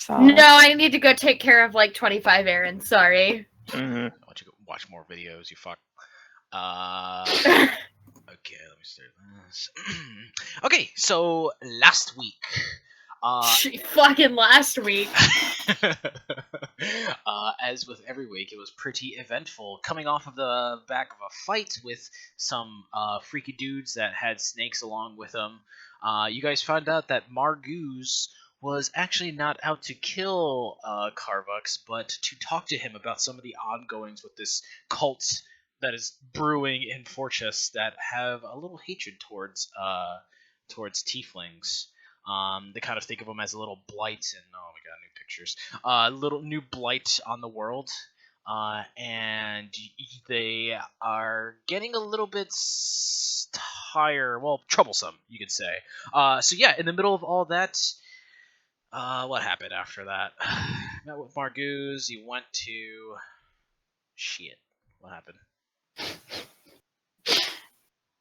Solid. No, I need to go take care of like 25 errands. Sorry. Mhm. I want you to go watch more videos. You fuck. Okay, let me start this. Okay, so last week, Fucking last week. as with every week, it was pretty eventful. Coming off of the back of a fight with some freaky dudes that had snakes along with them, you guys found out that Margoose was actually not out to kill Carvux, but to talk to him about some of the ongoings with this cult that is brewing in Fortress that have a little hatred towards tieflings. They kind of think of them as a little blight, and oh my god, new pictures. Little new blight on the world, and they are getting a little bit troublesome, you could say. So yeah, in the middle of all that, what happened after that? Met with Margoose. You went to shit. What happened?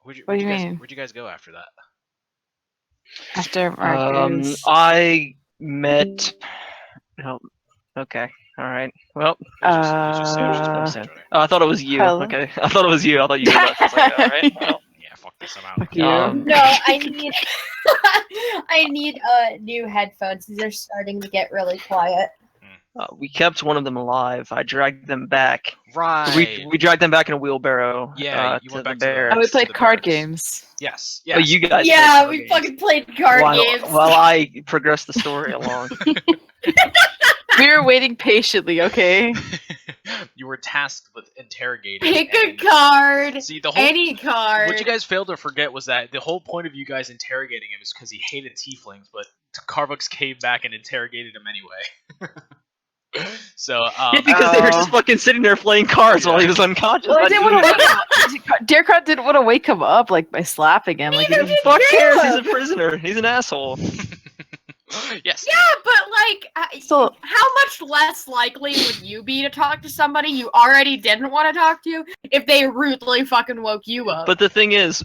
What do you mean? Where'd you guys go after that? After Marcus. I met. Oh, okay. All right. Well, I thought it was you. Helen? Okay. I thought it was you. I thought you were about to say that. All right. Well, Yeah, fuck this. I'm out. Fuck you. No, I need I need new headphones. They're starting to get really quiet. we kept one of them alive. I dragged them back. Right. We dragged them back in a wheelbarrow. Yeah, you to went the back to the- barracks. And we to played the card barracks. games. Yes. Oh, you guys. Yeah, played we card fucking played card games. while I progressed the story along. We were waiting patiently, okay? You were tasked with interrogating. Pick a and- card. See, the whole Any card. what you guys failed to forget was that the whole point of you guys interrogating him is because he hated tieflings, but Carvux came back and interrogated him anyway. So, Because they were just fucking sitting there playing cards while he was unconscious. Well, I I didn't didn't want to wake him up. Deercrot didn't want to wake him up like by slapping him. Like, he Neither didn't did Fuck cares? He's a Caleb. prisoner. He's an asshole. yes. Yeah, but like, So- how much less likely would you be to talk to somebody you already didn't want to talk to if they rudely fucking woke you up? But the thing is,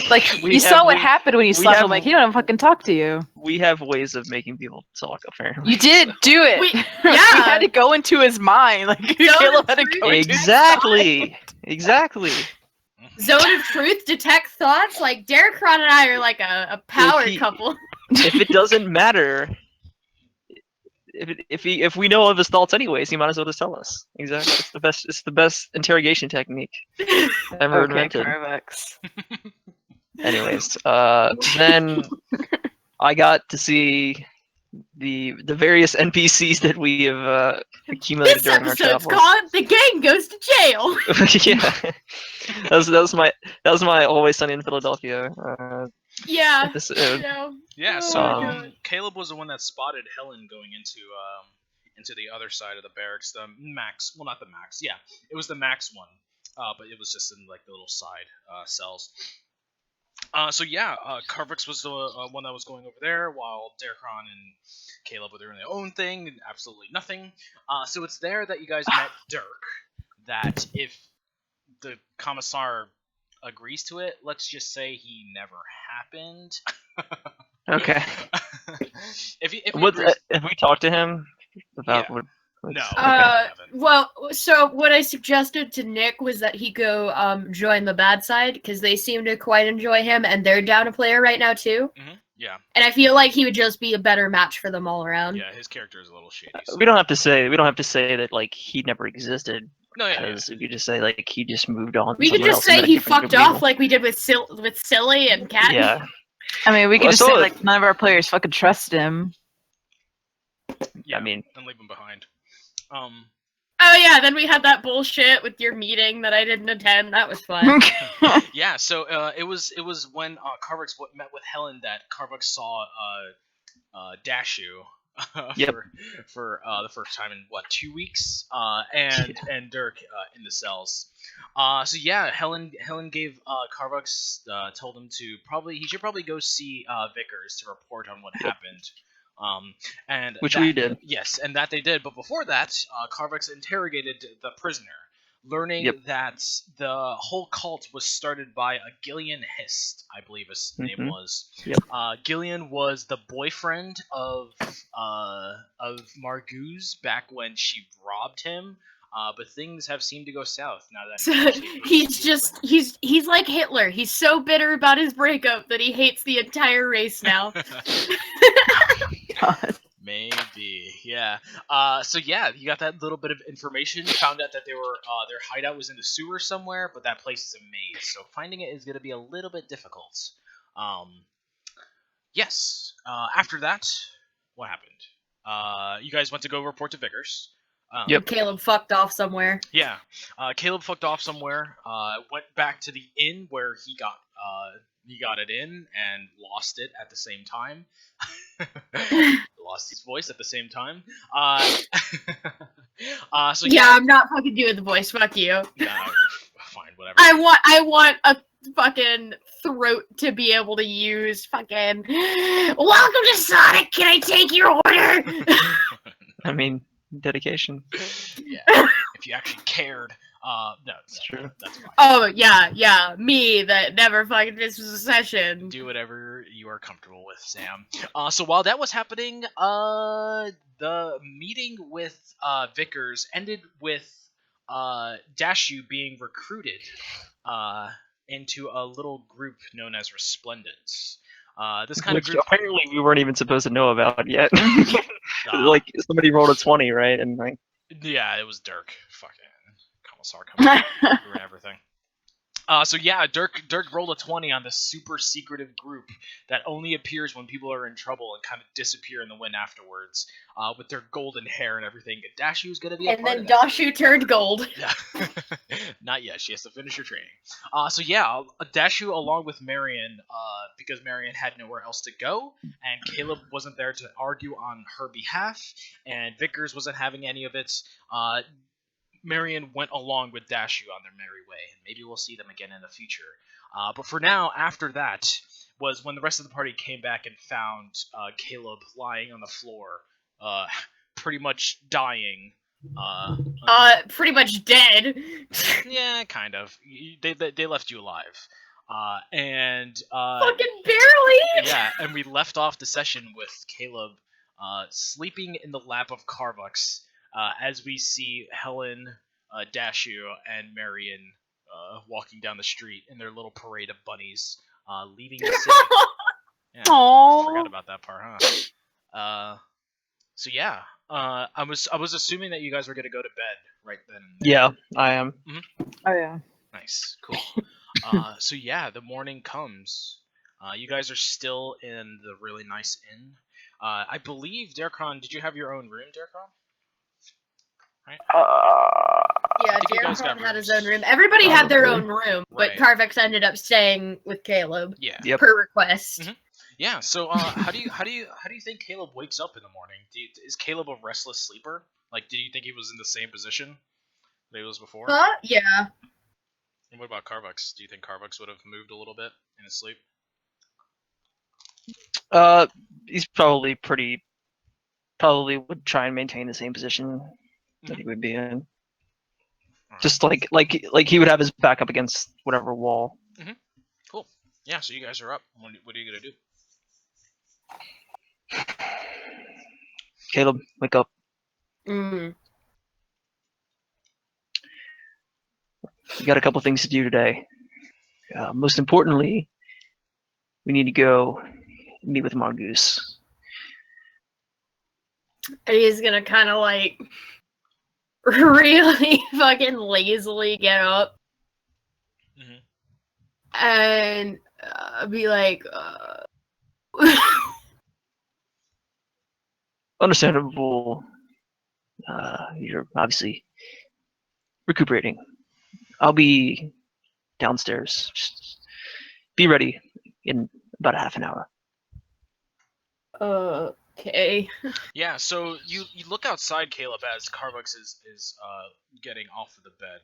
like we you saw have- what we- happened when you we slapped have- him. Like, he don't even fucking talk to you. We have ways of making people talk, apparently. You did do it. We- We yeah. had to go into his mind. Like, Caleb had to go into his Exactly. Exactly. Zone of truth, detect thoughts. Like Derek Ron and I are like a power he- couple. If it doesn't matter, if we know of his thoughts anyways, he might as well just tell us. Exactly. It's the best interrogation technique ever Okay, invented. Carvex. Anyways, then I got to see the various NPCs that we have accumulated This during our episode's travels. called "The Gang Goes to Jail." Yeah, that was my Always Sunny in Philadelphia Yeah, episode. you know. Yeah. Oh So my God. Caleb was the one that spotted Helen going into the other side of the barracks. The max. Well, not the max. Yeah, it was the max one. But it was just in like the little side cells. So yeah, Carvix was the one that was going over there, while Derkron and Caleb were doing their own thing, and absolutely nothing. So it's there that you guys met Dirk. That if the commissar agrees to it, let's just say he never happened. Okay. if he What agrees- have we talked to him about? Yeah. What, No. okay. haven't. Well, so what I suggested to Nick was that he go join the bad side because they seem to quite enjoy him and they're down a player right now too. Yeah, And I feel like he would just be a better match for them all around. yeah, his character is a little shady. So. We don't have to say that like he never existed, No, yeah, because we could just say like he just moved on. We could somewhere just else and say met a he different fucked group of off people. like we did with Silly and Cat. Yeah. I mean, we could Well, just so say it- like none of our players fucking trust him. yeah, I mean- and leave him behind. Oh yeah, then we had that bullshit with your meeting that I didn't attend. That was fun. Yeah, so it was when Carvix met with Helen that Carvix saw Dashu Yep. for the first time in 2 weeks, and Dirk in the cells. So yeah, Helen gave Carvix told him he should probably go see Vickers to report on what happened. And Which that- we did. Yes, and that they did. But before that, Carvix interrogated the prisoner. learning Yep. that the whole cult was started by a Gillian Hist, I believe his name Mhm. was. Yep. Gillian was the boyfriend of Marguz back when she robbed him. But things have seemed to go south now that So actually he's just he's like Hitler. He's so bitter about his breakup that he hates the entire race now. God. Maybe, yeah. So yeah, you got that little bit of information. You found out that they were their hideout was in the sewer somewhere, but that place is a maze, so finding it is going to be a little bit difficult. Yes. After that, what happened? You guys went to go report to Vickers. Yep. Caleb fucked off somewhere. Yeah. Caleb fucked off somewhere. Went back to the inn where he got it in and lost it at the same time. Lost his voice at the same time. So Yeah, I'm not fucking doing the voice. Fuck you. Fine, whatever. I want a fucking throat to be able to use fucking. Welcome to Sonic. Can I take your order? I mean, dedication. Yeah. If you actually cared. No, It's true. that's fine. Oh yeah, me that never fucking misses a session. Do whatever you are comfortable with, Sam. So while that was happening, the meeting with Vickers ended with Dashu being recruited into a little group known as Resplendence. This kind Which of group, apparently we weren't even supposed to know about yet. uh, Like somebody rolled a 20, right? And like, yeah, it was Dirk. Fucking Commissar coming through and everything. So yeah, Dirk rolled a 20 on this super secretive group that only appears when people are in trouble and kind of disappear in the wind afterwards, with their golden hair and everything. Dashu's gonna be a And part then of that. Dashu turned gold. Yeah, not yet. She has to finish her training. So yeah, Dashu along with Marion, because Marion had nowhere else to go, and Caleb wasn't there to argue on her behalf, and Vickers wasn't having any of it. Marion went along with Dashu on their merry way, and maybe we'll see them again in the future. But for now, after that, was when the rest of the party came back and found Caleb lying on the floor, pretty much dying. Pretty much dead. Yeah, kind of. They left you alive. And Fucking barely. yeah, and we left off the session with Caleb sleeping in the lap of Carvux, as we see Helen, Dashu, and Marion walking down the street in their little parade of bunnies, leaving the city. Yeah, forgot Aww. about that part, huh? So yeah, I was assuming that you guys were gonna go to bed right then. And there. yeah, I am. Oh yeah. Nice, cool. So yeah, the morning comes. You guys are still in the really nice inn. I believe, Derkon, did you have your own room, Derkon? Yeah, think you guys Darren got had his rooms. own room. Everybody had their Probably. own room, but Right. Carvex ended up staying with Caleb Yeah. Yep. per request. Mhm. Yeah. So, how do you think Caleb wakes up in the morning? Is Caleb a restless sleeper? Like, did you think he was in the same position that he was before? Huh? Yeah. And what about Carvux? Do you think Carvux would have moved a little bit in his sleep? He's probably would try and maintain the same position that he would be in. Alright. Just like he would have his back up against whatever wall. Cool. Yeah. So you guys are up. What are you gonna do? Caleb, wake up. Mm. We got a couple things to do today. Most importantly, we need to go meet with Margoose. And he's gonna kind of like really fucking lazily get up Mhm. and be like, Understandable. You're obviously recuperating. I'll be downstairs. Just be ready in about a half an hour. okay. Yeah. So you look outside, Caleb, as Carvux is getting off of the bed.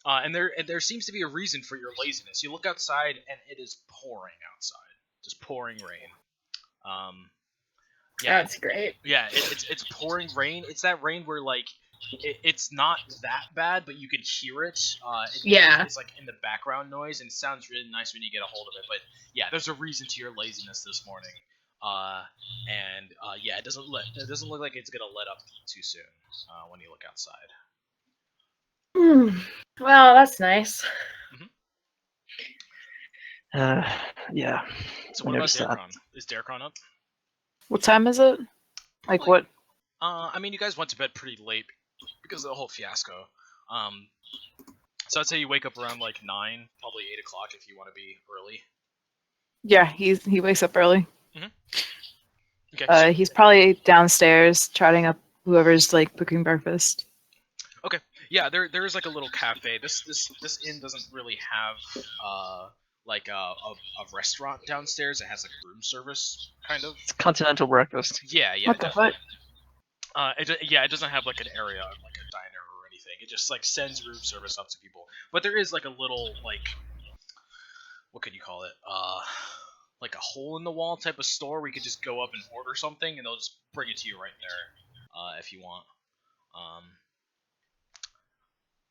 And there seems to be a reason for your laziness. You look outside, and it is pouring outside, just pouring rain. Yeah, That's great. yeah, it's pouring rain. It's that rain where like it's not that bad, but you could hear it. Yeah. It's like in the background noise, and it sounds really nice when you get a hold of it. But yeah, there's a reason to your laziness this morning. Yeah, it doesn't look like it's gonna let up too soon when you look outside. Well, that's nice. Yeah. So I what about noticed that. Darkron? Is Darkron up? What time is it? Like what? I mean, you guys went to bed pretty late because of the whole fiasco. So I'd say you wake up around like 9, probably 8 o'clock if you want to be early. Yeah, he wakes up early. Okay. He's probably downstairs chatting up whoever's like cooking breakfast. Yeah, there is like a little cafe. This inn doesn't really have like a restaurant downstairs. It has like room service kind of. It's continental breakfast. Yeah. What the fuck? It doesn't have like an area like a diner or anything. It just like sends room service up to people. But there is like a little like, what could you call it? Like a hole in the wall type of store where you could just go up and order something and they'll just bring it to you right there, if you want.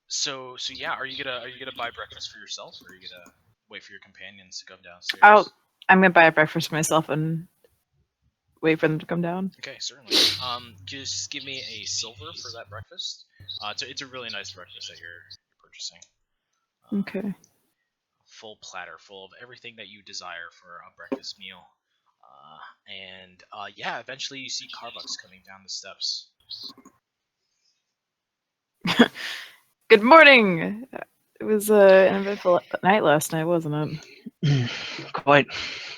So yeah, are you gonna buy breakfast for yourself, or are you gonna wait for your companions to come downstairs? I'm gonna buy a breakfast for myself and wait for them to come down. Okay, certainly. Just give me a silver for that breakfast. It's a really nice breakfast that you're purchasing. Okay. Full platter, full of everything that you desire for a breakfast meal. Yeah, eventually you see Carbucks coming down the steps. Good morning. It was an eventful night last night, wasn't it? Quite.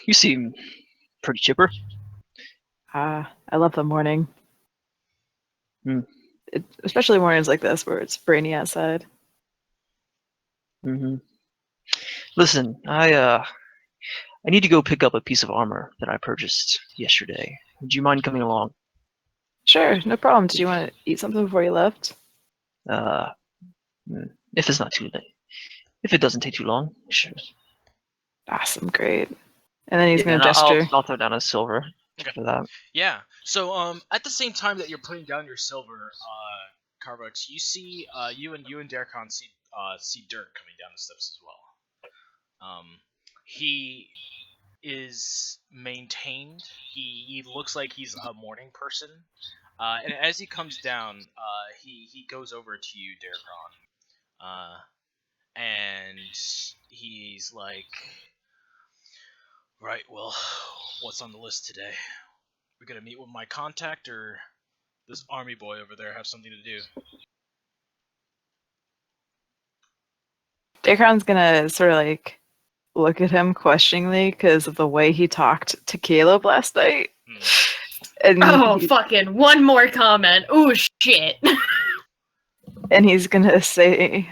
You seem pretty chipper. I love the morning. Hmm. Especially mornings like this where it's rainy outside. Mm-hmm. Listen, I need to go pick up a piece of armor that I purchased yesterday. Would you mind coming along? Sure, no problem. Did you want to eat something before you left? If it's not too late. If it doesn't take too long, sure. Awesome, great. And then he's Yeah, gonna gesture. I'll throw down a silver for that. Yeah. So at the same time that you're putting down your silver, Carbucks, you see you and Darkon see Dirk coming down the steps as well. He is maintained. He looks like he's a morning person. And as he comes down, he goes over to you, Darkon. And he's like, right, well, what's on the list today? We're gonna meet with my contact, or this army boy over there have something to do? Dacron's gonna sort of like look at him questioningly because of the way he talked to Caleb last night. And Fucking one more comment. Ooh, shit. And he's gonna say,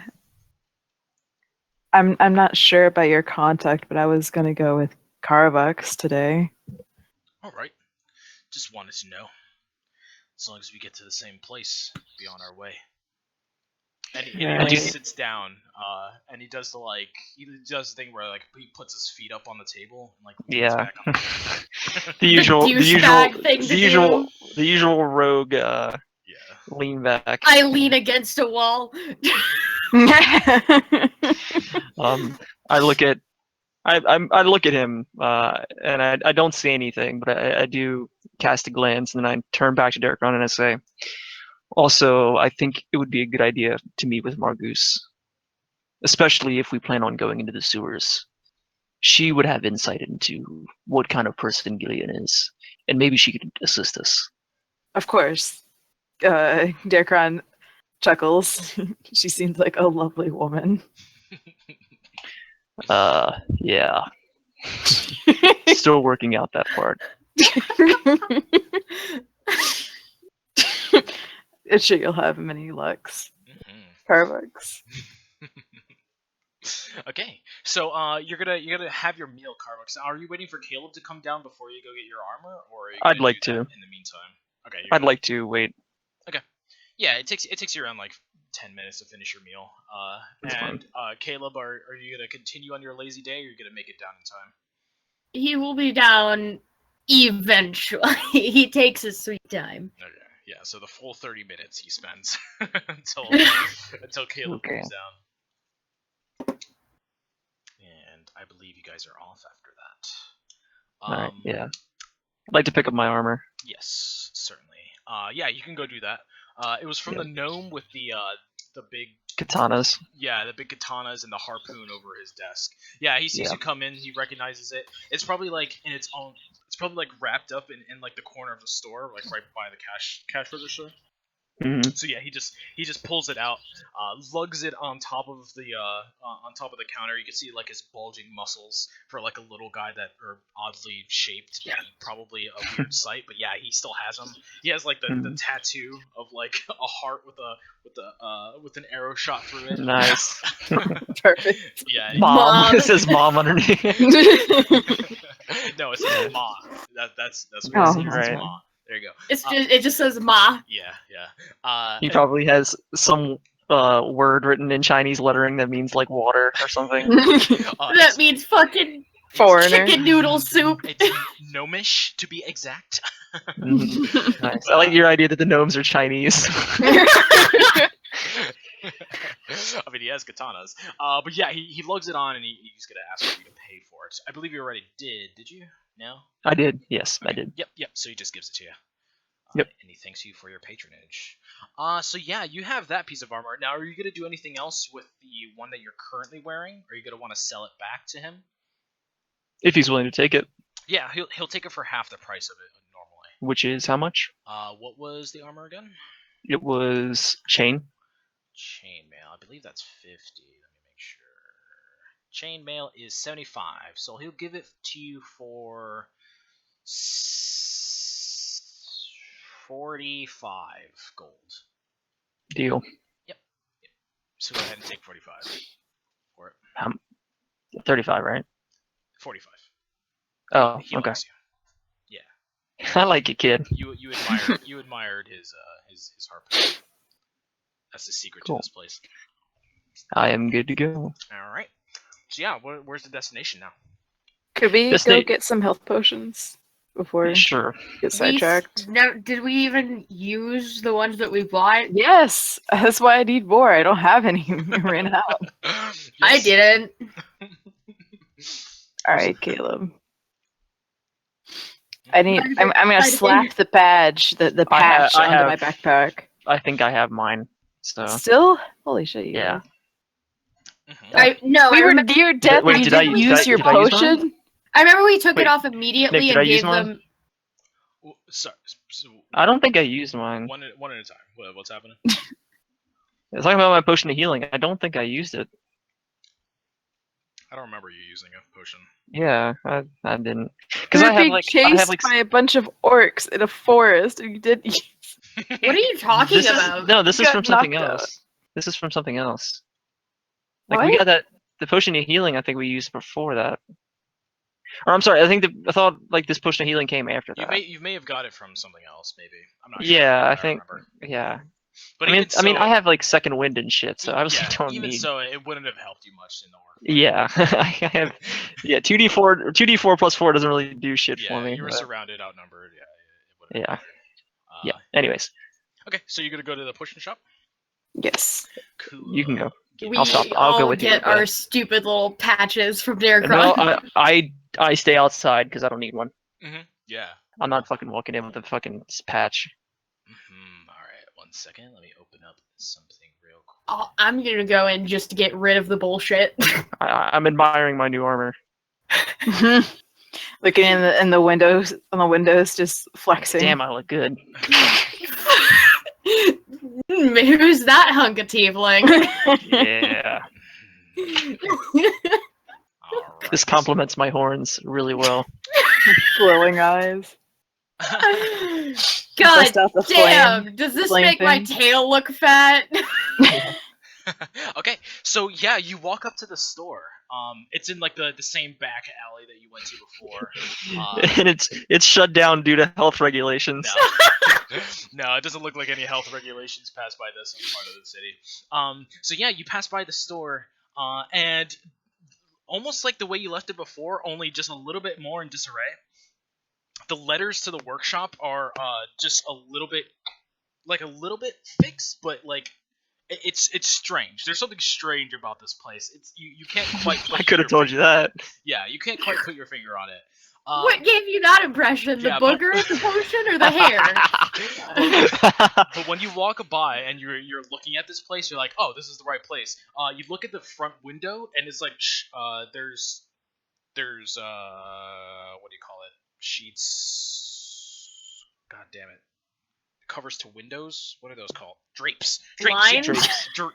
I'm not sure about your contact, but I was gonna go with Carbucks today. All right. Just wanted to know. As long as we get to the same place, be on our way. And he sits down, and he does the thing where like he puts his feet up on the table and like leans back on the usual rogue yeah. lean back. I lean against a wall. I look at him, and I don't say anything, but I do cast a glance, and then I turn back to Darkron and I say, also, I think it would be a good idea to meet with Margoose, especially if we plan on going into the sewers. She would have insight into what kind of person Gillian is, and maybe she could assist us. Of course. Darkron chuckles. She seems like a lovely woman. Yeah. Still working out that part. I'm sure you'll have many lucks. Carbucks. Okay, so you're gonna have your meal, Carbucks. Are you waiting for Caleb to come down before you go get your armor, or are you I'd like do that to. in the meantime? Okay, I'd like to wait. Yeah, it takes you around like 10 minutes to finish your meal. Caleb, are you gonna continue on your lazy day, or are you gonna make it down in time? He will be down eventually. He takes his sweet time. Okay. Yeah. So the full 30 minutes he spends until Caleb Okay. comes down. And I believe you guys are off after that. Alright, yeah. I'd like to pick up my armor. Yes, certainly. Yeah, you can go do that. It was from Yep. the gnome with the big Katanas. the big katanas and the harpoon over his desk. Yeah, he sees Yeah. you come in. He recognizes it. It's probably like in its own. It's probably like wrapped up in like the corner of the store, like right by the cash register. Mhm. So yeah, he just pulls it out, lugs it on top of the counter. You can see like his bulging muscles for like a little guy that are oddly shaped. Yeah. Probably a weird sight, but yeah, he still has them. He has like the Mhm. tattoo of like a heart with an arrow shot through it. Nice. Perfect. Yeah. Mom. It says mom underneath. No, it says Ma. That's what Oh, it says. It's right. Ma. There you go. It just says Ma. Yeah. He probably has some word written in Chinese lettering that means like water or something. That means fucking Foreigner. chicken noodle soup. It's gnomish to be exact. Mhm. Nice. I like your idea that the gnomes are Chinese. I mean, he has katanas. But yeah, he lugs it on and he's gonna ask you to pay for it. I believe you already did. Did you? No. I did. Yes, I did. Yep. So he just gives it to you. Yep. And he thanks you for your patronage. So yeah, you have that piece of armor. Now, are you gonna do anything else with the one that you're currently wearing? Or are you gonna want to sell it back to him? If he's willing to take it, Yeah, he'll take it for half the price of it normally. which is how much? What was the armor again? It was chain. Chainmail. I believe that's 50. Let me make sure. Chainmail is 75, so he'll give it to you for 45 gold. Deal. So go ahead and take 45 for it. 35, right? 45. Oh, He okay. likes you. I like it, kid. You admired his harpoon. That's the secret Cool. to this place. I am good to go. All right. So yeah, where's the destination now? Could we This go day- get some health potions before we Sure. get sidetracked? Did we even use the ones that we bought? Yes, that's why I need more. I don't have any. I ran out. I didn't. All right, Caleb. I'm gonna I slap the badge, the patch I onto my have- backpack. I think I have mine. So Still? Holy shit! You yeah. guys. Mhm. We were near death. Wait, and you did I- didn't did use I- your did I use mine? potion. I remember we took Wait, it off immediately Nick, did and I use gave mine? them. Sorry. So I don't think I used mine. one at a time. What's happening? I was talking about my potion of healing. I don't think I used it. I don't remember you using a potion. Yeah, I didn't. We Because were I have being like chased by a bunch of orcs in a forest, and you did. What are you talking this about? Is, no, this is Got from something knocked out. else. This is from something else. Like we What? got that the potion of healing. I think we used before that. Or I'm sorry. I thought like this potion of healing came after that. You may have got it from something else, maybe. I'm not Yeah, sure. I don't think. remember. Yeah. But I mean, I have like second wind and shit, so I was yeah, don't even need. so, it wouldn't have helped you much in the work. Yeah, I have. Yeah, 2d4 plus 4 doesn't really do shit Yeah, for me. you were but- surrounded, outnumbered. Yeah, it would've Yeah. been better. Yeah. Anyways, Okay, so you're gonna go to the potion shop. Yes. Cool. you can go. We I'll stop. I'll go all with you, get yeah. our stupid little patches from Derek. No, I stay outside because I don't need one. Yeah. I'm not fucking walking in with a fucking patch. All right. 1 second. Let me open up something real quick. Oh, I'm gonna go in just to get rid of the bullshit. I'm admiring my new armor. Looking in the windows on the windows, just flexing. Damn, I look good. Who's that hunk of tiefling? Yeah. All right. This complements my horns really well. Glowing eyes. God Bust out the damn! Does this flame make my thing. tail look fat? Okay, so yeah, you walk up to the store. It's in like the same back alley that you went to before. And it's shut down due to health regulations. No, it doesn't look like any health regulations pass by this part of the city. So yeah, you pass by the store, and almost like the way you left it before, only just a little bit more in disarray. The letters to the workshop are just a little bit like a little bit fixed, but like it's strange. There's something strange about this place. It's you can't quite. Put I could have told you that. Yeah, you can't quite put your finger on it. What gave you that impression? The yeah, but- booger, the potion, or the hair? But when you walk by and you're looking at this place, you're like, oh, this is the right place. You look at the front window and it's like, there's what do you call it? Sheets. God damn it. Covers to windows. What are those called? Drapes. Blinds?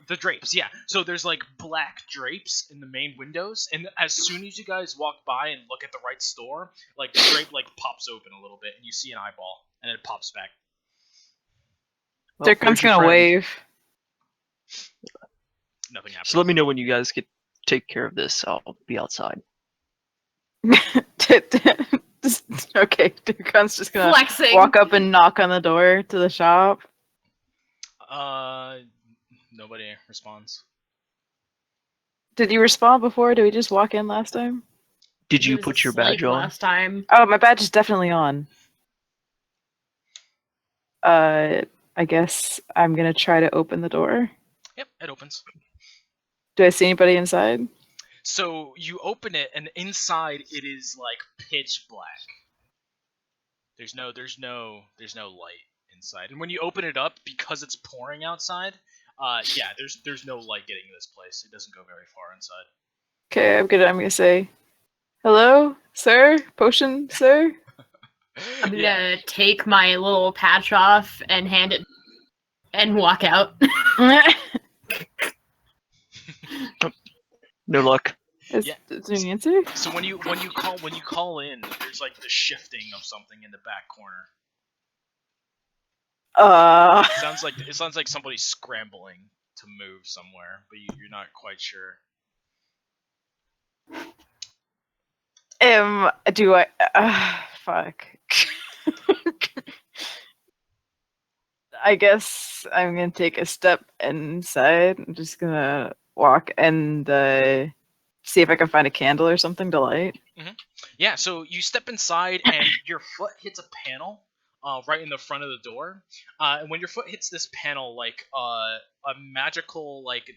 The drapes. Yeah. So there's like black drapes in the main windows, and as soon as you guys walk by and look at the right store, like the drape like pops open a little bit, and you see an eyeball, and then it pops back. Well, Dirkran's there's your gonna friend. wave. Nothing happens. So let me know when you guys get take care of this. I'll be outside. Okay, Dirkran's just gonna Flexing. walk up and knock on the door to the shop. Nobody responds. Did you respond before? Did we just walk in last time? Did He you was put your asleep badge on? last time? Oh, my badge is definitely on. I guess I'm gonna try to open the door. Yep, it opens. Do I see anybody inside? So you open it, and inside it is like pitch black. There's no light inside. And when you open it up, because it's pouring outside, yeah, there's no light getting in this place. It doesn't go very far inside. Okay, I'm gonna say, hello, sir, potion, sir. I'm Yeah. gonna take my little patch off and hand it and walk out. No luck. Is Yeah. there an answer? So when you call in, there's like the shifting of something in the back corner. It sounds like somebody's scrambling to move somewhere, but you're not quite sure. Do I? Fuck. I guess I'm gonna take a step inside. I'm just gonna walk and see if I can find a candle or something to light. Yeah, so you step inside and your foot hits a panel right in the front of the door. And when your foot hits this panel, like a magical like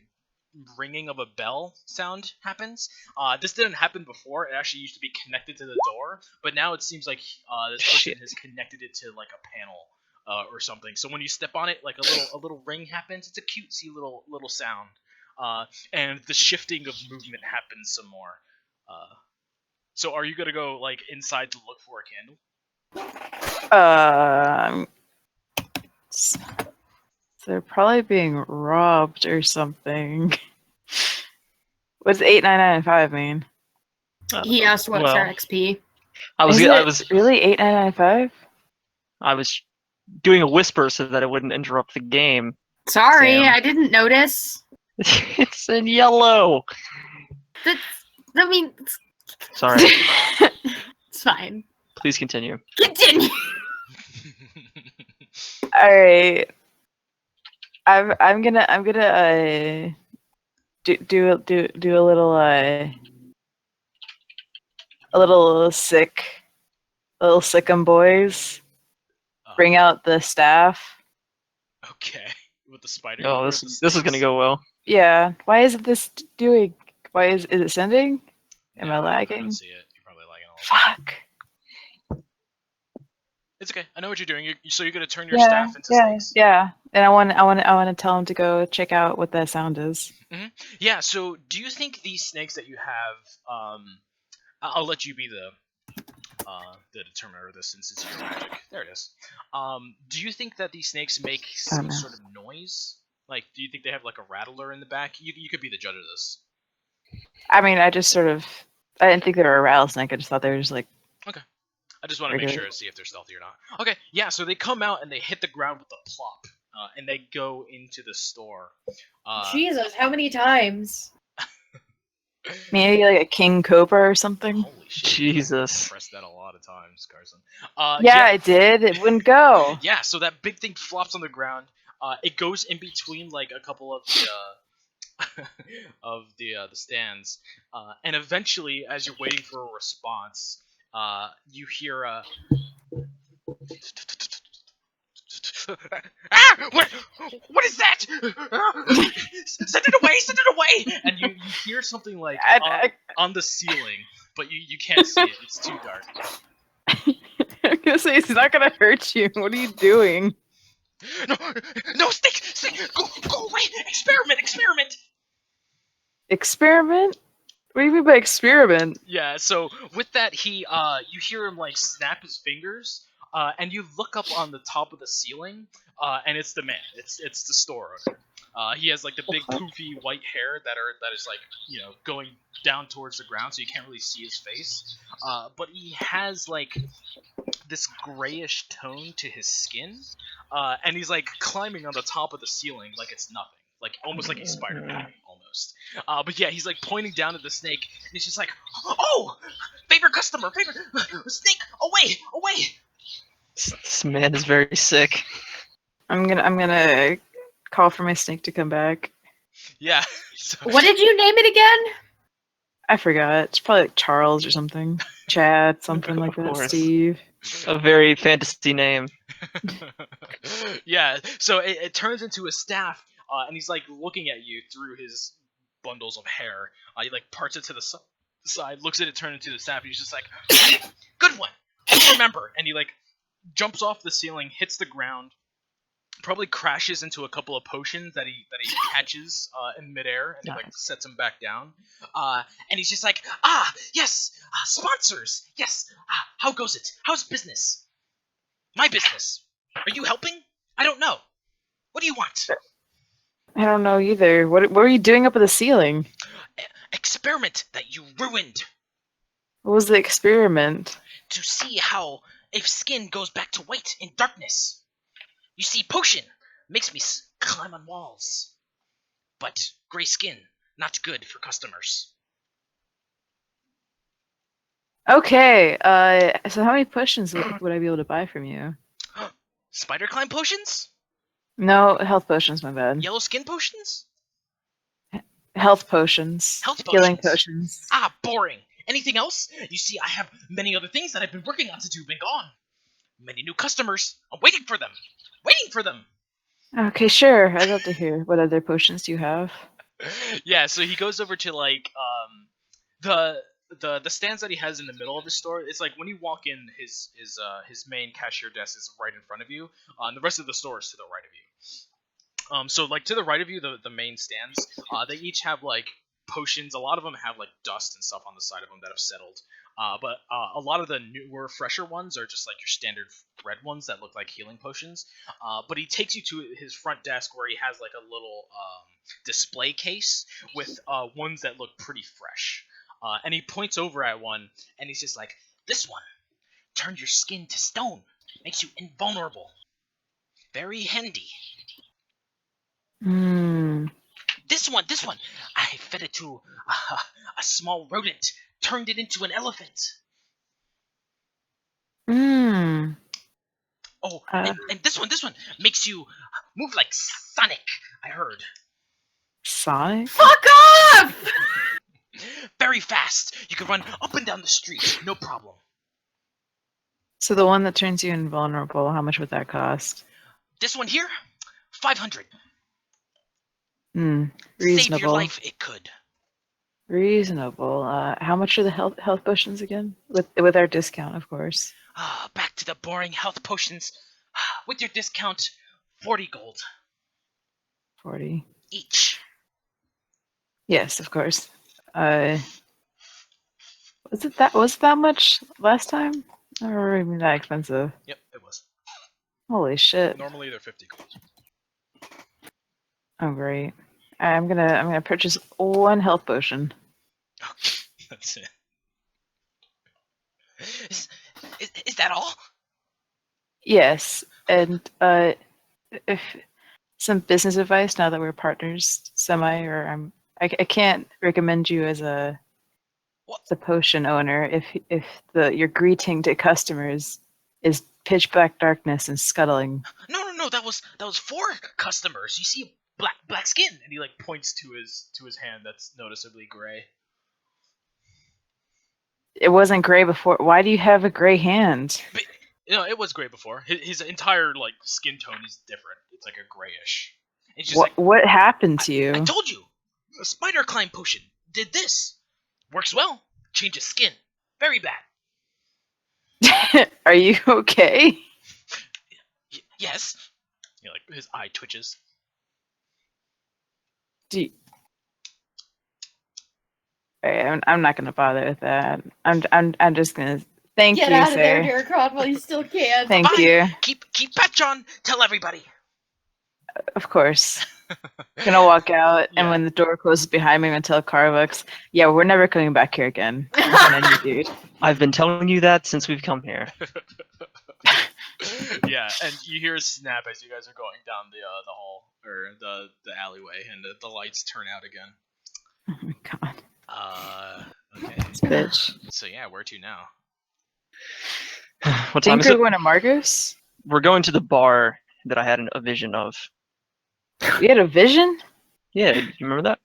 ringing of a bell sound happens. This didn't happen before. It actually used to be connected to the door, but now it seems like this person Shit. has connected it to like a panel or something. So when you step on it, like a little ring happens. It's a cutesy little sound. And the shifting of movement happens some more. So are you gonna go like inside to look for a candle? So they're probably being robbed or something. What's 8, 9, 9, and 5 mean? He asked what's well, our XP. I was Really 8, 9, 9, 5? I was doing a whisper so that it wouldn't interrupt the game. Sorry, Sam. I didn't notice. It's in yellow. That's, I mean, Sorry. it's fine. Please continue. Continue. All right. I'm gonna do a little sick'em boys. Bring out the staff. Okay, with the spider. Oh, or this the is gonna snakes? go well. Yeah. Why isn't this doing? Why is it sending? Am No, I I lagging? don't see it. You're probably lagging a little. Fuck. It's okay. I know what you're doing. So you're gonna turn your Yeah, staff into yeah, snakes. yeah. And I want to tell him to go check out what that sound is. Yeah. So do you think these snakes that you have? I'll let you be the determiner of this since it's your magic. There it is. Do you think that these snakes make some know. sort of noise? Like, do you think they have like a rattler in the back? You could be the judge of this. I mean, I didn't think they were a rattlesnake. I just thought they were just like. I just want to make Regular. sure to see if they're stealthy or not. Okay, yeah, so they come out and they hit the ground with a plop, and they go into the store. Jesus, how many times? Maybe like a king cobra or something. Holy shit. Jesus. Pressed that a lot of times, Carson. Yeah, I did. It wouldn't go. Yeah, so that big thing flops on the ground. It goes in between like a couple of the of the stands, and eventually, as you're waiting for a response, you hear a What is that? Send it away! Send it away! And you hear something like on the ceiling, but you can't see it. It's too dark. I'm gonna say it's not gonna hurt you. What are you doing? No, no, stick, go away! Experiment! Experiment? What do you mean by experiment? Yeah. So with that, you hear him like snap his fingers, and you look up on the top of the ceiling, and it's the man. It's the store owner. He has like the big poofy white hair that is like going down towards the ground, so you can't really see his face. But he has like this grayish tone to his skin, and he's like climbing on the top of the ceiling like it's nothing, like almost like a Spider-Man almost. But yeah, he's like pointing down at the snake, and he's just like, "Oh, favorite customer, favorite snake, away!" This man is very sick. I'm gonna call for my snake to come back. Yeah. So, What did you name it again? I forgot. It's probably like Charles or something. Chad, something like Of that. course. Steve. A very fantasy name. yeah. So it turns into a staff, and he's like looking at you through his bundles of hair. He like parts it to the side, looks at it turn into the staff, and he's just like, "Good one. You'll remember." And he like jumps off the ceiling, hits the ground, probably crashes into a couple of potions that he catches in midair, and he like sets them back down. And he's just like, yes, sponsors, yes. How goes it? How's business? My business. Are you helping? I don't know. What do you want? I don't know either. What were you doing up at the ceiling? Experiment that you ruined. What was the experiment? To see how if skin goes back to white in darkness. You see, potion makes me climb on walls. But gray skin, not good for customers. Okay. So how many potions would I be able to buy from you? Spider climb potions? No, health potions. My bad. Yellow skin potions? Health potions. Health Healing potions. potions. Boring. Anything else? You see, I have many other things that I've been working on since you've been gone. Many new customers. I'm waiting for them. Okay, sure. I'd love to hear. What other potions do you have? Yeah, so he goes over to like the stands that he has in the middle of his store. It's like when you walk in, his main cashier desk is right in front of you, and the rest of the store is to the right of you. So like to the right of you, the main stands, they each have like potions. A lot of them have like dust and stuff on the side of them that have settled. But a lot of the newer, fresher ones are just like your standard red ones that look like healing potions. But he takes you to his front desk where he has like a little display case with ones that look pretty fresh. And he points over at one, and he's just like, "This one turns your skin to stone, makes you invulnerable. Very handy. Hmm. This one, I fed it to a small rodent, turned it into an elephant. Hmm. Oh, and this one makes you move like Sonic, I heard. Sonic? Fuck off! Very fast. You can run up and down the street, no problem. So the one that turns you invulnerable, how much would that cost? This one here, 500. Hmm. Save Reasonable. your life, it could. Reasonable. How much are the health potions again? With our discount, of course. Back to the boring health potions. With your discount, 40 gold 40. each. Yes, of course. Was it that much last time? Or even that expensive? Yep, it was. Holy shit! Normally they're 50 gold. Oh great! I'm gonna purchase one health potion. That's it. Is that all? Yes, and if some business advice now that we're partners, I can't recommend you as a potion owner if your greeting to customers is pitch black darkness and scuttling. No. That was for customers. You see, black skin, and he like points to his hand that's noticeably gray. It wasn't gray before. Why do you have a gray hand? it was gray before. His entire like skin tone is different. It's like a grayish. And she's like, What happened to I you? told you, a spider climb potion did this. Works well. Changes skin. Very bad. Are you okay? Yes. Like his eye twitches. Do you... Alright, I'm not gonna bother with that. I'm just gonna thank Get you, out of there, sir. Derek Ron, while you still can. Thank Bye. you. Keep patch on. Tell everybody. Of course. Gonna walk out, and Yeah. when the door closes behind me, I'm gonna tell Carvux, yeah, we're never coming back here again. I'm gonna need you. I've been telling you that since we've come here. Yeah, and you hear a snap as you guys are going down the hall or the alleyway, and the lights turn out again. Oh my god, Okay. this bitch. So yeah, where to now? What time Think is we're it? going to Margos? We're going to the bar that I had a vision of. You had a vision? Yeah, you remember that?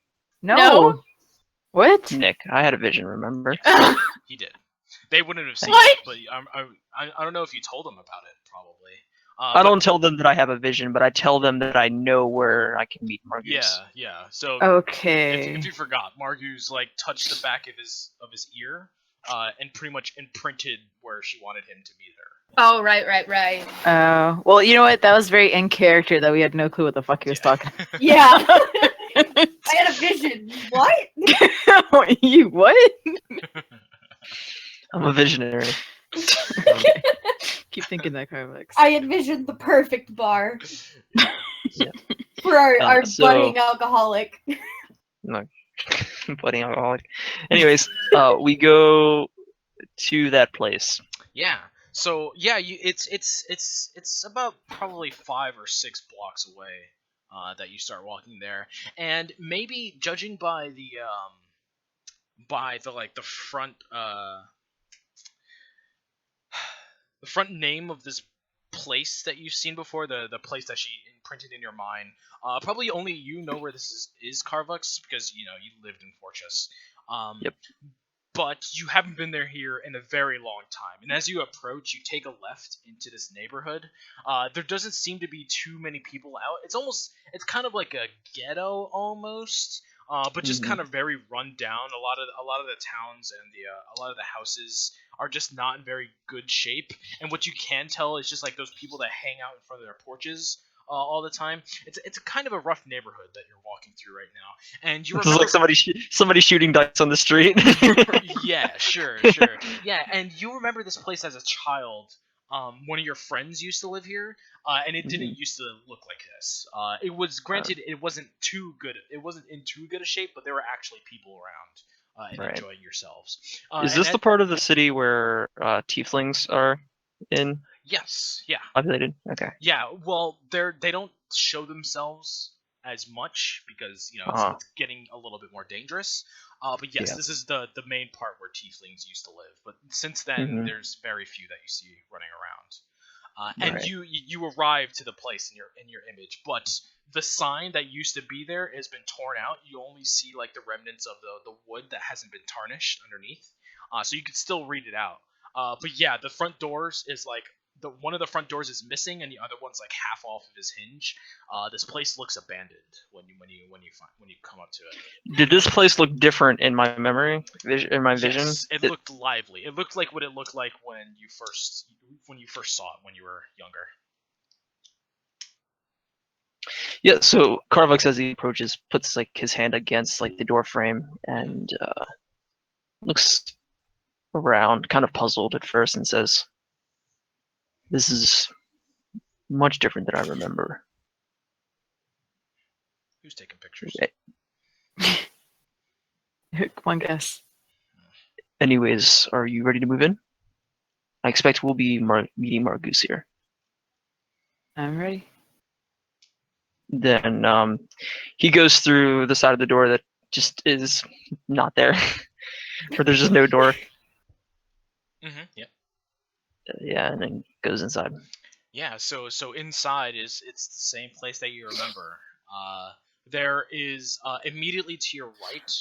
No. What? Nick, I had a vision, remember? He did. They wouldn't have seen What? it, but I don't know if you told them about it. Probably. I don't tell them that I have a vision, but I tell them that I know where I can meet Margus. Yeah. So Okay. if you forgot, Margus like touched the back of his ear, and pretty much imprinted where she wanted him to be there. Oh, right. Well, you know what? That was very in character that we had no clue what the fuck he was talking. Yeah. I had a vision. What? You what? I'm a visionary. Keep thinking that, Carvux. I envisioned the perfect bar Yeah. for our So- budding alcoholic. Budding alcoholic. Anyways, we go to that place. Yeah. So yeah, it's about probably 5 or 6 blocks away that you start walking there, and maybe judging by the like the front the front name of this place that you've seen before, the place that she imprinted in your mind, probably only you know where this is Carvux, because you lived in Fortress. Yep. But you haven't been there here in a very long time, and as you approach, you take a left into this neighborhood. There doesn't seem to be too many people out. It's kind of like a ghetto almost, but just kind of very run down. A lot of the towns and a lot of the houses are just not in very good shape, and what you can tell is just like those people that hang out in front of their porches all the time. It's a kind of a rough neighborhood that you're walking through right now, and you This is remember like somebody shooting dice on the street. yeah, sure. Yeah, and you remember this place as a child. One of your friends used to live here, and it didn't used to look like this. It was granted, it wasn't too good. It wasn't in too good a shape, but there were actually people around and Right. enjoying yourselves. Is this the part of the city where tieflings are in Yes. Yeah. populated? Okay. Yeah. Well, they don't show themselves as much because it's getting a little bit more dangerous. But yes, Yeah. this is the main part where tieflings used to live. But since then, there's very few that you see running around. And Right. you arrive to the place in your image, but the sign that used to be there has been torn out. You only see like the remnants of the wood that hasn't been tarnished underneath, so you could still read it out. But yeah, the front doors is like one of the front doors is missing, and the other one's like half off of his hinge. This place looks abandoned when you come up to it. Did this place look different in my memory? In my vision? Yes, it looked lively. It looked like what it looked like when you first saw it when you were younger. Yeah, so Carvux, as he approaches, puts like his hand against like the door frame and looks around, kind of puzzled at first, and says, "This is much different than I remember." Who's taking pictures? One guess. Anyways, are you ready to move in? I expect we'll be meeting Margus here. I'm ready. Then he goes through the side of the door that just is not there, or there's just no door. Yep. Yeah, and then goes inside. Yeah. So inside it's the same place that you remember. There is immediately to your right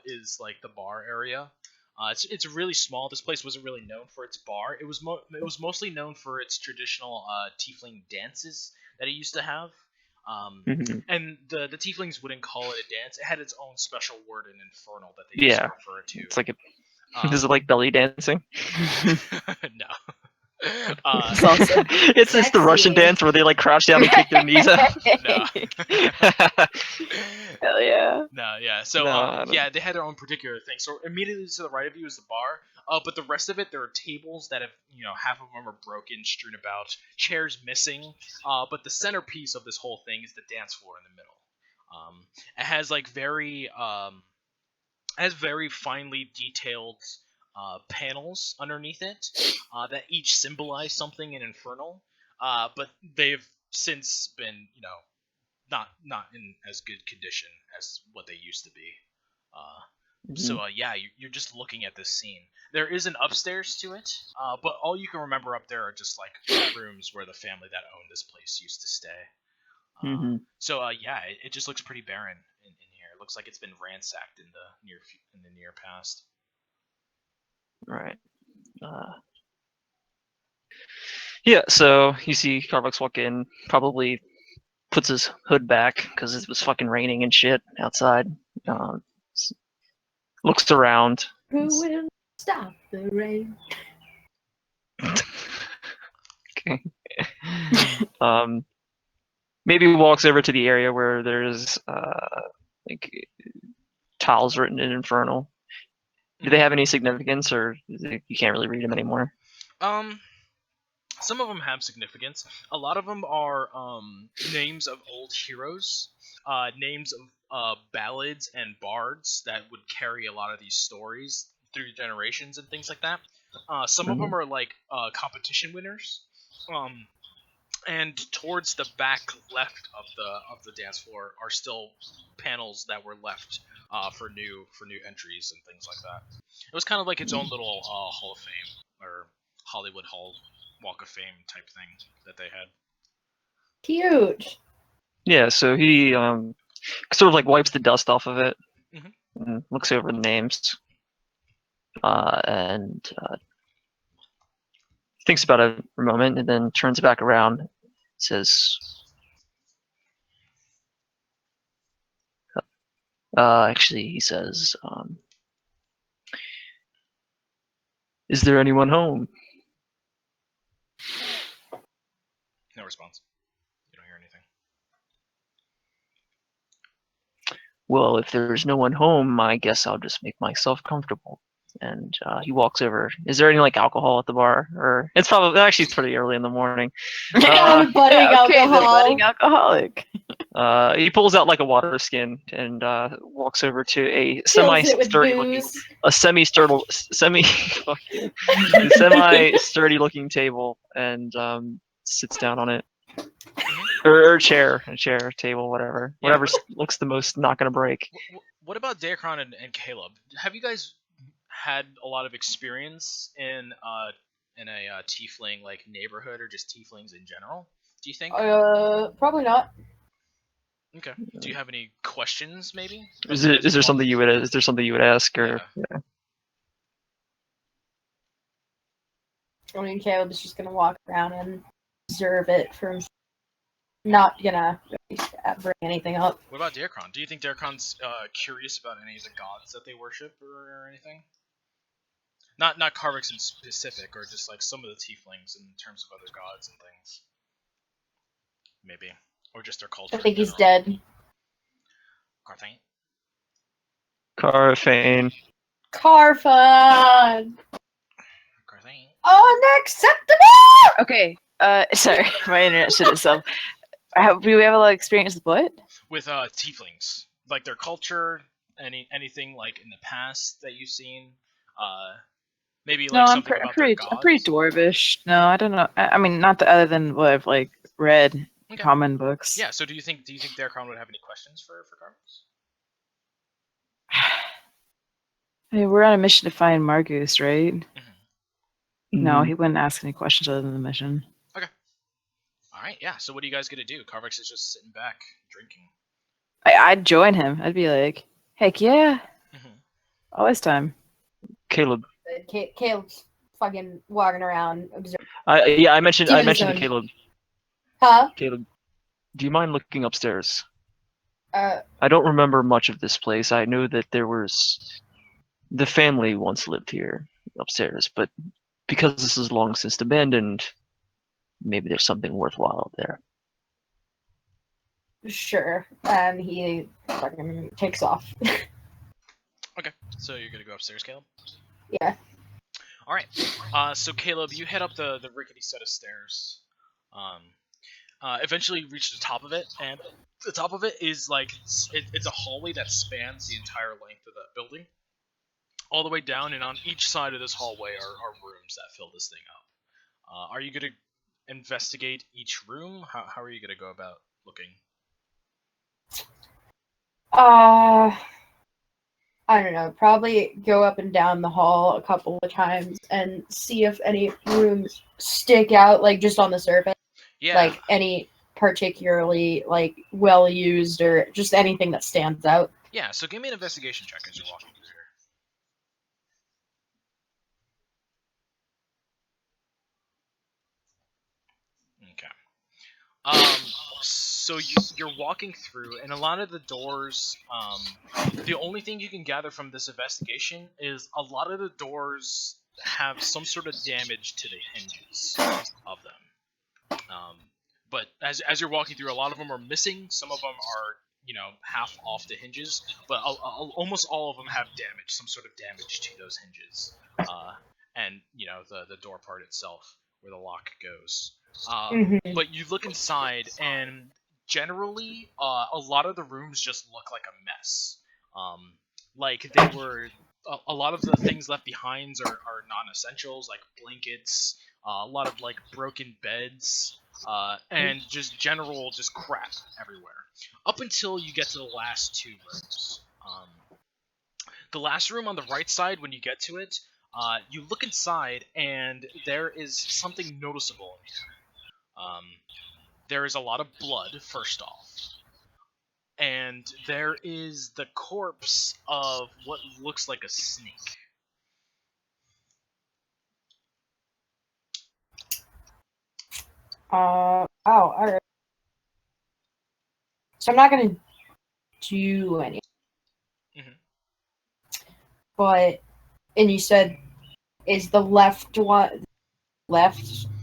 is like the bar area. It's really small. This place wasn't really known for its bar. It was mostly known for its traditional tiefling dances that it used to have. Mhm. And the tieflings wouldn't call it a dance. It had its own special word in Infernal that they used to Yeah. refer it to. It's like Um, is it like belly dancing? no. Salsa. It's just the Russian Sexy. dance where they like crouch down and kick their knees out. No. Hell yeah. No, yeah. So, No, I don't- yeah, they had their own particular thing. So immediately to the right of you is the bar. But the rest of it, there are tables that have, half of them are broken, strewn about, chairs missing. But the centerpiece of this whole thing is the dance floor in the middle. It has like very finely detailed panels underneath it that each symbolize something in Infernal. But they've since been, not in as good condition as what they used to be. So yeah, you're just looking at this scene. There is an upstairs to it, but all you can remember up there are just like rooms where the family that owned this place used to stay. Mhm. So yeah, it just looks pretty barren in here. It looks like it's been ransacked in the near past. Right. Yeah, so you see Carvex walk in, probably puts his hood back because it was fucking raining and shit outside. S- Looks around. Who will stop the rain? Okay. Maybe walks over to the area where there's like tiles written in Infernal. Do they have any significance, or you can't really read them anymore? Some of them have significance. A lot of them are names of old heroes, names of ballads and bards that would carry a lot of these stories through generations and things like that. Some of them are like competition winners. And towards the back left of the dance floor are still panels that were left for new entries and things like that. It was kind of like its own little Hall of Fame or Hollywood Walk of Fame type thing that they had. Huge. Yeah, so he sort of like wipes the dust off of it, Mhm. and looks over the names, and thinks about it for a moment, and then turns back around, says, actually, he says, "Is there anyone home?" No response. You don't hear anything. Well, if there's no one home, I guess I'll just make myself comfortable. And he walks over. Is there any like alcohol at the bar? Or it's pretty early in the morning. Budding Yeah, okay, the alcohol. budding alcoholic. He pulls out like a water skin and walks over to a Fills it with semi-sturdy looking table and sits down on it. Or a chair, table, whatever. Yeah, Whatever looks the most not gonna break. What about Dacron and Caleb? Have you guys had a lot of experience in a tiefling like neighborhood or just tieflings in general? Do you think? Probably not. Okay. Do you have any questions, maybe? Is there something you would ask or? Yeah. I mean, Caleb's just gonna walk around and observe it from. Not gonna bring anything up. What about Dacron? Do you think Dacron's curious about any of the gods that they worship or anything? Not Carvix in specific, or just like some of the tieflings in terms of other gods and things. Maybe. Or just their culture. I think he's dead. Carthane? Carfane. Carfan! Carthane? Unacceptable! Okay. Sorry, my internet shit itself. Do we have a lot of experience with what? With tieflings. Like their culture, anything like in the past that you've seen. Maybe like something about their gods. I'm pretty dwarvish. No, I don't know. I mean, not other than what I've like read common books. Yeah. So do you think Dacron would have any questions for Carvix? I mean, we're on a mission to find Margus, right? Mm-hmm. No, he wouldn't ask any questions other than the mission. Okay. All right. Yeah. So what are you guys gonna do? Carvix is just sitting back, drinking. I'd join him. I'd be like, heck yeah, always time. Caleb. Caleb's fucking walking around observing. I mentioned Demon to Zone. Caleb. Huh? Caleb, do you mind looking upstairs? Uh, I don't remember much of this place. I knew that the family once lived here upstairs, but because this is long since abandoned, maybe there's something worthwhile there. sure. And he fucking takes off. Okay, so you're gonna go upstairs, Caleb. Yeah. All right. So Caleb, you head up the rickety set of stairs. Eventually you reach the top of it, and the top of it is like it's a hallway that spans the entire length of the building, all the way down. And on each side of this hallway are rooms that fill this thing up. Are you gonna investigate each room? How are you gonna go about looking? I don't know. Probably go up and down the hall a couple of times and see if any rooms stick out, like just on the surface. Yeah. Like any particularly like well used or just anything that stands out. Yeah. So give me an investigation check as you're walking through here. Okay. So you're walking through, and a lot of the doors. The only thing you can gather from this investigation is a lot of the doors have some sort of damage to the hinges of them. But as you're walking through, a lot of them are missing. Some of them are half off the hinges, but almost all of them have damage, some sort of damage to those hinges, and the door part itself where the lock goes. But you look inside, and generally, a lot of the rooms just look like a mess. Like they were, a lot of the things left behind are non-essentials, like blankets, a lot of like broken beds, and just general crap everywhere. Up until you get to the last two rooms. The last room on the right side, when you get to it, you look inside, and there is something noticeable in here. There is a lot of blood, first off. And there is the corpse of what looks like a snake. Alright. So I'm not gonna do any. But, and you said, is the left one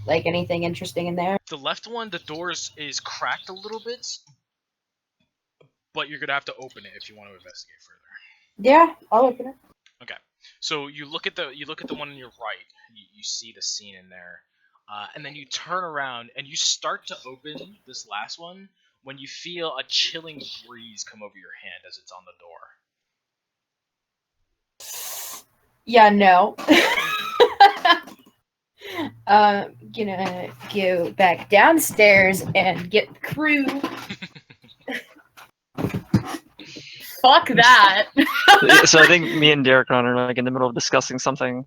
like anything interesting in there? The left one, the door is cracked a little bit, but you're gonna have to open it if you want to investigate further. Yeah, I'll open it. Okay, so you look at the one on your right. You see the scene in there, and then you turn around and you start to open this last one when you feel a chilling breeze come over your hand as it's on the door. Yeah, no. Gonna go back downstairs and get the crew. Fuck that. So I think me and Derek are like in the middle of discussing something,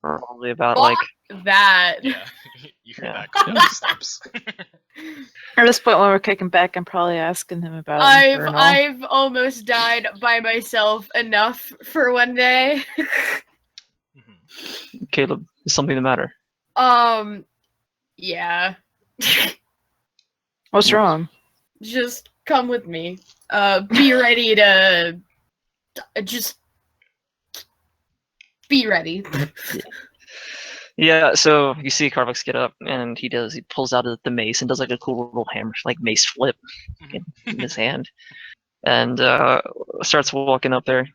probably about like that. Yeah, you hear that coming down the steps. At this point, when we're kicking back, I'm probably asking him about Infernal. I've almost died by myself enough for one day. Caleb, is something the matter? Yeah. What's wrong? Just come with me. Be ready to just be ready. Yeah, so you see Carvex get up, and he pulls out the mace and does like a cool little hammer, like mace flip in his hand, and starts walking up there.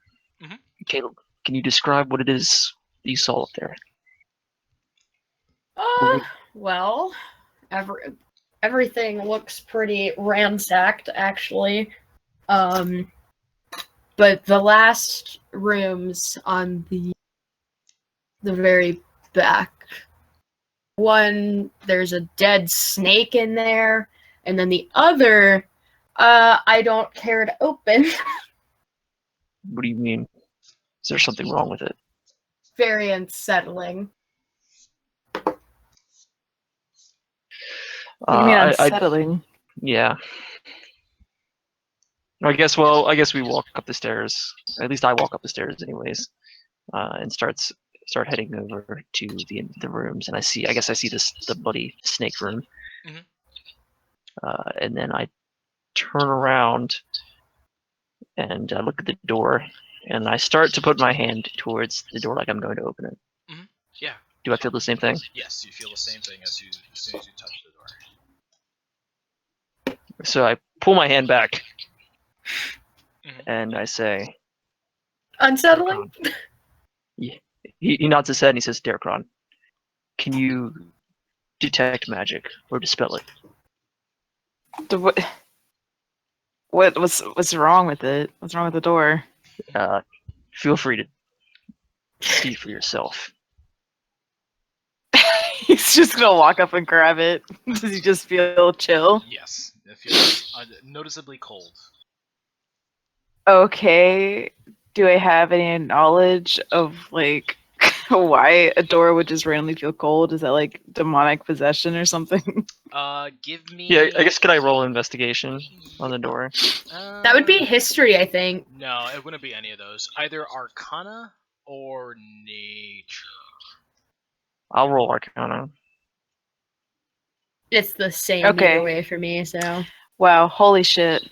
Caleb, can you describe what it is you saw up there? Well, everything looks pretty ransacked, actually. But the last rooms on the very back, one, there's a dead snake in there, and then the other, I don't care to open. What do you mean? Is there something wrong with it? Very unsettling. What do you mean unsettling? Yeah. I guess we walk up the stairs. At least I walk up the stairs anyways. and start heading over to the rooms, and I guess I see the bloody snake room, Mhm. And then I turn around and I look at the door, and I start to put my hand towards the door like I'm going to open it. Yeah. Do I feel the same thing? Yes, you feel the same thing as soon as you touch the door. So I pull my hand back, Mhm. and I say, Unsettling? he nods his head and he says, Darkron, can you detect magic or dispel it? What's wrong with it? What's wrong with the door? Feel free to see for yourself. He's just gonna walk up and grab it. Does he just feel chill? Yes, it feels noticeably cold. Okay. Do I have any knowledge of like why a door would just randomly feel cold? Is that like demonic possession or something? Give me. Yeah, I guess could I roll investigation on the door? That would be history, I think. No, it wouldn't be any of those. Either Arcana or Nature. I'll roll Arcana. It's the same Okay. either way for me, so. Wow, holy shit.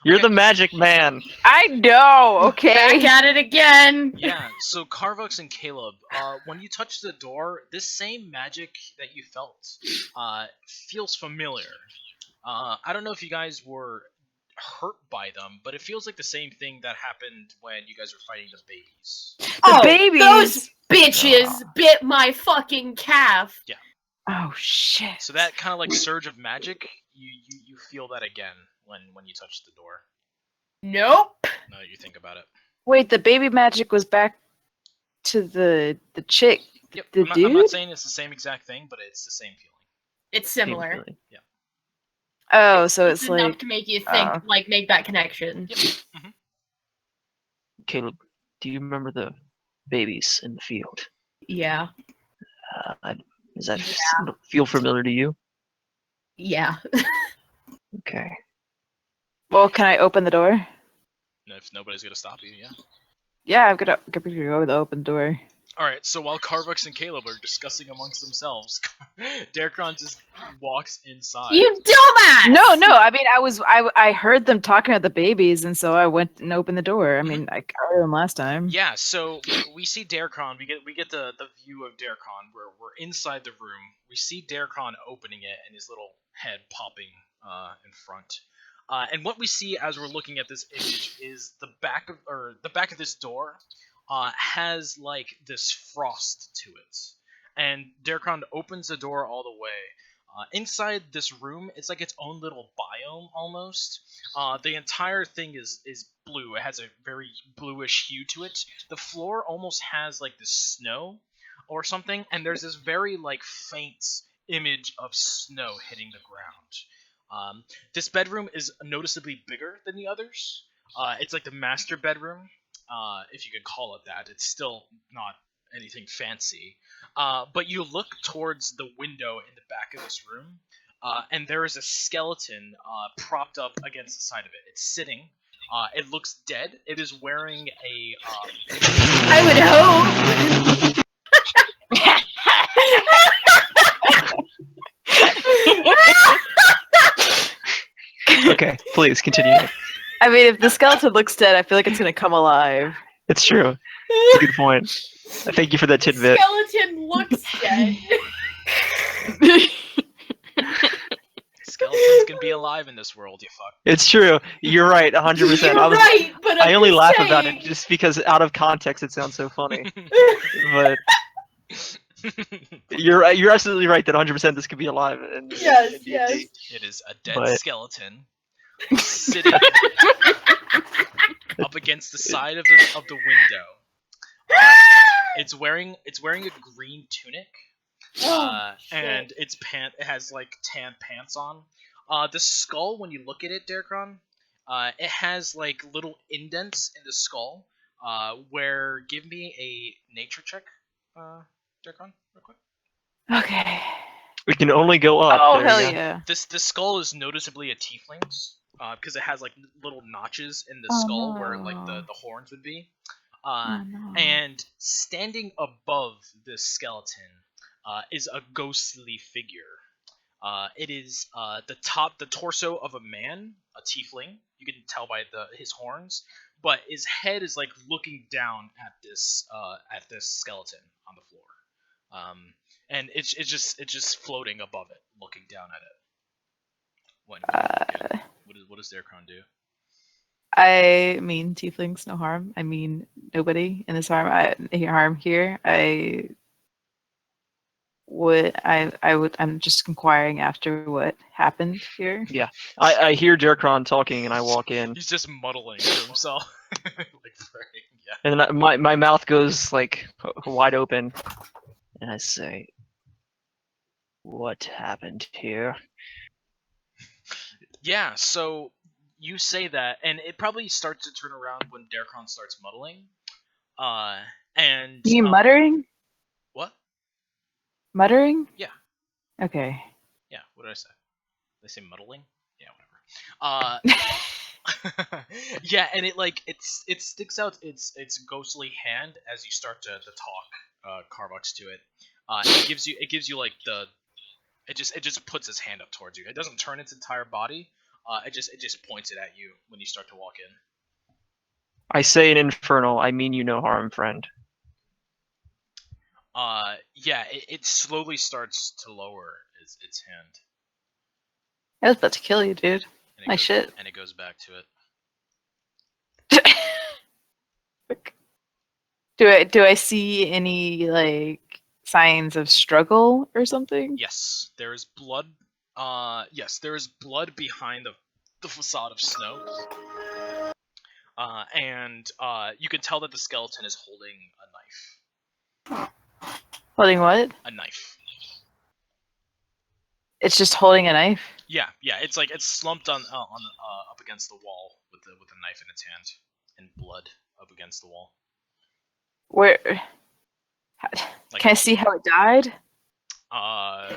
You're Okay. the magic man. I know, okay. Back at it again! Yeah, so Carvux and Caleb, when you touch the door, this same magic that you felt feels familiar. I don't know if you guys were hurt by them, but it feels like the same thing that happened when you guys were fighting the babies. The babies! Those bitches bit my fucking calf! Oh shit. So that kind of like surge of magic, you feel that again when you touch the door. Nope! Now that you think about it. Wait, the baby magic was back to the chick. Yep. The I'm not dude? saying it's the same exact thing, but it's the same feeling. It's similar. Really. Oh, so it's enough like to make you think, make that connection. Yep. Caleb, do you remember the babies in the field? Yeah. Does that feel familiar to you? Yeah. Okay. well, can I open the door? And if nobody's gonna stop you, yeah. Yeah, I'm gonna go with the open door. Alright, so while Carvux and Caleb are discussing amongst themselves, Darkron just walks inside. You dumbass! No, I mean I heard them talking about the babies, and so I went and opened the door. I mean, I heard them last time. Yeah, so we see Darkron. We get the view of Darkron where we're inside the room. We see Darkron opening it and his little head popping in front. And what we see as we're looking at this image is the back of this door has like this frost to it. And Darkron opens the door all the way. Inside this room, it's like its own little biome almost. The entire thing is blue. It has a very bluish hue to it. The floor almost has like this snow or something, and there's this very like faint image of snow hitting the ground. This bedroom is noticeably bigger than the others. It's like the master bedroom, if you could call it that. It's still not anything fancy. But you look towards the window in the back of this room, and there is a skeleton propped up against the side of it. It's sitting. It looks dead. It is wearing a... I would hope! Okay, please continue. I mean, if the skeleton looks dead, I feel like it's gonna come alive. It's true. It's a good point. Thank you for that tidbit. Skeleton looks dead. Skeletons can be alive in this world, you fuck. It's true. You're right, 100%. You're right, but I I'm only just laugh saying. about it just because out of context it sounds so funny. But you're absolutely right that 100% this could be alive. And Yes, yes. It is a dead But- skeleton sitting up against the side of the window. It's wearing a green tunic, and it has like tan pants on. The skull, when you look at it, Darkron, it has like little indents in the skull. Where give me a nature check, Darkron, real quick. Okay. we can only go up. Oh There you hell go. yeah. This skull is noticeably a tiefling's, because it has like little notches in the Oh, skull where like no. the horns would be. Oh, no. And standing above this skeleton is a ghostly figure. It is the torso of a man, a tiefling. You can tell by his horns, but his head is like looking down at this skeleton on the floor, and it's just floating above it, looking down at it. What does Darkron do? I mean, tieflings, no harm. I mean, nobody in this harm here. I'm just inquiring after what happened here. Yeah, I hear Darkron talking, and I walk in, He's just muddling to himself, like praying. Yeah. and then my mouth goes like wide open, and I say, "What happened here?" Yeah, so you say that, and it probably starts to turn around when Darkron starts muddling. And You muttering? what? Muttering? Yeah. Okay. Yeah. What did I say? Did I say muddling? Yeah, whatever. Yeah, and it sticks out its ghostly hand as you start to talk Carbucks to it. It gives you like it just puts its hand up towards you. It doesn't turn its entire body. It just points it at you when you start to walk in. I say in Infernal, I mean you no harm, friend. Yeah, it slowly starts to lower its hand. I was about to kill you, dude. And My shit. And it goes back to it. Do I see any like signs of struggle or something? Yes, there is blood. Yes, there is blood behind the facade of snow. And you can tell that the skeleton is holding a knife. Holding what? A knife. It's just holding a knife. Yeah. It's like it's slumped on up against the wall with a knife in its hand and blood up against the wall. Where? Like, Can I see how it died? I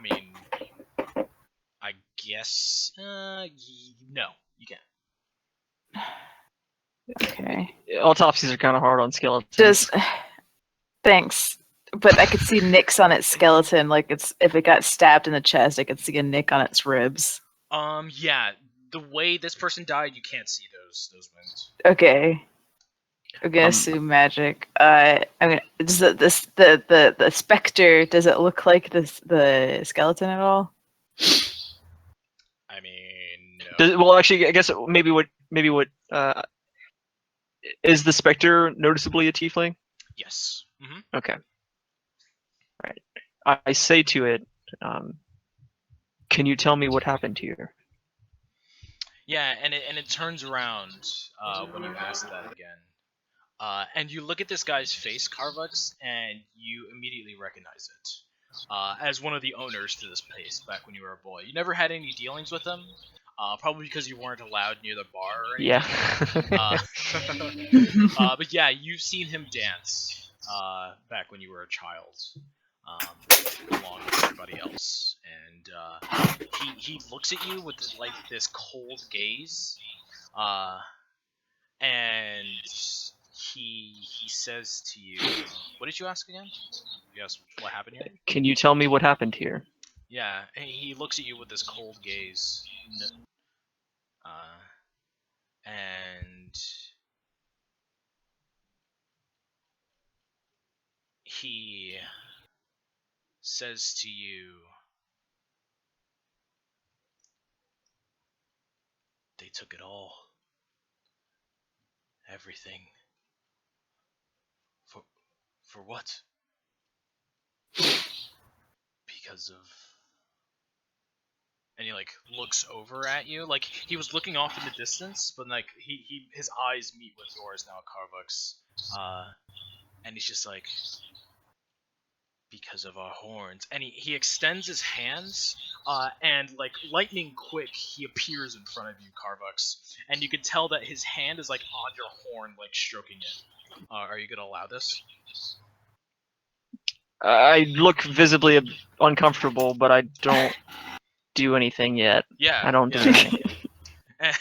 mean, I guess no, you can't. Okay. Autopsies are kind of hard on skeletons. Just thanks, but I could see nicks on its skeleton. Like if it got stabbed in the chest, I could see a nick on its ribs. Yeah. The way this person died, you can't see those wounds. Okay. I'm gonna assume magic. I mean, does the specter? Does it look like the skeleton at all? I mean, no. Well, actually, I guess maybe what is the specter noticeably a tiefling? Yes. Mm-hmm. Okay. Right. I say to it, can you tell me what happened here? Yeah, and it turns around when you ask that again. And you look at this guy's face, Carvux, and you immediately recognize it as one of the owners to this place back when you were a boy. You never had any dealings with him, probably because you weren't allowed near the bar or anything. Yeah. But yeah, you've seen him dance back when you were a child, along with everybody else. And he looks at you with this cold gaze, and he says to you, what did you ask again? You asked what happened here? Can you tell me what happened here? Yeah, he looks at you with this cold gaze. And he says to you, they took it all. Everything. For what? Because of... And he looks over at you, he was looking off in the distance, but his eyes meet with yours now, Carvux. And he's just like, because of our horns. And he extends his hands, and lightning quick, he appears in front of you, Carvux. And you can tell that his hand is on your horn, stroking it. Are you gonna allow this? I look visibly uncomfortable, but I don't do anything yet. Yeah. I don't do anything. And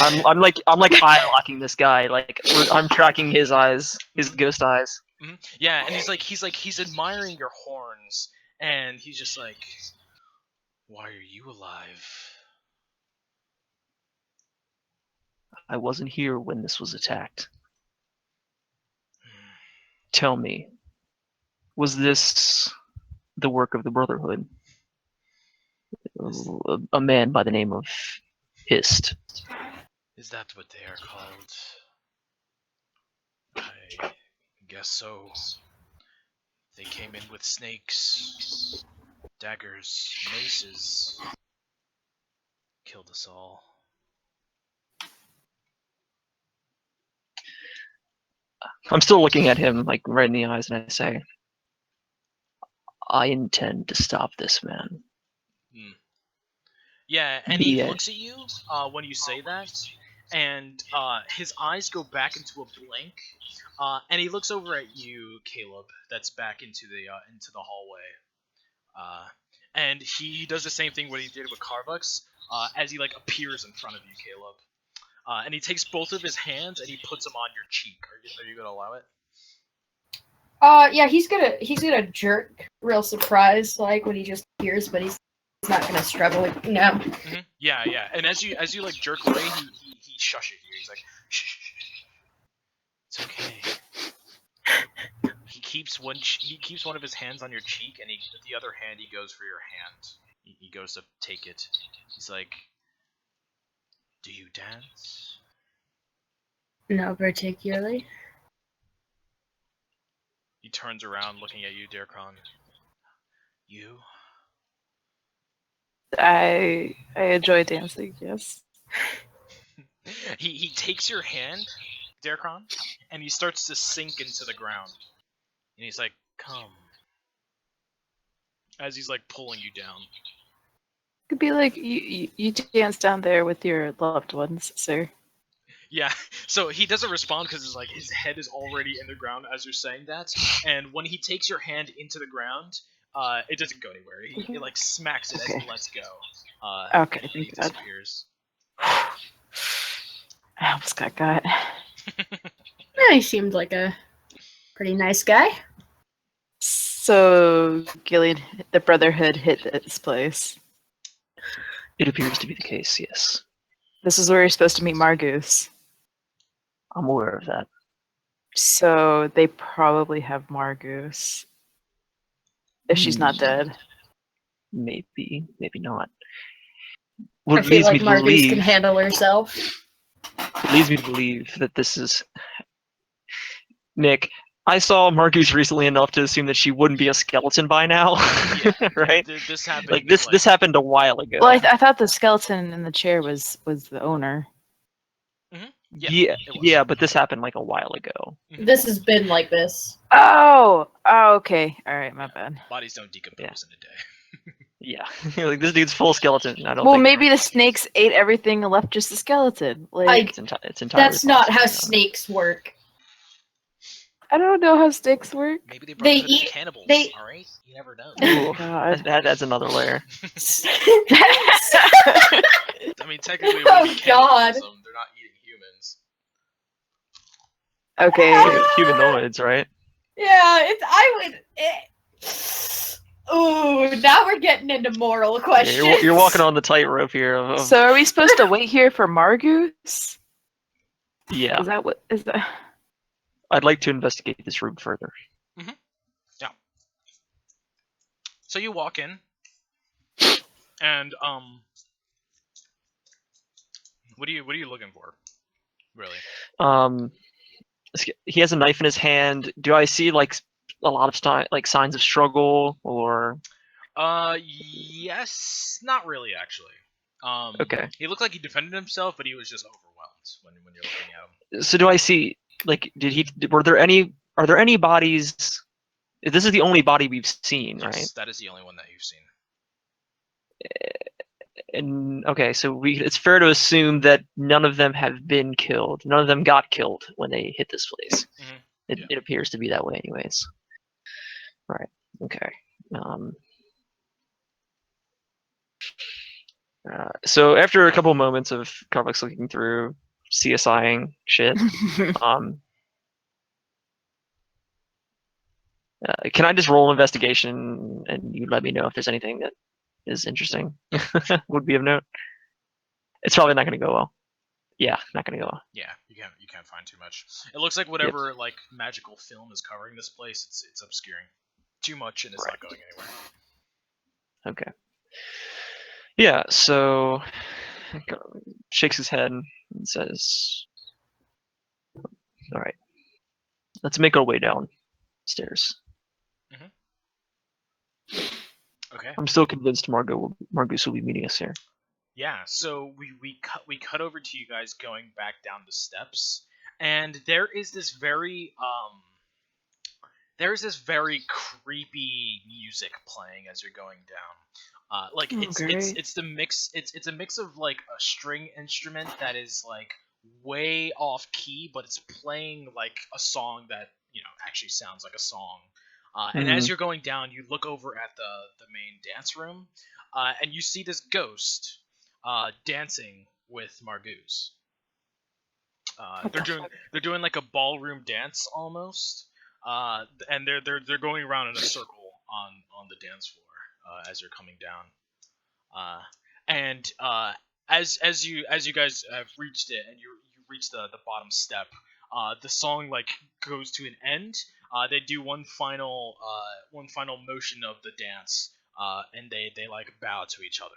I'm like eye locking this guy. Like I'm tracking his eyes, his ghost eyes. Yeah, and he's admiring your horns, and he's just like, "Why are you alive?" I wasn't here when this was attacked. Tell me, was this the work of the Brotherhood? A man by the name of Hist. Is that what they are called? I guess so. They came in with snakes, daggers, maces. Killed us all. I'm still looking at him, like, right in the eyes, and I say, I intend to stop this man. Yeah, and he Yeah. looks at you when you say that, and his eyes go back into a blank, and he looks over at you, Caleb. That's back into the hallway, and he does the same thing what he did with Carbucks, as he like appears in front of you, Caleb, and he takes both of his hands and he puts them on your cheek. Are you gonna allow it? Yeah, he's gonna jerk, real surprised, like when he just hears, but he's not gonna struggle. No. Mm-hmm. Yeah. And as you like jerk away, he shushes you. He's like, shh. It's okay. He keeps one of his hands on your cheek, and the other hand he goes for your hand. He goes to take it. He's like, "Do you dance?" No, particularly. He turns around, looking at you, Darkon. You? I enjoy dancing. Yes. He takes your hand, Darkon, and he starts to sink into the ground. And he's like, "Come." As he's like pulling you down. Could be like you dance down there with your loved ones, sir. Yeah, so he doesn't respond because like his head is already in the ground as you're saying that, and when he takes your hand into the ground, it doesn't go anywhere. He like smacks it as he lets go. Okay, and he thank God. disappears. I almost got. Yeah, he seemed like a pretty nice guy. So Gillian, the Brotherhood hit this place. It appears to be the case, yes. This is where you're supposed to meet Margoose. I'm aware of that. So they probably have Margoose. If she's not dead. Maybe, maybe not. I What feel leads like me to Marcus believe can handle herself. it leads me to believe that this is Nick. I saw Margoose recently enough to assume that she wouldn't be a skeleton by now, right? This happened. Like this happened a while ago. Well, I thought the skeleton in the chair was the owner. Yeah, but this happened like a while ago. This has been like this. Oh, okay. All right, my bad. Bodies don't decompose in a day. Yeah, like this dude's full skeleton. I don't. Well, think maybe the snakes ate everything and left just the skeleton. Like it's entirely. That's not how possible. snakes work. I don't know how snakes work. Maybe They they eat- cannibals. they- All right, you never know. Ooh, God. that adds another layer. I mean, technically, Oh, when we God. cannibalism, they're not eating humans. Okay. Humanoids, right? Yeah, Ooh, now we're getting into moral Yeah, questions. you're walking on the tightrope here. Of, So are we supposed to wait here for Margoose? yeah, Is that what is that? I'd like to investigate this room further. So you walk in, and what are you looking for, really? He has a knife in his hand. Do I see like a lot of signs of struggle or? Yes, not really actually. Okay. He looked like he defended himself, but he was just overwhelmed when you're looking at him. So do I see like are there any bodies? This is the only body we've seen, Yes, right? that is the only one that you've seen. And okay, so it's fair to assume that none of them have been killed. None of them got killed when they hit this place. It appears to be that way, anyways. Right. Okay. So after a couple moments of Carvex looking through, CSIing shit, can I just roll an investigation and you let me know if there's anything that is interesting? Would be of note. It's probably not going to go well. Yeah, not going to go well. Yeah, you can't find too much. It looks like whatever like magical film is covering this place, it's obscuring too much and it's not going anywhere. Okay. Yeah, so shakes his head and says, "All right, let's make our way downstairs." Okay. I'm still convinced Margoose will be meeting us here. Yeah, so we cut over to you guys going back down the steps, and there is this very creepy music playing as you're going down. Like it's the mix. It's a mix of like a string instrument that is like way off key, but it's playing like a song that actually sounds like a song. And as you're going down, you look over at the main dance room, and you see this ghost dancing with Margoose. They're doing like a ballroom dance almost, and they're going around in a circle on the dance floor as you're coming down. And as you guys have reached it and you reach the bottom step, the song like goes to an end. They do one final motion of the dance, and they like bow to each other.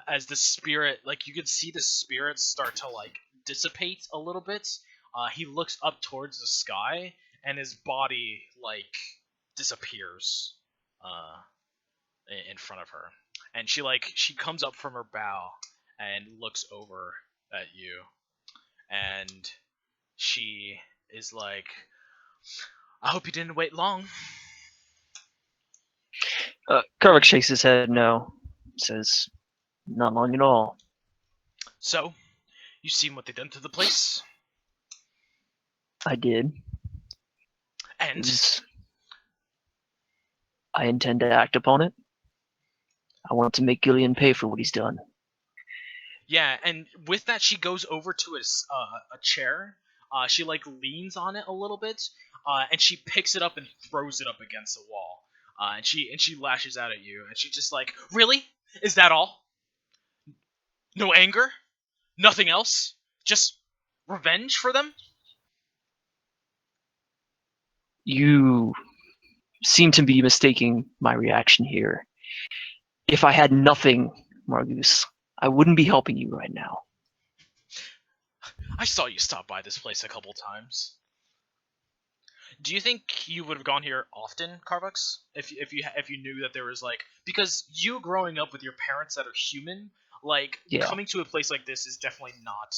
As the spirit, like you can see the spirit start to like dissipate a little bit. He looks up towards the sky, and his body like disappears in front of her. And she comes up from her bow and looks over at you, and she is like, "I hope you didn't wait long." Karvik shakes his head no. Says, "Not long at all." So, you seen what they done to the place? I did. And I intend to act upon it. I want to make Gillian pay for what he's done. yeah, and with that, she goes over to a chair. She like leans on it a little bit, and she picks it up and throws it up against the wall. And she lashes out at you, and she's just like, "Really? Is that all? No anger? Nothing else? Just revenge for them?" You seem to be mistaking my reaction here. If I had nothing, Margoose, I wouldn't be helping you right now. I saw you stop by this place a couple times. Do you think you would have gone here often, Carvux? If you knew that there was like, because you growing up with your parents that are human, like coming to a place like this is definitely not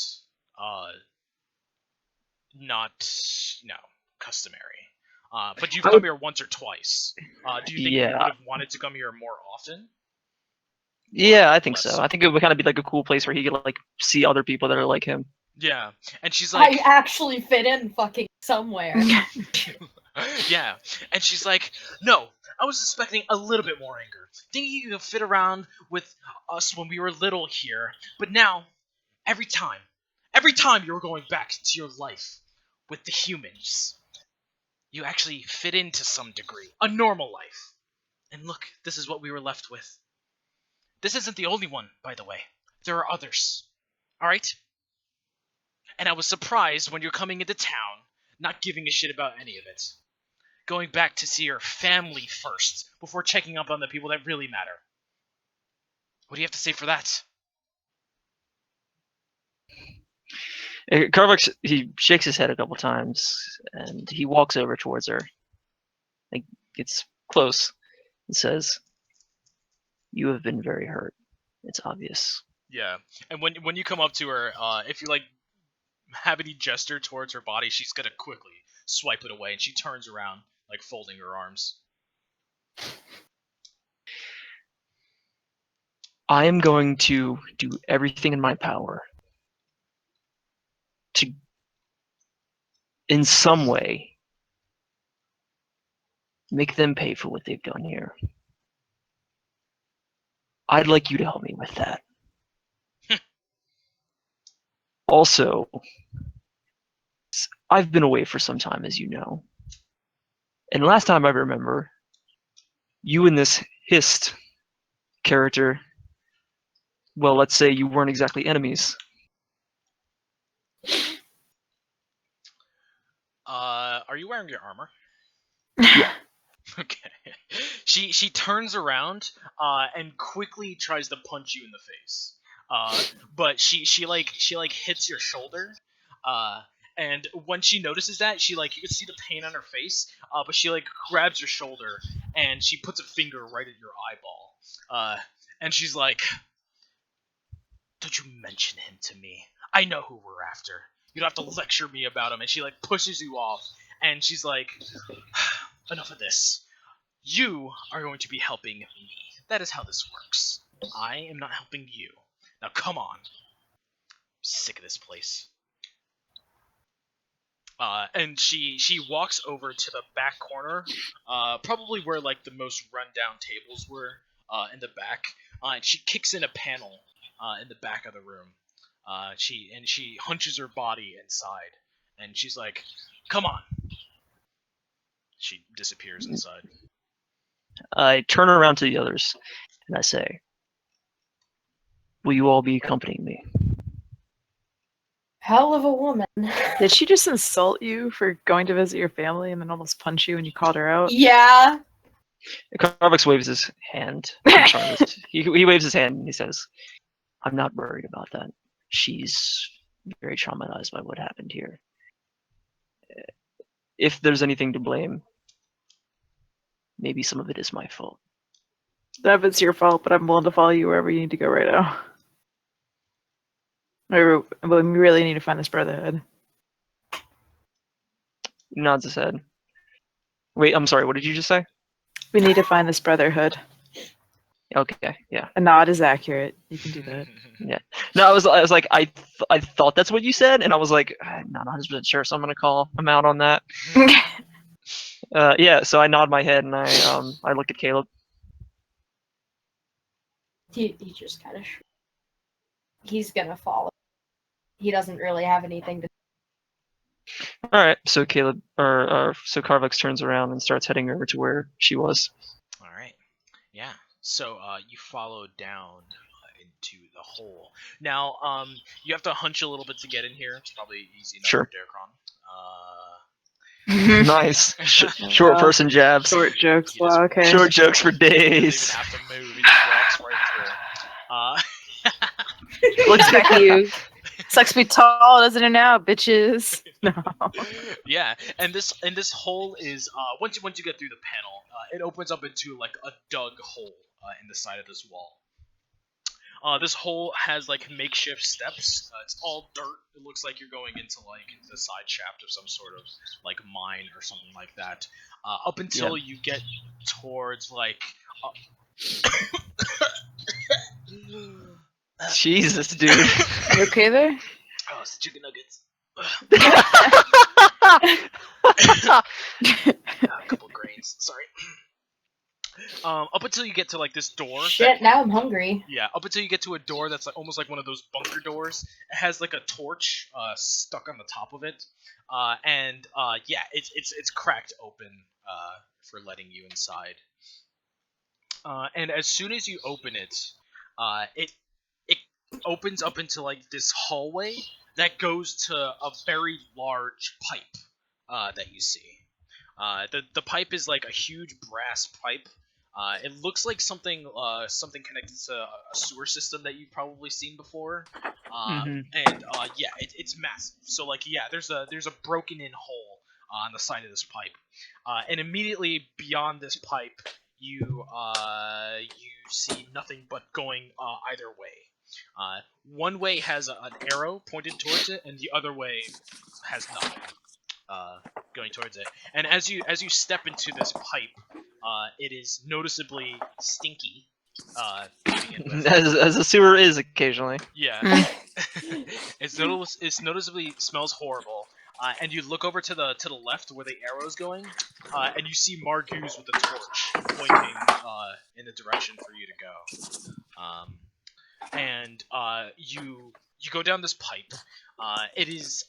customary. But you've come here once or twice. Do you think you would have wanted to come here more often? Yeah, I think so. I think it would kind of be like a cool place where he could like see other people that are like him. Yeah, and she's like, I actually fit in fucking somewhere. yeah, and she's like, "No, I was expecting a little bit more anger. Thinking you could fit around with us when we were little here, but now, every time you were going back to your life with the humans, you actually fit into some degree, a normal life. And look, this is what we were left with. This isn't the only one, by the way. There are others. Alright? And I was surprised when you're coming into town, not giving a shit about any of it. Going back to see your family first, before checking up on the people that really matter. What do you have to say for that?" Carvix, he shakes his head a couple times, and he walks over towards her. Like, gets close and says, "You have been very hurt. It's obvious." Yeah, and when you come up to her, if you like have any gesture towards her body, she's gonna quickly swipe it away, and she turns around, like folding her arms. I am going to do everything in my power to, in some way, make them pay for what they've done here. I'd like you to help me with that. Also, I've been away for some time, as you know. And last time I remember, you and this Hist character, well, let's say you weren't exactly enemies. Are you wearing your armor? Yeah. Okay. She turns around and quickly tries to punch you in the face. But she hits your shoulder. And when she notices that, she you can see the pain on her face. But she grabs your shoulder and she puts a finger right at your eyeball. And she's like, "Don't you mention him to me. I know who we're after. You don't have to lecture me about him." And she pushes you off, and she's like, "Enough of this. You are going to be helping me. That is how this works. I am not helping you. Now come on. I'm sick of this place." And she walks over to the back corner, probably where the most rundown tables were, in the back. And she kicks in a panel in the back of the room. She hunches her body inside, and she's like, "Come on." She disappears inside. I turn around to the others, and I say, will you all be accompanying me? Hell of a woman. Did she just insult you for going to visit your family and then almost punch you when you called her out? Yeah. Carvex waves his hand. He waves his hand and he says, I'm not worried about that. She's very traumatized by what happened here. If there's anything to blame, maybe some of it is my fault. None of it's your fault, but I'm willing to follow you wherever you need to go right now. We really need to find this Brotherhood. Nods his head. Wait, I'm sorry, what did you just say? We need to find this Brotherhood. Okay, yeah. A nod is accurate. You can do that. Yeah. No, I was like, I thought that's what you said, and I was like, I'm not 100% sure, so I'm gonna call him out on that. Yeah, so I nod my head and I look at Caleb. He just kind of. He's gonna follow. He doesn't really have anything to. All right, so Caleb, so Carvex turns around and starts heading over to where she was. All right. Yeah. So you follow down into the hole. Now, you have to hunch a little bit to get in here. It's probably easy enough Sure. for Derkron. Nice. Short person jabs. Short jokes. He just Wow, okay. Short jokes for He doesn't even days. have to move. He just walks right through. Looks like you. Sucks to be tall, doesn't it now, bitches? No. Yeah, and this hole is once you get through the panel, it opens up into a dug hole in the side of this wall. This hole has makeshift steps. It's all dirt. It looks like you're going into the side shaft of some sort of mine or something like that. Up until you get towards Jesus, dude. You okay there? Oh, it's the chicken nuggets. A couple grains. Sorry. Up until you get to this door. Shit! Now I'm hungry. Yeah, up until you get to a door that's almost like one of those bunker doors. It has a torch stuck on the top of it, and yeah, it's cracked open for letting you inside. And as soon as you open it, it opens up into this hallway that goes to a very large pipe that you see. The pipe is a huge brass pipe. It looks like something connected to a sewer system that you've probably seen before. And yeah, it's massive. So yeah, there's a broken in hole on the side of this pipe, and immediately beyond this pipe, you see nothing but going either way. One way has an arrow pointed towards it, and the other way has nothing going towards it. And as you step into this pipe, it is noticeably stinky. To begin with. As a sewer is occasionally. Yeah, it's noticeably smells horrible. And you look over to the left where the arrow's going, and you see Margoose with the torch pointing in the direction for you to go. And you you go down this pipe. It is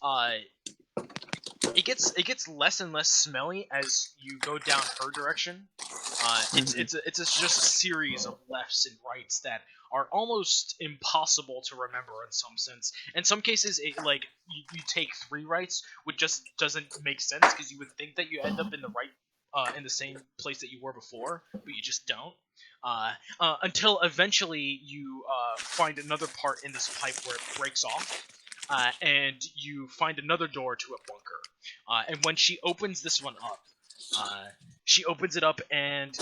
it gets less and less smelly as you go down her direction. It's just a series of lefts and rights that are almost impossible to remember in some sense. In some cases, you take 3 rights, which just doesn't make sense because you would think that you end up in the right in the same place that you were before, but you just don't. Until eventually you find another part in this pipe where it breaks off, and you find another door to a bunker. And when she opens this one up, she opens it up, and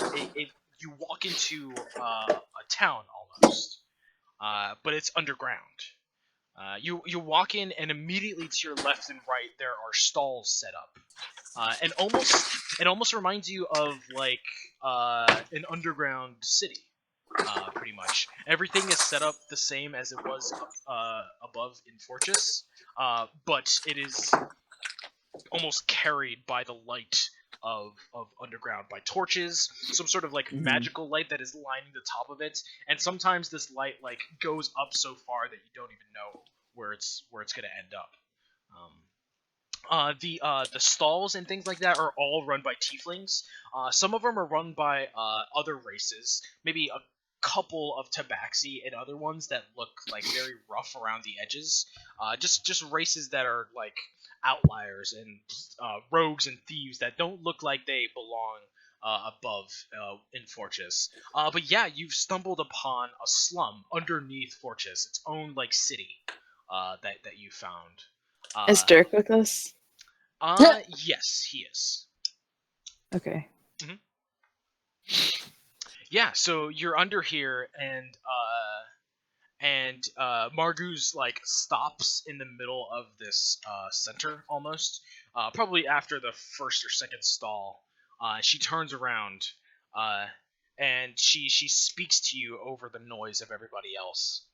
you walk into a town almost, but it's underground. You walk in, and immediately to your left and right there are stalls set up, and it almost reminds you of like an underground city. Pretty much everything is set up the same as it was above in Fortress, but it is almost carried by the light of underground, by torches, some sort of like magical light that is lining the top of it, and sometimes this light like goes up so far that you don't even know where it's gonna end up. The stalls and things like that are all run by tieflings. Some of them are run by other races, maybe a couple of tabaxi and other ones that look like very rough around the edges. Just races that are like outliers and rogues and thieves that don't look like they belong above in Fortress. But yeah, you've stumbled upon a slum underneath Fortress, its own like city that you found. Is Dirk with us? Yes, he is. Okay. Yeah, so you're under here, and Marguz like stops in the middle of this center almost, probably after the first or second stall. She turns around, and she speaks to you over the noise of everybody else,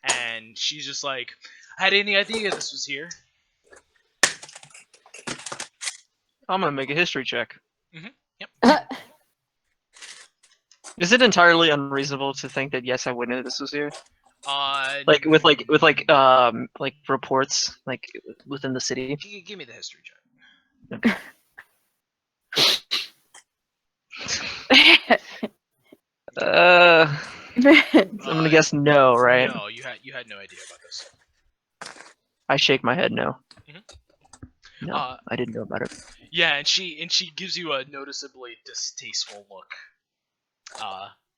and she's just like, "I had any idea this was here." I'm gonna make a history check. Yep. Is it entirely unreasonable to think that yes, I would know this was here? Like with reports like within the city. Give me the history check. I'm gonna guess no, right? No, you had no idea about this. I shake my head no. No, Uh, I didn't know about it. Yeah, and she gives you a noticeably distasteful look.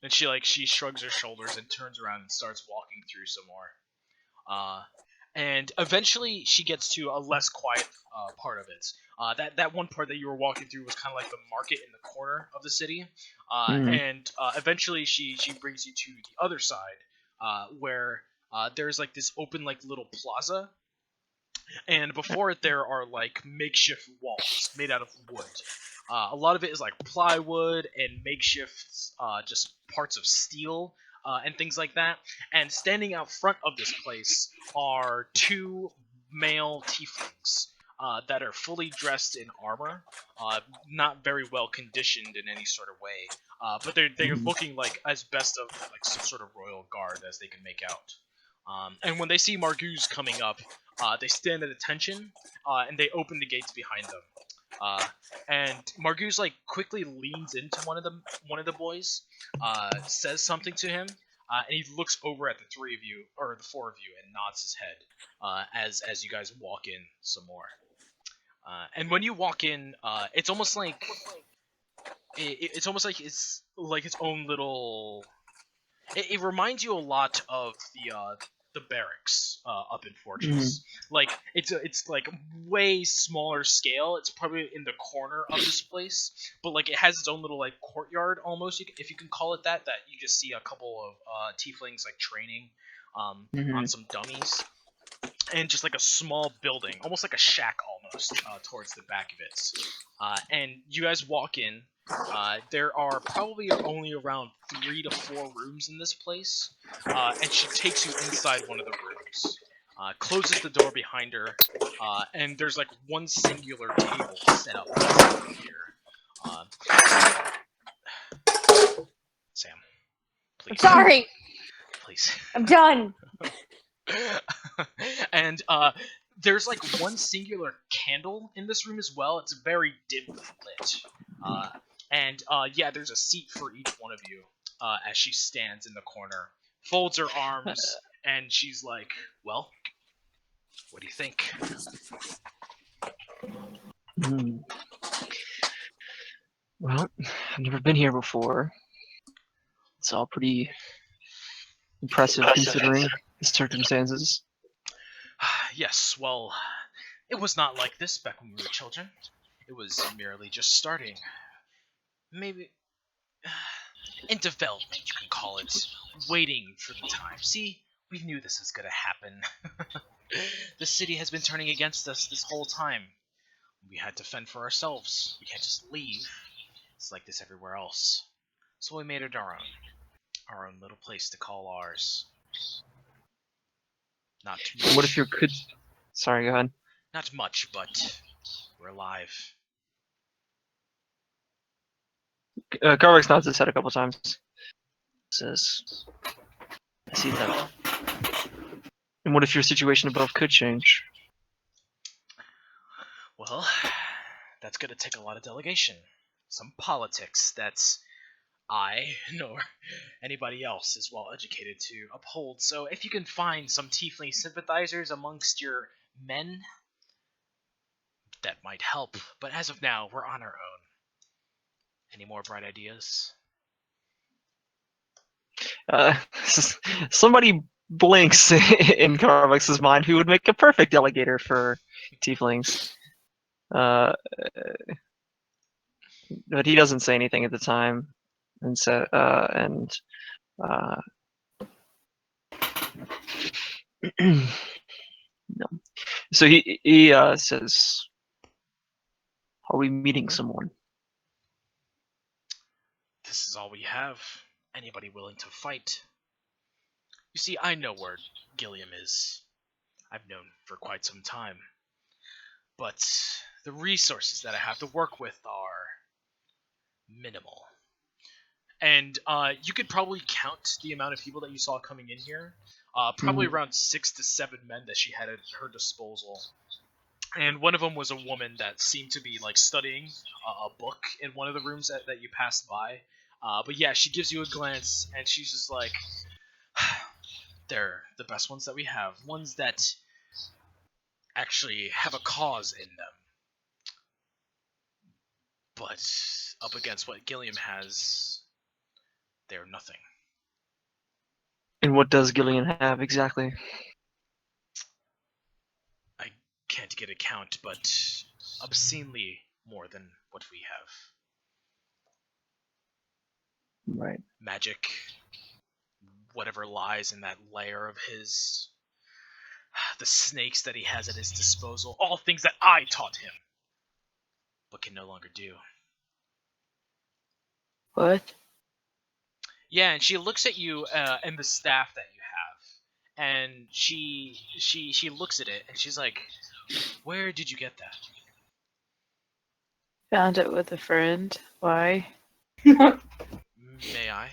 And she shrugs her shoulders and turns around and starts walking through some more. And eventually she gets to a less quiet part of it. That one part that you were walking through was kind of like the market in the corner of the city. And eventually she brings you to the other side, where there's like this open like little plaza. And before it, there are like makeshift walls made out of wood. A lot of it is like plywood and makeshift, just parts of steel and things like that. And standing out front of this place are 2 male tieflings that are fully dressed in armor, not very well conditioned in any sort of way. But they're looking like as best of like some sort of royal guard as they can make out. And when they see Marguz coming up, they stand at attention, and they open the gates behind them. And Marguz like quickly leans into one of the boys, says something to him, and he looks over at the 3 of you or the 4 of you and nods his head as you guys walk in some more. And when you walk in, it's almost like it's its own little. It reminds you a lot of the barracks up in Fortress. Like it's like way smaller scale. It's probably in the corner of this place, but like it has its own little like courtyard almost, if you can call it that. That you just see a couple of tieflings like training on some dummies, and just like a small building, almost like a shack almost, towards the back of it. And you guys walk in. There are probably only around 3 to 4 rooms in this place, and she takes you inside one of the rooms, closes the door behind her, and there's like one singular table set up here. Sam, please. Sorry, Please. I'm done. And there's like one singular candle in this room as well. It's very dimly lit. And yeah, there's a seat for each one of you as she stands in the corner, folds her arms, and she's like, "Well, what do you think?" Hmm. Well, I've never been here before. It's all pretty impressive considering the circumstances. Yes, well, it was not like this back when we were children. It was merely just starting. Maybe in development, you can call it. Waiting for the time. See, we knew this was gonna happen. The city has been turning against us this whole time. We had to fend for ourselves. We can't just leave. It's like this everywhere else. So we made it our own little place to call ours. Not much. What if you could? Sorry, go ahead. Not much, but we're alive. Garvix nods his head a couple times. Says, "I see that." And what if your situation above could change? Well, that's gonna take a lot of delegation. Some politics that's I, nor anybody else, is well educated to uphold. So if you can find some tiefling sympathizers amongst your men, that might help. But as of now, we're on our own. Any more bright ideas? Somebody blinks in Garvix's mind who would make a perfect delegator for tieflings. But he doesn't say anything at the time, and no. So he says, "Are we meeting someone?" This is all we have. Anybody willing to fight? You see, I know where Gilliam is. I've known for quite some time. But the resources that I have to work with are minimal. And you could probably count the amount of people that you saw coming in here. Probably around 6 to 7 men that she had at her disposal. And one of them was a woman that seemed to be like studying a book in one of the rooms that you passed by. But yeah, she gives you a glance and she's just like, they're the best ones that we have. Ones that actually have a cause in them. But up against what Gilliam has, they're nothing. And what does Gillian have exactly? I can't get a count, but obscenely more than what we have. Right. Magic, whatever lies in that lair of his, the snakes that he has at his disposal, all things that I taught him, but can no longer do. What? Yeah, and she looks at you and the staff that you have, and she looks at it and she's like, "Where did you get that?" Found it with a friend. Why? May I?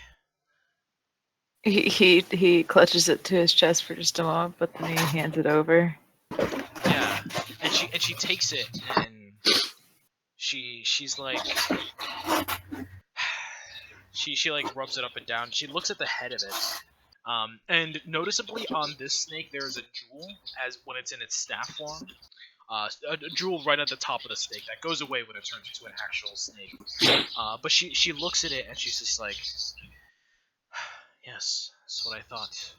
He clutches it to his chest for just a moment, but then he hands it over. Yeah, and she takes it and she's like she like rubs it up and down. She looks at the head of it. And noticeably on this snake there is a jewel as when it's in its staff form. A jewel right at the top of the snake that goes away when it turns into an actual snake. But she looks at it and she's just like, yes, that's what I thought.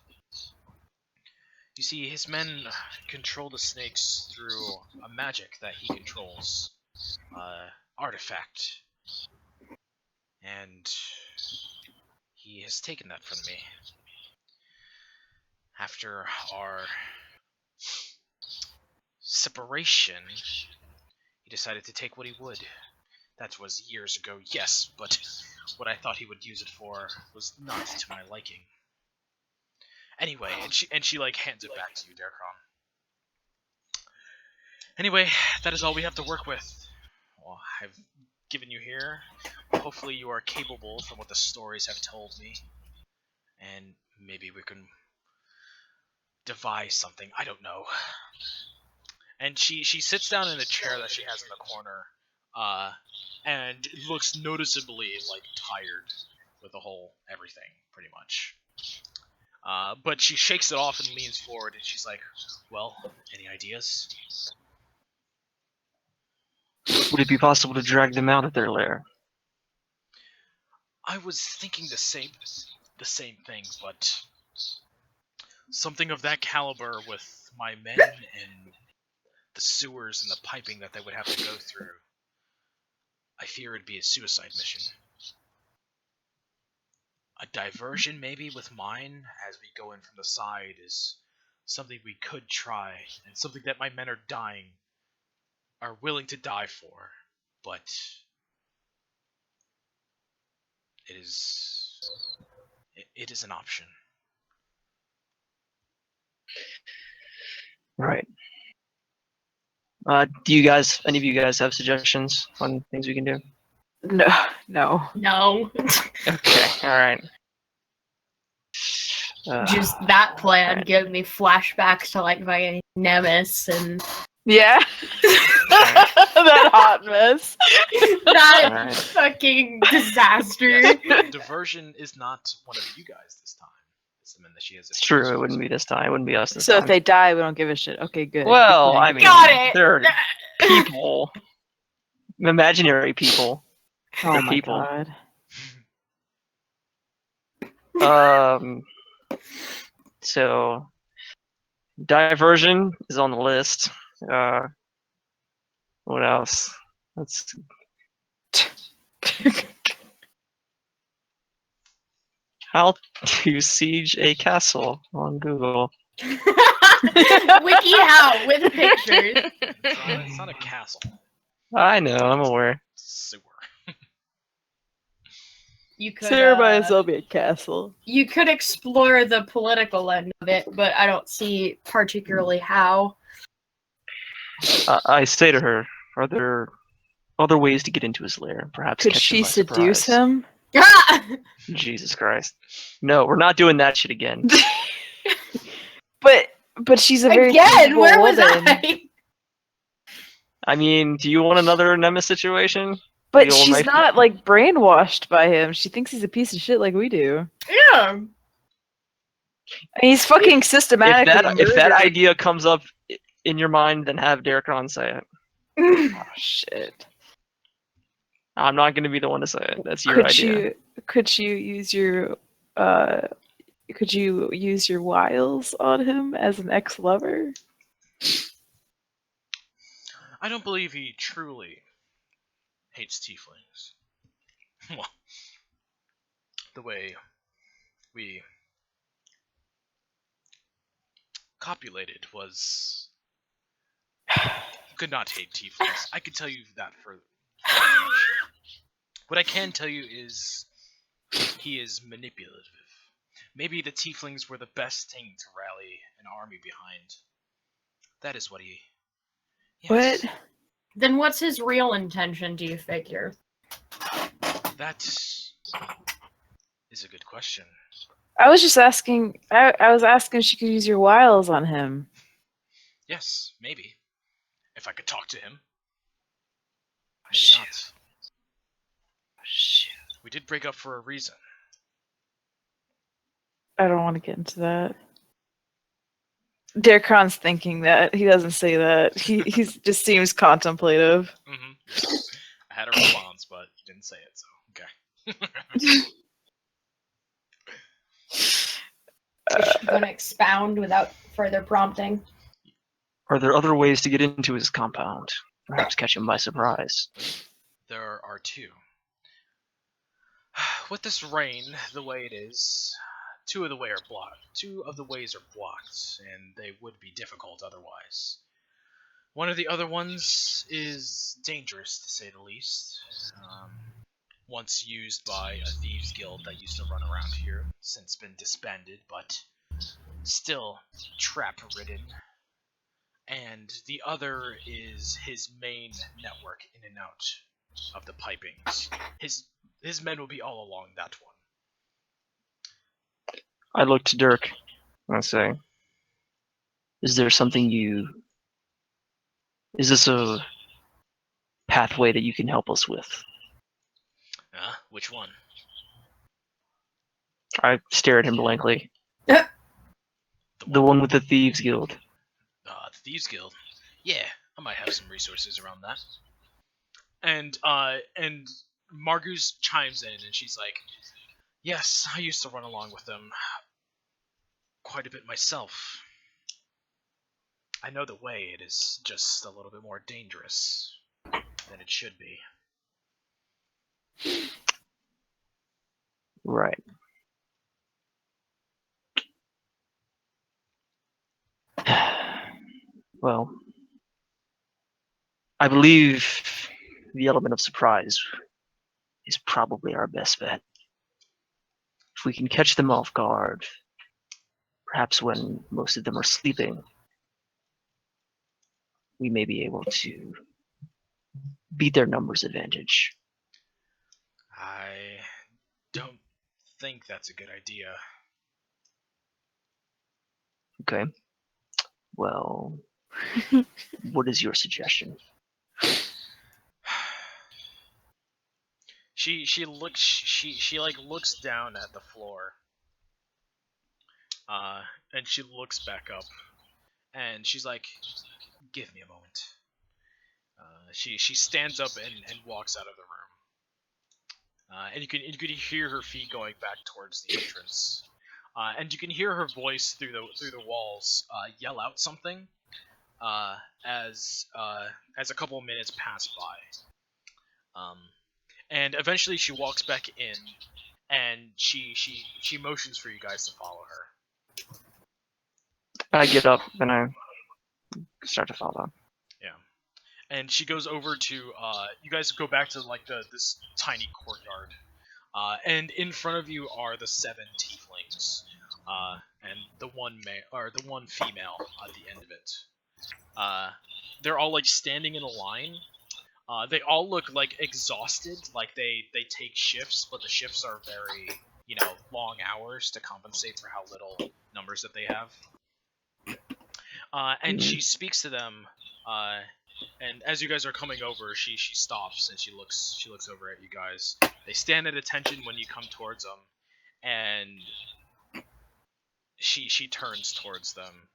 You see, his men control the snakes through a magic that he controls, artifact, and he has taken that from me. After our separation, he decided to take what he would. That was years ago, yes, but what I thought he would use it for was not to my liking. Anyway, and she like hands it back to you, Darkron. Anyway, that is all we have to work with. Well, I've given you here. Hopefully you are capable from what the stories have told me. And maybe we can devise something. I don't know. And she sits down in a chair that she has in the corner, and looks noticeably like tired with the whole everything, pretty much. But she shakes it off and leans forward, and she's like, "Well, any ideas?" Would it be possible to drag them out of their lair? I was thinking the same thing, but something of that caliber with my men and the sewers and the piping that they would have to go through, I fear it'd be a suicide mission. A diversion, maybe, with mine as we go in from the side is something we could try, and something that my men are willing to die for, but it is an option. Right. Do any of you guys have suggestions on things we can do? No, no. No. Okay, alright. Just that plan gave me flashbacks to like my Nemesis and Yeah. That hot mess. that Alright. fucking disaster. Diversion is not one of you guys this time. It's the men that she has. It's true, it wouldn't be this time. It wouldn't be us this So time. if they die, we don't give a shit. Okay, good. Well, Good plan, I good mean, Got it. they're people. Imaginary people. plan. they're Oh my people. god. So diversion is on the list. What else? Let's how to siege a castle on Google. Wiki how with pictures. It's not a castle. I know, I'm aware. It's a sewer. You could Sarah might as well be a castle. you could explore the political end of it, but I don't see particularly how. I say to her, are there other ways to get into his lair? Perhaps Could catch him she by seduce surprise? him? Jesus Christ. No, we're not doing that shit again. But she's a very Again, capable where was woman. I? I mean, do you want another Nemesis situation? But The old she's knife- not like brainwashed by him. She thinks he's a piece of shit like we do. Yeah. I mean, he's fucking systematic. If that idea comes up in your mind, then have Derek say it. Oh shit. I'm not going to be the one to say it. That's your idea. Could you use your wiles on him as an ex-lover? I don't believe he truly hates tieflings. Well, the way we copulated was he could not hate tieflings. I could tell you that for sure. What I can tell you is he is manipulative. Maybe the tieflings were the best thing to rally an army behind. That is what he... Yes. What? Then what's his real intention, do you figure? That is a good question. I was just asking. I was asking if she could use your wiles on him. Yes, maybe. If I could talk to him. Oh, Maybe shit. not. Oh, shit. We did break up for a reason. I don't want to get into that. Derkron's thinking that. He doesn't say that. He just seems contemplative. Mm-hmm. I had a response, but you didn't say it, so okay. Is she gonna expound without further prompting? Are there other ways to get into his compound? Perhaps catch him by surprise. There are two. With this rain, the way it is, two of the ways are blocked, and they would be difficult otherwise. One of the other ones is dangerous, to say the least. Once used by a thieves guild that used to run around here, since been disbanded, but still trap-ridden. And the other is his main network in and out of the pipings. His men will be all along that one. I look to Dirk and I say, Is there something is this a pathway that you can help us with? Which one? I stare at him blankly. Yeah. The one with the Thieves Guild. The Thieves Guild. Yeah, I might have some resources around that. And Margus chimes in, and she's like, "Yes, I used to run along with them quite a bit myself. I know the way. It is just a little bit more dangerous than it should be." Right. Well, I believe the element of surprise is probably our best bet. If we can catch them off guard, perhaps when most of them are sleeping, we may be able to beat their numbers advantage. I don't think that's a good idea. Okay. Well, what is your suggestion? She looks down at the floor, and she looks back up, and she's like, "Give me a moment." She stands up and walks out of the room, and you can hear her feet going back towards the entrance, and you can hear her voice through the walls yell out something, as a couple of minutes pass by. And eventually she walks back in, and she motions for you guys to follow her. I get up and I start to follow. Yeah. And she goes over to you guys go back to like this tiny courtyard. And in front of you are the 7 tieflings. And the one female at the end of it. They're all like standing in a line. They all look like exhausted, like they take shifts, but the shifts are very, long hours to compensate for how little numbers that they have. And she speaks to them, and as you guys are coming over, she stops and she looks over at you guys. They stand at attention when you come towards them, and she turns towards them,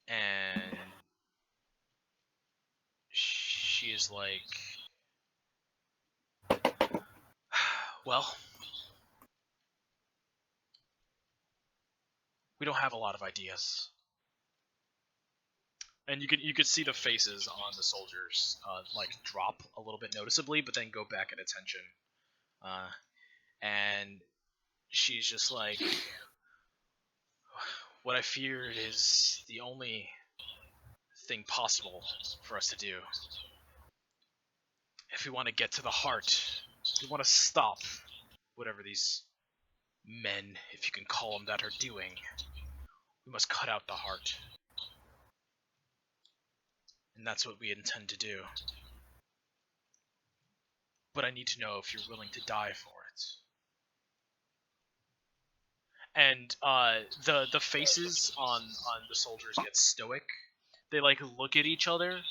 and she is like, "Well, we don't have a lot of ideas." And you could see the faces on the soldiers like drop a little bit noticeably, but then go back at attention. And she's just like, "What I feared is the only thing possible for us to do. If we want to get to the heart, if we want to stop whatever these men, if you can call them that, are doing, we must cut out the heart. And that's what we intend to do. But I need to know if you're willing to die for it." And the faces on the soldiers get stoic. They like look at each other,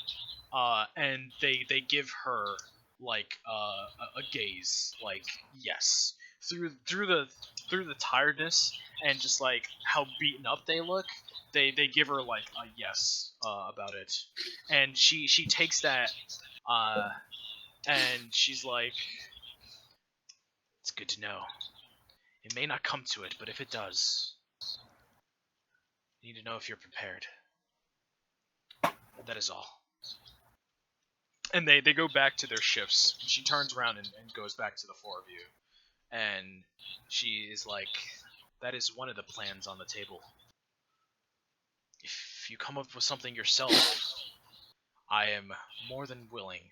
and they give her like a gaze, like yes, through the tiredness and just like how beaten up they look. They give her like a yes about it, and she takes that, and she's like, "It's good to know. It may not come to it, but if it does, you need to know if you're prepared. That is all." And they go back to their shifts. She turns around and goes back to the 4 of you. And she is like, "That is one of the plans on the table. If you come up with something yourself, I am more than willing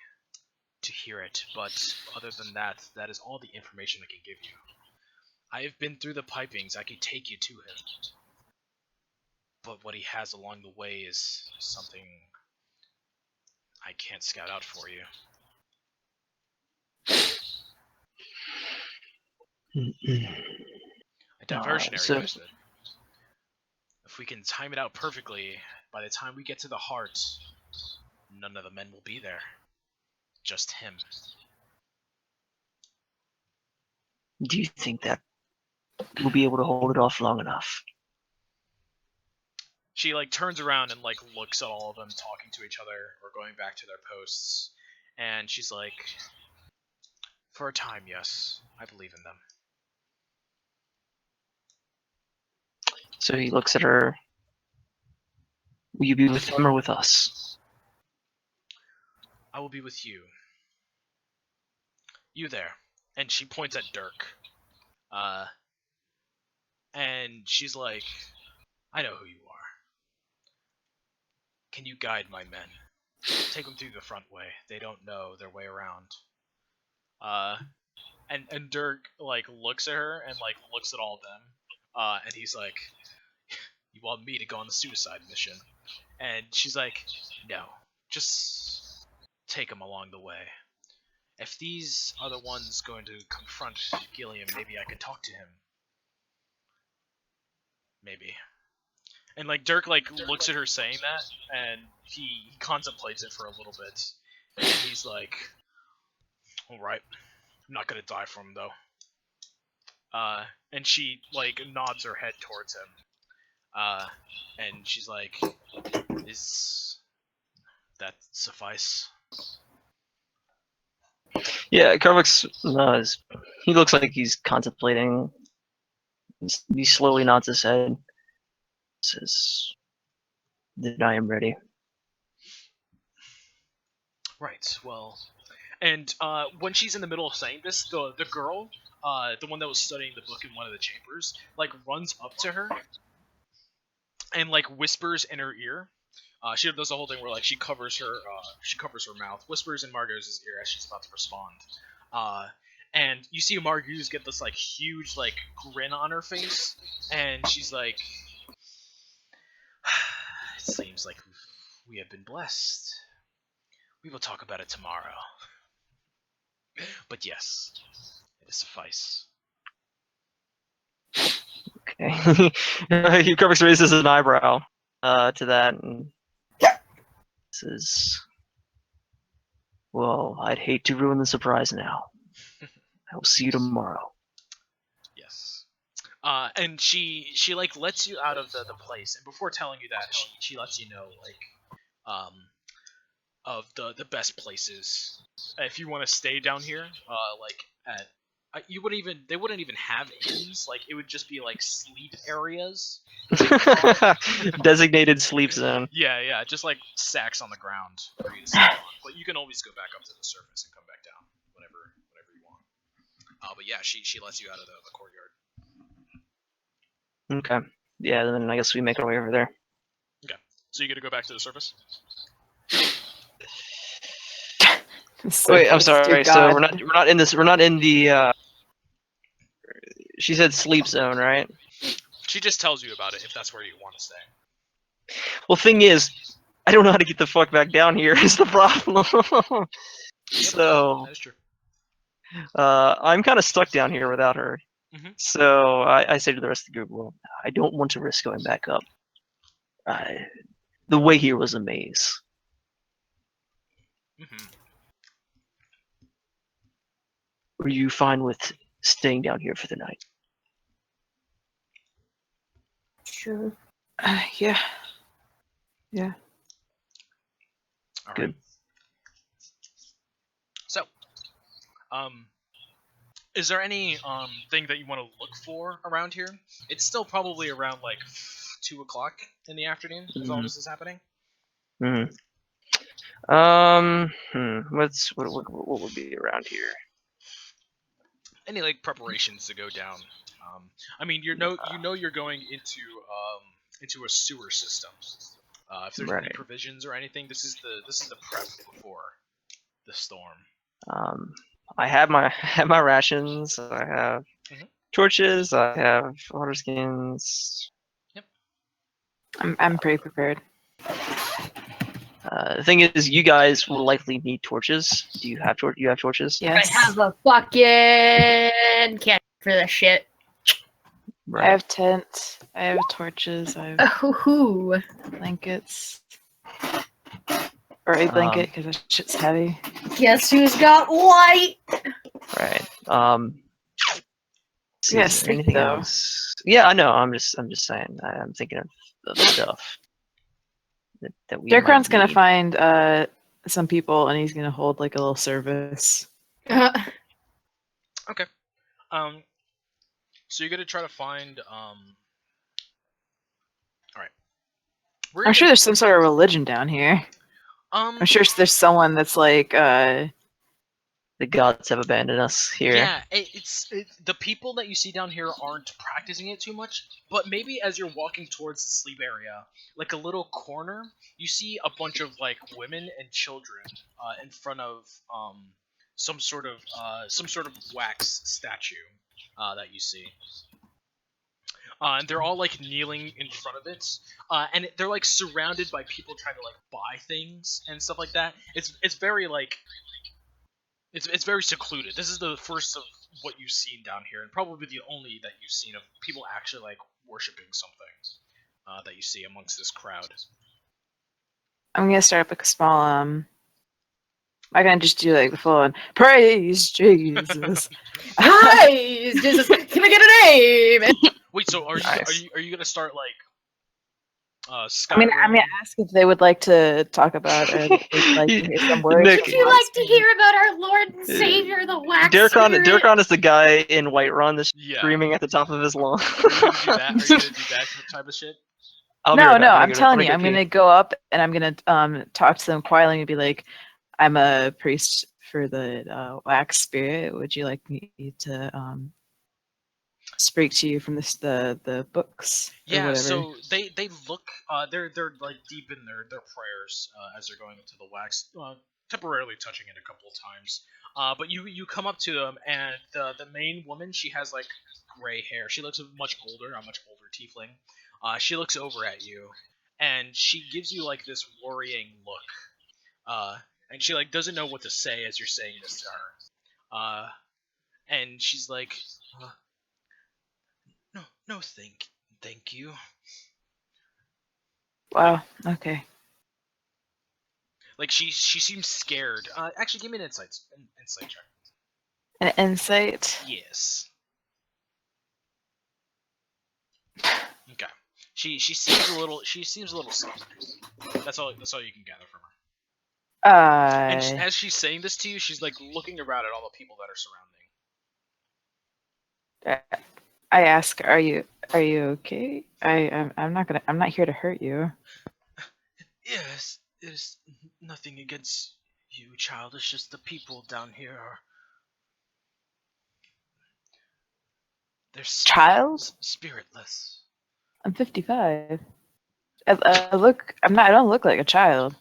to hear it. But other than that, that is all the information I can give you. I have been through the pipings. I can take you to him. But what he has along the way is something I can't scout out for you." A diversionary so- method. If we can time it out perfectly, by the time we get to the heart, none of the men will be there. Just him. Do you think that we'll be able to hold it off long enough? She like turns around and like looks at all of them talking to each other or going back to their posts, and she's like, "For a time, yes, I believe in them." So he looks at her. Will you be with them or with us? I will be with you. You there. And she points at Dirk. And she's like, I know who you are. Can you guide my men? Take them through the front way. They don't know their way around. And Dirk, like, looks at her and, like, looks at all of them. And he's like, you want me to go on the suicide mission? And she's like, no. Just take them along the way. If these are the ones going to confront Gilliam, maybe I could talk to him. Maybe. And like Dirk like looks at her saying that, and he contemplates it for a little bit, and he's like, "All right, I'm not gonna die from him though." And she like nods her head towards him, and she's like, "Is that suffice?" Yeah, Carvix nods. He looks like he's contemplating. He slowly nods his head. Says, "Then I am ready." Right. Well, and when she's in the middle of saying this, the girl, the one that was studying the book in one of the chambers, like runs up to her and like whispers in her ear. She does the whole thing where like she covers her mouth, whispers in Margot's ear as she's about to respond. And you see Margot's get this like huge like grin on her face, and she's like, "It seems like we have been blessed. We will talk about it tomorrow. But yes, it is suffice." Okay. Carvix raises an eyebrow to that and says, "Well, I'd hate to ruin the surprise now. I will see you tomorrow." Yes. And she like lets you out of the place, and before telling you that, she lets you know like of the best places if you want to stay down here. Like at they wouldn't even have inns. Like it would just be like sleep areas. Designated sleep zone. Yeah, just like sacks on the ground for you to sleep on. But you can always go back up to the surface and come back down whenever you want. But yeah, she lets you out of the courtyard. Okay. Yeah, then I guess we make our way over there. Okay. So you get to go back to the surface? Wait, I'm Dear sorry. So God. we're not in this. We're not in the. She said sleep zone, right? She just tells you about it if that's where you want to stay. Well, thing is, I don't know how to get the fuck back down here. Is the problem? So That is true. I'm kind of stuck down here without her. Mhm. So I say to the rest of the group, well, I don't want to risk going back up. The way here was a maze. Mm-hmm. Were you fine with staying down here for the night? Sure. Yeah. Yeah. All Good. right. So, is there any thing that you want to look for around here? It's still probably around like 2 o'clock in the afternoon as all this is happening. Hmm. What would be around here? Any like preparations to go down? I mean, you know you're going into a sewer system. If there's any Right. provisions or anything, this is the prep before the storm. I have my rations. I have Mhm. torches. I have water skins. I'm pretty prepared. The thing is, you guys will likely need torches. Do you have You have torches? Yes. I have a fucking cannon for this shit. I have tent. I have torches. I have Oh, blankets. Or a blanket because that shit's heavy. guess who's got light? Right. See, Yeah, is there sleep, anything though. else? Yeah, I know. I'm just saying. I'm thinking of stuff that we might Darkron's gonna need. find some people and he's gonna hold like a little service. Okay. So you're gonna try to find. All right. Where are I'm you sure gonna- there's some sort of religion down here. I'm sure there's someone that's like, The gods have abandoned us here. Yeah, the people that you see down here aren't practicing it too much, but maybe as you're walking towards the sleep area, like a little corner, you see a bunch of like women and children in front of some sort of wax statue that you see. And they're all like kneeling in front of it, and they're like surrounded by people trying to like buy things and stuff like that. It's very like it's very secluded. This is the first of what you've seen down here, and probably the only that you've seen of people actually like worshiping something that you see amongst this crowd. I'm gonna start up like a small I'm gonna just do like the full on praise Jesus. Hi, Jesus. Can I get a name? Wait, so are Nice. you gonna start like I'm gonna Skyrim? ask if they would like to talk about or they'd like to hear some words. Nick- Would from you us. like to hear about our Lord and Savior, the Wax Spirit? Darkron is the guy in Whiterun that's Yeah. screaming at the top of his lungs. Are you gonna do that? Are you gonna do that type of shit? I'll be No, right back. no, I'm I'm gonna telling go you, I'm pee. gonna go up and I'm gonna talk to them quietly and be like, I'm a priest for the wax spirit. Would you like me to speak to you from the books or Yeah, whatever? so they look they're like deep in their prayers as they're going into the wax, temporarily touching it a couple of times. But you come up to them, and the main woman, she has like gray hair. She looks a much older tiefling. She looks over at you, and she gives you like this worrying look. And she like doesn't know what to say as you're saying this to her. And she's like, no, thank you. Wow. Okay. Like she seems scared. Actually, give me an insight check. An insight. Yes. Okay. She seems a little scared. That's all you can gather from her. And as she's saying this to you, she's like looking around at all the people that are surrounding. I ask, are you okay? I'm not here to hurt you. Yes, there's nothing against you, child. It's just the people down here are. They're Child? spiritless. I'm 55. I don't look like a child.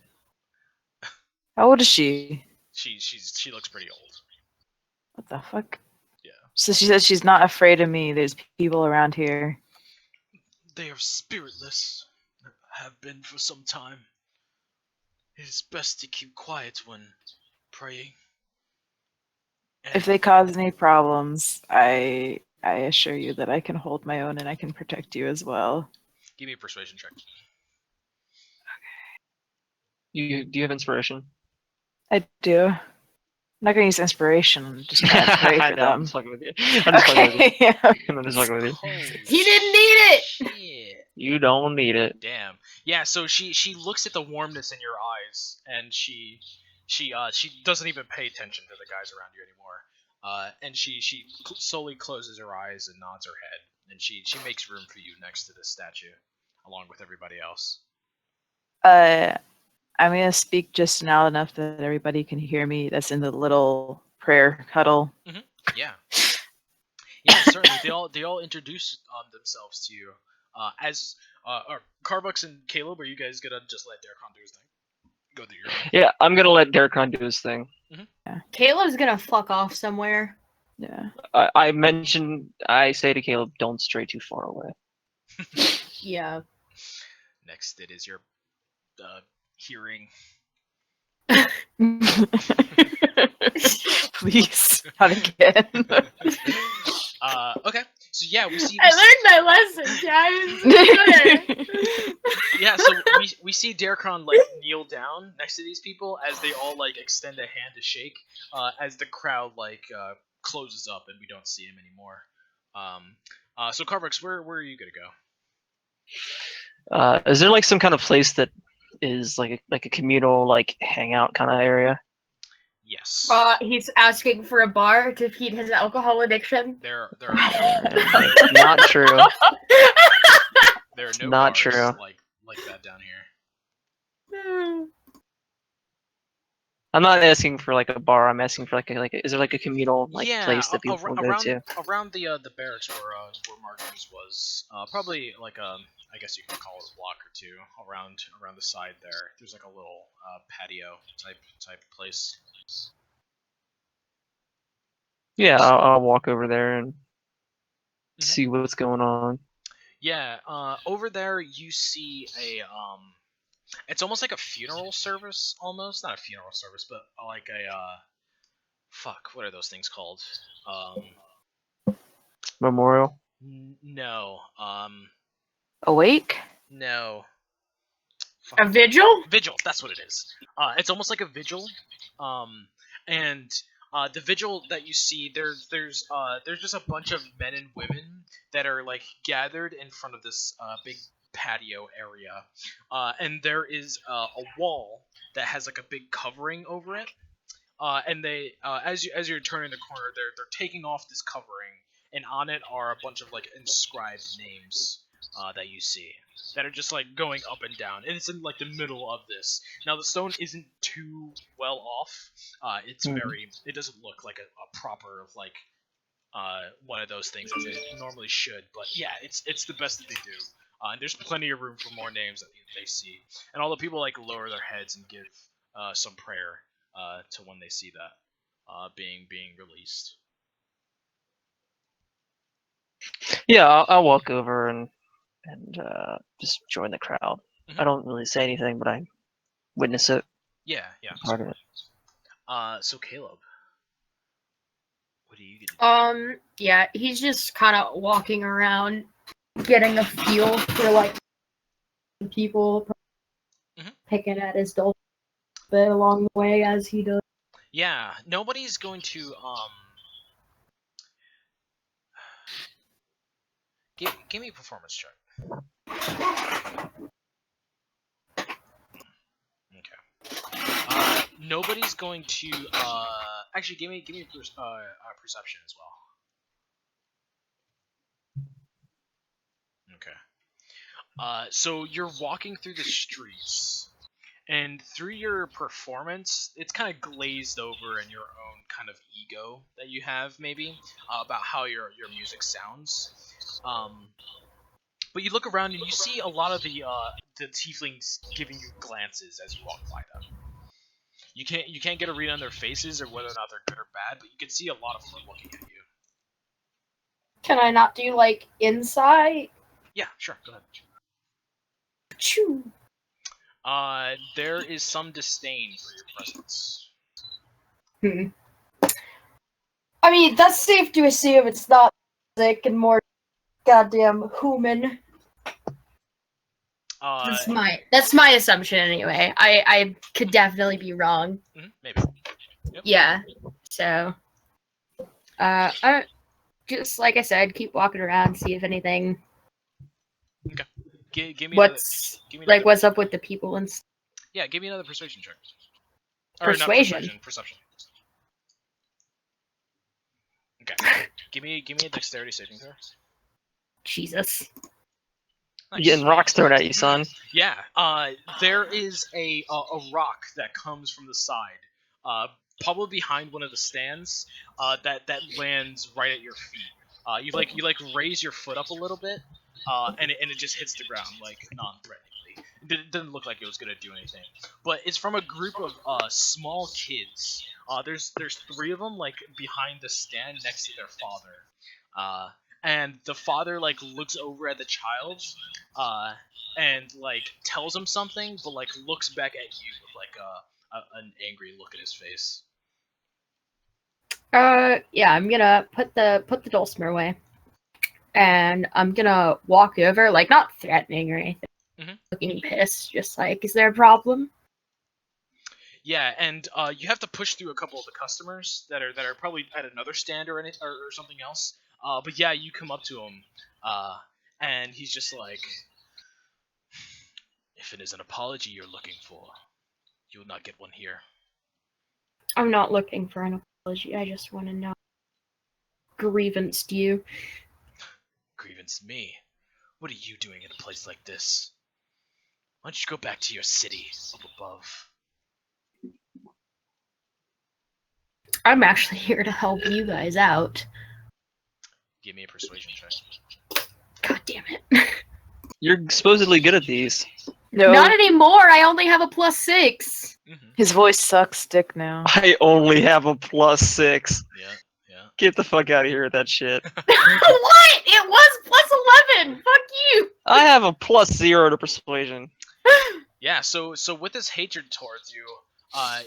How old is she? She looks pretty old. What the fuck? Yeah. So she says she's not afraid of me. There's people around here. They are spiritless. Have been for some time. It is best to keep quiet when praying. If they cause any problems, I assure you that I can hold my own and I can protect you as well. Give me a persuasion check. Do you have inspiration? I do. I'm not gonna use inspiration. I'm just gonna pray for No, I'm them. just fucking with you. I'm just fucking with you. Okay. Yeah. I'm just fucking with you. Holy He didn't need it! shit. You don't need it. Damn. Yeah, so she looks at the warmness in your eyes, and she doesn't even pay attention to the guys around you anymore. And she slowly closes her eyes and nods her head, and she makes room for you next to the statue, along with everybody else. I'm gonna speak just loud enough that everybody can hear me. That's in the little prayer huddle. Yeah. Yeah, certainly. They all introduce themselves to you. As Carbux and Caleb, are you guys gonna just let Darkon do his thing? Go do your own. Yeah, I'm gonna let Darkon do his thing. Caleb's gonna fuck off somewhere. Yeah. I say to Caleb, don't stray too far away. Yeah. Next, it is your hearing. Please, not again. Okay. So yeah, we see. I learned my lesson, guys. Yeah, so we see Darkron like kneel down next to these people as they all like extend a hand to shake. As the crowd like closes up and we don't see him anymore. So Carbrooks, where are you gonna go? Is there like some kind of place that is like a communal like hangout kind of area? Yes. He's asking for a bar to feed his alcohol addiction. There are Not true. there are no Not bars true. like that down here. I'm not asking for like a bar. I'm asking for like is there like a communal like Yeah, place that people will go to? around the barracks where Marcus was, probably like I guess you could call it a block or two around the side there. There's like a little patio type place. Yeah, I'll walk over there and Mhm. see what's going on. Yeah, over there you see a it's almost like a funeral service, almost not a funeral service, but like a fuck, what are those things called? Memorial. No, Awake? no. A vigil? Vigil, that's what it is. It's almost like a vigil, and the vigil that you see there's just a bunch of men and women that are like gathered in front of this big patio area, and there is a wall that has like a big covering over it, and they as you're turning the corner, they're taking off this covering, and on it are a bunch of like inscribed names that you see that are just like going up and down, and it's in like the middle of this. Now the stone isn't too well off. It's very. It doesn't look like a proper like one of those things as it normally should. But yeah, it's the best that they do. And there's plenty of room for more names that they see, and all the people like lower their heads and give some prayer to when they see that being released. Yeah, I'll walk over and just join the crowd. Mhm. I don't really say anything, but I witness it. Yeah. Part of it. So Caleb, what are you gonna do? Yeah, he's just kind of walking around, getting a feel for like people Mhm. picking at his door bit along the way as he does. Yeah, nobody's going to give me a performance check. Okay. Nobody's going to actually give me a perception as well. Okay. So you're walking through the streets, and through your performance, it's kind of glazed over in your own kind of ego that you have, maybe about how your music sounds. But you look around and you see a lot of the tieflings giving you glances as you walk by them. You can't get a read on their faces or whether or not they're good or bad, but you can see a lot of them are looking at you. Can I not do like insight? Yeah, sure, go ahead. Choo. There is some disdain for your presence. I mean, that's safe to assume it's not music and more goddamn human. That's my assumption anyway. I could definitely be wrong. Maybe. Yep. Yeah. So, I just like I said, keep walking around, see if anything. Okay. Give me what's another, what's up with the people and stuff. Yeah, give me another persuasion check. Persuasion. Perception. Okay. Give me a dexterity saving throw. Jesus. Nice. You're getting rocks thrown at you, son. Yeah. There is a rock that comes from the side, probably behind one of the stands, that lands right at your feet. You raise your foot up a little bit, and it just hits the ground like non-threateningly. It didn't look like it was gonna do anything, but it's from a group of small kids. There's 3 of them like behind the stand next to their father. And the father like looks over at the child, and like tells him something, but like looks back at you with like an angry look at his face. Yeah, I'm gonna put the dulcimer away. and I'm gonna walk over, like not threatening or anything, Mhm. looking pissed, just like, is there a problem? Yeah, and you have to push through a couple of the customers that are probably at another stand or something else. But yeah, you come up to him, and he's just like, "If it is an apology you're looking for, you will not get one here." I'm not looking for an apology. I just want to know grievanced you. Grievance me. What are you doing in a place like this? Why don't you go back to your city up above? I'm actually here to help you guys out. Give me a persuasion check. God damn it. You're supposedly good at these. No, Not anymore. I only have a +6. his voice sucks dick now. I only have a +6. Yeah, yeah. Get the fuck out of here with that shit. What? It was +11. Fuck you. I have a +0 to persuasion. Yeah, so with his hatred towards you,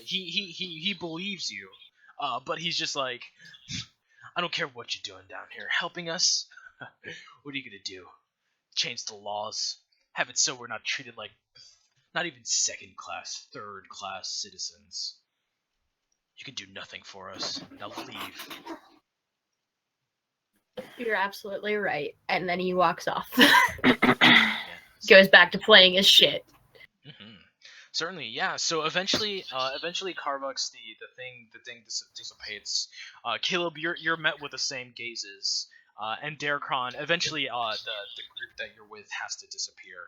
he believes you, but he's just like, I don't care what you're doing down here, helping us. What are you gonna do? Change the laws, have it so we're not treated like not even second class, third class citizens. You can do nothing for us. Now leave. You're absolutely right. And then he walks off. Yeah. Goes back to playing his shit. Mm-hmm. Certainly, yeah. So eventually, Carvux, the thing dissipates. Caleb, you're met with the same gazes, and Darkron. Eventually, the group that you're with has to disappear,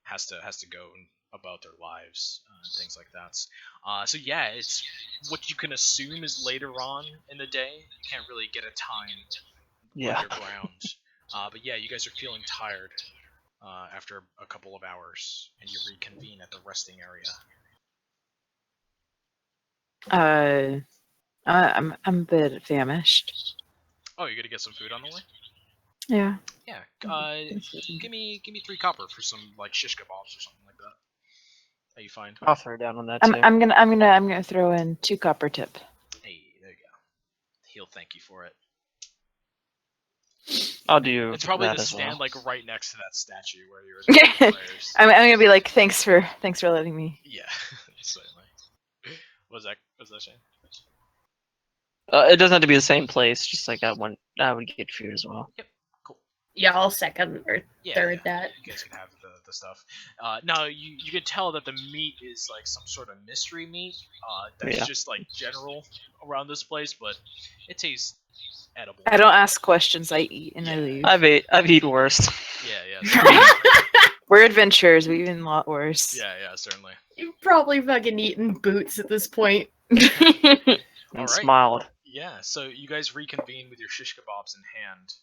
has to go about their lives and things like that. So yeah, it's what you can assume is later on in the day. You can't really get a time Yeah. underground. But yeah, you guys are feeling tired. After a couple of hours, and you reconvene at the resting area. I'm a bit famished. Oh, you're gonna get some food on the way? Yeah. Yeah. Give me 3 copper for some like shish kebabs or something like that. Are you fine? I'll throw down on that I'm too. I'm gonna throw in 2 copper tip. Hey, there you go. He'll thank you for it. I'll do It's probably that the as stand well. like right next to that statue where you're doing your prayers. I'm gonna be like, thanks for letting me. Yeah, certainly. What's that saying? It doesn't have to be the same place. Just like I would get food as well. Yep. Cool. Yeah, I'll second or Yeah, third yeah. that. You guys can have the stuff. Now you can tell that the meat is like some sort of mystery meat. That's Yeah. just like general around this place, but it tastes edible. I don't ask questions. I eat and I Yeah. leave. I've eaten worse. Yeah. We're adventurers. We've eaten a lot worse. Yeah, certainly. You've probably fucking eaten boots at this point. And Alright. smiled. Yeah, so you guys reconvene with your shish kebabs in hand,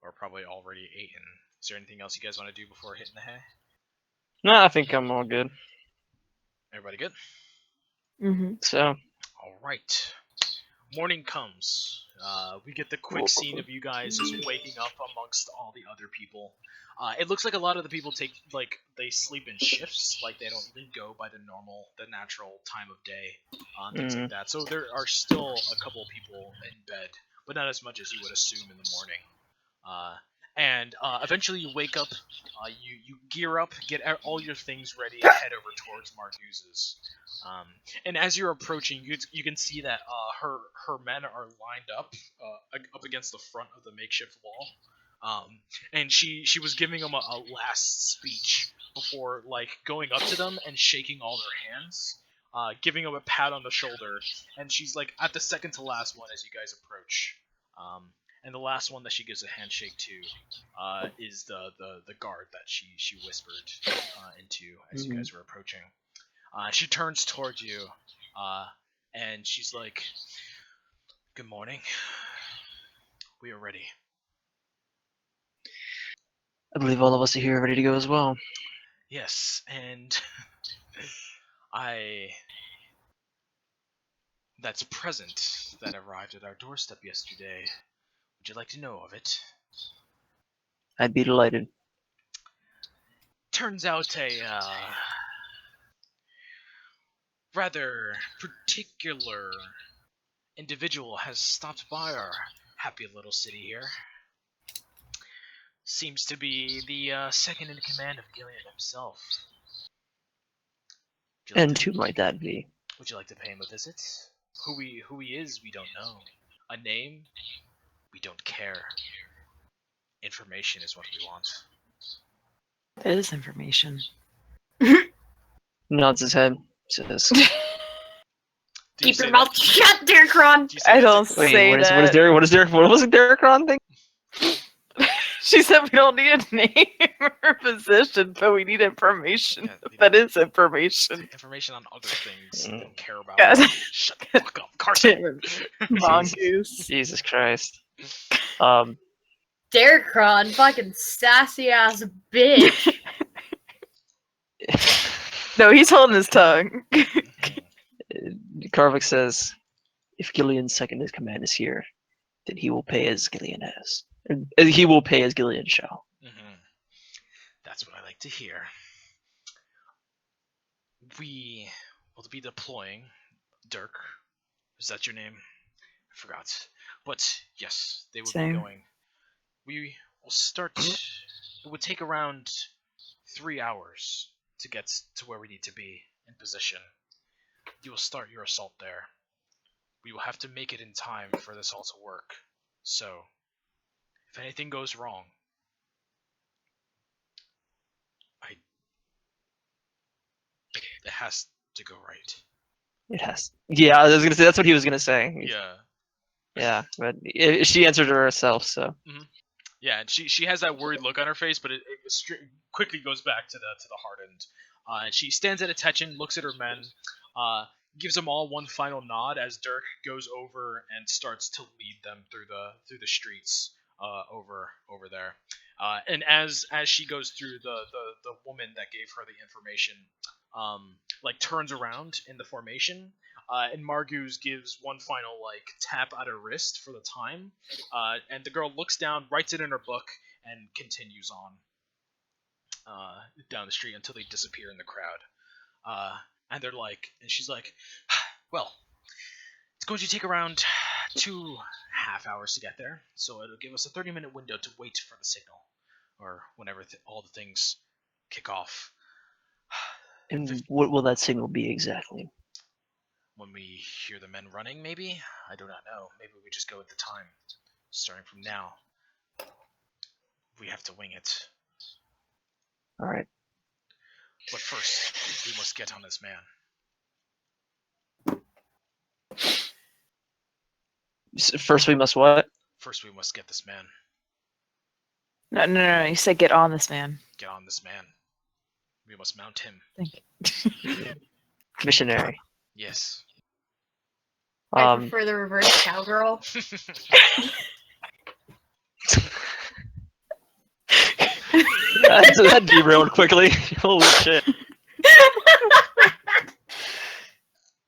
or probably already eaten. Is there anything else you guys want to do before hitting the hay? No, I think I'm all good. Everybody good? Mm-hmm. So All right. Morning comes. We get the quick scene of you guys just waking up amongst all the other people. It looks like a lot of the people they sleep in shifts, like they don't even go by the natural time of day, things like that. So there are still a couple of people in bed, but not as much as you would assume in the morning. And eventually you wake up, you gear up, get all your things ready, and head over towards Marguse's. And as you're approaching, you can see that her men are lined up up against the front of the makeshift wall. And she was giving them a last speech before like going up to them and shaking all their hands, giving them a pat on the shoulder, and she's like at the second to last one as you guys approach. And the last one that she gives a handshake to is the guard that she whispered into as you guys were approaching. She turns towards you, and she's like, "Good morning. We are ready." I believe all of us are here ready to go as well. Yes, and that's a present that arrived at our doorstep yesterday. Would you like to know of it? I'd be delighted. Turns out a rather particular individual has stopped by our Happy little city here. Seems to be the second in command of Gillian himself. And who might that be? Would you like to pay him a visit? Who he is, we don't know. A name, we don't care. Information is what we want. That is information. Nods his head. Says, Do you Keep say your that? mouth shut, Darkron! Do you say I that's don't a- "Wait, say what is that. What was the Derek Ron thing?" She said we don't need a name or position, but we need information. Yeah, we That don't- is information. information on other things we don't care about. God. Shut the fuck up, Carson. Mongoose. Jesus Christ. Darkron, fucking sassy ass bitch. No, he's holding his tongue. Karvik says, "If Gillian's second in command is here, then he will pay as Gillian has. He will pay as Gillian shall." That's what I like to hear. We will be deploying. Dirk, is that your name? I forgot. But yes, they will Same. be going. We will start. It would take around 3 hours to get to where we need to be in position. You will start your assault there. We will have to make it in time for this all to work. So, if anything goes wrong, it has to go right. It has. Yeah, I was gonna say that's what he was gonna say. Yeah. Yeah, but she answered her herself. So Yeah, and she has that worried look on her face, but it quickly goes back to the heart end. And she stands at attention, looks at her men, gives them all one final nod as Dirk goes over and starts to lead them through the streets over there. And as she goes through, the woman that gave her the information like turns around in the formation. And Margoose gives one final like tap at her wrist for the time, and the girl looks down, writes it in her book, and continues on down the street until they disappear in the crowd. And they're like, and she's like, well, it's going to take around 2.5 hours to get there, so it'll give us a 30-minute window to wait for the signal, or whenever all the things kick off. and what will that signal be exactly? When we hear the men running, maybe? I do not know. Maybe we just go with the time. Starting from now. We have to wing it. All right. But first, we must get on this man. First, we must what? First, we must get this man. No. You said get on this man. Get on this man. We must mount him. Thank you. Missionary. Yes. I prefer the reverse cowgirl. that derailed quickly. Holy shit.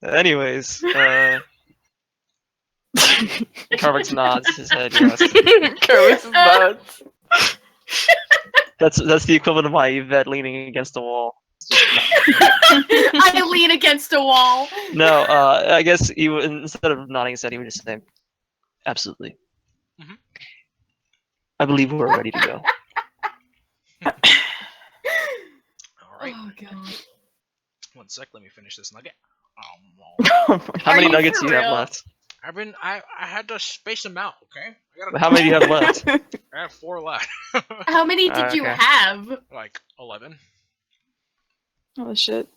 Anyways, Karvik nods his head. Yes. Kermit's nuts. That's the equivalent of my Yvette leaning against the wall. I lean against a wall. No, I guess he would, instead of nodding his head, he would just say, "Absolutely. Mhm. I believe we're ready to go." Alright. Oh god. 1 sec, let me finish this nugget. Oh my How Are many you nuggets for do you have real? left? I had to space them out, okay? How many do you have left? I have 4 left. How many did you Okay. have? Like 11. Oh shit.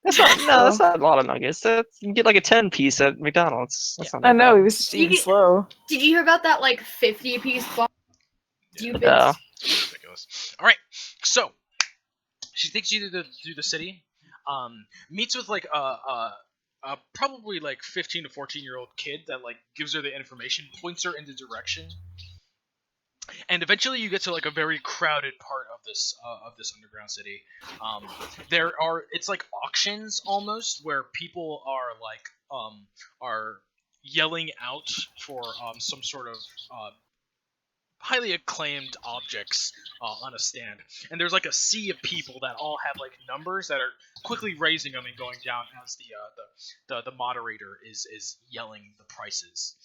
That's not a lot of nuggets. You can get like a 10 piece at McDonald's. That's not I that know, bad. he was just You eating get- slow. Did you hear about that like 50-piece box? Yeah. You Yeah. Ridiculous. All right, so she takes you through the city. Meets with like a probably like 15 to 14-year-old kid that like gives her the information, points her in the direction, and eventually you get to like a very crowded part of this underground city. It's like auctions almost, where people are like are yelling out for some sort of highly acclaimed objects on a stand, and there's like a sea of people that all have like numbers that are quickly raising them and going down as the moderator is yelling the prices.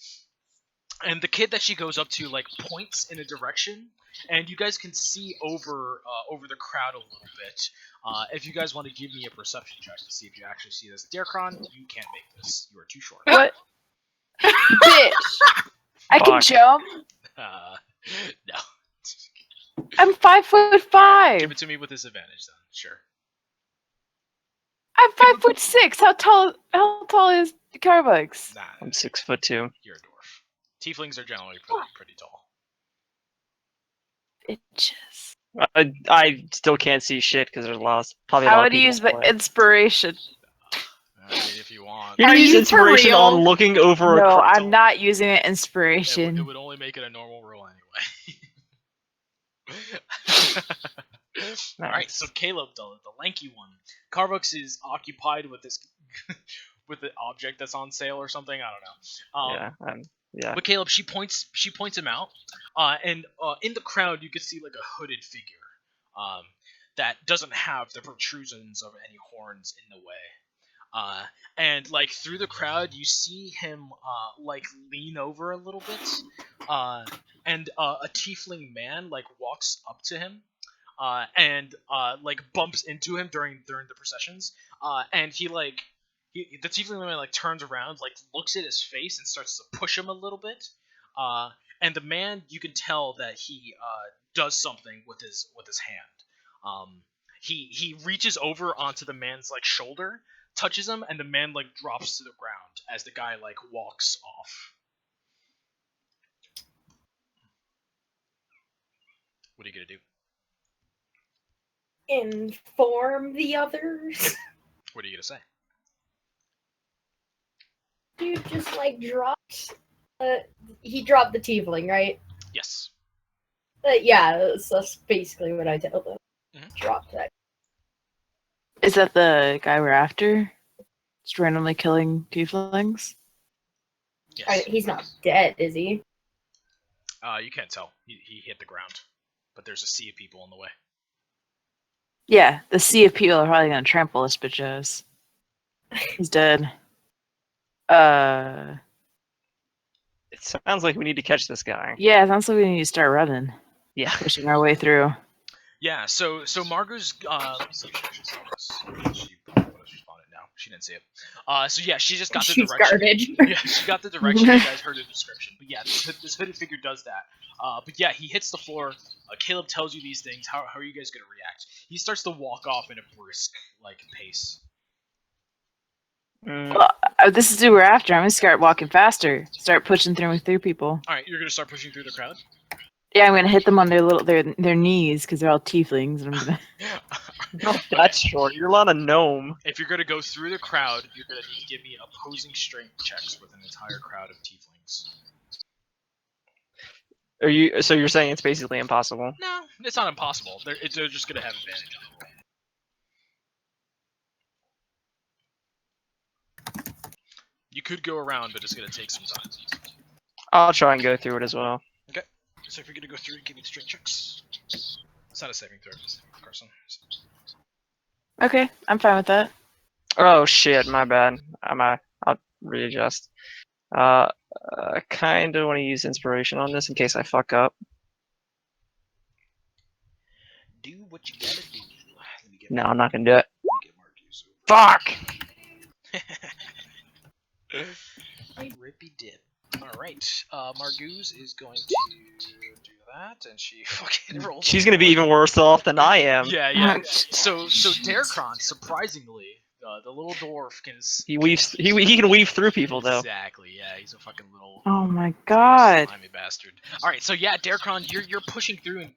And the kid that she goes up to like points in a direction, and you guys can see over the crowd a little bit. If you guys want to give me a perception check to see if you actually see this, Darkron, you can't make this. You are too short. What? Bitch! I can Fuck. jump. No. I'm 5'5". Give it to me with disadvantage then. Sure. I'm 5'6". How tall is Carbucks? Nah, I'm 6'2". you're a dwarf. Tieflings are generally pretty tall. Bitches. I still can't see shit because there's probably a I lot of would people use in the my way. inspiration. I mean, if you want. You're Are gonna use you for inspiration real? on looking over a No, crowd. I'm not using an It inspiration. would only make it a normal roll anyway. Alright, so Caleb, the lanky one. Carvux is occupied with this with the object that's on sale or something. I don't know. Yeah. But Caleb, she points him out, and in the crowd you can see like a hooded figure, that doesn't have the protrusions of any horns in the way. And like through the crowd you see him like lean over a little bit, and a tiefling man like walks up to him, and like bumps into him during the processions, and the tiefling man like turns around, like looks at his face and starts to push him a little bit, and the man, you can tell that he does something with his hand. He reaches over onto the man's like shoulder, touches him, and the man like drops to the ground as the guy like walks off. What are you gonna do? Inform the others. What are you gonna say? Dude just like dropped. He dropped the tiefling, right? Yes. Yeah, that's basically what I tell them. Mhm. Drop that. Is that the guy we're after? Just randomly killing tieflings? Yes. He's not dead, is he? You can't tell. He hit the ground, but there's a sea of people in the way. Yeah, the sea of people are probably gonna trample this bitch ass. He's dead. It sounds like we need to catch this guy. Yeah, it sounds like we need to start running. Yeah. Pushing our way through. Yeah. So Margot's. Let me see if she saw this. She probably would have responded now. She didn't see it. So yeah, she just got the She's direction. garbage. Yeah, she got the direction. You guys heard the description. But yeah, this hooded figure does that. But yeah, he hits the floor. Caleb tells you these things. How are you guys gonna react? He starts to walk off in a brisk like pace. Well, this is who we're after. I'm gonna start walking faster. Start pushing through people. All right, you're gonna start pushing through the crowd. Yeah, I'm gonna hit them on their knees because they're all tieflings, and I'm gonna. No, that's short. You're not a gnome. If you're gonna go through the crowd, you're gonna need to give me opposing strength checks with an entire crowd of tieflings. So you're saying it's basically impossible? No, it's not impossible. They're just gonna have advantage on the roll. You could go around, but it's gonna take some time. I'll try and go through it as well. So if you're gonna go through, give me the strength checks. It's not a saving throw, Carson. Okay, I'm fine with that. Oh shit, my bad. I'll readjust. Kind of want to use inspiration on this in case I fuck up. Do what you gotta do. Let me get No, I'm not gonna do it. Let me get Marcus. Fuck! Rippy dip. Alright, Marguz is going to do that, and she fucking rolls. She's gonna be even worse off than I am. Yeah. So Darkron, surprisingly, the little dwarf can. He weaves. He can weave through people though. Exactly. Yeah, he's a fucking little. Oh my god. Slimy bastard. All right, so yeah, Darkron, you're pushing through, and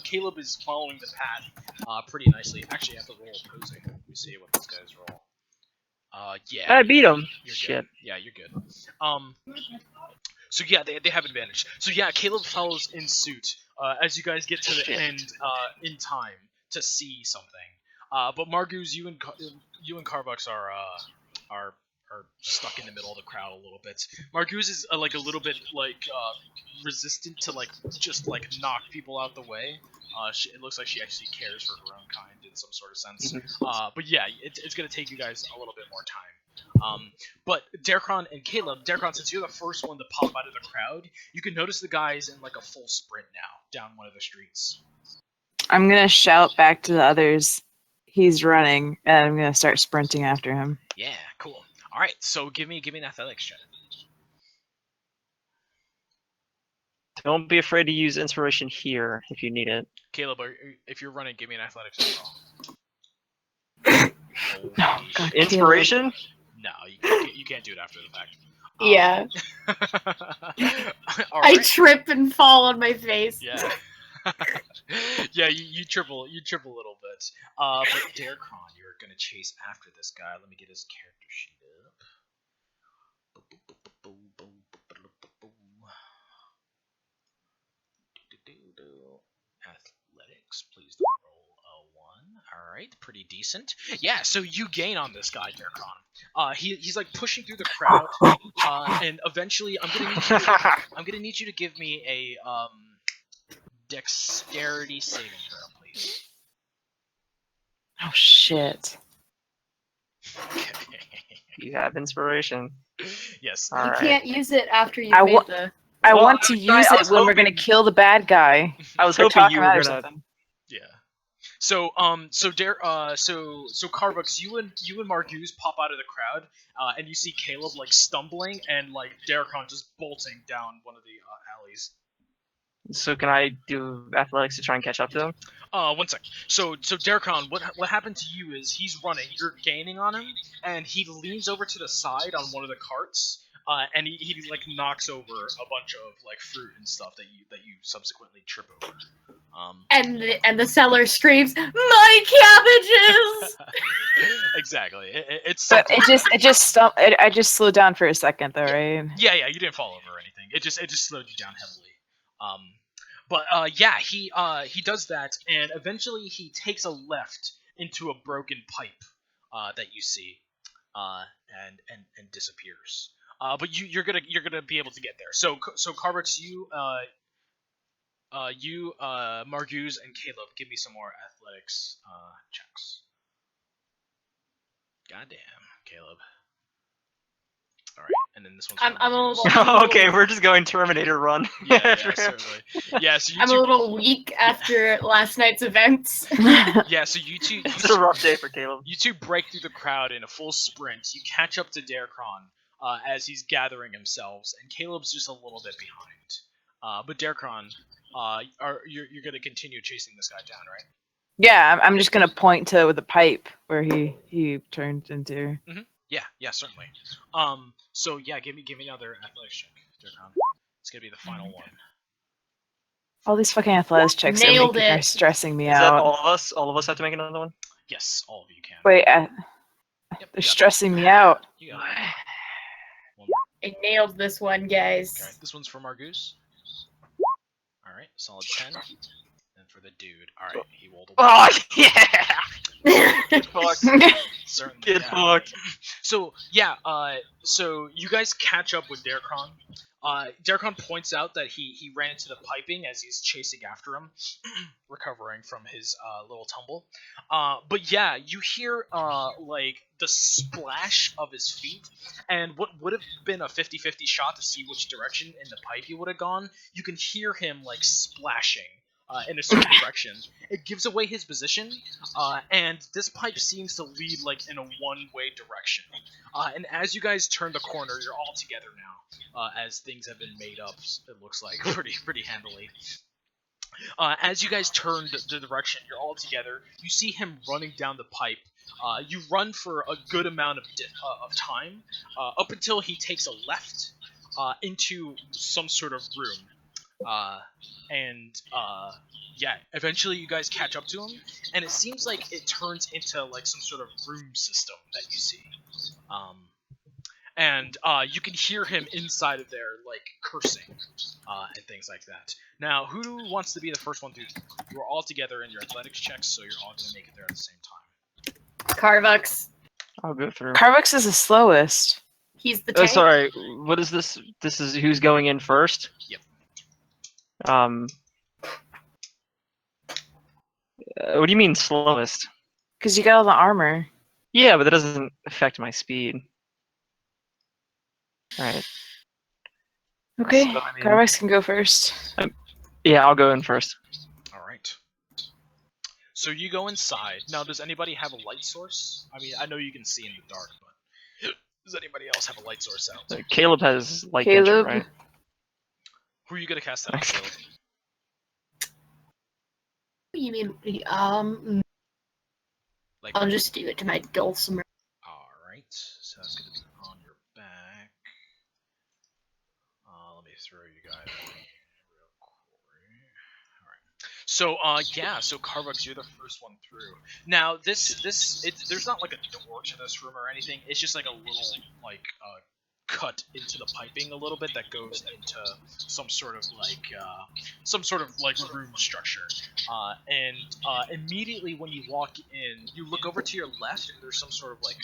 Caleb is following the path, pretty nicely. Actually, I have to roll opposing. Let me see what these guys roll. Yeah. I beat him. You're Shit. good. Yeah, you're good. So yeah, they have advantage. So yeah, Caleb follows in suit as you guys get to the end in time to see something. But Marguz, you and Carvux are stuck in the middle of the crowd a little bit. Marguz is like a little bit like resistant to like just like knock people out the way. It looks like she actually cares for her own kind in some sort of sense. But yeah, it's gonna take you guys a little bit more time But Darkron and Caleb, Darkron, since you're the first one to pop out of the crowd, you can notice the guys in like a full sprint now down one of the streets. I'm gonna shout back to the others. He's running, and I'm gonna start sprinting after him. Yeah, cool. All right, so give me an athletics check. Don't be afraid to use inspiration here if you need it. Caleb, if you're running, give me an athletics check. Oh, God, Inspiration? No, you can't do it after the fact. Yeah. All I right. trip and fall on my face. Yeah. Yeah, you triple a little bit. But Darkron, you're gonna chase after this guy. Let me get his character sheet up. Athletics, please don't roll a 1. Alright, pretty decent. Yeah, so you gain on this guy, Darkron. He's like pushing through the crowd, and eventually I'm gonna need you to give me a dexterity saving throw, please. Oh shit! You have inspiration. Yes. All You right. can't use it after you I made wa- the. I Well, want to I use it was when we're gonna hoping- kill the bad guy. I was Or hoping talk you him were out or gonna. something. Yeah. So Carbucks, you and Marguse pop out of the crowd, and you see Caleb like stumbling and like Darkon just bolting down one of the alleys. So can I do athletics to try and catch up to them? 1 sec. So Darkon, what happened to you is he's running, you're gaining on him, and he leans over to the side on one of the carts, and he like knocks over a bunch of like fruit and stuff that you subsequently trip over. And the seller screams, "My cabbages!" Exactly. It's But something- I just slowed down for a second, though, right? Yeah, you didn't fall over or anything. It just slowed you down heavily. But yeah, he does that, and eventually he takes a left into a broken pipe that you see, and disappears. But you're gonna be able to get there. So Carbrix, Marguse, and Caleb, give me some more athletics checks. Goddamn, Caleb. All right, and then this one's. I'm a Marguse. little- Okay, we're just going Terminator run. Yeah, certainly. Yeah, so you I'm two, a little weak after last night's events. yeah, so you two, It's a rough day for Caleb. you two break through the crowd in a full sprint. You catch up to Darkron as he's gathering himself, and Caleb's just a little bit behind. But Darkron, you're gonna continue chasing this guy down, right? Yeah, I'm just gonna point to the pipe where he turned into. Yeah, certainly. So yeah, give me another athletics check, Darkron. It's gonna be the final one. All these fucking athletics checks Nailed are it. stressing me Is that out. all of us? All of us have to make another one? Yes, all of you can. Wait, Yep, they're you got it. stressing me out. You got it. One more. I nailed this one, guys. Okay, this one's for Marguse. All right, solid 10. And for the dude, all right, he rolled a Oh yeah! Get fucked. certainly. Get Yeah. fucked. So yeah, so you guys catch up with Darkron. Darkron points out that he ran into the piping as he's chasing after him, recovering from his little tumble. But yeah, you hear like the splash of his feet, and what would have been a 50-50 shot to see which direction in the pipe he would have gone, you can hear him like splashing in a certain direction. It gives away his position, and this pipe seems to lead like in a one-way direction. And as you guys turn the corner, you're all together now, as things have been made up. It looks like pretty handily. As you guys turn the direction, you're all together. You see him running down the pipe. You run for a good amount of time, up until he takes a left into some sort of room. Yeah, eventually you guys catch up to him, and it seems like it turns into like some sort of room system that you see. And you can hear him inside of there, like cursing and things like that. Now, who wants to be the first one through? You're all together in your athletics checks, so you're all gonna make it there at the same time. Carvux. I'll go through. Carvux is the slowest. He's the Oh, tank. sorry. What is this? This is who's going in first? Yep. What do you mean slowest? Because you got all the armor. Yeah, but that doesn't affect my speed. All right. Okay, So, I mean- Carvex can go first. Yeah, I'll go in first. All right. So you go inside. Now, does anybody have a light source? I mean, I know you can see in the dark, but does anybody else have a light source out? Caleb has light Caleb. vision, right? Who are you gonna cast that on, Caleb? You mean Like, I'll just do it to my dulcimer. all right. So that's gonna be on your back. Let me throw you guys in real quick. All right. So, yeah. So Carvux, you're the first one through. Now, there's not like a door to this room or anything. It's just like a little like cut into the piping a little bit that goes into some sort of like room structure. And immediately when you walk in, you look over to your left, and there's some sort of like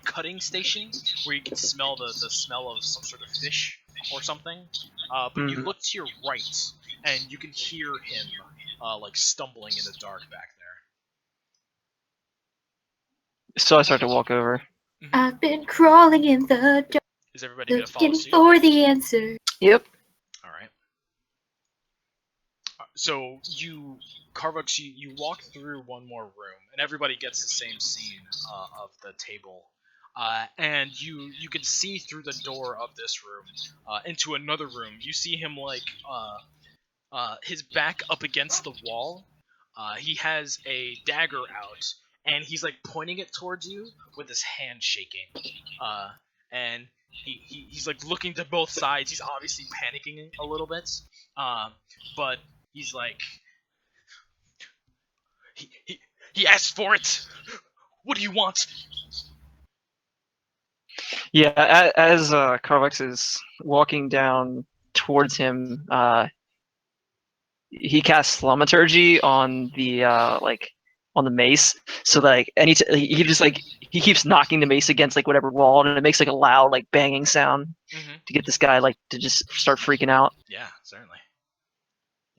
cutting station where you can smell the smell of some sort of fish or something. But you look to your right, and you can hear him like stumbling in the dark back there. So I start to walk over. I've been crawling in the dark, Is everybody gonna follow looking suit? for the answer. Yep. All right. So Carvux, you walk through one more room, and everybody gets the same scene of the table. And you can see through the door of this room into another room. You see him like his back up against the wall. He has a dagger out, and he's like pointing it towards you with his hand shaking. And he's like looking to both sides. He's obviously panicking a little bit. But he's like, he asked for it. What do you want? Yeah, as Carvex is walking down towards him, he casts Thaumaturgy on the on the mace. So like he just like he keeps knocking the mace against like whatever wall, and it makes like a loud like banging sound to get this guy like to just start freaking out. Yeah, certainly.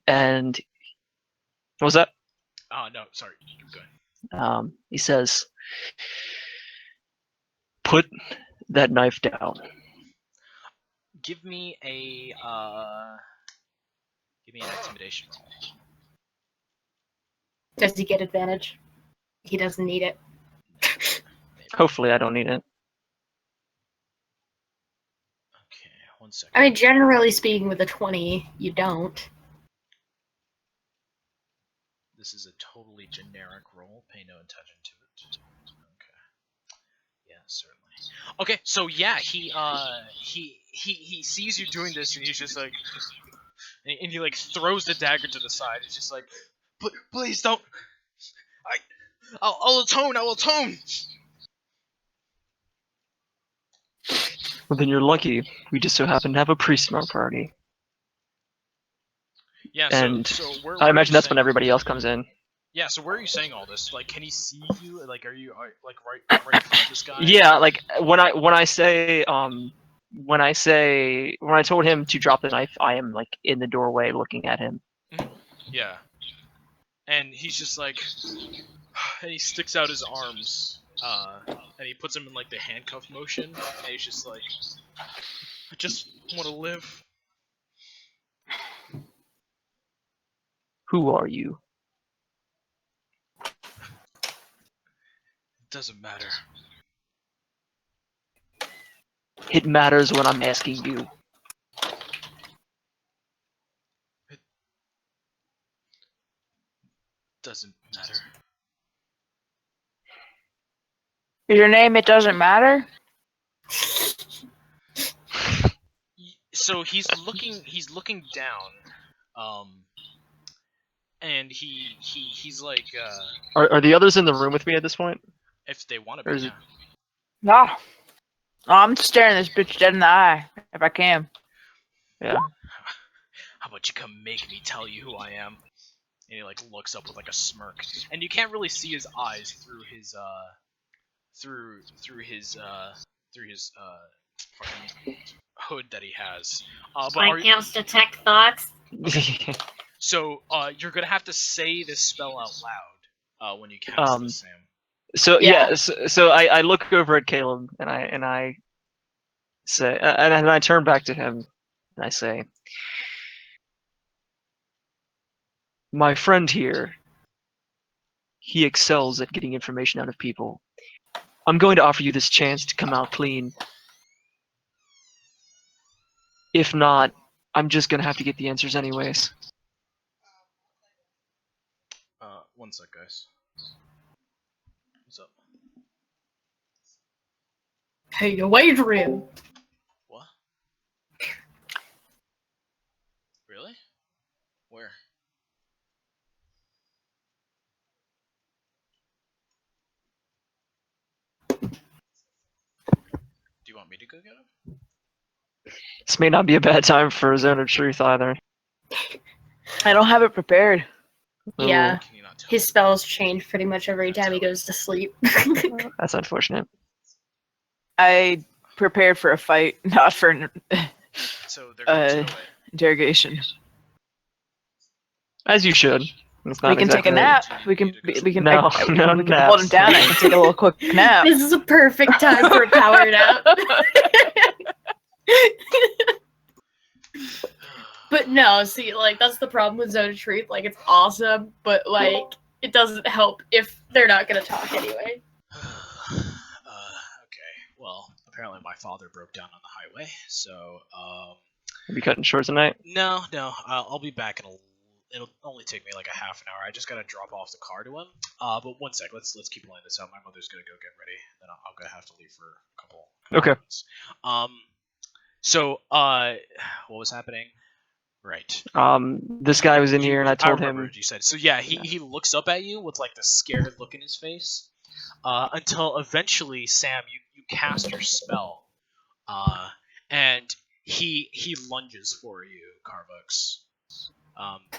And what was that? Oh no, sorry. Keep going. He says, "Put that knife down." Give me an intimidation roll. Does he get advantage? He doesn't need it. Hopefully, I don't need it. Okay, 1 second. I mean, generally speaking, with a 20, you don't. This is a totally generic roll. Pay no attention to it. Okay. Yeah, certainly. Okay, so yeah, he sees you doing this, and he's just like, and he like throws the dagger to the side. He's just like, please don't. I'll atone. I'll atone. Well, then you're lucky. We just so happen to have a priest in our party. Yeah. And so where I are imagine you that's when saying- everybody else comes in. Yeah. So where are you saying all this? Like, can he see you? Like, are you like right in front of this guy? Yeah, like when I told him to drop the knife, I am like in the doorway looking at him. Yeah. And he's just like, and he sticks out his arms, and he puts him in like the handcuff motion, and he's just like, I just want to live. Who are you? Doesn't matter. It matters when I'm asking you. Doesn't matter. Is your name It Doesn't Matter? So he's looking down, and he's like, Are the others in the room with me at this point? if they want to Or be, is yeah. it- No. Oh, I'm staring this bitch dead in the eye, if I can. Yeah. How about you come make me tell you who I am? And he like looks up with like a smirk, and you can't really see his eyes through his through his fucking hood that he has. But are you, helps detect thoughts. so you're gonna have to say this spell out loud when you cast this, Sam. So Yeah. yeah, so I look over at Caleb and I say, and I turn back to him and I say, my friend here, he excels at getting information out of people. I'm going to offer you this chance to come out clean. If not, I'm just gonna have to get the answers anyways. One sec, guys. What's up? Hey, Adrian. What? Really? Where? Do you want me to go get him? This may not be a bad time for a zone of truth either. I don't have it prepared. Yeah. Can you not tell? His spells change pretty much every time he goes to sleep. Ooh, that's unfortunate. I prepared for a fight, not for an So they're going to away. interrogation. As you should. It's not We can take a exactly- nap. We can No, no we can hold him naps. down and take a little quick nap. This is a perfect time for a power nap. But no, see, like, that's the problem with Zone of Truth. Like, it's awesome, but, like, it doesn't help if they're not gonna talk anyway. Okay. Well, apparently my father broke down on the highway, so Be cutting short tonight. no, I'll be back in a. It'll only take me like a half an hour. I just gotta drop off the car to him. But one sec, let's keep playing this out. My mother's gonna go get ready, then I'll gonna have to leave for a couple. Okay. Moments. So what was happening? Right. This guy was in here and I told remember him what you said. So yeah, he looks up at you with like the scared look in his face, until eventually, Sam, you cast your spell, and he lunges for you, Carvux.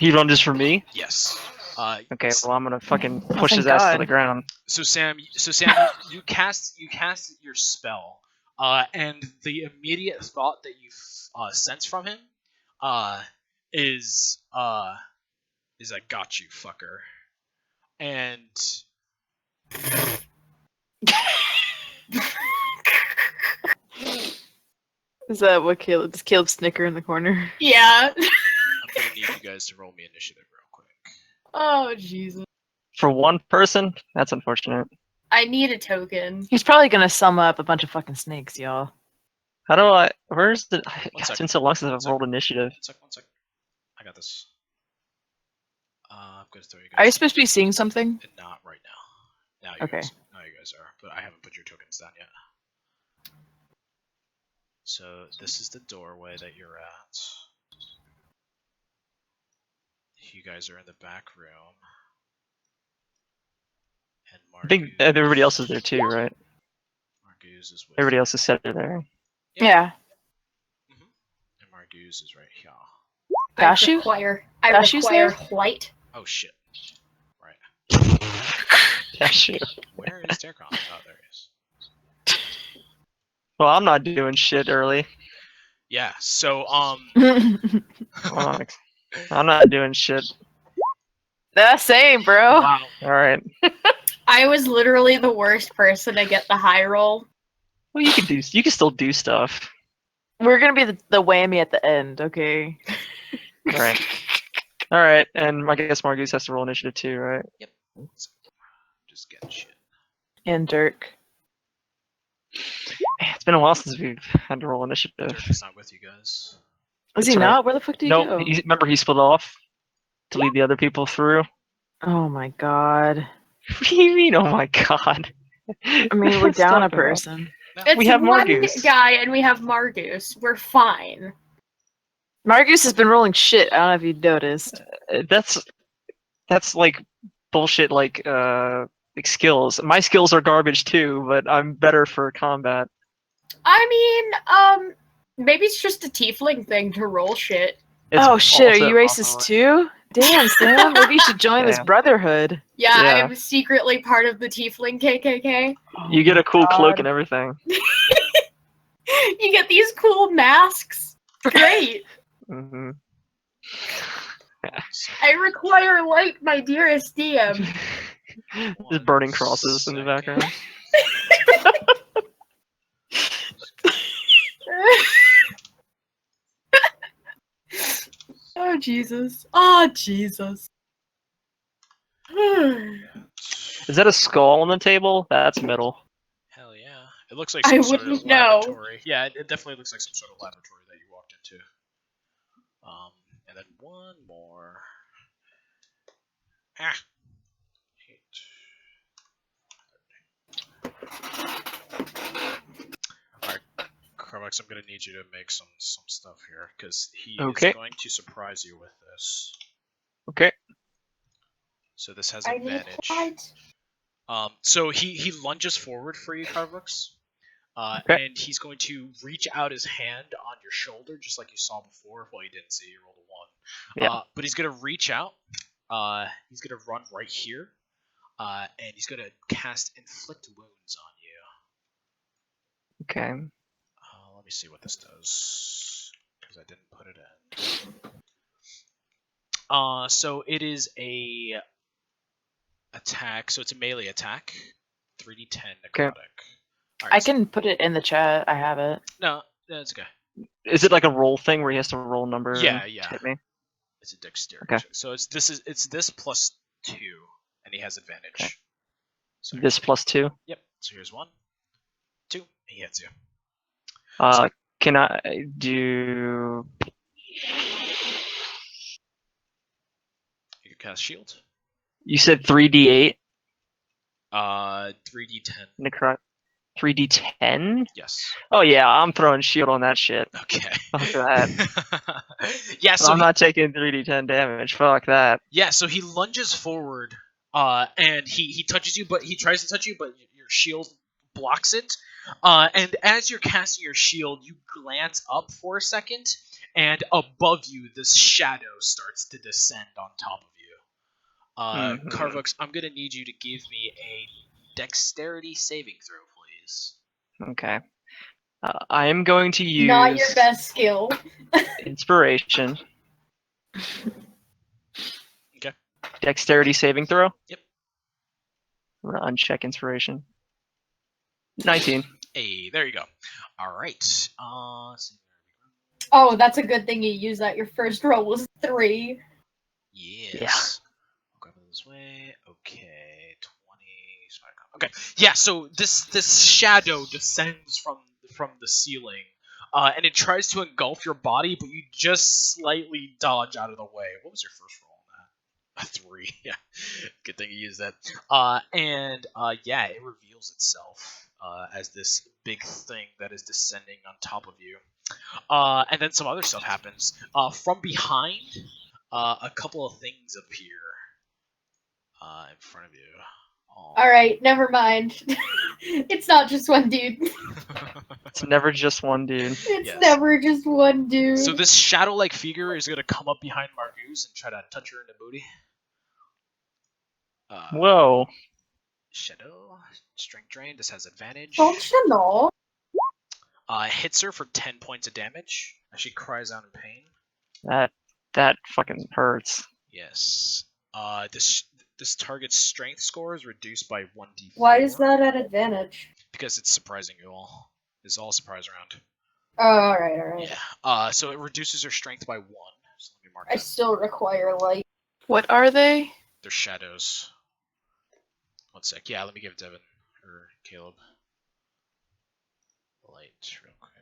he lunges for me. Yes. Okay, well I'm gonna fucking push thank his ass to God. the ground. So Sam, you cast your spell, and the immediate thought that you sense from him, is I got you, fucker, and Is that what Caleb? Does Caleb snicker in the corner? Yeah. I'm gonna need you guys to roll me initiative real quick. Oh, Jesus. For one person, that's unfortunate. I need a token. He's probably gonna sum up a bunch of fucking snakes, y'all. How do I? Where's the? It's second. been so long since One I've second. rolled initiative. One sec. I got this. I'm gonna throw you guys. Are you supposed to be seeing something? Not right now. Okay. Now you guys are, but I haven't put your tokens down yet. So this is the doorway that you're at. You guys are in the back room. And I think everybody else is there too, right? Marguse is with Everybody else is set there. Yeah. And Marguse is right here. Dashu? I Dashu's require there? light. Oh shit. Right. Yeah, sure. Where is Derkon? Oh, there he is. Well, I'm not doing shit early. Yeah, so I'm not doing shit. That's same, bro. wow. All right. I was literally the worst person to get the high roll. Well, you can do. You can still do stuff. We're gonna be the whammy at the end, okay? All right. All right, and I guess Marguse has to roll initiative too, right? Just getting shit. And Dirk. It's been a while since we've had to roll initiative. Dirk's not with you guys. Is he That's right. not? Where the fuck did he No, go? remember he split off to lead the other people through. Oh my god. What do you mean? Oh my god! I mean, we're down a person. It's We have one Marguse. guy and we have Marguse. We're fine. Margus has been rolling shit. I don't know if you noticed. That's like bullshit. Like skills. My skills are garbage too, but I'm better for combat. I mean, maybe it's just a tiefling thing to roll shit. It's Oh shit, are also you racist awful. too? Damn, Sam, maybe you should join this Yeah. brotherhood. Yeah, Yeah. I'm secretly part of the tiefling KKK. You get a cool cloak God. and everything. You get these cool masks. Great. Hmm I require light, my dearest DM. Just burning crosses in the background. Jesus. Oh, Jesus. Is that a skull on the table? That's metal. Hell yeah. It looks like I some sort of wouldn't know. laboratory. Yeah, it definitely looks like some sort of laboratory that you walked into. And then one more. Ah. Alright, Carmax, I'm gonna need you to make some stuff here, because he Okay. is going to surprise you with this. Okay. So this has I need advantage. light. So he lunges forward for you, Carvux. Okay. And he's going to reach out his hand on your shoulder, just like you saw before. Well, you didn't see, you rolled a 1. Yeah. But he's going to reach out. He's going to run right here. And he's going to cast Inflict Wounds on you. Okay. Let me see what this does, because I didn't put it in. So it is a attack. So it's a melee attack. 3d10 necrotic. All I right, so- can put it in the chat. I have it. No, that's okay. Is it like a roll thing where he has to roll a number? Yeah, and yeah. Hit me. It's a dexterity Okay. check. So it's this plus 2, and he has advantage. Okay. So This plus 2. Yep. So here's 1, 2. He hits you. Can I do? You can cast shield. You said 3d8 3d10. necrot. 3d10. Yes. Oh yeah, I'm throwing shield on that shit. Okay. Fuck that. Yeah. So I'm not taking 3d10 damage. Fuck that. yeah. So he lunges forward. And he touches you, but he tries to touch you, but your shield blocks it. And as you're casting your shield, you glance up for a second, and above you, this shadow starts to descend on top of you. Mhm. Carvux, I'm gonna need you to give me a dexterity saving throw, please. Okay. I am going to use Not your best skill. inspiration. Okay. Dexterity saving throw. Yep. I'm gonna uncheck inspiration. 19. Hey, there you go. All right. So Oh, that's a good thing you used that. Your first roll was 3. yes. I'll go this way. Okay. 20. Okay. Yeah. So this shadow descends from the ceiling, and it tries to engulf your body, but you just slightly dodge out of the way. What was your first roll on that? A 3. Yeah. Good thing you used that. Yeah, it reveals itself as this big thing that is descending on top of you. And then some other stuff happens. From behind, a couple of things appear in front of you. Alright, never mind. It's not just one dude. It's never just one dude. It's Yes. never just one dude. So this shadow-like figure is going to come up behind Marguse and try to touch her in the booty. Whoa. Shadow, strength drain. This has advantage. Don't you know? Hits her for 10 points of damage as she cries out in pain. That fucking hurts. Yes. This target's strength score is reduced by 1d4. Why is that at advantage? Because it's surprising you all. It's all surprise round. Oh, alright. Yeah. So it reduces her strength by 1. So let me mark I that. still require light. What are they? They're shadows. 1 sec. Yeah, let me give it Devin or Caleb. Light, real quick.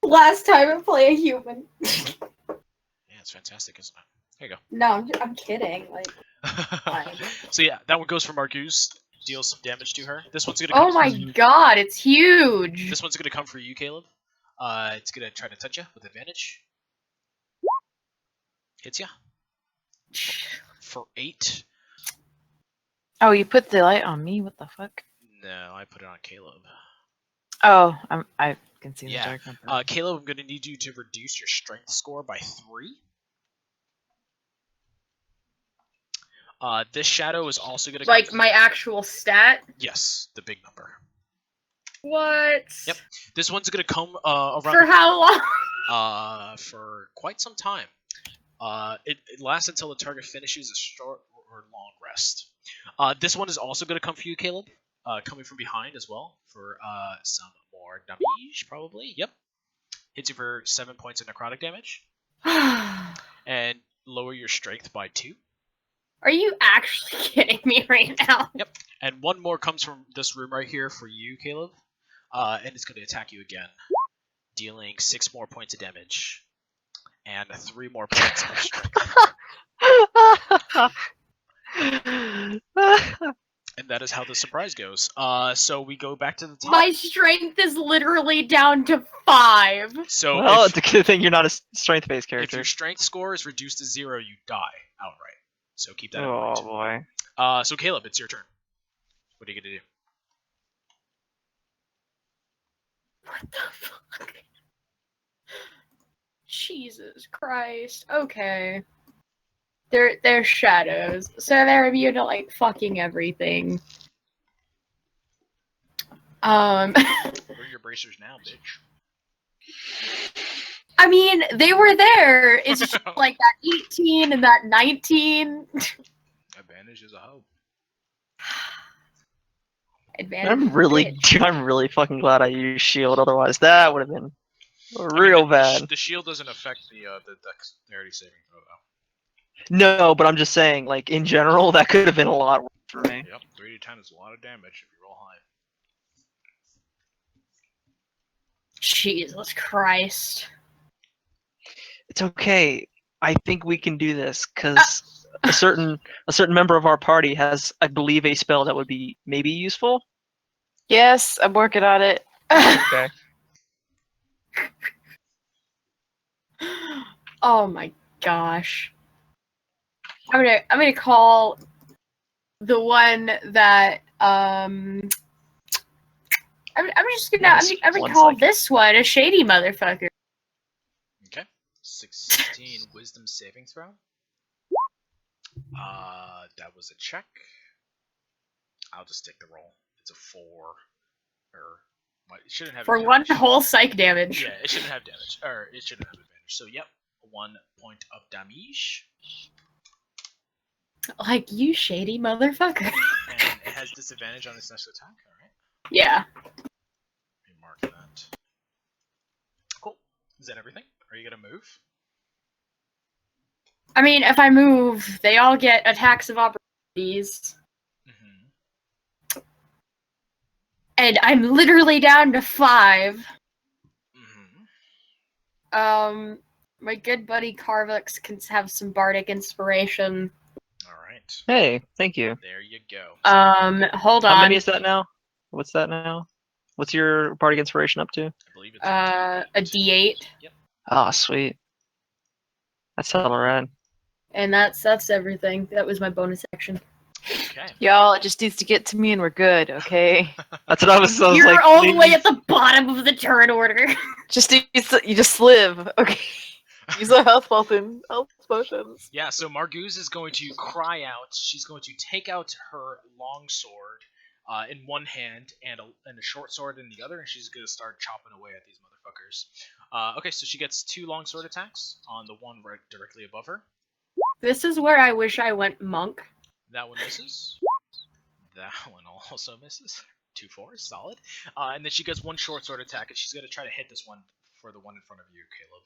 Last time I play a human. Yeah, it's fantastic, isn't it? There you No, I'm kidding. Like, go. fine. So yeah, that one goes for Marguse. Deals some damage to her. This one's gonna come Oh my god, it's huge! This one's gonna come for you, Caleb. It's gonna try to touch you with advantage. Hits ya for 8. Oh, you put the light on me. What the fuck? No, I put it on Caleb. Oh, I can see Yeah. the dark number. Caleb, I'm gonna need you to reduce your strength score by 3. This shadow is also gonna Like come my actual stat? Yes, the big number. What? Yep. This one's gonna come around For how long? for quite some time. It lasts until the target finishes a short or long rest. This one is also going to come for you, Caleb. Coming from behind as well for some more damage, probably. Yep. Hits you for 7 points of necrotic damage. And lower your strength by 2. Are you actually kidding me right now? Yep. And one more comes from this room right here for you, Caleb. And it's going to attack you again, dealing 6 more points of damage and 3 more points of strength. And that is how the surprise goes. So we go back to the top. My strength is literally down to 5. So Well, if, it's a good thing you're not a strength-based if character. your strength score is reduced to 0, you die outright. So keep that in Oh mind. boy. So Caleb, it's your turn. What are you gonna do? What the fuck? Jesus Christ. Okay. They're shadows, so they're immune to like fucking everything. Where are your bracers now, bitch? I mean, they were there. It's just like that 18 and that 19. Advantage is a hoe. Advantage. I'm really, bitch. I'm really fucking glad I used shield. Otherwise, that would have been real bad. The shield doesn't affect the dexterity saving throw, though. No, but I'm just saying, like in general, that could have been a lot worse for me. Yep, 3d10 is a lot of damage if you roll high. Jesus Christ. It's okay. I think we can do this because a certain member of our party has, I believe, a spell that would be maybe useful. Yes, I'm working on it. Okay. Oh my gosh. I'm gonna call the one that I'm just gonna Yes, I'm gonna one call second. this one a shady motherfucker. Okay. 16 wisdom saving throw. That was a check. I'll just take the roll. It's a 4. It shouldn't have For advantage. one whole psych damage. Yeah, it shouldn't have damage. Or it shouldn't have advantage. So yep, 1 point of damage. Like you shady motherfucker. And it has disadvantage on its next attack, alright? Yeah. Let me mark that. Cool. Is that everything? Are you gonna move? I mean, if I move, they all get attacks of opportunities. Mm-hmm. And I'm literally down to 5. Mm-hmm. My good buddy Carvux can have some bardic inspiration. Alright. Hey, thank you. There you go. Hold on. How many is that now? What's that now? What's your bardic inspiration up to? I believe it's A D8. Yep. Ah, sweet. That's hella rad. And that's everything. That was my bonus action. Okay. Y'all, it just needs to get to me and we're good, okay? That's what I was You're like, all the way at the bottom of the turn order. You just live, okay? Use a health potion, health potions. Yeah, so Marguz is going to cry out. She's going to take out her long sword in one hand and a short sword in the other, and she's going to start chopping away at these motherfuckers. Okay, so she gets 2 long sword attacks on the one right directly above her. This is where I wish I went monk. That one misses. That one also misses. 2 4s, solid. And then she gets 1 short sword attack, and she's going to try to hit this one for the one in front of you, Caleb.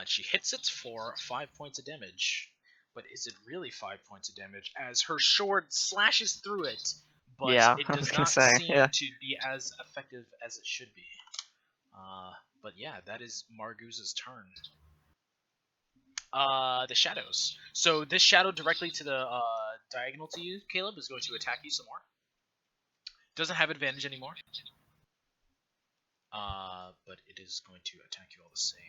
She hits it for 5 points of damage. But is it really 5 points of damage? As her sword slashes through it, but Yeah, it I was does gonna not say, seem yeah. to be as effective as it should be. But yeah, that is Marguz's turn. The shadows. So this shadow directly to the diagonal to you, Caleb, is going to attack you some more. Doesn't have advantage anymore. But it is going to attack you all the same.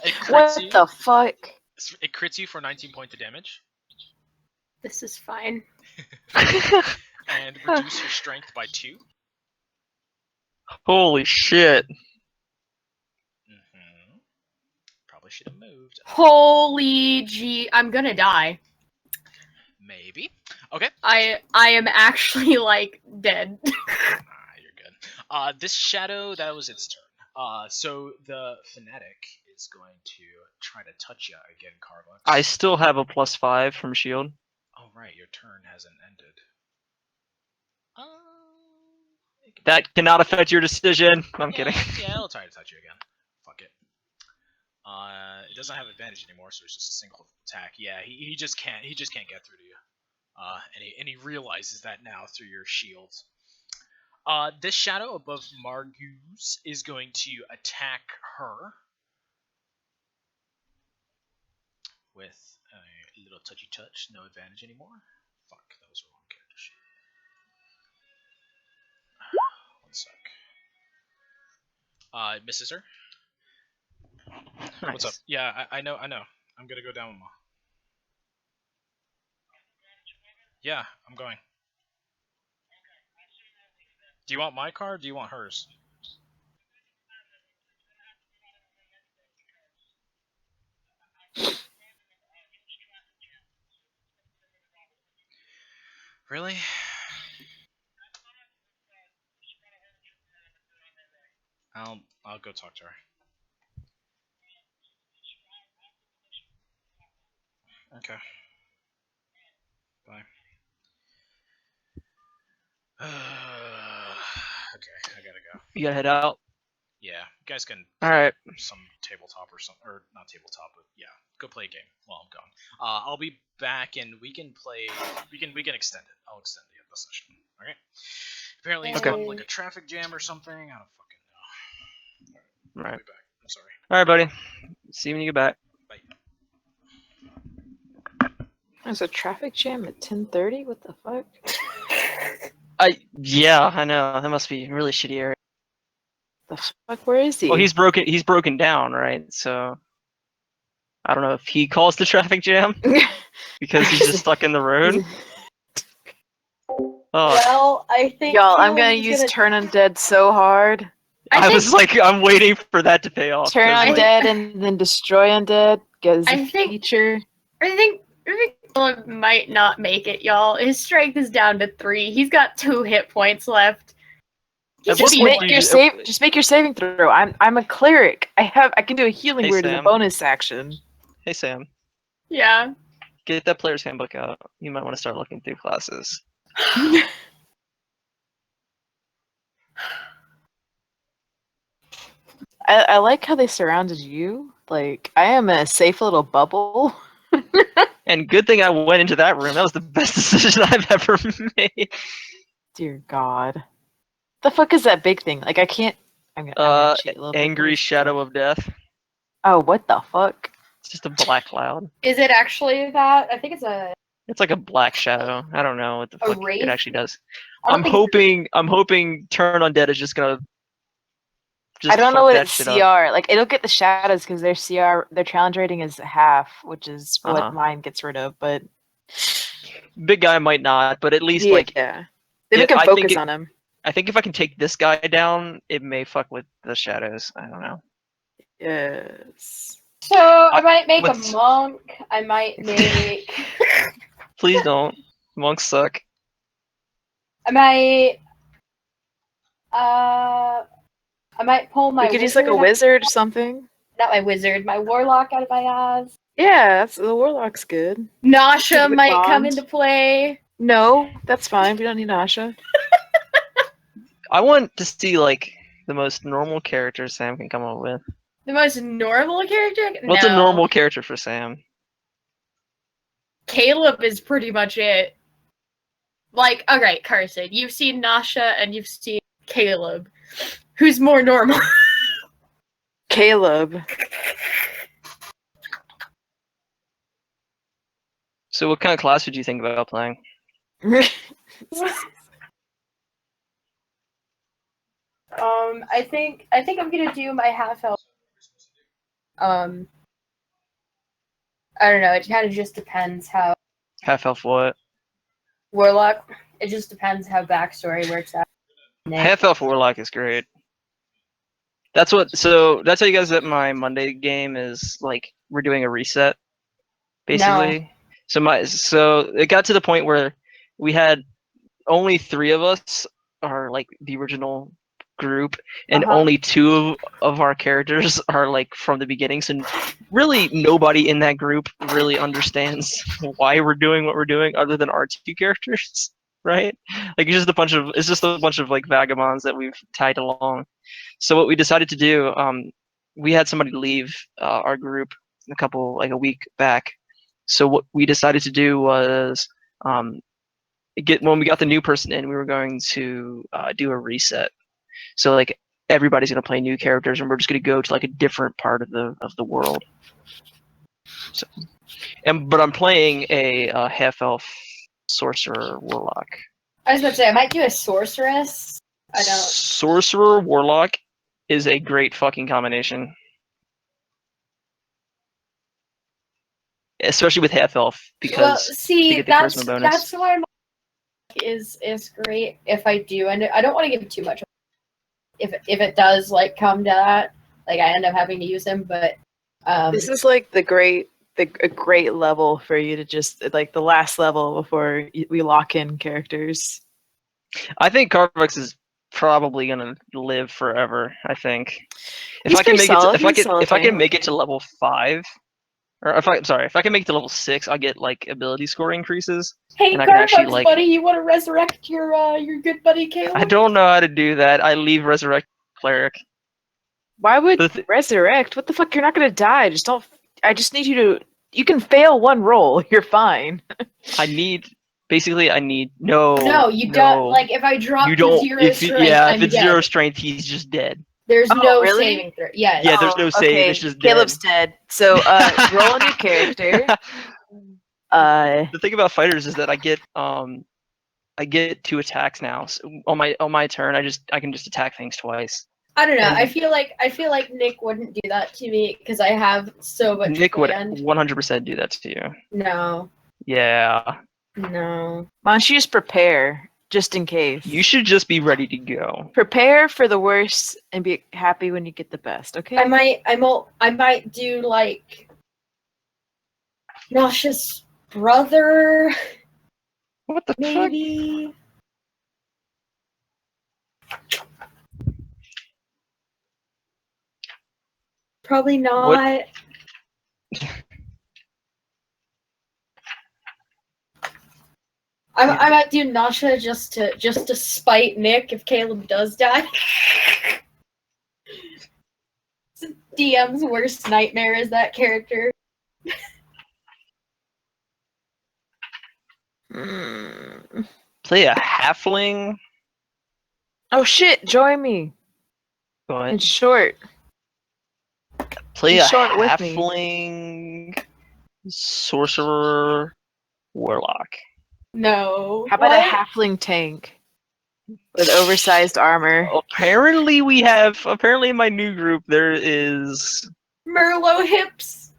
It crits What you. the fuck? It crits you for 19 points of damage. This is fine. And reduce your strength by 2. Holy shit. Mm-hmm. Probably should have moved. Holy gee, I'm gonna die. Maybe. Okay. I am actually like dead. You're good. This shadow, that was its turn. So the fanatic is going to try to touch you again, Carlux. I still have a +5 from shield. Oh right, your turn hasn't ended. That cannot affect your decision. I'm kidding. Yeah, I'll try to touch you again. Fuck it. It doesn't have advantage anymore, so it's just a single attack. Yeah, he just can't get through to you. And he realizes that now through your shields. This shadow above Marguse is going to attack her with a little touchy touch. No advantage anymore. Fuck, that was the wrong character sheet. One sec. Misses her. Nice. What's up? Yeah, I know. I'm gonna go down with Ma. Yeah, I'm going. Do you want my car or do you want hers? Really? I'll go talk to her. Okay. Bye. Okay, I gotta go. You gotta head out. Yeah, you guys can All right. some tabletop or something, or not tabletop, but yeah, go play a game while I'm gone. I'll be back and we can play. We can extend it. I'll extend the session. Okay. Apparently he's Okay. got like a traffic jam or something. I don't fucking know. All I'll right. be back. I'm sorry. All right, buddy. See you when you get back. Bye. There's a traffic jam at 10:30. What the fuck? Yeah, I know. That must be a really shitty area. The fuck? Where is he? Well, he's broken down, right? So I don't know if he calls the traffic jam because he's just stuck in the road. Oh, Well, I think Y'all, I'm gonna Keelan's use Turn Undead so hard. I was like, I'm waiting for that to pay off. Turn 'cause, like, Undead and then Destroy Undead as I a think- feature. I think Caleb might not make it, y'all. His strength is down to 3. He's got 2 hit points left. At He's what Just just point make do your you- Just make your saving throw. I'm a cleric. I can do a healing Hey, word as a Sam. bonus action. Hey, Sam, Yeah. get that player's handbook out. You might want to start looking through classes. I like how they surrounded you. Like I am a safe little bubble. And good thing I went into that room. That was the best decision I've ever made. Dear God, the fuck is that big thing? Like I can't. I'm gonna cheat a little bit. Angry Shadow of Death. Oh, what the fuck? It's just a black cloud. Is it actually that? I think it's a It's like a black shadow. I don't know what the A fuck wraith? it actually does. I don't I'm think hoping Turn Undead is just gonna. I don't know fuck what that its shit CR. up. Like it'll get the shadows because their CR, their challenge rating is half, which is what Uh-huh. mine gets rid of. But Big guy might not, but at least yeah, like then we yeah, can I think focus it- on him. I think if I can take this guy down, it may fuck with the shadows. I don't know. Yes. so. I might make a let's- monk. I might make. Please don't. Monks suck. I might. I might pull my. We could use like a wizard or something. Not my wizard. My warlock out of my ass. Yeah, the warlock's good. Nasha With might come Bond. into play. No, that's fine. We don't need Asha. I want to see like the most normal character Sam can come up with. The most normal character. What's No. a normal character for Sam? Caleb is pretty much it. Like, okay, Carson, you've seen Nasha and you've seen Caleb. Who's more normal? Caleb. So what kind of class would you think about playing? I think I'm gonna do my half elf. I don't know. It kind of just depends how Half elf what? warlock. It just depends how backstory works out. Half elf warlock is great. That's what. So that's how you guys that my Monday game is like. We're doing a reset, basically. So it got to the point where we had only 3 of us are like the original group, and Uh-huh. only 2 of our characters are like from the beginning. So really, nobody in that group really understands why we're doing what we're doing, other than our 2 characters. right? Like it's just a bunch of like vagabonds that we've tagged along. So what we decided to do, we had somebody leave our group a week back. So what we decided to do was when we got the new person in, we were going to do a reset. So like everybody's gonna play new characters, and we're just gonna go to like a different part of the world. So, but I'm playing a half elf sorcerer warlock. I was about to say I might do a sorceress. I don't. Sorcerer warlock is a great fucking combination, especially with half elf because Well, you see, get the charisma bonus. that's why my is great if I do, and I don't want to give too much. If it does like come to that, like I end up having to use him, but This is like a great level for you to just like the last level before we lock in characters. I think Carvex is probably gonna live forever. I think if He's I can pretty make solid. it, He's solid if I can tank. make it to level 5, or if I can make it to level 6, I get like ability score increases. hey, and I can actually, Carbucks, like- buddy, you want to resurrect your good buddy Caleb? I don't know how to do that. I leave resurrect cleric. Why would The th- resurrect? What the fuck? You're not gonna die. Just don't. I just need you to. You can fail one roll. You're fine. I need no. No, you don't. Like if I drop You to don't. 0 strength, I'm if it's dead. 0 strength, he's just dead. There's Oh, no really? saving throw. Yes. Yeah, there's no save. Okay, It's just Caleb's dead. So roll a new character. The thing about fighters is that I get 2 attacks now. So on my turn, I can just attack things twice. I don't know. And- I feel like Nick wouldn't do that to me because I have so much. Nick would planned. 100% do that to you. No. Yeah, No. Why don't you just prepare just in case? you should just be ready to go. Prepare for the worst and be happy when you get the best. Okay. I might do like Nauseous Brother, What the fuck? maybe. Probably not. I might do Nasha just to spite Nick if Caleb does die. DM's worst nightmare is that character. Play a halfling. Oh shit! Join me. Go ahead. It's short. Play Be a short with me. halfling sorcerer warlock. No. How about a What? halfling tank with oversized armor? Apparently in my new group there is Merlot hips?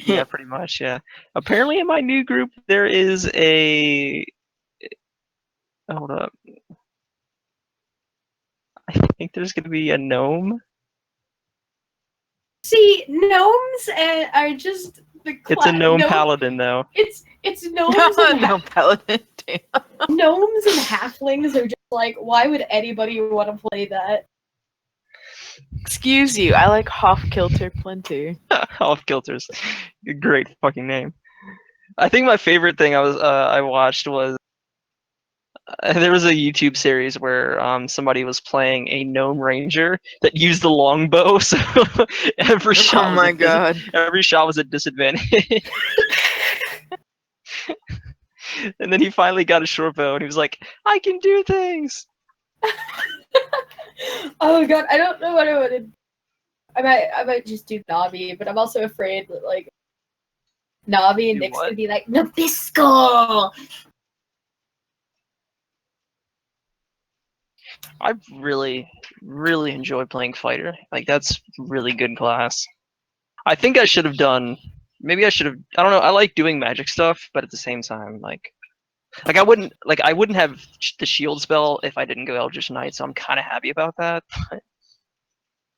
yeah, pretty much, yeah. Apparently in my new group there is a hold up. I think there's gonna be a gnome. See, gnomes are just the It's a gnome gnome- paladin though. It's gnomes and no paladin. Damn. gnomes and halflings are just like, why would anybody want to play that? Excuse you. I like Hofkilter plenty. Off Kilters. Great fucking name. I think my favorite thing I watched was there was a YouTube series where somebody was playing a gnome ranger that used the longbow, so every shot Oh was my a god. every shot was a disadvantage. And then he finally got a short bow and he was like, I can do things. Oh god, I don't know what I would. I might just do Navi, but I'm also afraid that like Navi and Do Nick's what? gonna be like Nabisco. I really, really enjoy playing fighter. Like that's really good class. I think I should have done. Maybe I should have. I don't know. I like doing magic stuff, but at the same time, like I wouldn't have the shield spell if I didn't go Eldritch Knight. So I'm kind of happy about that. But,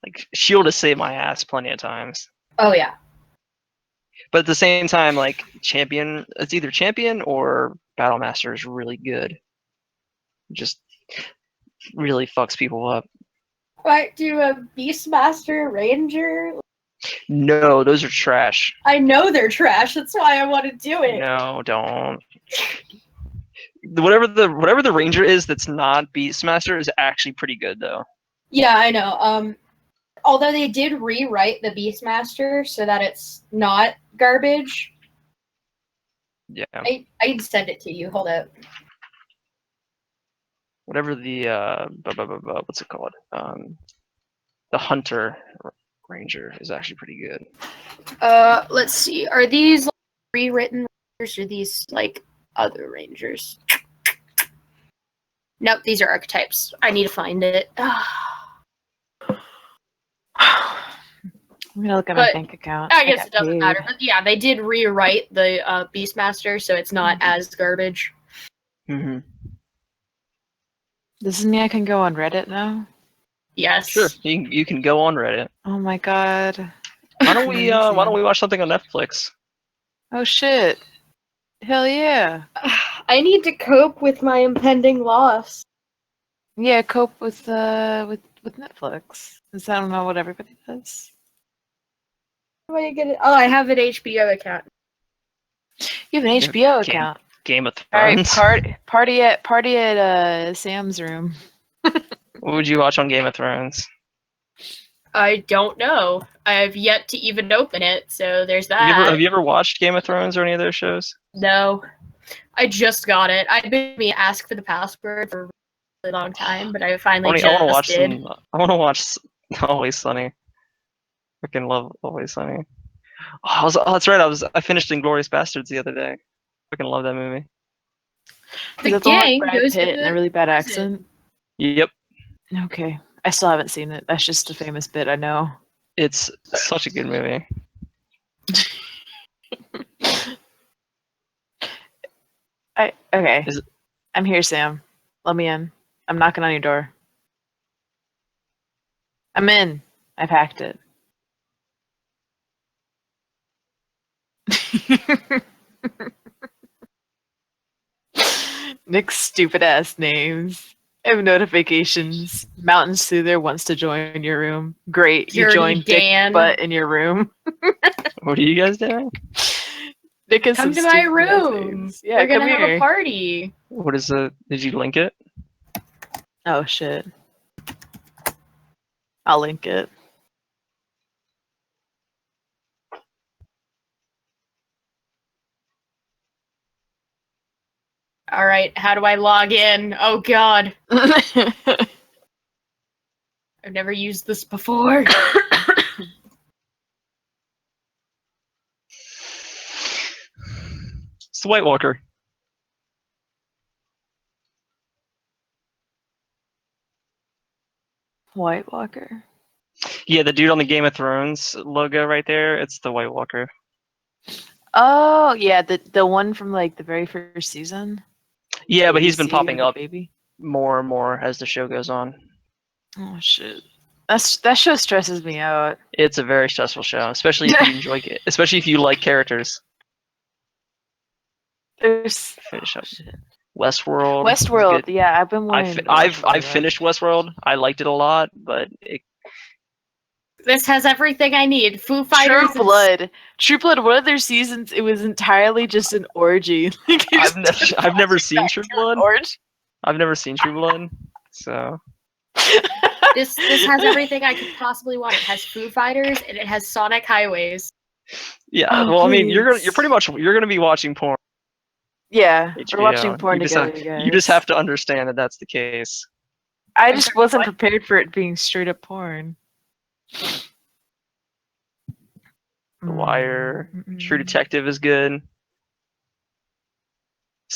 like shield has saved my ass plenty of times. Oh yeah. But at the same time, like champion, it's either champion or battle master is really good. Just really fucks people up. Might do a Beastmaster Ranger. No, those are trash. I know they're trash. That's why I want to do it. No, don't. whatever the ranger is that's not Beastmaster is actually pretty good though. Yeah, I know. Although they did rewrite the Beastmaster so that it's not garbage. Yeah. I can send it to you. Hold up. Whatever the what's it called? The Hunter Ranger is actually pretty good. Let's see. Are these like, rewritten rangers or these like other rangers? Nope, these are archetypes. I need to find it. I'm gonna look at But my bank account. I guess got it doesn't paid. matter. But yeah, they did rewrite the Beastmaster, so it's not as garbage. Mm-hmm. Does this mean I can go on Reddit now? Yes. Sure, you can go on Reddit. Oh my god. Why don't we watch something on Netflix? Oh shit. Hell yeah. I need to cope with my impending loss. Yeah, cope with Netflix. 'Cause I don't know what everybody does. How do I get it? Oh, I have an HBO account. You have an HBO account. Game of All right, Thrones. party at Sam's room. What would you watch on Game of Thrones? I don't know. I have yet to even open it, so there's that. Have you ever watched Game of Thrones or any of those shows? No. I just got it. I've been asked for the password for a really long time, but I finally I want to watch did. I want to watch Always Sunny. Freaking love Always Sunny. Oh, that's right. I finished Inglourious Bastards the other day. Freaking love that movie. The Is that the one gang with Brad goes Pitt into and a really bad accent? Yep, Okay. I still haven't seen it. That's just a famous bit I know. it's such a good movie. Okay. Is it- I'm here, Sam. Let me in. I'm knocking on your door. I'm in. I've hacked it. Nick's stupid ass names. I have notifications. Mountain Soother wants to join your room. Great. You Dirty joined Dan. Dick Butt in your room. What are you guys doing? Nick has Come some to my stupid ass room. names. Yeah, We're come gonna have here. a party. What is it? Did you link it? Oh shit. I'll link it. All right, how do I log in? Oh god, I've never used this before. It's the White Walker. White Walker. Yeah, the dude on the Game of Thrones logo right there. It's the White Walker. Oh yeah, the one from like the very first season. Yeah, but he's You been see popping with the up baby. more and more as the show goes on. Oh shit. That show stresses me out. It's a very stressful show, especially if you enjoy it. Especially if you like characters. There's Finish up. shit. Westworld. is Westworld. good. Yeah, I've been wanting. to watch I've more of that. finished Westworld. I liked it a lot, but This has everything I need. Foo Fighters. True Blood. True Blood. One of their seasons, it was entirely just an orgy. Like, you just I've never seen back True to an Blood. orgy. I've never seen True Blood, so This has everything I could possibly want. It has Foo Fighters and it has Sonic Highways. yeah. Oh, well, I mean, you're please. gonna be watching porn. Yeah, HBO. we're watching porn you just together, have, guys. You just have to understand that that's the case. I just wasn't prepared for it being straight up porn. The Wire, Mm-mm. True Detective is good.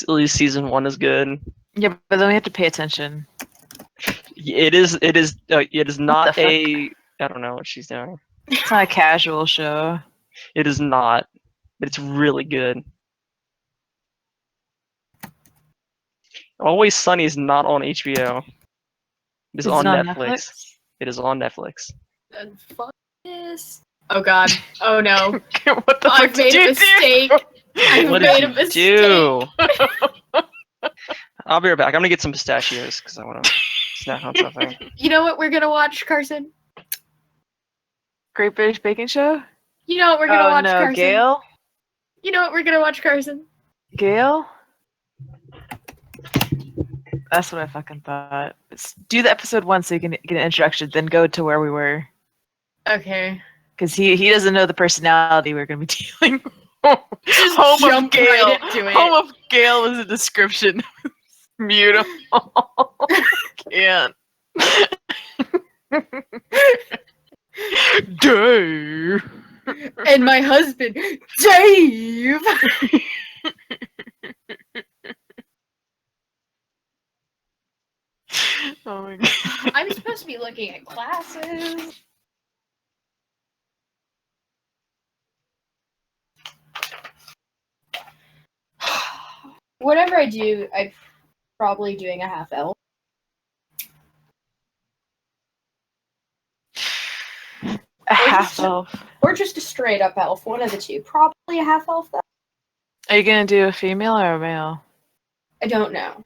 At least season 1 is good. Yeah, but then we have to pay attention. It is not the a. I don't know what she's doing. It's not a casual show. It is not, but it's really good. Always Sunny is not on HBO. It is Is on it on Netflix. It is on Netflix. And fuck this. Oh god. Oh no. What the I've fuck made did a you do? mistake. I've What made did a you mistake. do? I'll be right back. I'm gonna get some pistachios because I want to snack on something. You know what we're gonna watch, Carson? Great British Baking Show? You know what we're gonna Oh watch, no, Carson? Gail? You know what we're gonna watch, Carson? Gail? That's what I fucking thought. Do the episode 1 so you can get an introduction, then go to where we were. Okay. Because he doesn't know the personality we're going to be dealing with. Just Home of jump Gale. right into it. Home of Gale was a description. Beautiful. Can't. Dave. And my husband, Dave. Oh my god. I'm supposed to be looking at classes. Whatever I do, I'm probably doing a half elf. A half elf. Or just a straight up elf, one of the two. Probably a half elf though. Are you gonna do a female or a male? I don't know.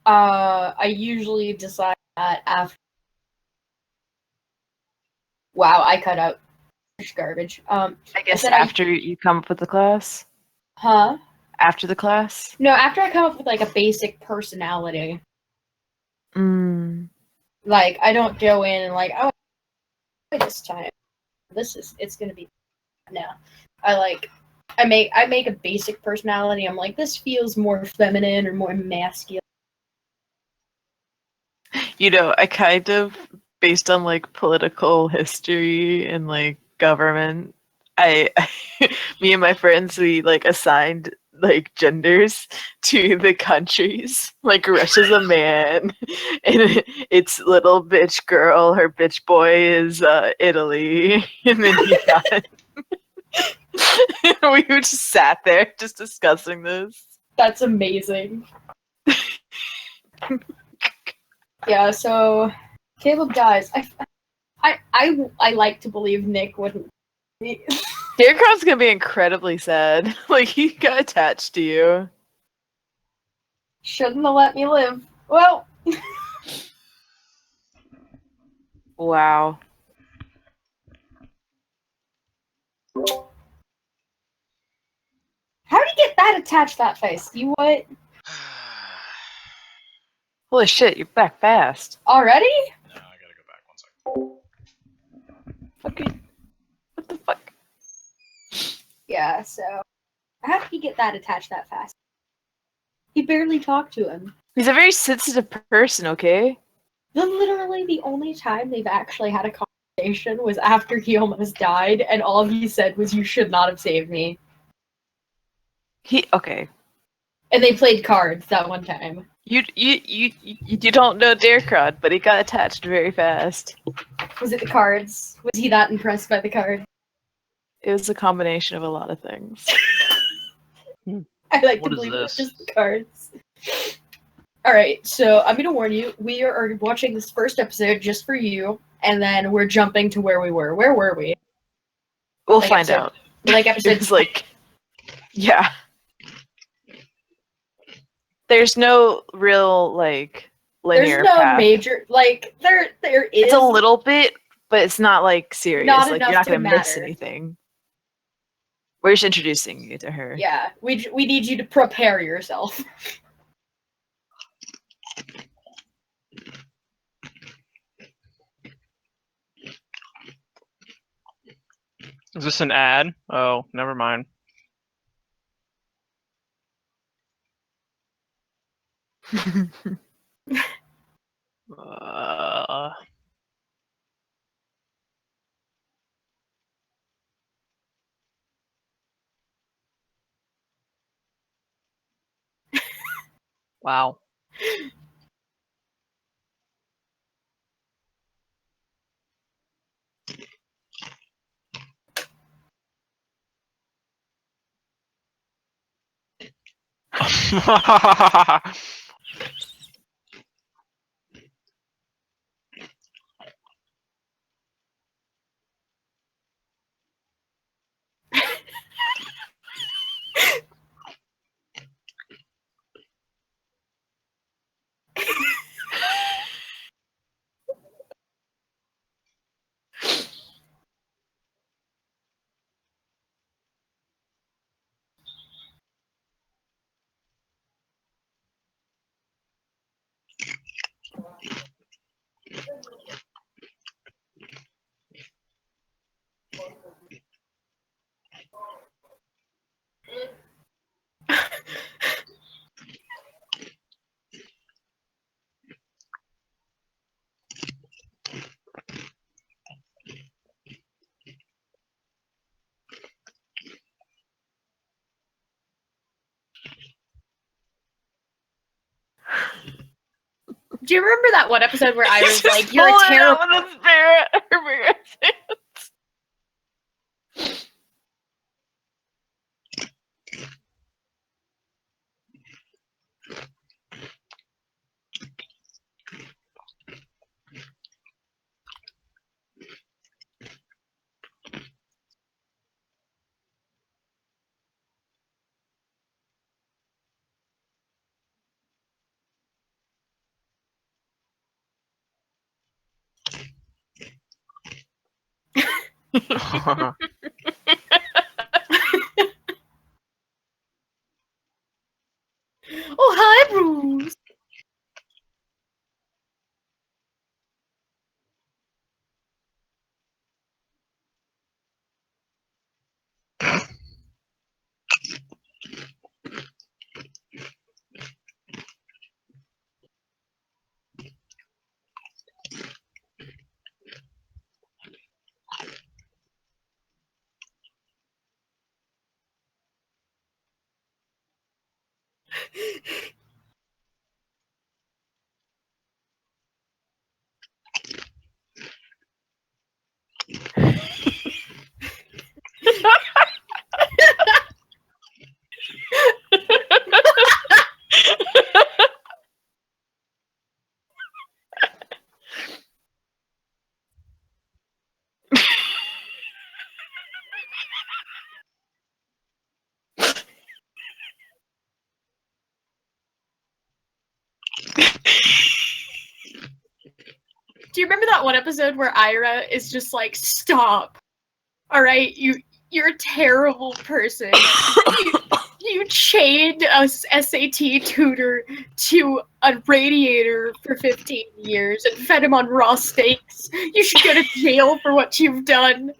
I usually decide that after. Wow, I cut out garbage. I guess said after you come up with the class? Huh? After the class? No, after I come up with like a basic personality. Mm. Like I don't go in and like, oh, this time, it's gonna be. No, I make a basic personality. I'm like, this feels more feminine or more masculine. You know, I kind of, based on like political history and like government, I me and my friends, we like assigned like genders to the countries. Like Russia's a man, and it's little bitch girl. Her bitch boy is Italy, and then he got. We just sat there just discussing this. That's amazing. Yeah, so Caleb dies. I like to believe Nick wouldn't. Deercron's gonna be incredibly sad. Like he got attached to you. Shouldn't have let me live. Well, Wow. how did you get that attached that face? You what? Holy shit, you're back fast. Already? No, I gotta go back 1 second. Okay. What the fuck? Yeah, so how did he get that attached that fast? He barely talked to him. He's a very sensitive person, okay? Literally the only time they've actually had a conversation was after he almost died, and all he said was, "You should not have saved me." Okay. And they played cards that one time. You don't know Deercron, but he got attached very fast. Was it the cards? Was he that impressed by the cards? It was a combination of a lot of things. I like What to is believe this? it's just the cards. Alright, so I'm gonna warn you, we are watching this first episode just for you, and then we're jumping to where we were. Where were we? We'll Like find episode- out. Like It episode was like, yeah. There's no real like linear there's no path. major like there is It's a little bit, but it's not like serious. Not Like you're enough not gonna to miss matter. anything. We're just introducing you to her. Yeah, we need you to prepare yourself. Is this an ad? Oh, never mind. Uh, wow. Do you remember that one episode where I was Just like, "You're a pulling it terrible"? out with a spirit. Oh, hi, Bruce. Do you remember that one episode where Ira is just like, "Stop! All right, you're a terrible person. You chained a SAT tutor to a radiator for 15 years and fed him on raw steaks. You should go to jail for what you've done."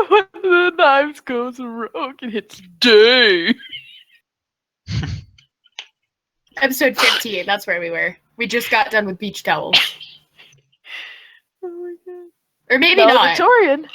When the knives goes rogue and hits day. Episode 15, that's where we were. We just got done with beach towels. Oh my god. Or maybe not. Valedictorian.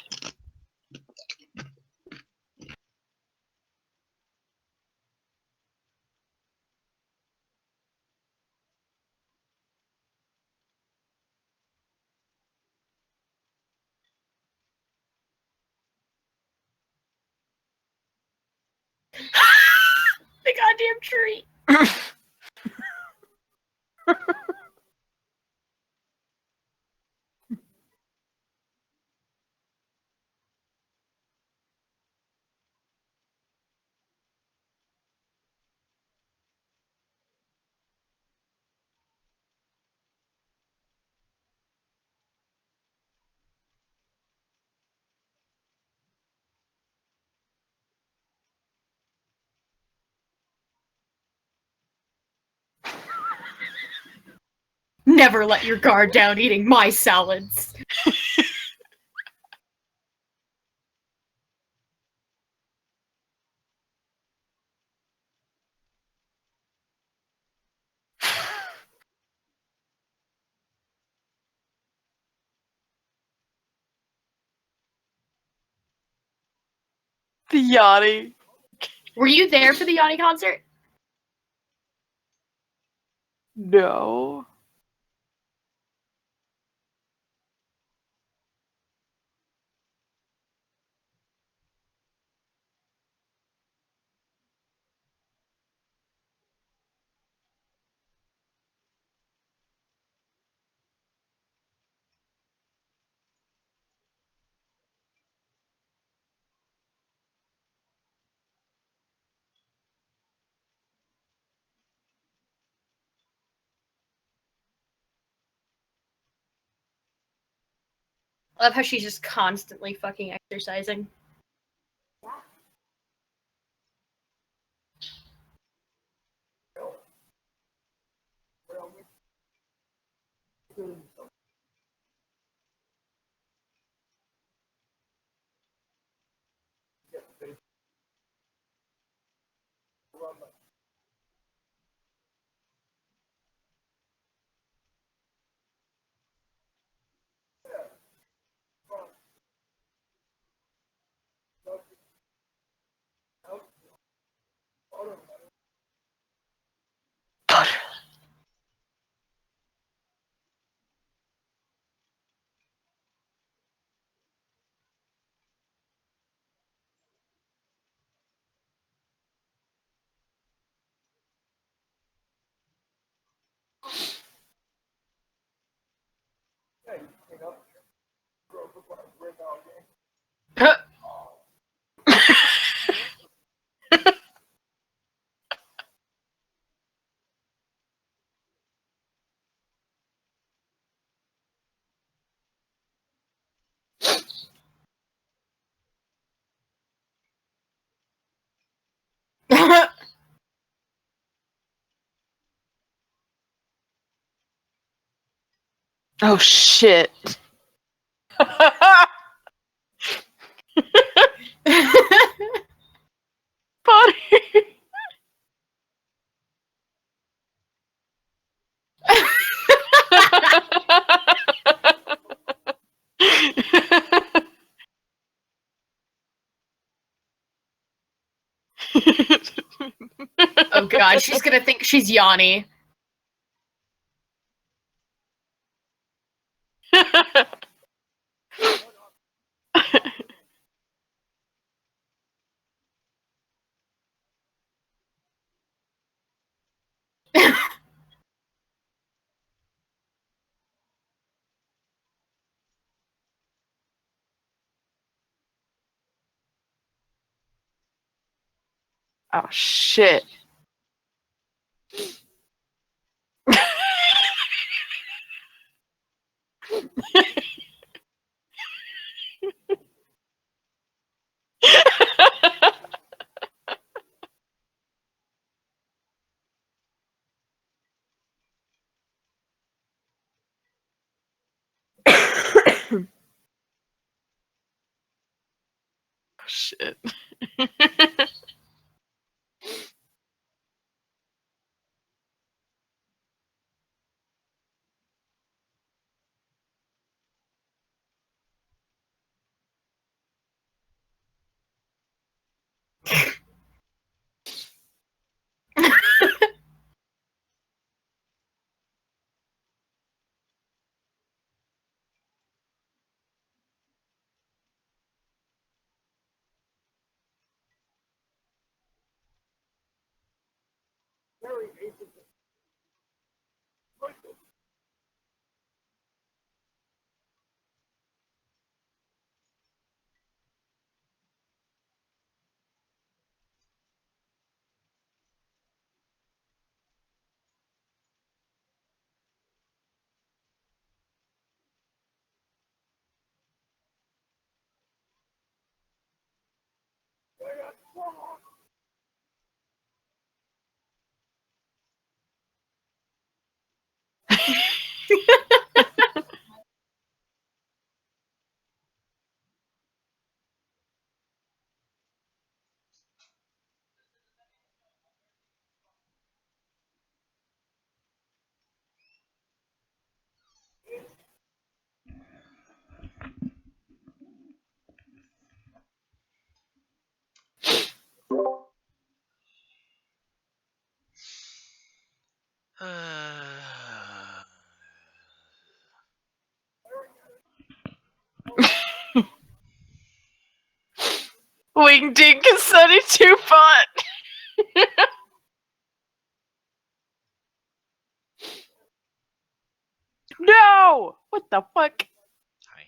The goddamn tree. Never let your guard down eating my salads. The Yanni. Were you there for the Yanni concert? No. I love how she's just constantly fucking exercising. Oh shit. Potter. Oh god, she's gonna think she's Yanni. Oh shit. Shit. Wing Ding and Sunny 2 Pot. No! What the fuck? Hi.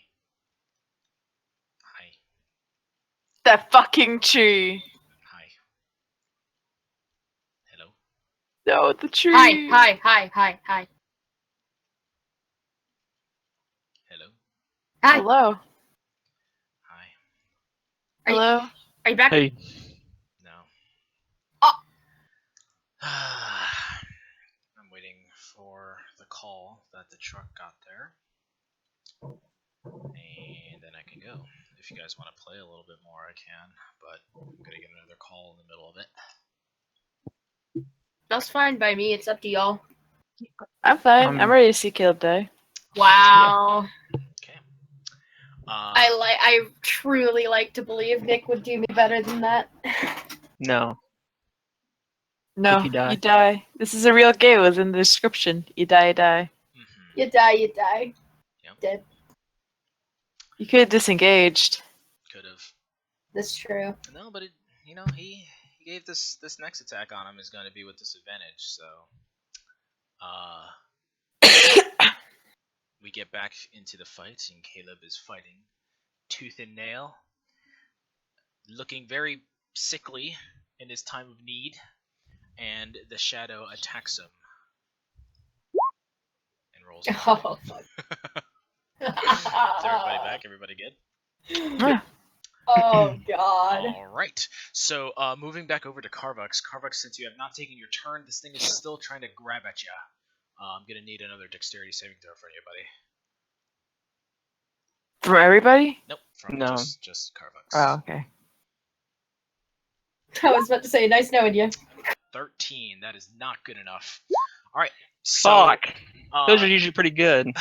Hi. That fucking tree. Hi. Hello. No, the tree. Hi. Hello. Hi. Hello. Hi. Are you- Hello. Are you back? Hey, No. Oh. I'm waiting for the call that the truck got there. And then I can go. If you guys want to play a little bit more, I can. But I'm going to get another call in the middle of it. That's fine by me. It's up to y'all. I'm fine. I'm ready to see Caleb die. Wow. Okay. I truly like to believe Nick would do me better than that. no. No, If you die. you die. This is a real game. It was in the description. You die, you die. Mm-hmm. You die. Yep. Dead. You could have disengaged. Could have. That's true. No, but he gave this next attack on him is going to be with disadvantage. So, we get back into the fight, and Caleb is fighting tooth and nail, looking very sickly in his time of need, and the shadow attacks him and rolls. Oh fuck. Is everybody back? Everybody good? Oh god. All right. So, moving back over to Carvux. Carvux, since you have not taken your turn, this thing is still trying to grab at you. I'm gonna need another dexterity saving throw for anybody. From everybody? Nope, from No. just Carvux. Oh, okay. I was about to say, nice knowing you. 13. That is not good enough. All right. So, Fuck. Those are usually pretty good.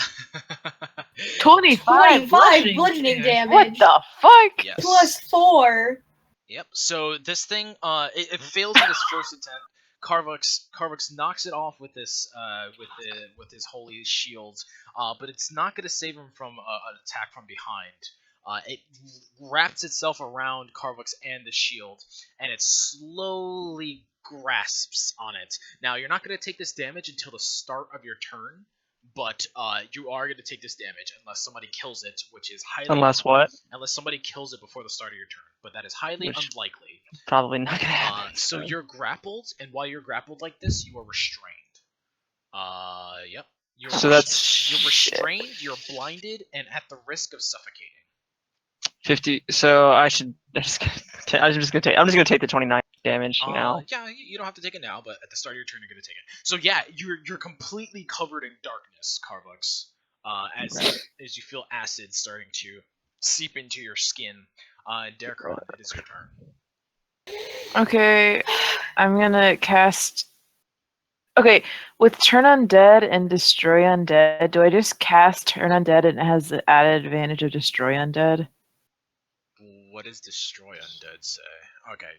25 bludgeoning damage. What the fuck? Yes. Plus 4. Yep. So this thing, it fails in its first attempt. Carvux knocks it off with this, with his holy shield, but it's not going to save him from an attack from behind. It wraps itself around Carvux and the shield, and it slowly grasps on it. Now you're not going to take this damage until the start of your turn, but you are going to take this damage unless somebody kills it, which is highly Unless what? unless somebody kills it before the start of your turn, but that is highly Which- unlikely. Probably not gonna happen. So you're grappled, and while you're grappled like this, you are restrained. Yep. So that's You're restrained, you're blinded, and at the risk of suffocating. 50. So I'm just gonna take the 29 damage now. Yeah, you don't have to take it now, but at the start of your turn, you're gonna take it. So yeah, you're completely covered in darkness, Carvux. As you feel acid starting to seep into your skin. Derkron, it is your turn. Okay, I'm gonna cast. Okay, with Turn Undead and Destroy Undead, do I just cast Turn Undead and it has the added advantage of Destroy Undead? What does Destroy Undead say? Okay.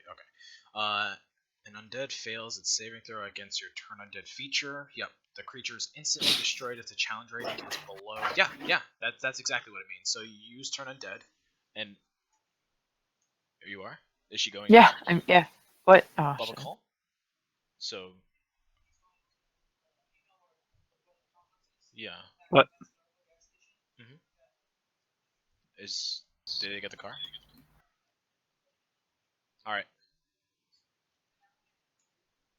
An undead fails its saving throw against your Turn Undead feature. Yep, the creature is instantly destroyed if the challenge rating is below. Yeah, that's exactly what it means. So you use Turn Undead, and here you are. Is she going? Yeah, yeah. What? Oh, Bubba shit. Call. So. Yeah. What? Did they get the car? All right.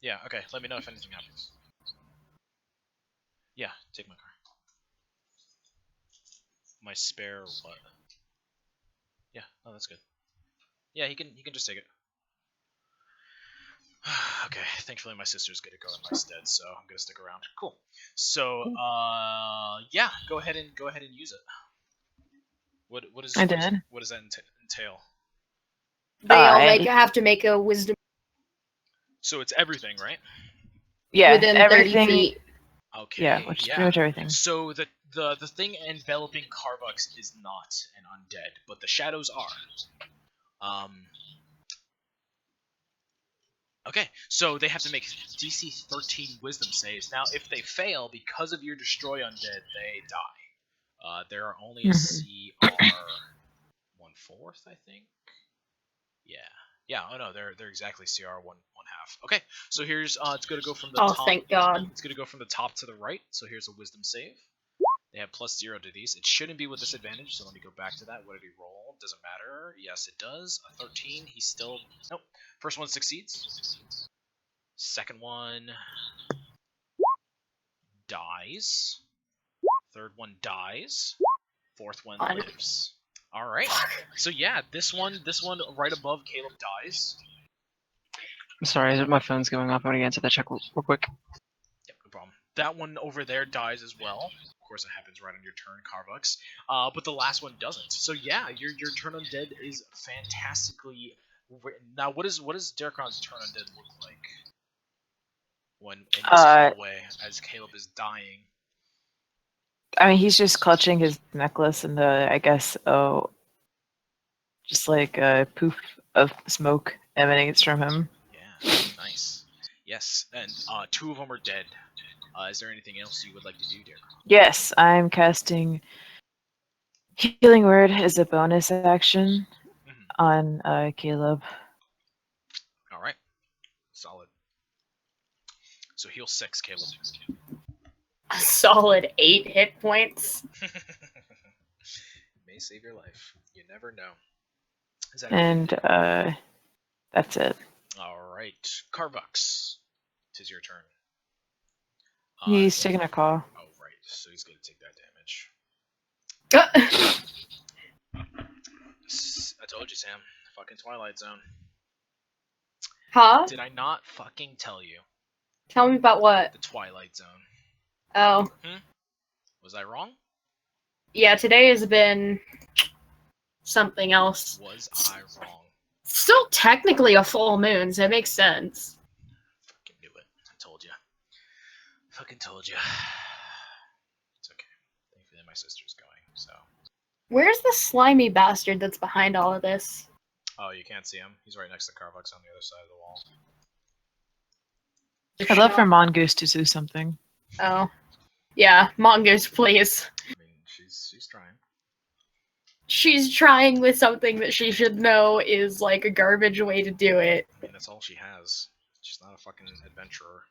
Yeah. Okay. Let me know if anything happens. Yeah. Take my car. My spare what? Yeah. Oh, that's good. Yeah, he can just take it. Okay. Thankfully, my sister's gonna go in my stead, so I'm gonna stick around. Cool. So, yeah. Go ahead and use it. What is? I did. What does that entail? They all I- have to make a wisdom So it's everything, right? Yeah, within 30 everything. feet. Okay. Yeah, which is pretty much everything. So the thing enveloping Carvux is not an undead, but the shadows are. Okay, so they have to make DC 13 Wisdom saves. Now, if they fail because of your Destroy Undead, they die. There are only a CR 1/4, I think. Yeah. Oh no, they're exactly CR 1/2. Okay, so here's it's gonna go from the Oh, top. thank God. It's gonna go from the top to the right. So here's a Wisdom save. They have +0 to these. It shouldn't be with disadvantage, so let me go back to that. What did he roll? Doesn't matter. Yes, it does. A 13. He's still... Nope. First one succeeds. Second one... dies. Third one dies. Fourth one God. lives. Alright. So yeah, this one right above Caleb dies. I'm sorry, my phone's going off. I'm gonna answer that check real quick. Yep, no problem. That one over there dies as well. Of course, it happens right on your turn, Carvux. But the last one doesn't. So yeah, your turn undead is fantastically written. Now, what does Derkron's turn undead look like when in this hallway as Caleb is dying? I mean, he's just clutching his necklace and I guess, just like a poof of smoke emanates from him. Yeah, nice. Yes, and 2 of them are dead. Is there anything else you would like to do, Derkron? Yes, I'm casting Healing Word as a bonus action on Caleb. All right, solid. So heal 6, Caleb. A solid 8 hit points. May save your life. You never know. Is that And that's it. all right, Carvux? 'Tis your turn. He's taking a call. Oh right, so he's gonna take that damage. I told you, Sam. Fucking Twilight Zone. Huh? Did I not fucking tell you? Tell me about what? The Twilight Zone. Oh. Was I wrong? Yeah, today has been something else. Was I wrong? Still technically a full moon, so it makes sense. Fucking knew it. I told you. Fucking told you. It's okay. Thankfully, my sister's going, so. Where's the slimy bastard that's behind all of this? Oh, you can't see him. He's right next to Carvux on the other side of the wall. I'd love for Mongoose to do something. Oh. Yeah, Mongoose, please. I mean, she's trying. She's trying with something that she should know is like a garbage way to do it. I mean, that's all she has. She's not a fucking adventurer.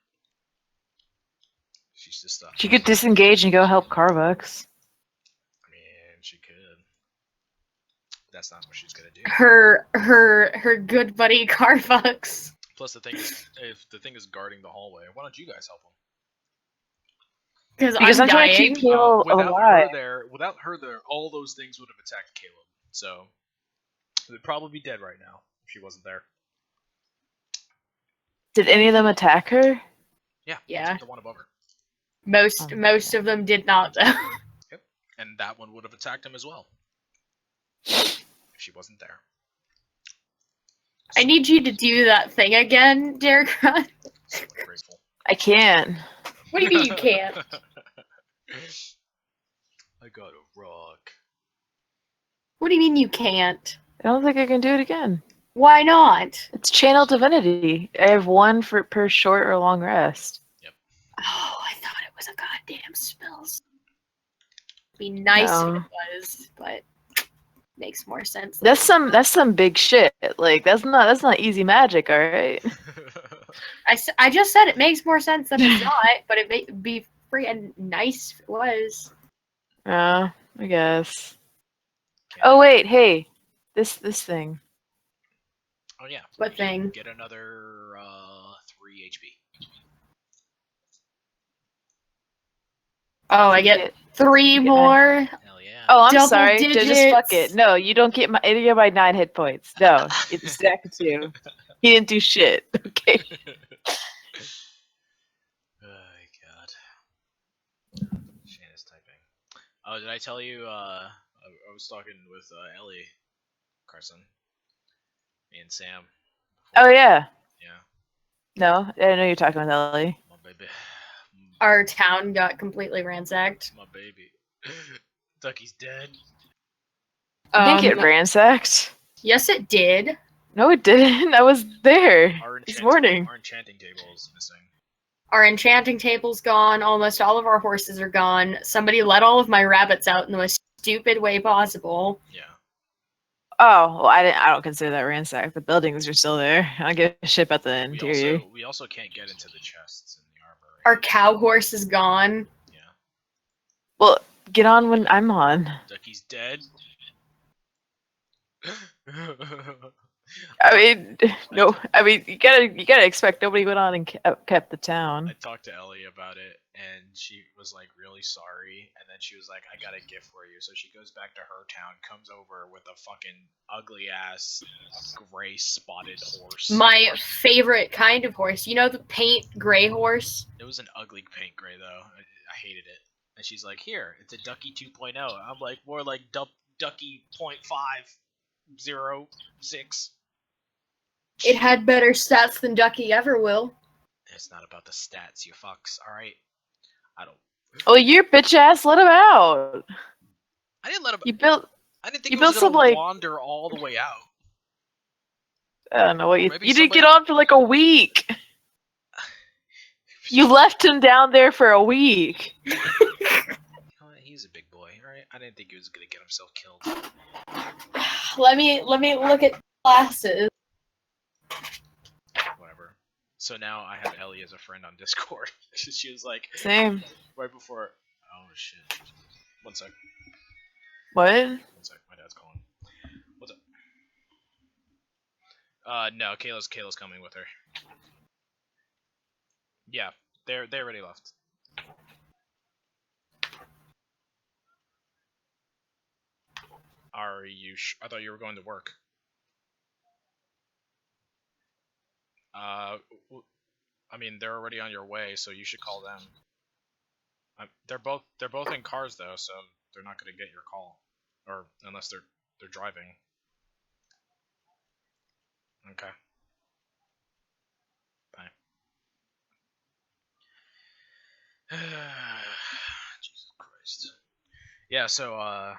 She's just a. She could disengage and go help Carvux. I mean, she could. That's not what she's gonna do. Her good buddy Carvux. Plus, the thing is, if the thing is guarding the hallway, why don't you guys help him? Because I'm trying to keep Caleb alive. Without her there, all those things would have attacked Caleb. So, they'd probably be dead right now if she wasn't there. Did any of them attack her? Yeah. Yeah. The one above her. Most of them did not though. Yep. And that one would have attacked him as well. If she wasn't there. I need you to do that thing again, Derek. So grateful. I can't. What do you mean you can't? I got a rock. What do you mean you can't? I don't think I can do it again. Why not? It's Channel Divinity. I have one per short or long rest. Oh, I thought it was a goddamn spells. Be nice if No. it was, but makes more sense. That's some big shit. Like that's not easy magic, all right? I just said it makes more sense than it's not, but it would be freaking nice if it was. I guess. Oh wait, hey, this thing. Oh yeah. What You thing? Get another 3 HP. Oh, I get 3 more. Hell yeah. Oh, I'm Double sorry. Just fuck digits. it. No, you don't get my 9 hit points. No, it's a stack of 2. He didn't do shit. Okay. Oh my god. Shane is typing. Oh, did I tell you? I was talking with Ellie Carson, me and Sam. Oh yeah. Yeah, No, I didn't know you were talking with Ellie. my baby. Our town got completely ransacked. My baby. Ducky's dead. I didn't get Um, ransacked. Yes, it did. No, it didn't. I was there this morning. Our enchanting table is missing. Our enchanting table's gone. Almost all of our horses are gone. Somebody let all of my rabbits out in the most stupid way possible. Yeah. Oh, well, I don't consider that ransacked. The buildings are still there. I don't give a shit about the interior. We also can't get into the chests in the armory. Our cow horse is gone. Yeah. Well, get on when I'm on. Ducky's dead. I mean, no. I mean, you gotta expect nobody went on and kept the town. I talked to Ellie about it, and she was like really sorry, and then she was like, "I got a gift for you." So she goes back to her town, comes over with a fucking ugly ass gray spotted horse. My favorite kind of horse. You know the paint gray horse? It was an ugly paint gray though. I hated it. And she's like, "Here, it's a Ducky 2.0." I'm like, more like Ducky 0.506. It had better stats than Ducky ever will. It's not about the stats, you fucks. All right. I don't. Oh, your bitch ass let him out. I didn't let him. You built. I didn't think you he was built some, gonna like- wander all the way out. I don't know what you. Maybe You didn't get somebody- on for like a week. You left him down there for a week. You know what? He's a big boy, right? I didn't think he was gonna get himself killed. Let me look at classes. Whatever. So now I have Ellie as a friend on Discord. She was like, Same. right before. Oh shit. One sec. What? One sec. My dad's calling. What's up? No. Kayla's coming with her. Yeah, they already left. Are you? I thought you were going to work. I mean, they're already on your way, so you should call them. They're both in cars though, so they're not gonna get your call, or unless they're They're driving. Okay. Bye. Jesus Christ. Yeah, so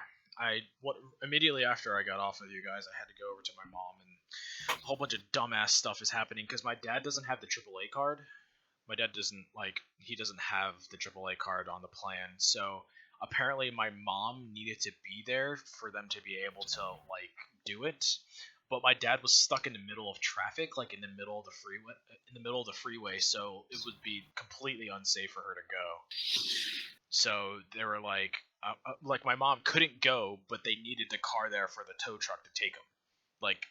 immediately after I got off with you guys, I had to go over to my mom, and a whole bunch of dumbass stuff is happening because my dad doesn't have the AAA card. My dad doesn't have the AAA card on the plan, so apparently my mom needed to be there for them to be able to like do it. But my dad was stuck in the middle of traffic, like in the middle of the freeway, so it would be completely unsafe for her to go. So they were like my mom couldn't go, but they needed the car there for the tow truck to take them. Like,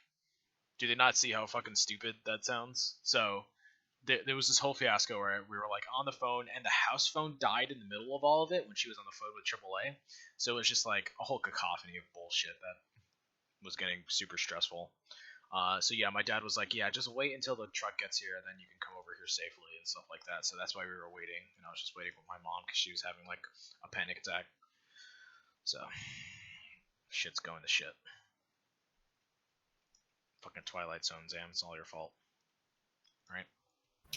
do they not see how fucking stupid that sounds? So there was this whole fiasco where we were like on the phone, and the house phone died in the middle of all of it when she was on the phone with AAA. So it was just like a whole cacophony of bullshit that was getting super stressful. So yeah, my dad was like, yeah, just wait until the truck gets here, and then you can come over here safely and stuff like that. So that's why we were waiting, and I was just waiting with my mom because she was having like a panic attack. So shit's going to shit. Fucking Twilight Zone, Zam. It's all your fault. Right?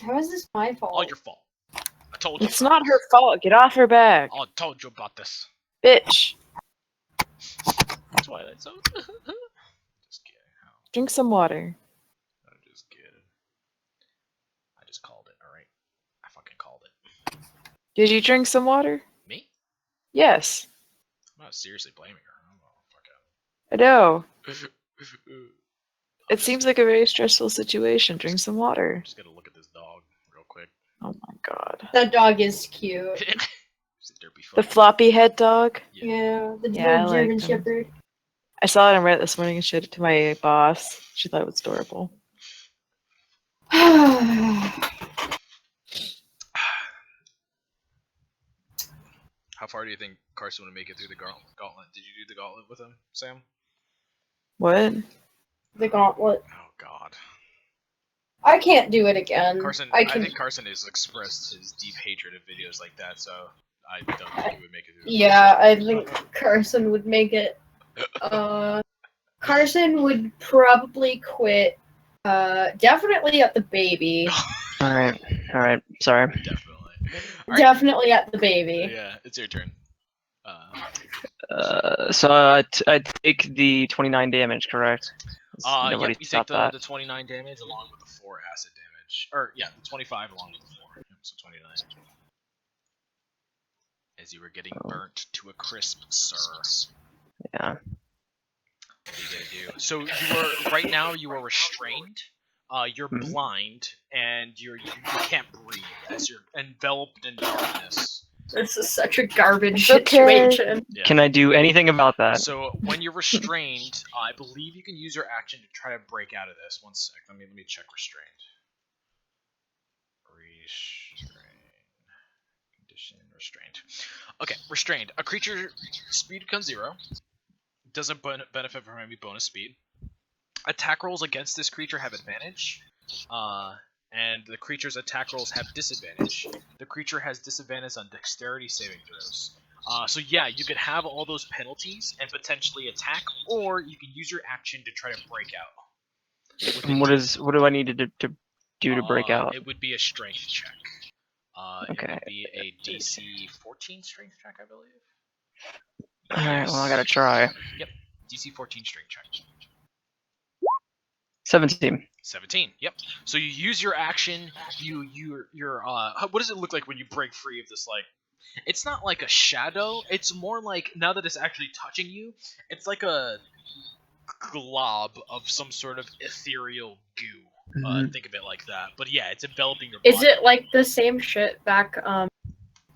How is this my fault? All your fault. I told you. It's not her fault. Get off her back, I told you about this. bitch. Twilight Zone. Just kidding. Drink some water. I'm just kidding. I just called it. All right. I fucking called it. Did you drink some water? Me? Yes. I'm not seriously blaming her. I don't I know. know. It seems like a very stressful situation. Drink some water. I'm just gonna look at this dog real quick. Oh my god. That dog is cute. It's a derpy The fuck. floppy head dog? Yeah, the Yeah, I little like German them. Shepherd. I saw it on Reddit this morning and showed it to my boss. She thought it was adorable. How far do you think Carson would make it through the gauntlet? Did you do the gauntlet with him, Sam? What? The gauntlet. Oh God. I can't do it again. Carson, I I can. think Carson has expressed his deep hatred of videos like that, so I don't think he would make it through. Yeah, I think Carson would make it. Carson would probably quit. Definitely at the baby. All right. Sorry. Definitely. Alright. Definitely at the baby. Yeah, it's your turn. So I take the 29 damage, correct? Nobody Yep, you take thought the 29 damage along with the 4 acid damage. Or, yeah, the 25 along with the 4. Yep, so 29. As you were getting burnt to a crisp, sir. Yeah. What are you gonna do? So right now you are restrained. You're Mhm. blind, and you can't breathe as you're enveloped in darkness. This is such a garbage It's okay. situation. Yeah. Can I do anything about that? So when you're restrained, I believe you can use your action to try to break out of this. One sec. Let me check restrained. Condition restrained. Okay, restrained. A creature speed becomes 0. Doesn't benefit from any bonus speed. Attack rolls against this creature have advantage. And the creature's attack rolls have disadvantage. The creature has disadvantage on dexterity saving throws. So yeah, you could have all those penalties and potentially attack, or you can use your action to try to break out. And what do I need to do to break out? It would be a strength check. It Okay. would be a DC 14 strength check, I believe. Alright, well I gotta try. Yep, DC 14 strength check. 17. 17. Yep. So you use your action. What does it look like when you break free of this? Like, it's not like a shadow. It's more like, now that it's actually touching you, it's like a glob of some sort of ethereal goo. Mhm. Think of it like that. But yeah, it's enveloping your body. Is it like the same shit back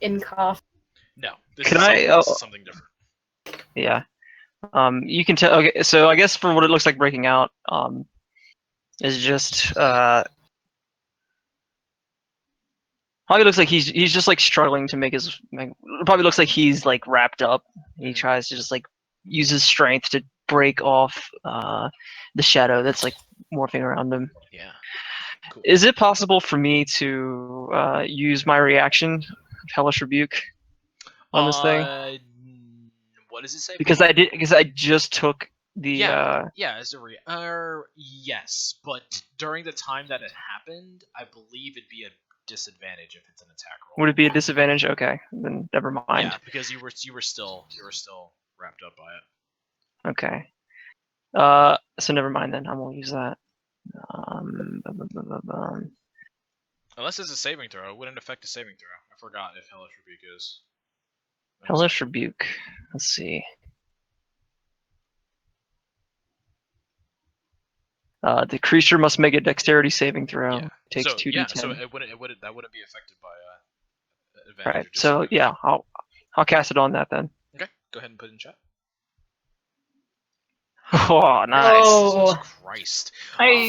in Cough? No. This is something different. Yeah. You can tell. Okay, so I guess for what it looks like breaking out, is just probably looks like he's just like struggling to make his. Probably looks like he's like wrapped up. He tries to just like use his strength to break off the shadow that's like morphing around him. Yeah. Cool. Is it possible for me to use my reaction, Hellish Rebuke, on this thing? What does it say? Because I just took The Yeah, as a yes, but during the time that it happened, I believe it'd be a disadvantage if it's an attack roll. would it be a disadvantage? Okay, then never mind. Yeah, because you were still wrapped up by it. Okay. So never mind then. I won't use that. Unless it's a saving throw, it wouldn't affect a saving throw. I forgot if Hellish Rebuke is. Hellish Rebuke. Let's see. The creature must make a dexterity saving throw. Yeah. Takes so 2d10. yeah, so it wouldn't that wouldn't be affected by advantage. Right. Or So disadvantage. yeah, I'll cast it on that then. Okay, go ahead and put it in chat. Oh, nice. Oh. Jesus Christ.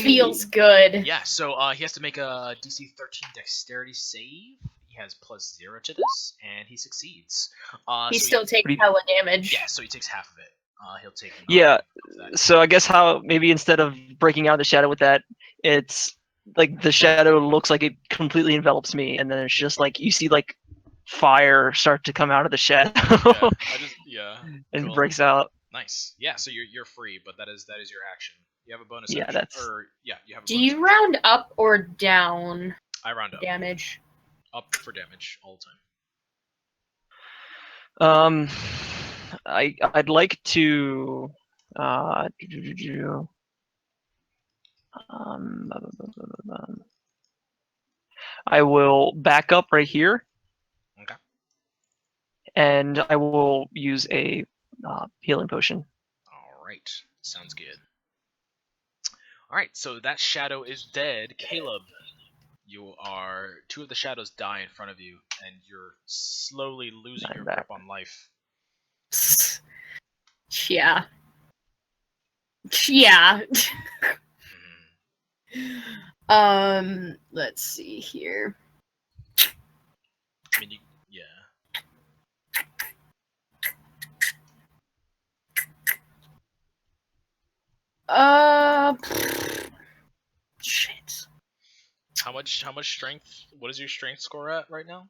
Feels good. Yeah, so he has to make a DC 13 dexterity save. He has +0 to this, and he succeeds. He so still takes What do you- hella damage. Yeah, so he takes half of it. He'll take. Yeah. That. So I guess how maybe instead of breaking out the shadow with that, it's like the shadow looks like it completely envelops me, and then it's just like you see like fire start to come out of the shadow and Cool. breaks out. Nice. Yeah, so you're free, but that is your action. You have a bonus Yeah, action. that's- you have a Do bonus you round up or down I round up. damage? Up for damage all the time. I'd like to I will back up right here. Okay. And I will use a healing potion. All right. Sounds good. All right, so that shadow is dead. Caleb, two of the shadows die in front of you, and you're slowly losing your grip on life. Yeah. Yeah. Let's see here. I mean, yeah. Shit. How much strength? What is your strength score at right now?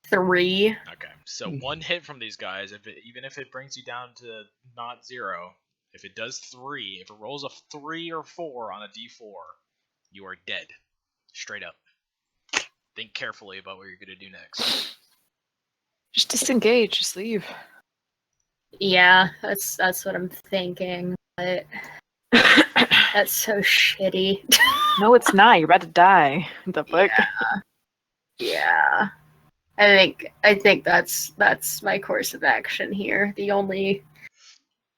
3. Okay, so one hit from these guys, even if it brings you down to not 0, if it does 3, if it rolls a 3 or 4 on a d4, you are dead, straight up. Think carefully about what you're gonna do next. Just disengage. Just leave. Yeah, that's what I'm thinking. But that's so shitty. No, it's not. You're about to die. What the fuck? Yeah. I think that's my course of action here. The only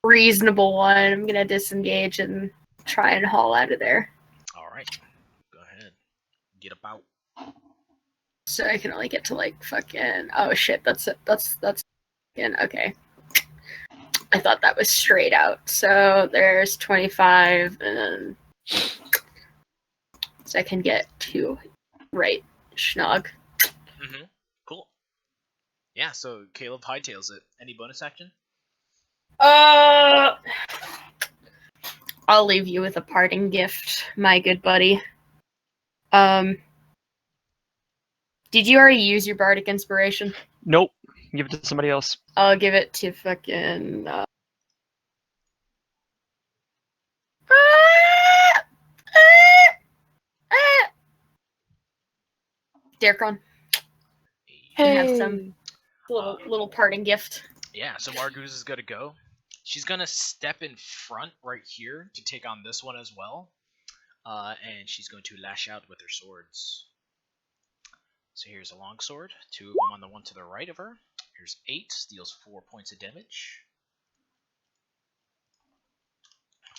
reasonable one. I'm gonna disengage and try and haul out of there. All right, go ahead, get about. So I can only get to like fucking. Oh shit! That's fucking okay. I thought that was straight out. So there's 25, and then so I can get to right schnog. Mm-hmm. Cool. Yeah. So Caleb hightails it. Any bonus action? I'll leave you with a parting gift, my good buddy. Did you already use your bardic inspiration? Nope. Give it to somebody else. I'll give it to fucking. Darkon. Have some little parting gift. Yeah, so Margoose is gonna go. She's gonna step in front right here to take on this one as well. And she's going to lash out with her swords. So here's a long sword, 2 of them on the one to the right of her. Here's 8, deals 4 points of damage.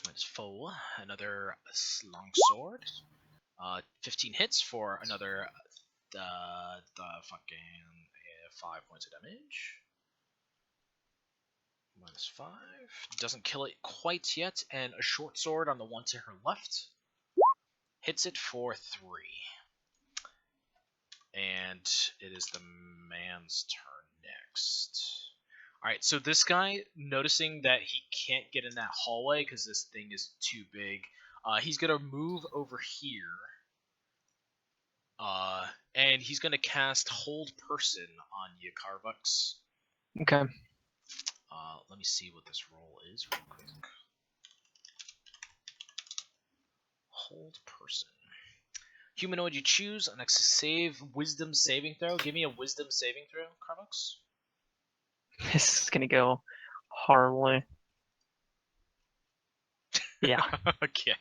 That's 4. Another long sword. 15 hits for another the fucking 5 points of damage. -5. Doesn't kill it quite yet. And a short sword on the one to her left. Hits it for 3. And it is the man's turn next. Alright, so this guy, noticing that he can't get in that hallway because this thing is too big, he's going to move over here. And he's going to cast Hold Person on Yakarvux. Okay. Let me see what this roll is real quick. old person. Humanoid you choose. Next save wisdom saving throw. Give me a wisdom saving throw, Carbox. This is gonna go horribly. Yeah. Okay.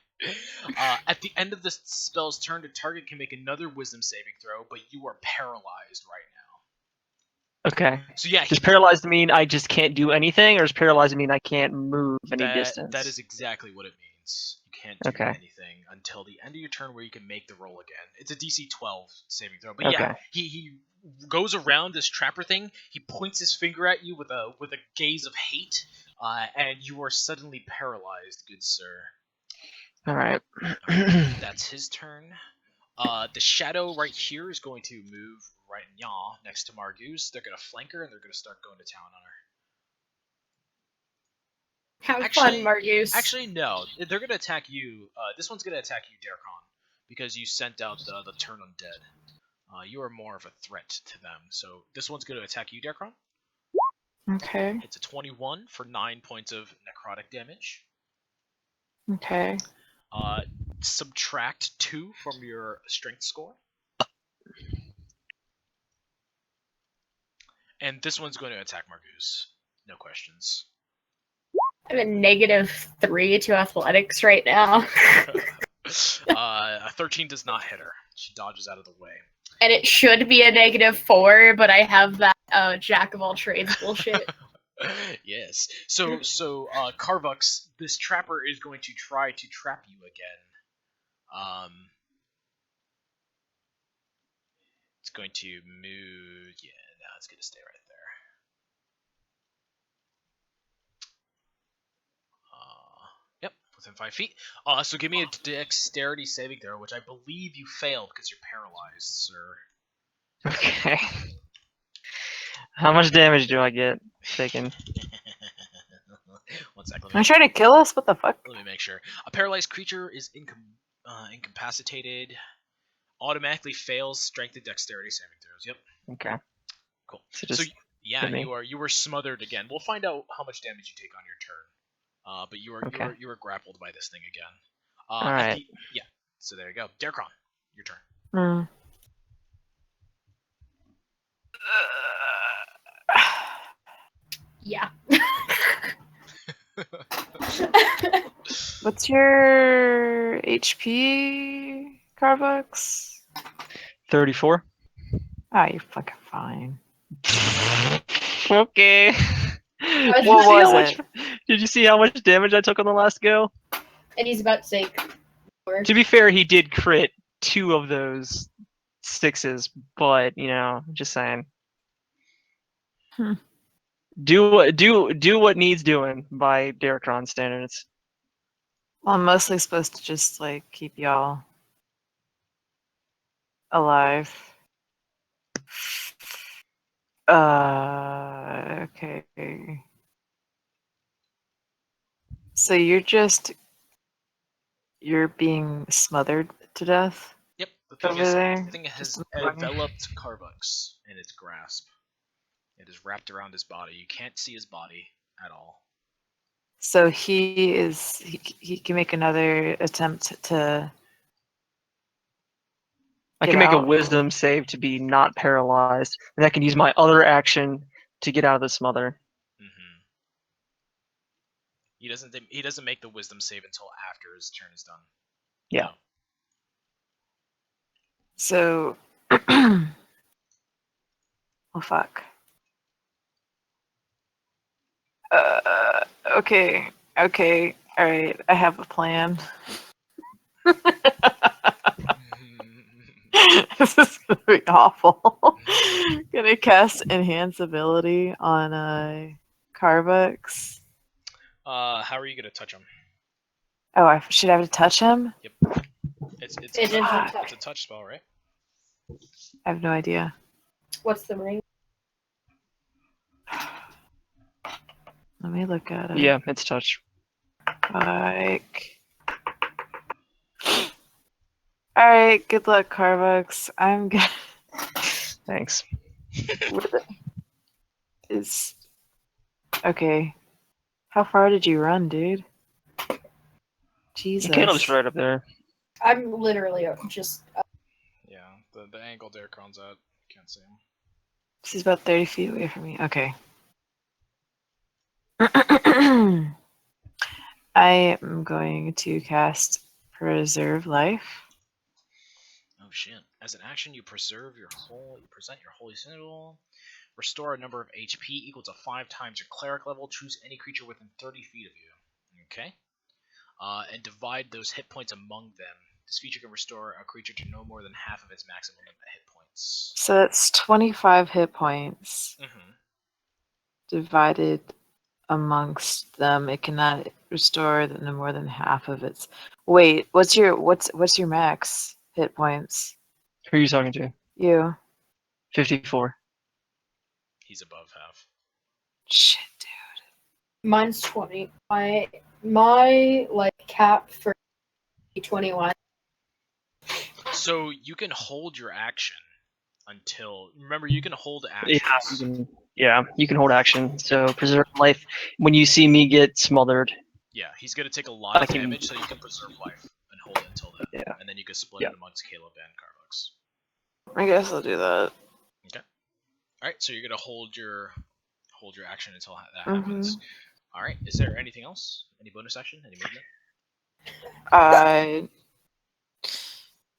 At the end of the spell's turn, the target can make another wisdom saving throw, but you are paralyzed right now. Okay. So yeah, Does paralyzed mean I just can't do anything, or does paralyzed mean I can't move any that distance? is exactly what it means. You can't do Okay. anything until the end of your turn, where you can make the roll again. It's a DC 12 saving throw. But yeah, Okay. he goes around this trapper thing. He points his finger at you with a gaze of hate, and you are suddenly paralyzed, good sir. All right. That's his turn. The shadow right here is going to move right next to Margoose. They're going to flank her, and they're going to start going to town on her. Have fun, Margoose. Actually, no. They're going to attack you. This one's going to attack you, Darkon, because you sent out the turn undead. You are more of a threat to them. So this one's going to attack you, Darkon. Okay. It's a 21 for 9 points of necrotic damage. Okay. Subtract 2 from your strength score. And this one's going to attack Margoose. No questions. I'm at -3 to athletics right now. A 13 does not hit her. She dodges out of the way. And it should be a -4, but I have that jack of all trades bullshit. Yes. So Carvux, this trapper is going to try to trap you again. It's going to move. Yeah, no, it's going to stay right there. Yep, within 5 feet. So give me a dexterity saving throw, which I believe you failed because you're paralyzed, sir. Okay. How much damage do I get taken? 1 second. Are you trying to kill us? What the fuck? Let me make sure. A paralyzed creature is incapacitated. Automatically fails strength and dexterity saving throws. Yep. Okay. Cool. So just yeah, hit me. you were smothered again. We'll find out how much damage you take on your turn. But you were grappled by this thing again. All right. Yeah. So there you go. Darkron, your turn. Hmm. Yeah. What's your HP, Carbox? 34. Ah, you're fucking fine. Okay. What was it? Did you see how much damage I took on the last go? And he's about to say more. To be fair, he did crit 2 of those 6s, but just saying. Hmm. Do what needs doing by Darkron standards. Well, I'm mostly supposed to just keep y'all alive. Okay. So you're being smothered to death? Yep. The thing has enveloped Carvux in its grasp. It is wrapped around his body. You can't see his body at all. So he can make another attempt to I get can make a out. wisdom save to be not paralyzed, and I can use my other action to get out of the smother. Mm-hmm. He doesn't make the wisdom save until after his turn is done. Yeah. So, well, fuck. Okay, all right. I have a plan. This is gonna be awful. Gonna cast Enhance Ability on Carvux. How are you gonna touch him? Oh, I should have to touch him? Yep. It's a touch spell, right? I have no idea. What's the ring? Let me look at it. Yeah, it's touch. Alright, good luck, Carvux. I'm good. Thanks. Okay. How far did you run, dude? Jesus. Caleb's right up there. I'm literally just. Yeah, the angle Darkron's at. Can't see him. She's about 30 feet away from me. Okay. I am going to cast Preserve Life. Oh shit! As an action, you present your holy symbol. Restore a number of HP equal to 5 times your cleric level. Choose any creature within 30 feet of you. Okay. And divide those hit points among them. This feature can restore a creature to no more than half of its maximum hit points. So that's 25 hit points Mm-hmm. divided amongst them. It cannot restore no more than half of its. Wait, what's your max hit points? Who are you talking to? You. 54. He's above half. Shit, dude. Mine's 20. My like cap for 21. So you can hold your action until. Remember, you can hold actions. Yeah, you can hold action. So preserve life. When you see me get smothered, Yeah, he's gonna take a lot I of can- damage, so you can preserve life and hold it until then. Yeah. And then you can split Yeah. it amongst Caleb and Carbox. I guess I'll do that. All right, so you're gonna hold your action until that Mhm. happens. All right. Is there anything else? Any bonus action? Any movement?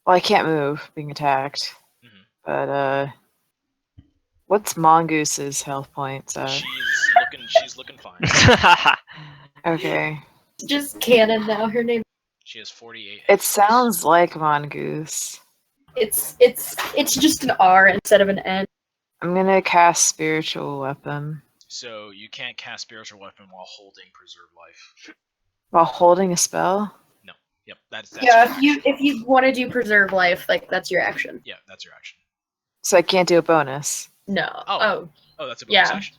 Well, I can't move being attacked. Mhm. But what's Mongoose's health points at? She's looking fine. Okay. Just canon now. Her name. She has 48. It sounds like Mongoose. It's just an R instead of an N. I'm gonna cast Spiritual Weapon So you can't cast spiritual weapon while holding preserve life. while holding a spell. Yep, that's Yeah, your if you want to do preserve life, like that's your action. Yeah, that's your action. So I can't do a bonus. No. Oh. Oh, that's a bonus Yeah. action.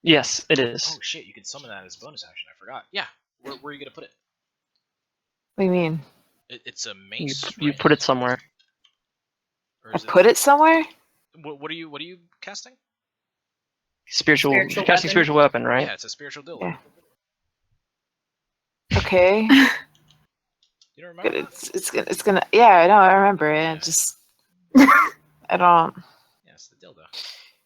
yes, it is. Oh shit, you can summon that as a bonus action. I forgot. Yeah. Where are you gonna put it? What do you mean? It's a You, mace. you right? put it somewhere. Or I is put it somewhere? What are you casting? Spiritual Spiritual casting weapon. spiritual weapon, right? Yeah, it's a spiritual dildo. Yeah. Okay. You don't But remember? it's gonna. Yeah, I know. I remember it. Yeah. Just I don't. Yeah, it's the dildo.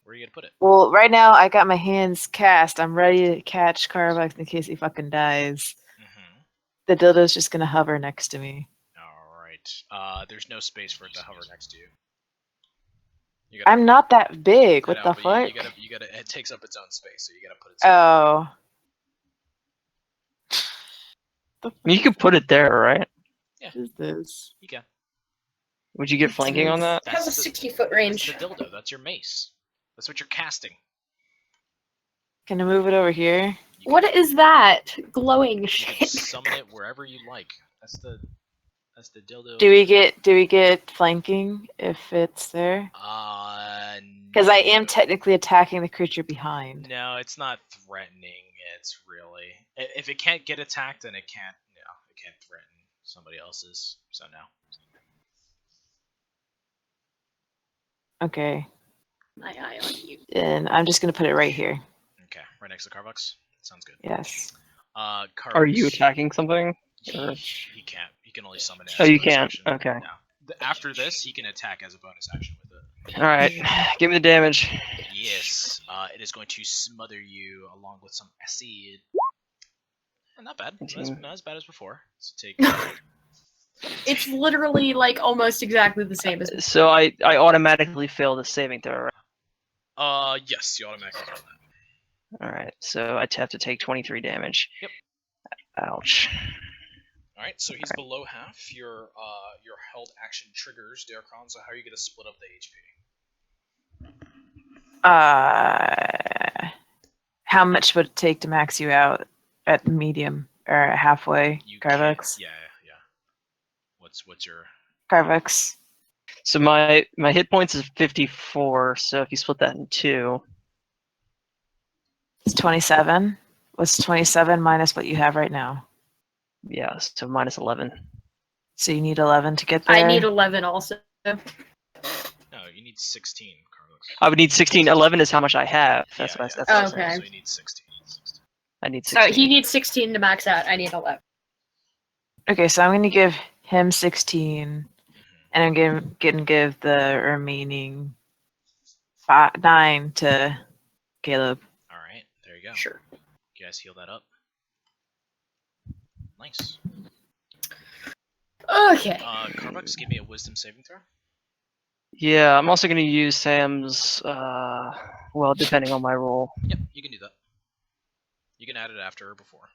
Where are you gonna put it? Well, right now I got my hands cast. I'm ready to catch Carbox in case he fucking dies. Mm-hmm. The dildo's just gonna hover next to me. All right. There's no space for it to hover next to you. You gotta, I'm not that big. I What know, the but fuck? you gotta. It takes up its own space, so you gotta put it. Somewhere. Oh. You could put it there, right? What is this? You can. Would you get flanking on that? It has a That's the- 60-foot range. That's the dildo. That's your mace. That's what you're casting. Can I move it over here? You What can, is that glowing you can shit? summon it wherever you like. That's the dildo. Do we get flanking if it's there? Because I am technically attacking the creature behind. No, it's not threatening. It's really if it can't get attacked, then it can't. It can't threaten somebody else's. So no. Okay. My eye on you. And I'm just gonna put it right here. Okay, right next to Carbox. Sounds good. Yes. Carbox. Are you attacking something? Or- He can't. He can only summon it. Oh, as a you bonus can't. action. Okay. No. After this, he can attack as a bonus action with it. All right, give me the damage. Yes. It is going to smother you along with some acid. Not bad. Not as bad as before. So take. It's literally like almost exactly the same as. So I automatically fail the saving throw, right? Yes, you automatically fail that. All right, so I have to take 23 damage. Yep. Ouch. All right, so he's below half. Your held action triggers, Darkron. So how are you gonna split up the HP? How much would it take to max you out at medium or halfway? You can't- Carvex. Yeah. What's your? Carvex. So my hit points is 54. So if you split that in two, It's 27. What's 27 minus what you have right now? yeah, so minus 11. So you need 11 to get there. I need 11 also. No, you need 16, Carlos. I would need 16. 11 is how much I have. That's Yeah, what yeah. I. That's Okay. So you need 16. I need So 16. he needs 16 to max out. I need 11. Okay, so I'm gonna give him 16, Mhm. and I'm gonna give the remaining 9 to Caleb. All right, there you go. Sure. You guys heal that up. Nice. Okay. Carbucks, give me a wisdom saving throw. Yeah, I'm also gonna use Sam's. Well, depending on my roll. Yep, you can do that. You can add it after or before.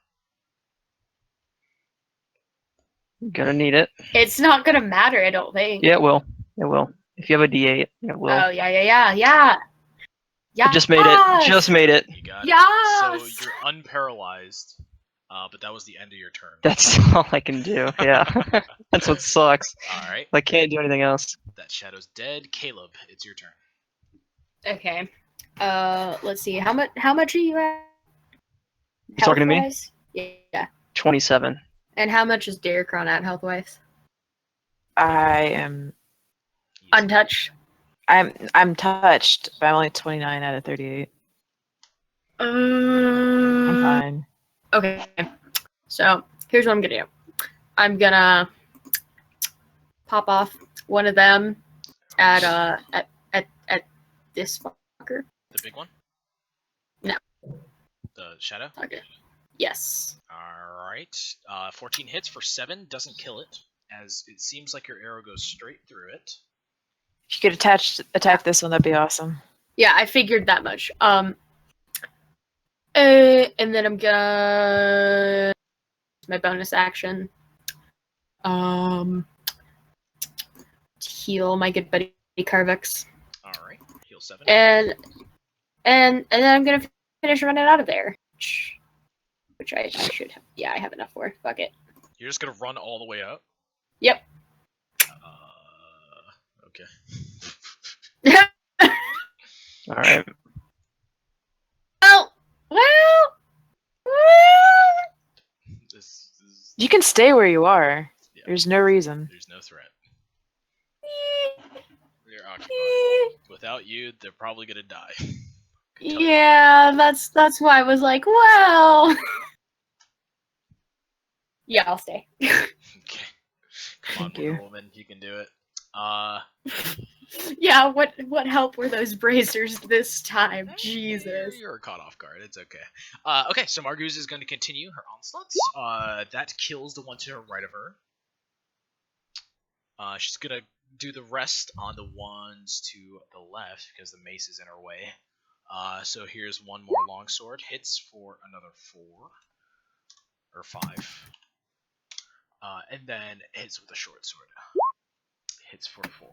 Gonna need it. It's not gonna matter, I don't think. Yeah, it will. It will. If you have a D8, it will. Oh yeah. I just made it. Just made it. You got it. Yes. So you're unparalyzed, but that was the end of your turn. That's all I can do. Yeah. That's what sucks. All right, I can't do anything else. that shadow's dead. Caleb, it's your turn. Okay. Let's see. How much are you at? You talking to me? Health-wise? Yeah. 27. And how much is Darkron at health-wise? I am Untouched. I'm touched, but I'm only 29 out of 38. I'm fine. Okay. So here's what I'm gonna do. I'm gonna pop off one of them at this fucker. The big one? No. The shadow? Okay. Yes. Alright. 14 hits for 7, doesn't kill it, as it seems like your arrow goes straight through it. If you could attack this one, that'd be awesome. Yeah, I figured that much. And then I'm gonna my bonus action. Heal my good buddy Carvix. Alright, heal 7. And then I'm gonna finish running out of there. Which I should have. Yeah, I have enough for. Fuck it. You're just gonna run all the way up? Yep. Okay. Alright. Well. This is, You can stay where you are. yeah, There's no reason. there's no threat. They're occupied. Without you, they're probably gonna die. Yeah, that's why I was like, well. Yeah, I'll stay. Okay. Come on, Thank you. Wonder Woman, you can do it. Yeah, what help were those bracers this time? Hey, Jesus. You're caught off guard. It's okay. Okay, so Marguz is going to continue her onslaughts. That kills the one to her right of her. She's gonna do the rest on the ones to the left because the mace is in her way. So here's one more longsword. Hits for another 4 or 5. And then hits with a short sword. Hits for 4.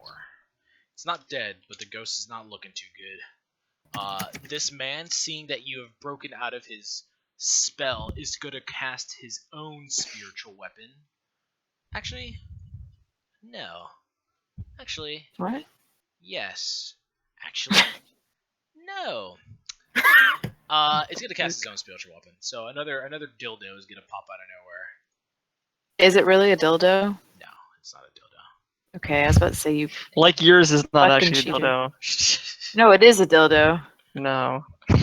It's not dead, but the ghost is not looking too good. This man, seeing that you have broken out of his spell, is going to cast his own spiritual weapon. Actually, no. Actually, What? yes. Actually, no. It's going to cast his own spiritual weapon. So another dildo is going to pop out of nowhere. Is it really a dildo? No, it's not a dildo. Okay, I was about to say you. Like yours is not Fucking actually a cheater. dildo. No, it is a dildo. No. What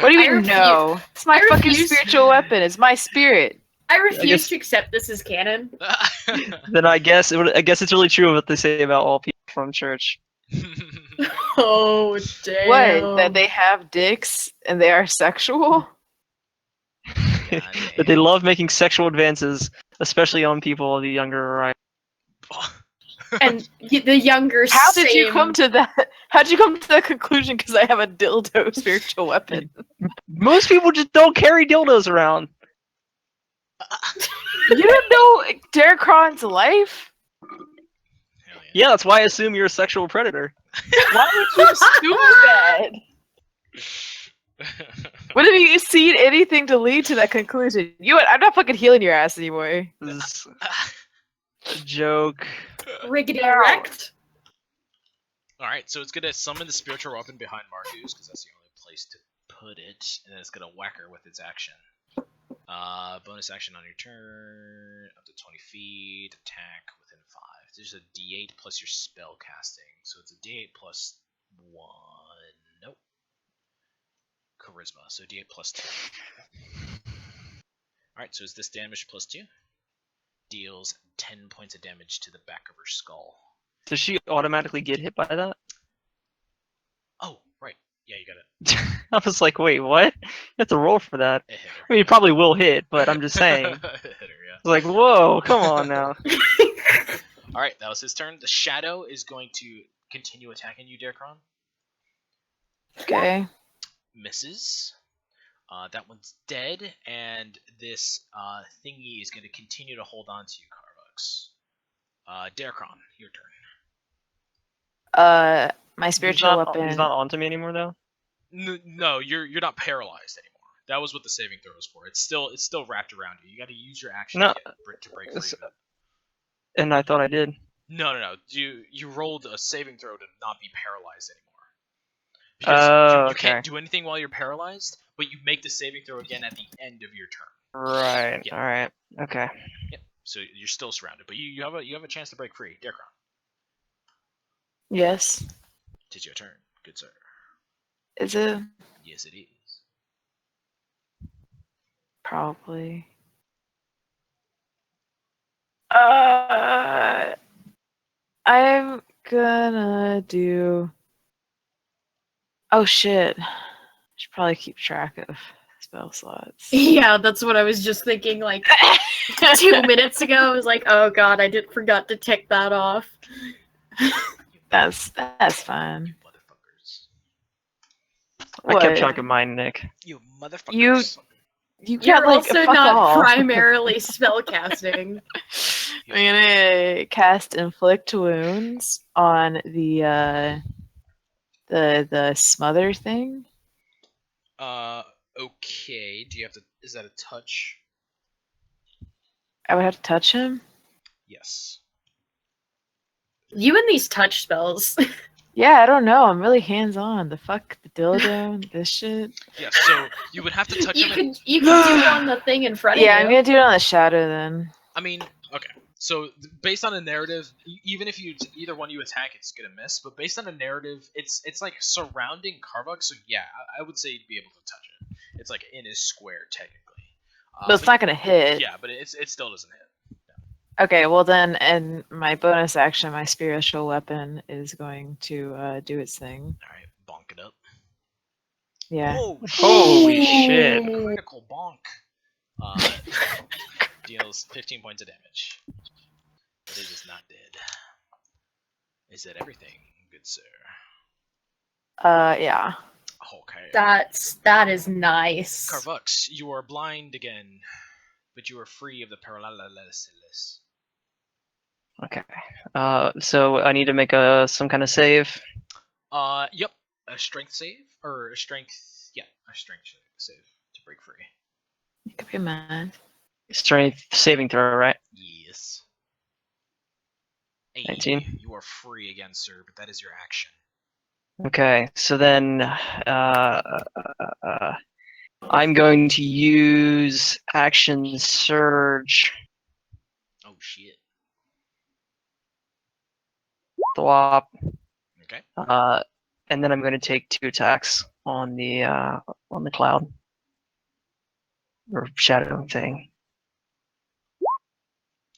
do you I mean refuse- no? It's my I fucking refuse- spiritual weapon. It's my spirit. I refuse guess- to accept this as canon. Then I guess it's really true what they say about all people from church. Oh damn. What? That they have dicks and they are sexual? That they love making sexual advances, especially on people of the younger variety. And the younger. How did you same- come to that? How'd you come to that conclusion? Because I have a dildo spiritual weapon. Most people just don't carry dildos around. You don't know Derek Cron's life? Hell Yeah, that's why I assume you're a sexual predator. Why would you assume that? What have you seen anything to lead to that conclusion? I'm not fucking healing your ass anymore. This is a joke. Riggedy No. wrecked. Alright, so it's gonna summon the spiritual weapon behind Marcus, because that's the only place to put it, and then it's gonna whack her with its action. Bonus action on your turn, up to 20 feet, attack within 5. There's a d8 plus your spell casting, so it's a d8 plus 1. Nope. Charisma, so d8 plus 2. Alright, so is this damage plus 2? deals 10 points of damage to the back of her skull. Does she automatically get hit by that? Oh, right. Yeah, you got it. I was like, wait, what? You have to roll for that. It hit her. I mean, you probably will hit, but I'm just saying. It hit her, yeah. It's like, whoa, come on now. All right, that was his turn. The shadow is going to continue attacking you, Derkron. Okay. Misses. That one's dead, and this thingy is going to continue to hold on to you, Carvux. Derkron, your turn. My spiritual weapon. He's not onto me anymore, though. No, you're not paralyzed anymore. That was what the saving throw was for. It's still wrapped around you. You got to use your action No. to break free of it. And I thought I did. No. You rolled a saving throw to not be paralyzed anymore. Because you can't do anything while you're paralyzed, but you make the saving throw again at the end of your turn. Right. Yeah. All right. Okay. Yep. So you're still surrounded, but you have a chance to break free, Derkron. Yes. Tis your turn, good sir. Is it? Yes, it is. Probably. I'm gonna do. Oh shit! Should probably keep track of spell slots. Yeah, that's what I was just thinking. Like 2 minutes ago, I was like, "Oh god, I forgot to tick that off." That's fine. You motherfuckers. I kept What? track of mine, Nick. You motherfuckers. You You're can't like also fuck not off. primarily spellcasting. I'm gonna cast inflict wounds on the smother thing. Okay. Do you have to? Is that a touch? I would have to touch him. Yes. You and these touch spells. Yeah, I don't know. I'm really hands on. The fuck, the dildo, this shit. Yeah. So you would have to touch You him. can do it on the thing in front Yeah, of I'm you. gonna do it on the shadow then. I mean, okay. So based on a narrative, even if either one you attack, it's gonna miss. But based on a narrative, it's like surrounding Carvux. So yeah, I would say you'd be able to touch it. It's like in his square technically. But it's not gonna hit. Yeah, but it still doesn't hit. Okay, well then, and my bonus action, my spiritual weapon is going to do its thing. All right, bonk it up. Yeah. Oh, Holy shit. critical bonk. Deals 15 points of damage. But it is not dead. Is that everything, good sir? Yeah. Okay. That is nice. Carvux, you are blind again, but you are free of the paralysis. Okay. So I need to make some kind of save. Yep. A strength save or a strength? Yeah, a strength save to break free. You could be mad. Strength saving throw, right? Yes. Hey, 19. you are free again, sir, but that is your action. Okay. So then, I'm going to use action surge. Oh shit. Thwop. Okay. And then I'm going to take 2 attacks on the cloud or shadow thing.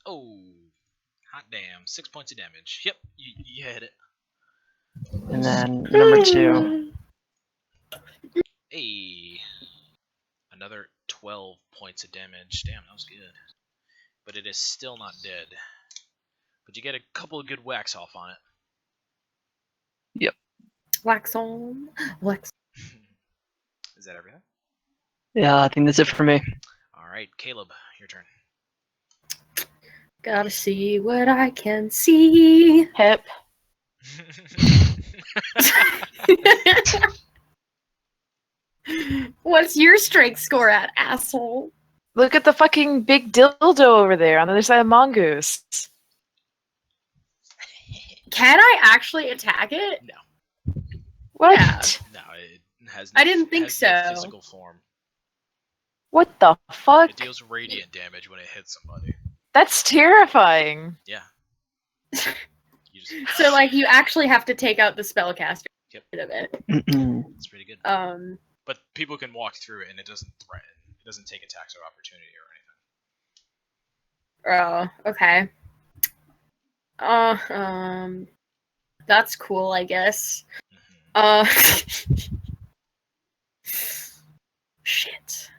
Oh, hot damn! 6 points of damage. Yep, you hit it. And then number 2. Hey, another 12 points of damage. Damn, that was good. But it is still not dead. But you get a couple of good whacks off on it. Yep. Wax on. Wax. Is that everything? Yeah, I think that's it for me. All right, Caleb, your turn. Gotta see what I can see. Hip. What's your strength score at, asshole? Look at the fucking big dildo over there on the other side of Mongoose. Can I actually attack it? No, What? Yeah. no, it has. I didn't think has no so. physical form. What the fuck? It deals radiant damage when it hits somebody. That's terrifying. Yeah. You just, So like you actually have to take out the spellcaster Yep. of it. it's pretty good. But people can walk through it, and it doesn't threaten. It doesn't take attacks of opportunity or Oh, okay. That's cool, I guess. Mhm. Shit.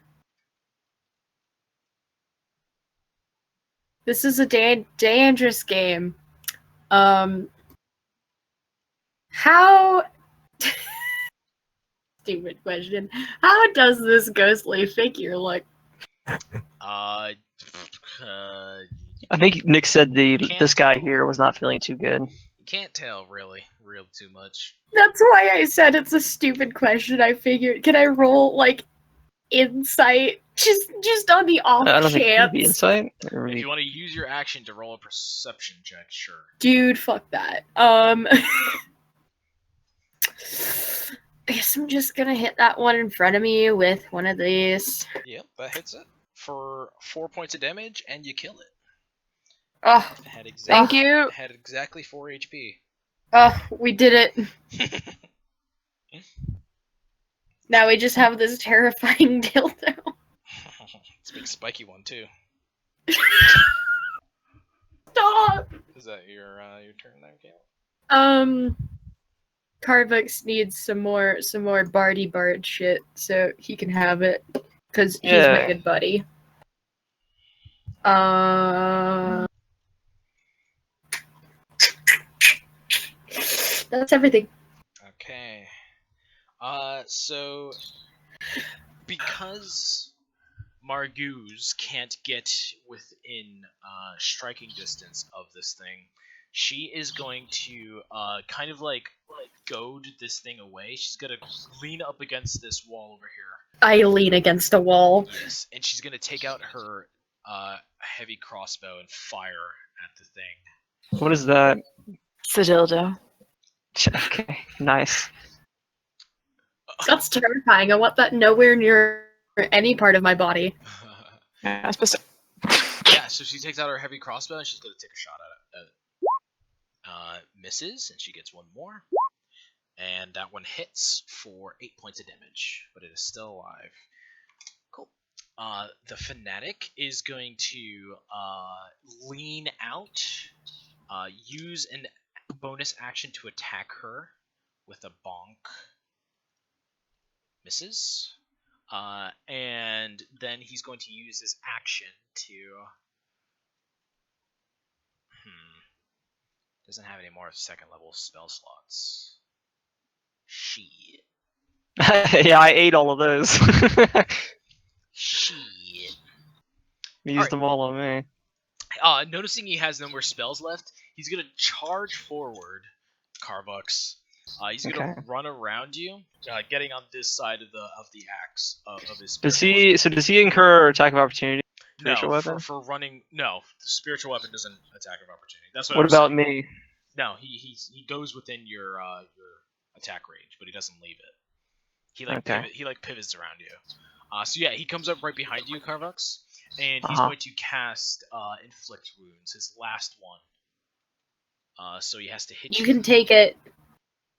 This is a dangerous game. How? Stupid question. How does this ghostly figure look? Uh, I think Nick said Can't this guy tell. here was not feeling too good. you can't tell real too much. That's why I said it's a stupid question. I figured, can I roll like insight just on the off I don't think it chance? would be insight. Or If maybe- you want to use your action to roll a perception check, sure. Dude, fuck that. I guess I'm just gonna hit that one in front of me with one of these. Yep, that hits it for 4 points of damage, and you kill it. Oh, It had Thank exactly, you. it had exactly 4 HP. we did it. Now we just have this terrifying dildo. It's a big spiky one too. Stop! Is that your turn there, Caleb? Carvux needs some more Barty Bard shit, so he can have it. Because he's Yeah. my good buddy. That's everything. Okay. So because Marguz can't get within striking distance of this thing, she is going to kind of like goad this thing away. She's gonna lean up against this wall over here. I lean against a wall. Yes, and she's gonna take out her heavy crossbow and fire at the thing. What is that? It's a dildo. Okay, nice. That's terrifying. I want that nowhere near any part of my body. Yeah, I'm supposed to. Yeah, so she takes out her heavy crossbow and she's gonna take a shot at it. Misses, and she gets one more. And that one hits for 8 points of damage, but it is still alive. Cool. The Fanatic is going to lean out, use an bonus action to attack her with a bonk. Misses. And then he's going to use his action to... Doesn't have any more second level spell slots. Shit. Yeah, I ate all of those. Shit. Used Alright. them all on me. Noticing he has no more spells left, he's gonna charge forward, Carvux. He's gonna Okay. run around you, getting on this side of the axe of his. Does spiritual he incur attack of opportunity? weapon. spiritual No, weapon? for running. No, the spiritual weapon doesn't attack of opportunity. That's what. I What was about saying. me? No, he goes within your attack range, but he doesn't leave it. He Okay. pivots around you. So yeah, he comes up right behind you, Carvux, and he's Uh-huh. going to cast Inflict Wounds, his last one. So he has to hit you. You can take it.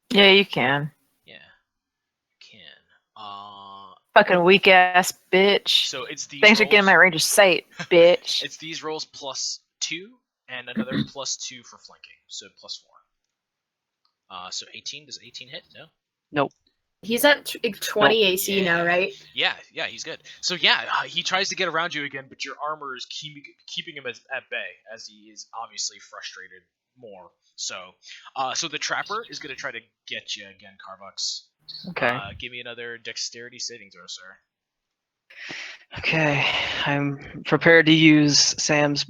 Yeah, you can. Yeah, you can. Fucking weak ass bitch. So it's these. Thanks for getting my rolls- range of sight, bitch. It's these rolls +2 and another +2 for flanking, so +4. So 18. Does 18 hit? No. He's at 20 Nope. AC now, right? Yeah, he's good. So yeah, he tries to get around you again, but your armor is keeping him at bay, as he is obviously frustrated more. So, so the trapper is gonna try to get you again, Carvux. Okay. Give me another dexterity saving throw, sir. Okay. I'm prepared to use Sam's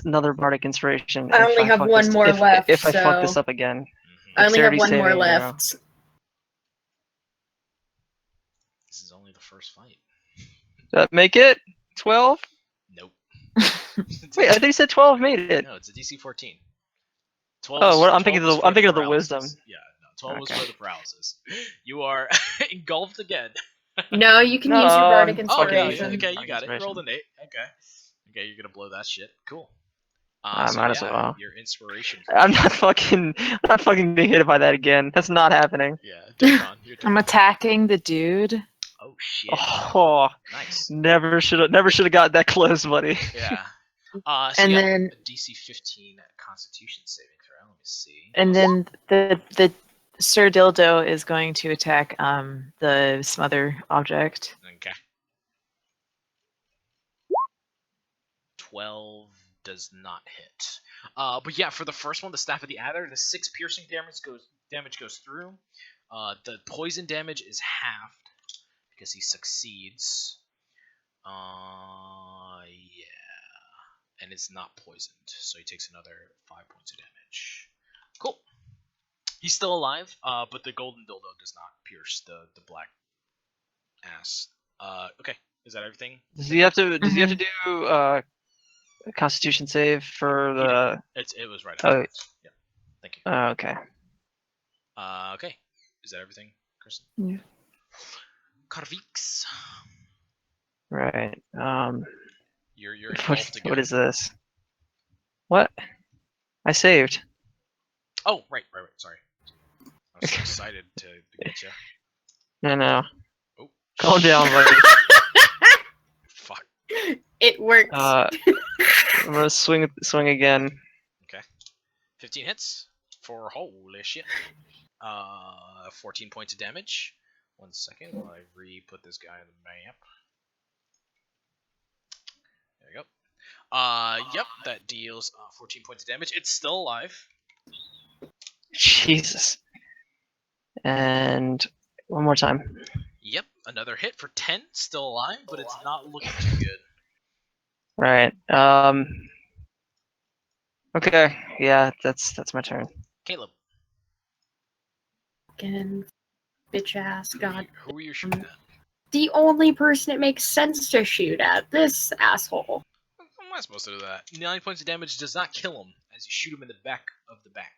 another bardic inspiration. I if only have fuck one this- more if, left, If I fuck this so- up again. Mm-hmm. I only have Dexterity one more saving throw. left. This is only the first fight. Does that make it 12? Nope. Wait, I think you said 12 made it. No, it's a DC 14. 12 Oh, is- well, I'm 12 thinking was of for the paralysis. wisdom. Yeah, no, 12 was Okay. for the paralysis. You are engulfed again. No, you can No, use your bardic fucking inspiration. Okay, you Bardic got it. inspiration. Roll an 8. Okay, you're gonna blow that shit. Cool. I might as well. Your inspiration. I'm not fucking being hit by that again. That's not happening. Yeah, Dokkan, your turn. I'm attacking the dude. Oh shit. Oh, Nice. never should have got that close, buddy. Yeah. So And yeah, then- a DC 15 Constitution saving throw. Let me see. And then the Sir Dildo is going to attack the smother object. Okay. 12 does not hit. But yeah, for the first one, the Staff of the Adder, the 6 piercing damage goes through. The poison damage is halved because he succeeds. Yeah, and it's not poisoned, so he takes another 5 points of damage. Cool. He's still alive, but the golden dildo does not pierce the black ass. Okay, is that everything? Does he have to do a Constitution save for the? It was right Oh. afterwards. Yeah. Thank you. Okay. Okay. Is that everything, Kristen? Yeah. Karvix. Right. You're engulfed again. What is this? What? I saved. Oh, right. Sorry. I was so excited to get you. No. Oh. Calm down, buddy. Fuck. It works. I'm gonna swing again. Okay. 15 hits for holy shit. 14 points of damage. 1 second while I re-put this guy on the map. There we go. Yep, that deals 14 points of damage. It's still alive. Jesus. And one more time. Yep, another hit for 10. Still alive, but it's not looking too good. Right. Okay. Yeah, that's my turn. Caleb, Fucking bitch ass god. who are you shooting at? The only person it makes sense to shoot at, this asshole. How am I supposed to do that? 9 points of damage does not kill him as you shoot him in the back of the back.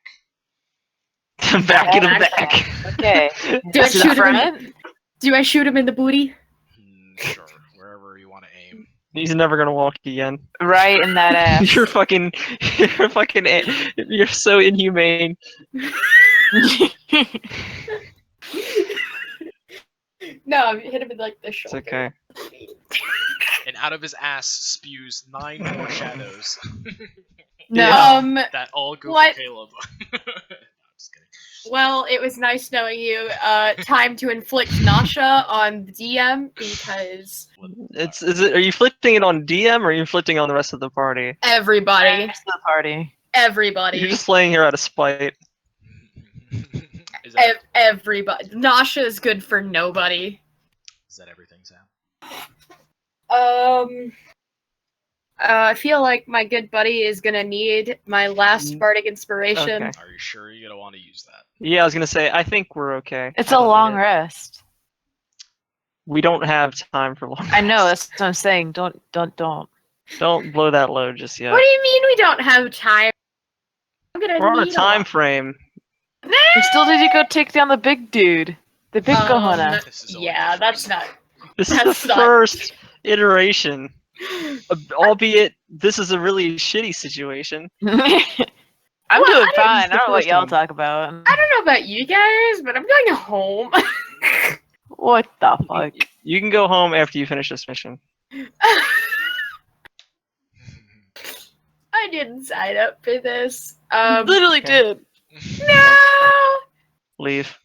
Back in the Back. back. Okay. Do I Is it shoot him? front? Do I shoot him in the booty? Sure, wherever you want to aim. He's never gonna walk again. Right in that ass. You're so inhumane. No, hit him in like the It's shoulder. okay. And out of his ass spews 9 more shadows. No. That all go What? for Caleb. No, I'm just kidding. Well, it was nice knowing you. Time to inflict nausea on the DM because Are you inflicting it on DM or are you inflicting it on the rest of the party? everybody, Rest of the party. everybody, You're just slaying her out of spite. Is that, everybody. Nausea is good for nobody. is that everything, Sam? I feel like my good buddy is gonna need my last bardic inspiration. Okay. Are you sure you're gonna want to use that? Yeah, I was gonna say I think we're okay. It's I a don't need long it. rest. We don't have time for long. I know, rests. that's what I'm saying. Don't. Don't blow that load just yet. What do you mean we don't have time? I'm gonna We're on a need time lot. frame. We still need to go take down the big dude. The big Gohona. This is only Yeah, the that's first. not. This is That's the not- first iteration. Albeit this is a really shitty situation. I'm Well, doing I didn't fine. I use the don't know what first y'all one. talk about. I don't know about you guys, but I'm going home. What the fuck? You can go home after you finish this mission. I didn't sign up for this. Literally okay. did. No. Leave.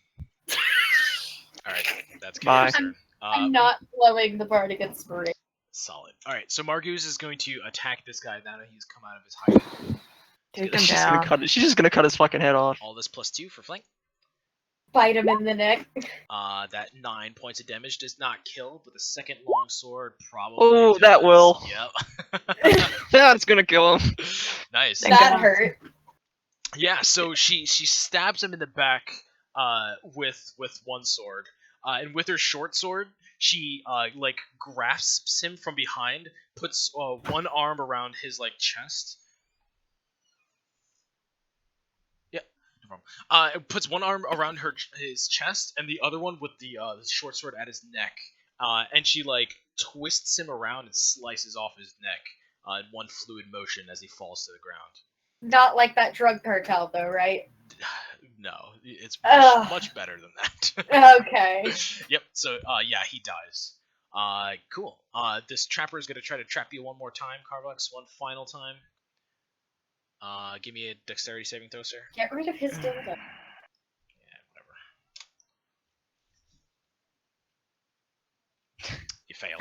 Alright, that's Bye. Caleb's turn. I'm not blowing the bardic inspiration. Solid. Alright, so Margoose is going to attack this guy now that he's come out of his hiding. Take him She's just gonna down. cut it. She's just gonna cut his fucking head off. All this +2 for flank. Bite him in the neck. That 9 points of damage does not kill, but the second longsword probably. Oh, does. that will. Yep. That's gonna kill him. Nice. Thank That God. hurt. Yeah, so she stabs him in the back with one sword, and with her short sword, she like grasps him from behind, puts one arm around his like chest. Yeah, no problem. Puts one arm around his chest, and the other one with the short sword at his neck, and she like twists him around and slices off his neck in one fluid motion as he falls to the ground. Not like that drug cartel, though, right? No, it's Ugh. much better than that. Okay. Yep. So yeah, he dies. Cool. This trapper is gonna try to trap you one more time, Carvux. One final time. Give me a dexterity saving throw, sir. Get rid of his dildo. Yeah, whatever. You fail.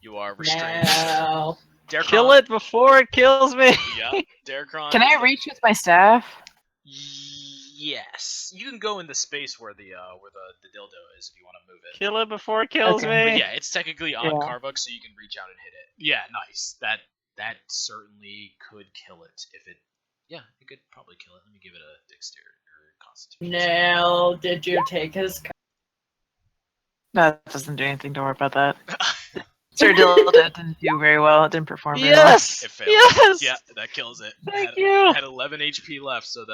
You are restrained. No. Darkron, Kill it before it kills me. Yeah, Darkron. Can I reach with my staff? Yes, you can go in the space where the dildo is if you want to move it. Kill it before it kills Okay. me. But yeah, it's technically on Yeah. Carvux, so you can reach out and hit it. Yeah, nice. That certainly could kill it if it. Yeah, it could probably kill it. Let me give it a dexterity or constitution. Nail, did you take his No, that doesn't do anything. Don't worry about that. Sir Dildo didn't do very well. It didn't perform very well. Yes. It failed. Yes. Yeah, that kills it. Thank you. Had 11 HP left, so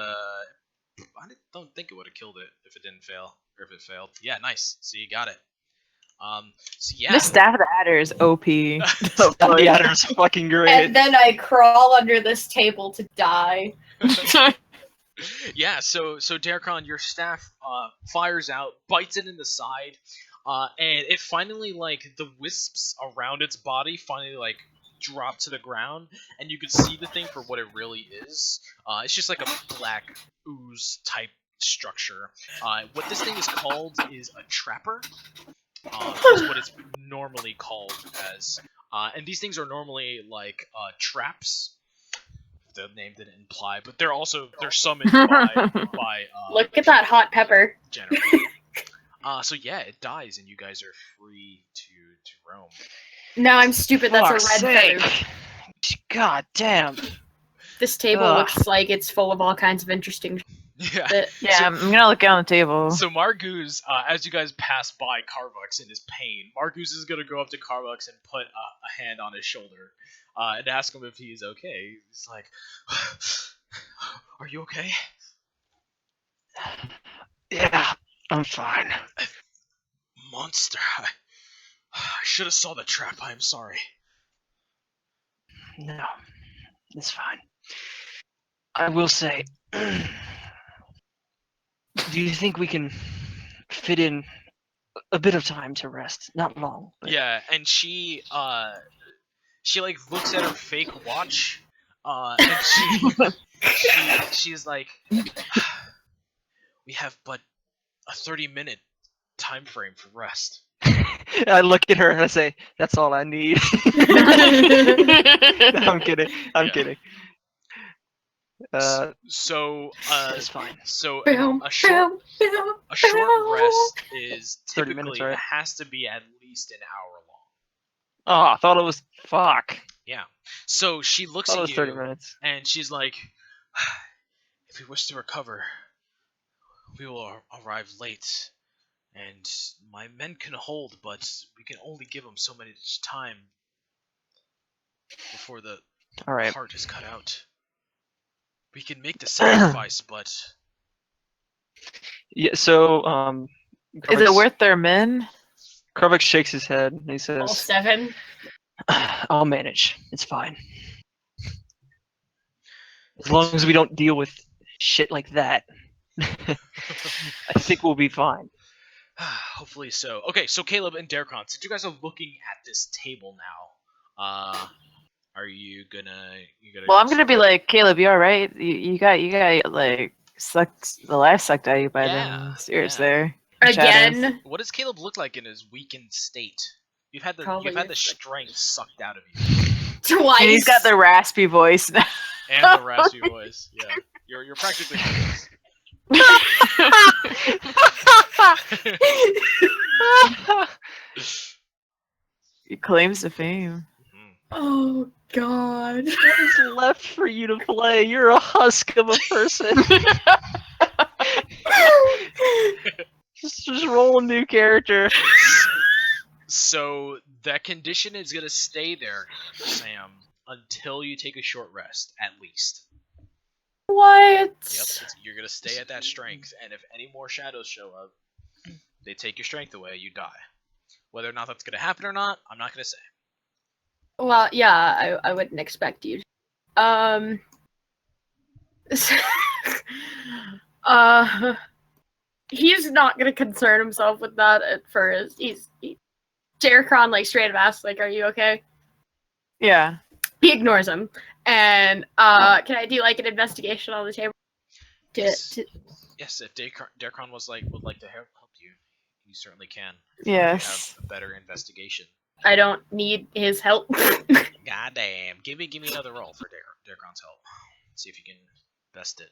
don't think it would have killed it if it didn't fail or if it failed. Yeah, nice. So you got it. So yeah. The staff of the adder is OP. The adder's fucking great. And then I crawl under this table to die. Yeah, so Darkon, your staff fires out, bites it in the side, and it finally, like, the wisps around its body finally, like, drop to the ground, and you can see the thing for what it really is. It's just like a black ooze type structure. What this thing is called is a trapper. Is what it's normally called as. And these things are normally like traps. The name didn't imply, but they're summoned by Look at that hot pepper. generator. So yeah, it dies, and you guys are free to roam. No, I'm stupid. That's Fuck's a red feather. sake. God damn. This table Ugh. looks like it's full of all kinds of interesting Yeah. shit. Yeah, I'm gonna look down the table. So Margoose, as you guys pass by Carvux in his pain, Margoose is gonna go up to Carvux and put a hand on his shoulder, and ask him if he's okay. He's like, "Are you okay?" Yeah, I'm fine. Monster, I should have saw the trap. I'm sorry. No, it's fine. I will say, do you think we can fit in a bit of time to rest? Not long. But... Yeah, and she like looks at her fake watch, and she's like, we have but a 30-minute time frame for rest. I look at her and I say, "That's all I need." No, I'm kidding. I'm Yeah. kidding. So It's fine. so Boom, a short boom, boom, a short boom. rest is 30 typically minutes, right? has to be at least an hour long. Oh, I thought it was fuck. Yeah. So she looks I thought it at was 30 you minutes. and she's like, "If we wish to recover, we will arrive late, and my men can hold, but we can only give them so much time before the All right. heart is cut out. We can make the sacrifice, but Yeah. So, Is it worth their men? Karvik shakes his head and he All says, 7. "I'll manage. It's fine. As long as we don't deal with shit like that, I think we'll be fine." hopefully so. Okay, so Caleb and Darkon, since you guys are looking at this table now, are you gonna Well, I'm gonna be like, Caleb, you alright? You got like sucked the life sucked out of you by Yeah, them spirits yeah. there. Again. What does Caleb look like in his weakened state? You've had the Probably strength sucked out of you. Twice. And he's got the raspy voice now. And the raspy voice. Yeah. You're practically homeless. He claims the fame. Mhm. Oh, God. What is left for you to play? You're a husk of a person. just roll a new character. So that condition is gonna stay there, Sam, until you take a short rest, at least. What? Yep, you're gonna stay at that strength, and if any more shadows show up, they take your strength away, you die. Whether or not that's gonna happen or not, I'm not gonna say. Well, yeah, I wouldn't expect you. he's not gonna concern himself with that at first. Derekron like straight up asks, like, "Are you okay?" Yeah. He ignores him, and can I do like an investigation on the table? Yes, if Derkon would like to help you, you certainly can. Yes. Have a better investigation. I don't need his help. Goddamn! Give me another roll for Derkon's help. See if you can best it.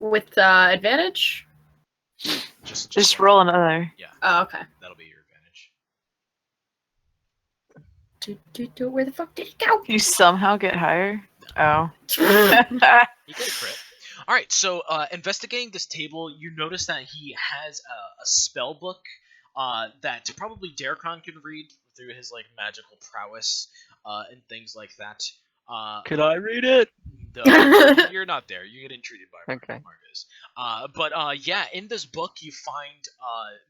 With advantage? Just roll another. Yeah. Oh, okay. That'll be your advantage. Where the fuck did he go? You somehow get higher? Oh. You get a crit. All right. So, investigating this table, you notice that he has a spell book that probably Derkon can read through his like magical prowess and things like that. Could I read it? No, you're not there. You get entreated by Marcus. But yeah, in this book you find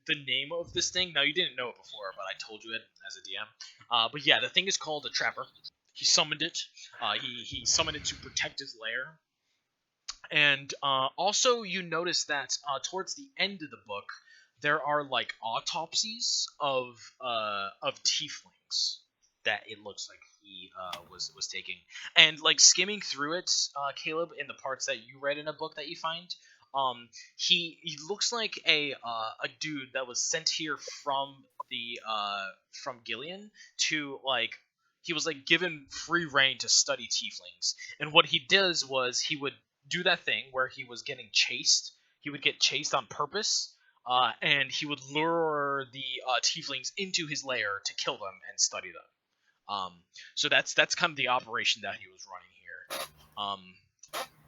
the name of this thing. Now you didn't know it before, but I told you it as a DM. But yeah, the thing is called a Trapper. He summoned it. He summoned it to protect his lair. And also you notice that towards the end of the book there are like autopsies of tieflings that it looks like he was taking, and like skimming through it, Caleb, in the parts that you read in a book that you find, he looks like a dude that was sent here from Gillian to like he was like given free reign to study tieflings, and what he does was he would do that thing where he was getting chased. He would get chased on purpose. And he would lure the tieflings into his lair to kill them and study them. So that's kind of the operation that he was running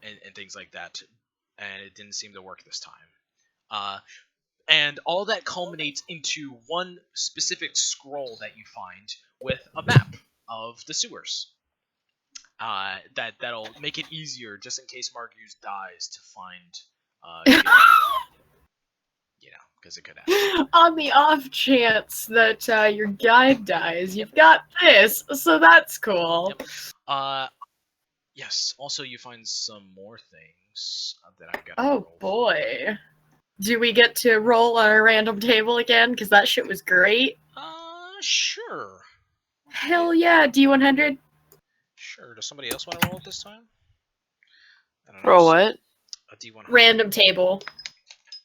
here, and things like that. And it didn't seem to work this time. And all that culminates into one specific scroll that you find with a map of the sewers. That'll make it easier, just in case Marcus dies, to find. Because it could happen. On the off chance that your guide dies, you've got this, so that's cool. Yep. Yes. Also, you find some more things that I've got. Oh boy. Do we get to roll on a random table again? Because that shit was great. Sure. Hell yeah, D100. Sure. Does somebody else want to roll it this time? I don't know. Roll what? A D100. Random table.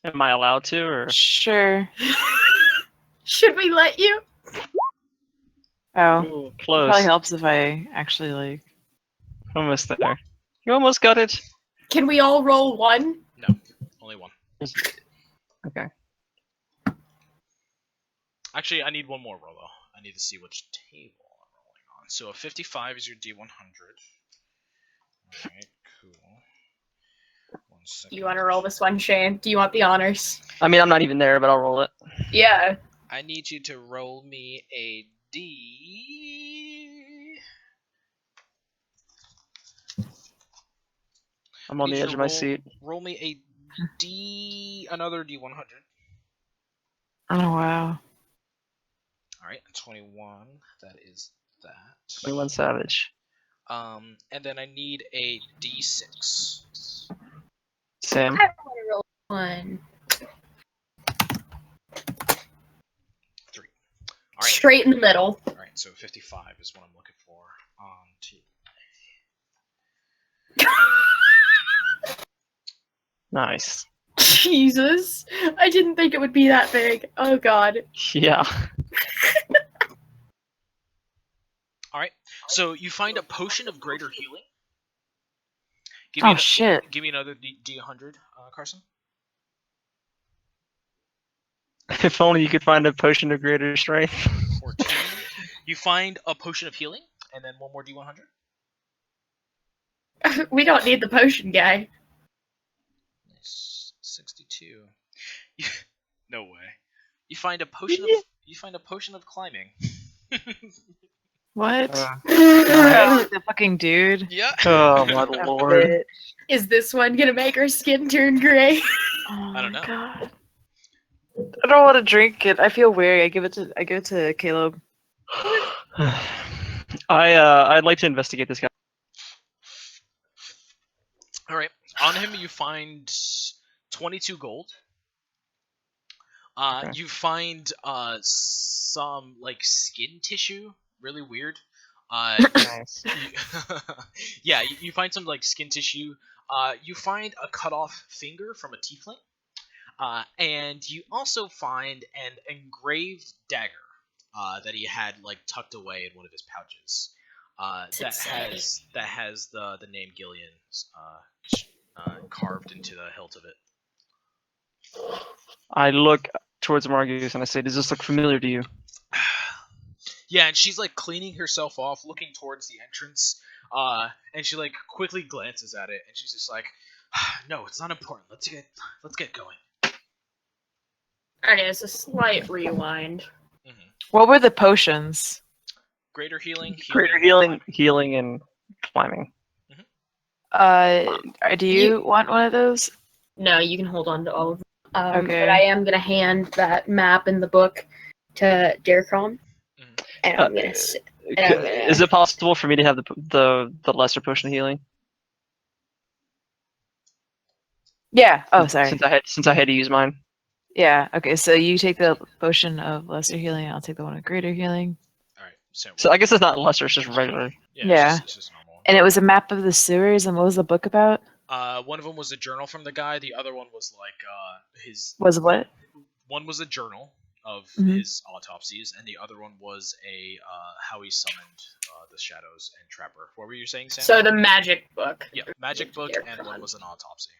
Am I allowed to, or? Sure. Should we let you? Oh. Ooh, close. Probably helps if I actually like. Almost there. You almost got it. Can we all roll one? No, only one. Okay. Actually, I need one more roll though. I need to see which table I'm rolling on. So a 55 is your D100. Alright, cool. 1 second. You want to roll this one, Shane? Do you want the honors? I mean, I'm not even there, but I'll roll it. Yeah. I need you to roll me a D. I'm on the edge of my seat. Roll me a D, another D100. Oh wow. Alright, 21. That is that. 21 Savage. And then I need a D6. Sam. I want to roll one. 3. Alright. Straight in the middle. Alright, so 55 is what I'm looking for. Nice. Jesus. I didn't think it would be that big. Oh god. Yeah. Alright, so you find a potion of greater healing. Oh shit. Give me another D100, Carson. If only you could find a potion of greater strength. 14. You find a potion of healing, and then one more D100. We don't need the potion guy. Nice. 62. No way. You find a potion of climbing. What? Uh, The fucking dude. Yeah. Oh my lord. Is this one gonna make our skin turn gray? Oh I don't know. my God. I don't want to drink it. I feel weird. I give it to Caleb. I'd like to investigate this guy. Alright. On him you find 22 gold. Okay. You find some like skin tissue, really weird. Nice. Yeah, you find some like skin tissue. You find a cut off finger from a tiefling. And you also find an engraved dagger that he had like tucked away in one of his pouches. That has the name Gillian's carved into the hilt of it. I look towards Margus and I say, "Does this look familiar to you?" Yeah, and she's like cleaning herself off, looking towards the entrance. And she like quickly glances at it, and she's just like, "No, it's not important. Let's get going." Alright, it's a slight rewind. What were the potions? Greater healing, Greater healing, and climbing. Do you want one of those? No, you can hold on to all of them. Okay. But I am gonna hand that map in the book to Darkron, and I'm gonna. Is it possible for me to have the lesser potion of healing? Yeah. Oh, sorry. Since I had to use mine. Yeah. Okay. So you take the potion of lesser healing. I'll take the one of greater healing. All right. So I guess it's not lesser; it's just regular. Yeah. It's just normal. And it was a map of the sewers. And what was the book about? One of them was a journal from the guy. The other one was like his. Was what? One was a journal of Mhm. his autopsies, and the other one was a how he summoned the shadows and Trapper. What were you saying, Sam? So the magic book. Yeah, magic book, and Darkron. one was an autopsy.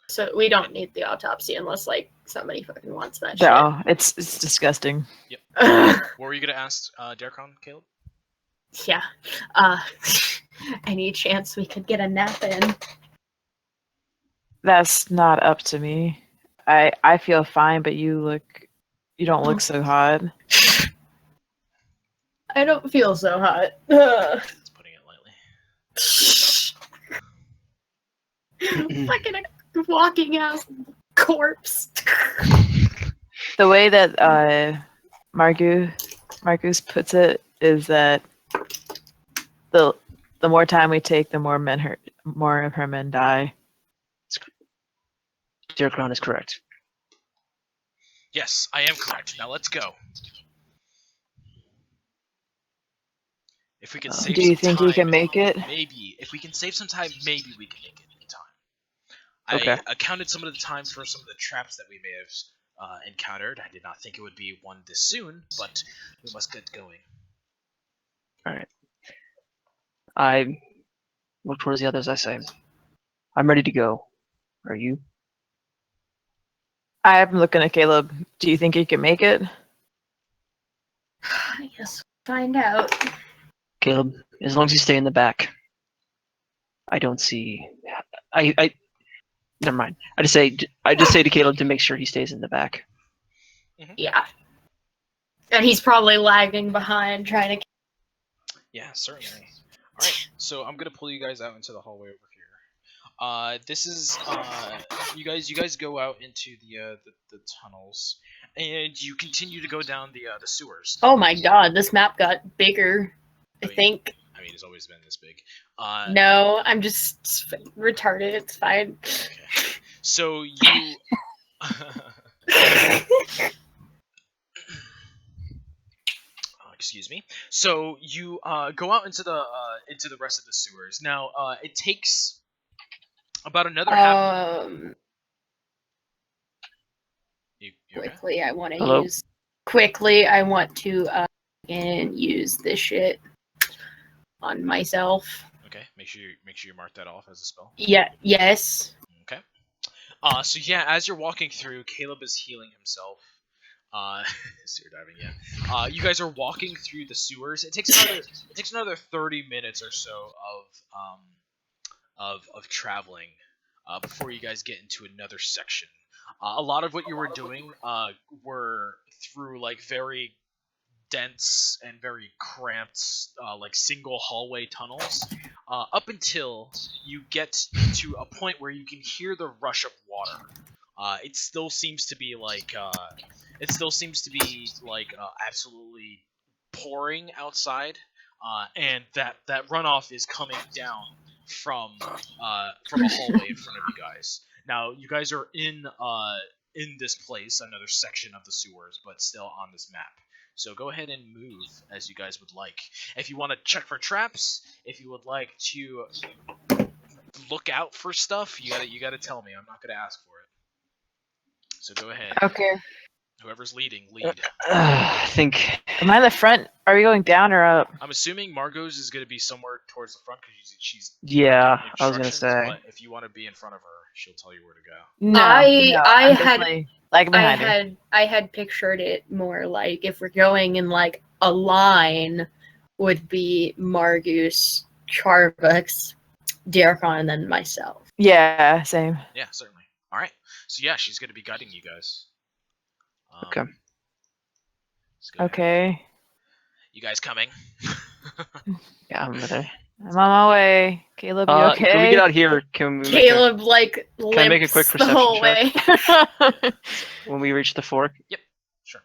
So we don't need the autopsy unless like somebody fucking wants that shit. No, it's disgusting. What were you gonna ask, Darkon, Caleb? Yeah. Any chance we could get a nap in? That's not up to me. I feel fine, but you don't look so hot. I don't feel so hot. That's putting it lightly. Fucking a walking out corpse. The way that Marcus puts it is that the more time we take, the more of her men die. Darkron is correct. Yes, I am correct. Now let's go. If we can save Do you some think time, you can make it? Maybe. If we can save some time, maybe we can make it in time. Okay. I accounted some of the time for some of the traps that we may have encountered. I did not think it would be one this soon, but we must get going. Alright. I look towards the others, I say, "I'm ready to go. Are you?" I'm looking at Caleb. Do you think you can make it? I guess we'll find out. Caleb, as long as you stay in the back. I don't see. I never mind. I just say to Caleb to make sure he stays in the back. Yeah. And he's probably lagging behind trying to. Yeah, certainly. All right, so I'm gonna pull you guys out into the hallway over here. This is you guys go out into the tunnels, and you continue to go down the sewers. Oh my god, this map got bigger. I think. I mean, it's always been this big. No, I'm just retarded. It's fine. Okay. So you. Excuse me. So you go out into the rest of the sewers. Now it takes about another half. You okay? Quickly, I want Hello? to use. Quickly, I want to and use this shit on myself. Okay. Make sure you mark that off as a spell. Yeah. Yes. Okay. So yeah, as you're walking through, Caleb is healing himself. Sewer diving, yeah. You guys are walking through the sewers. It takes another 30 minutes or so of traveling before you guys get into another section. A lot of what you were doing were through like very dense and very cramped like single hallway tunnels up until you get to a point where you can hear the rush of water. It still seems to be like absolutely pouring outside, and that runoff is coming down from a hallway in front of you guys. Now you guys are in this place, another section of the sewers, but still on this map. So go ahead and move as you guys would like. If you want to check for traps, if you would like to look out for stuff, you gotta tell me. I'm not gonna ask for it. So go ahead. Okay. Whoever's leading, lead. I think. Am I in the front? Are we going down or up? I'm assuming Margot's is gonna be somewhere towards the front because she's Yeah, giving I was gonna instructions, say. But if you want to be in front of her, she'll tell you where to go. No, I I'm had- definitely, like behind her. I had pictured it more like if we're going in like a line, would be Margus, Charvux, Darkon, and then myself. Yeah, same. Yeah, certainly. All right. So yeah, she's gonna be guiding you guys. Okay. Let's go ahead. Okay. You guys coming? Yeah, I'm there. I'm on my way. Caleb, you okay? Can we get out here? Can we make Caleb like Can I make a quick limps the perception whole check? way. when we reach the fork? Sure.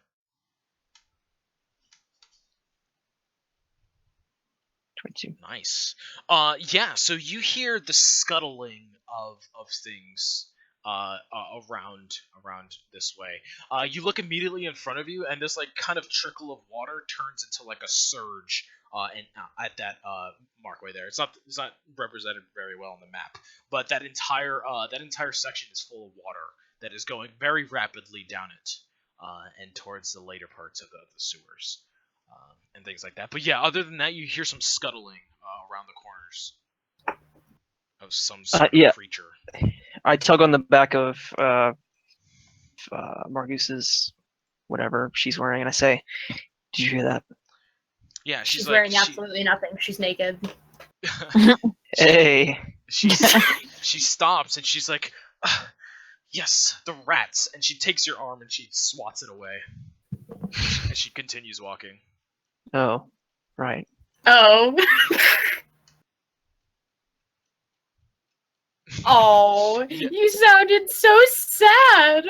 22. Nice. Yeah. So you hear the scuttling of things around this way. You look immediately in front of you, and this like kind of trickle of water turns into like a surge. And at that markway there, it's not represented very well on the map, but that entire section is full of water that is going very rapidly down it, and towards the later parts of the sewers. And things like that. But yeah, other than that, you hear some scuttling around the corners of some sort of creature. I tug on the back of Margus's whatever she's wearing, and I say, "Did you hear that?" Yeah, She's like, wearing absolutely nothing. She's naked. Hey. she stops and she's like, "Yes, the rats." And she takes your arm and she swats it away. And she continues walking. Oh, right. Oh. Oh, Yeah. you sounded so sad.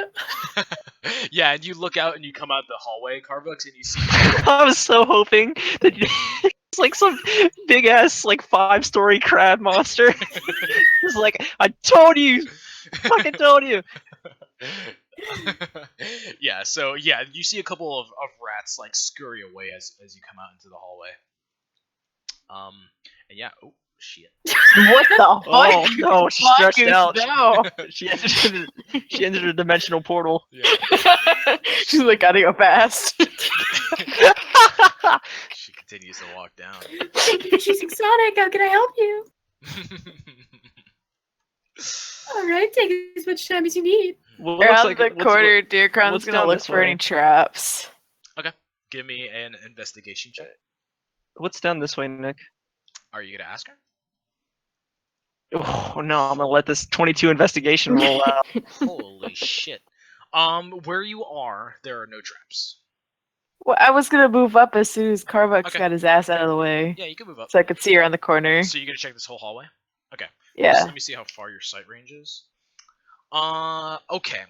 Yeah, and you look out and you come out the hallway, Carvux, and you see. I was so hoping that it's like some big ass like 5-story crab monster. It's like, I told you, fucking told you. Yeah, so yeah, you see a couple of rats like scurry away as you come out into the hallway. And yeah, oh shit. What the fuck? Oh no, she stretched Marcus, out. No. She entered a dimensional portal. Yeah. She's like, gotta go fast. She continues to walk down. She's exotic. How can I help you? All right, take as much time as you need. What looks Around like- the what's- corner, Deercron's what's gonna down look this for any way? traps. Give me an investigation check. What's down this way, Nick? Are you gonna ask her? Oh no, I'm gonna let this 22 investigation roll out. Holy shit. Where you are, there are no traps. Well, I was gonna move up as soon as Carvux Okay. got his ass out of the way, Yeah, you can move up. so I could see her on the corner. So you're gonna check this whole hallway? Okay. Yeah, Let me see how far your sight range is. Okay.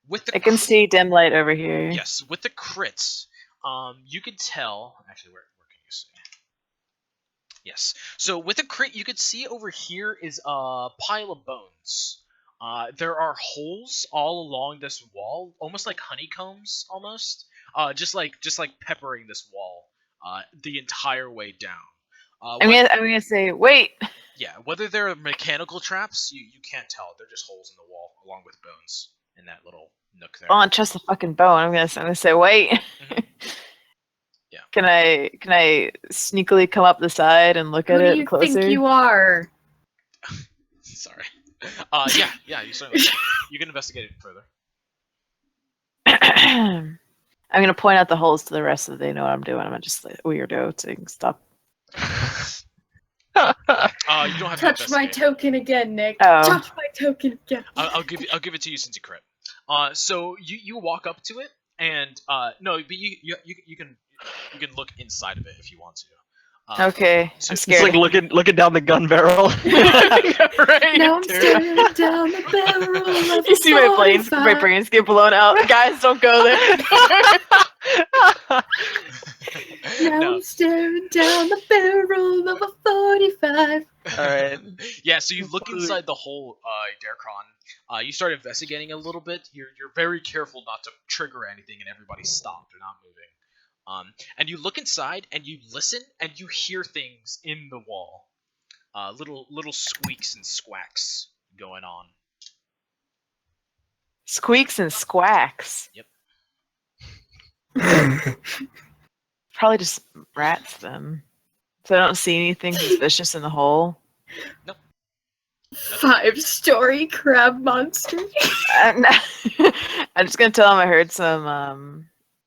With the I can see dim light over here. Yes, with the crits, you could tell. Actually, where can you see? Yes. So with a crit, you could see over here is a pile of bones. There are holes all along this wall, almost like honeycombs, almost. Just like peppering this wall, the entire way down. I'm gonna say, wait. Yeah, whether they're mechanical traps, you can't tell. They're just holes in the wall, along with bones in that little nook there. I don't trust the fucking bone. I'm gonna say, wait. Mhm. Yeah. Can I sneakily come up the side and look Who at do it you closer? think you are? Sorry. Yeah, you certainly can. You can investigate it further. I'm gonna point out the holes to the rest of they know what I'm doing. I'm just like weirdo saying stop. You don't have to Touch my investigate. token again, Nick. Oh. Touch my token again. I'll give it to you since you crit. So you walk up to it, and no, but you can look inside of it if you want to. Okay, so I'm it's It's scared. like looking down the gun barrel. Right, Now I'm dude. staring down the barrel of You see my brains get get blown out. Guys, don't go there. Now No. I'm staring down the barrel of a 45. All right. Yeah, so you look inside the hole, Darkron. You start investigating a little bit. You're very careful not to trigger anything, and everybody's stopped. They're not moving. And you look inside, and you listen, and you hear things in the wall. Little squeaks and squacks going on. Squeaks and squacks. Yep. Probably just rats then. So I don't see anything suspicious in the hole. 5-story crab monster. I'm just gonna tell him I heard some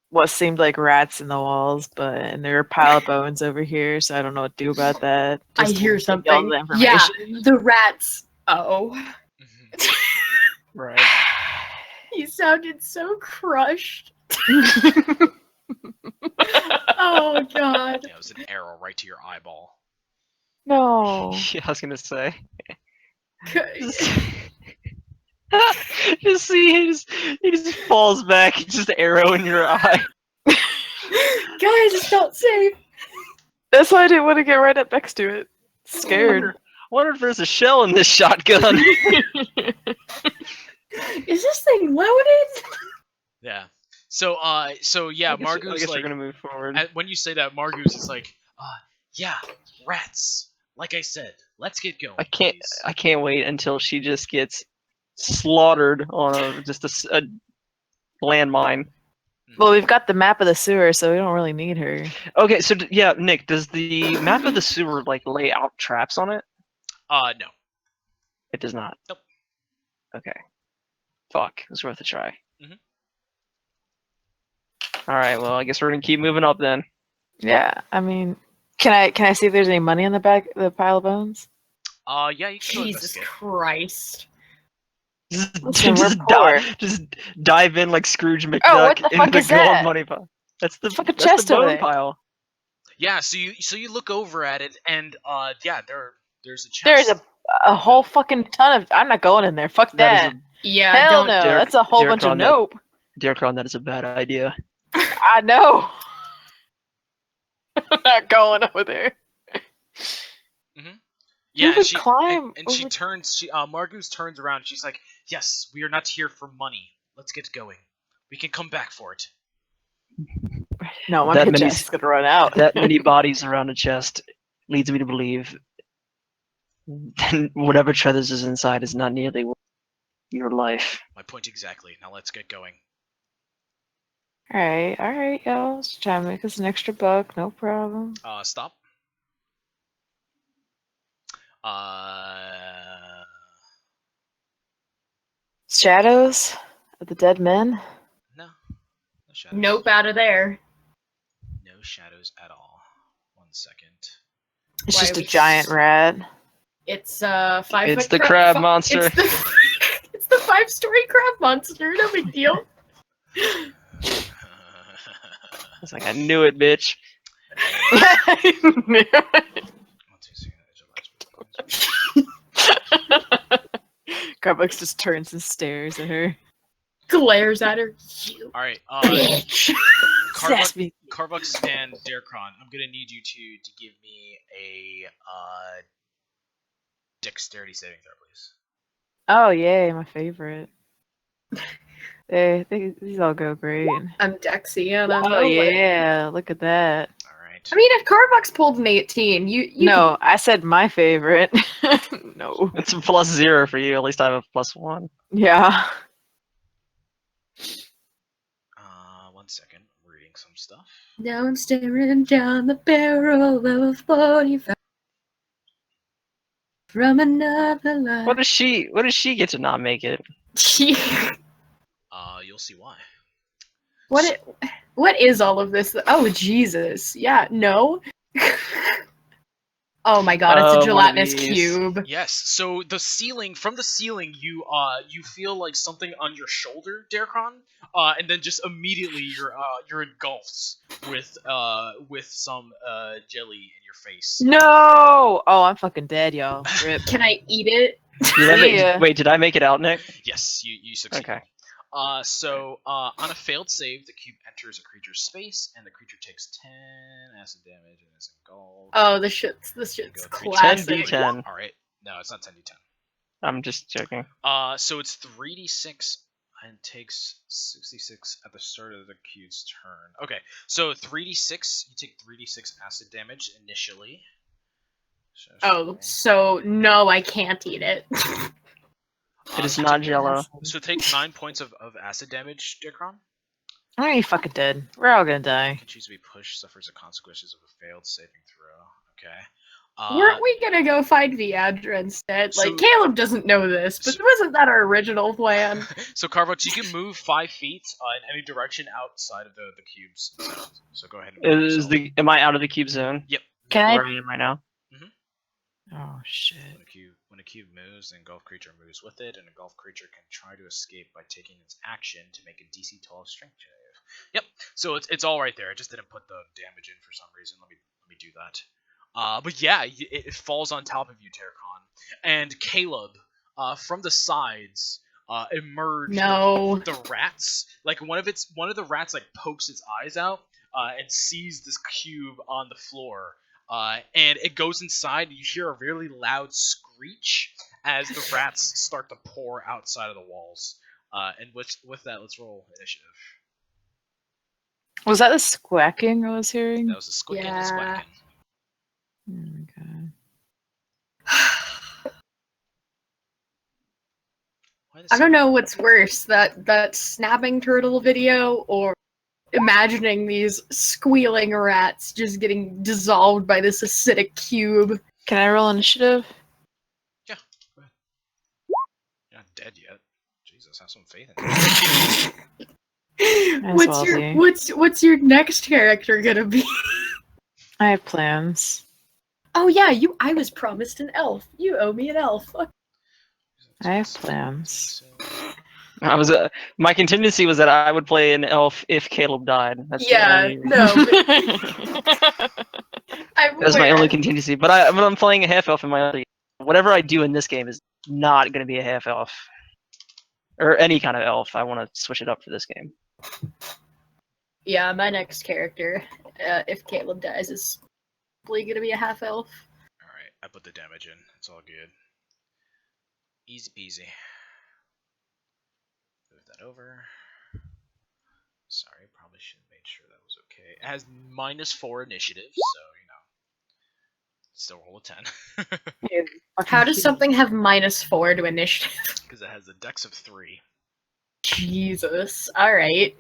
what seemed like rats in the walls, and there are a pile of bones over here, so I don't know what to do about that. I Just hear take all something. the Yeah, information. the rats. Oh, Right. he sounded so crushed. Oh god. Yeah, it was an arrow right to your eyeball. No. Yeah, I was gonna say. Guys, Just see, he just falls back, just arrow in your eye. it's not safe. That's why I didn't want to get right up next to it. Scared. Wonder if there's a shell in this shotgun. Is this thing loaded? Yeah. So yeah, I guess Margoo's we're like, gonna move forward. when you say that, Margoo's is like, yeah, rats. Like I said, let's get going. please." I can't wait until she just gets slaughtered on a landmine. Well, we've got the map of the sewer, so we don't really need her. Okay, so yeah, Nick, does the map of the sewer like lay out traps on it? No. It does not. Nope. Okay. Fuck, it's worth a try. Mhm. All right, well, I guess we're gonna keep moving up then. Yeah, I mean, can I see if there's any money in the back of the pile of bones? Yeah, you can go Jesus investigate. Christ. Listen, we're poor. Just dive in like Scrooge McDuck Oh, what the into fuck the is gold that? money pile. That's the Fucking that's chest the over bone there. pile. Yeah, so you look over at it, and yeah, there's a chest. There's a whole fucking ton of. I'm not going in there. Fuck That that. is Yeah, Hell don't. no. Derek- That's a whole Derek bunch of on that. nope. Dear Cron, that is a bad idea. I know. I'm not going over there. Yeah, You could she climb and she over- turns. Margoose turns around. And she's like, "Yes, we are not here for money. Let's get going. We can come back for it." No, my That bitch many- ass is gonna run out. That many bodies around a chest leads me to believe that whatever treasures is inside is not nearly worth your life. My point exactly. Now let's get going. Alright, y'all. Just trying to make us an extra buck, no problem. Stop. Shadows of the dead men. No shadows. Nope, out of there. No shadows at all. 1 second. It's Why just a we- giant rat. It's 5 It's foot the crab monster. It's the, it's the 5-story crab monster. No big deal. It's like, I knew it, bitch. 1, 2, 3, Garbucks just turns and stares at her. Glares at her. You All right. bitch. Sassy. Carvux and Darkron, I'm gonna need you to give me a dexterity saving throw, please. Oh yay, my favorite. These all go great. I'm Dexy. Yeah, Oh yeah, look at that. All right. I mean, if Carbox pulled an 18, you No, I said my favorite. No. It's a +0 for you. At least I have a +1. Yeah. 1 second. I'm reading some stuff. Now I'm staring down the barrel of a 45 from another life. What does she get to not make it? You'll see why. What is all of this? Oh Jesus! Yeah, no. Oh my God! It's Oh, a one of gelatinous these. cube. Yes. So from the ceiling, you feel like something on your shoulder, Darkron, and then just immediately you're engulfed with some jelly in your face. No! Oh, I'm fucking dead, y'all. Rip. Can I eat it? Did I make, Yeah. Wait, did I make it out, Nick? Yes, you succeed. Okay. So on a failed save, the cube enters a creature's space, and the creature takes 10 acid damage and is engulfed. Oh, this shit's Go 3d10. classic. 10d10. All right. No, it's not 10d10. I'm just joking. So it's 3d6 and takes 66 at the start of the cube's turn. Okay, so 3d6, you take 3d6 acid damage initially. Oh, so no, I can't eat it. It is not Jello. So take 9 points of acid damage, Dacron. I'm already fucking dead. We're all gonna die. Can choose to be pushed, suffers the consequences of a failed saving throw. Okay. Weren't we gonna go find Viadra instead? so- Like, Caleb doesn't know this, but wasn't that our original plan? So Carvox, you can move 5 feet in any direction outside of the cube's zone. So go ahead and move yourself. Am I out of the cube zone? Yep. Can Where I? I am right now? Oh shit. When a cube moves, the engulfed creature moves with it, and an engulfed creature can try to escape by taking its action to make a DC 12 strength save. Yep. So it's all right there. I just didn't put the damage in for some reason. Let me do that. But yeah, it falls on top of you, Terracon, and Caleb. From the sides, emerge No. the rats. Like one of the rats like pokes its eyes out and sees this cube on the floor. And it goes inside, and you hear a really loud screech as the rats start to pour outside of the walls. And with that, let's roll initiative. Was that the squawking I was hearing? That was a squicking and Yeah. squacking. Oh my god. I don't know what's worse, that snapping turtle video or imagining these squealing rats just getting dissolved by this acidic cube. Can I roll initiative? Yeah, go ahead. You're not dead yet. Jesus, have some faith in you. What's your next character gonna be? I have plans. Oh yeah, I was promised an elf. You owe me an elf. I have plans. I was my contingency was that I would play an elf if Caleb died. That's the Yeah, only- no. That's my only contingency. But I'm playing a half elf in my other. Whatever I do in this game is not going to be a half elf or any kind of elf. I want to switch it up for this game. Yeah, my next character, if Caleb dies, is probably gonna be a half elf. Alright, I put the damage in. It's all good. Easy peasy. Move that over. Sorry, probably should have made sure that was okay. It has -4 initiative, so, still roll a 10. How does something have -4 to initiative? Because it has a dex of 3. Jesus. Alright.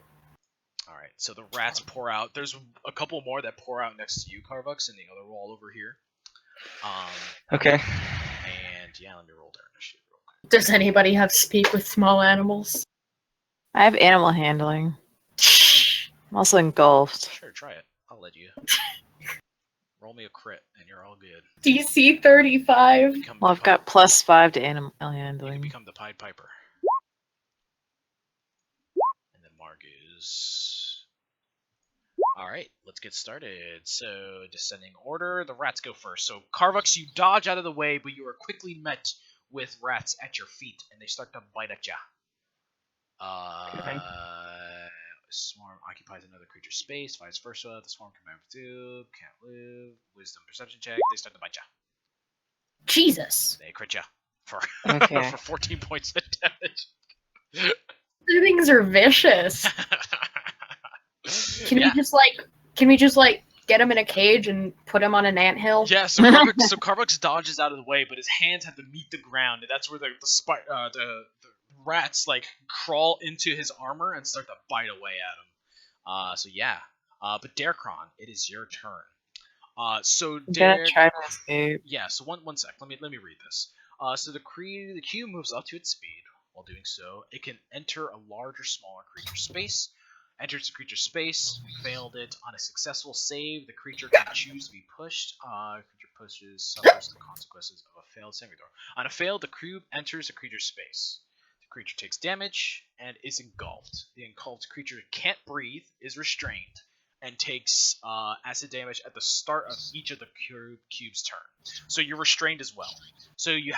Alright, so the rats pour out. There's a couple more that pour out next to you, Carvux, in the other wall over here. Okay. And yeah, let me roll their initiative real quick. Does anybody have speak with small animals? I have animal handling. I'm also engulfed. Sure, try it. I'll let you. Roll me a crit, and you're all good. DC 35. Become Well, the I've got +5 to animal You can handling. become the Pied Piper. And then Mark is... Alright, let's get started. So, descending order, the rats go first. So, Carvux, you dodge out of the way, but you are quickly met with rats at your feet, and they start to bite at ya. Okay. Swarm occupies another creature's space, vice versa. The swarm can move through, can't live. Wisdom perception check, they start to bite ya. Jesus. They crit ya for, Okay. for 14 points of damage. These things are vicious. Can Yeah. we just get him in a cage and put him on an anthill? Yeah, so Carvux dodges out of the way, but his hands have to meet the ground, and that's where the rats crawl into his armor and start to bite away at him. So yeah. But Darkron, it is your turn. So I'm gonna try to escape. yeah. So one sec. Let me read this. So the cube moves up to its speed. While doing so, it can enter a large or smaller creature space. Enters the creature space, failed it. On a successful save, the creature can choose to be pushed. Creature pushes, suffers the consequences of a failed saving throw. On a failed, the cube enters the creature's space. The creature takes damage and is engulfed. The engulfed creature can't breathe, is restrained, and takes acid damage at the start of each of the cube's turn. So you're restrained as well. So you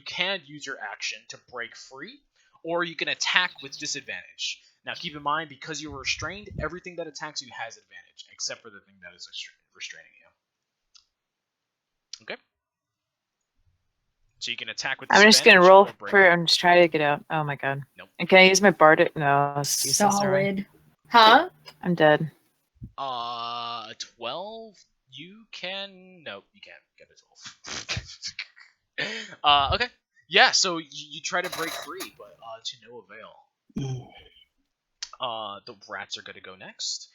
can use your action to break free, or you can attack with disadvantage. Now, keep in mind, because you're restrained, everything that attacks you has advantage, except for the thing that is restraining you. Okay. So you can attack with I'm disadvantage. just gonna roll or break for. it. I'm just trying to get out. Oh my god. Nope. And can I use my bardic? No, it's useless. Sorry. Solid. Huh? I'm dead. 12. You can. Nope, you can't get a 12. Okay. Yeah. So you try to break free, but to no avail. The rats are gonna go next.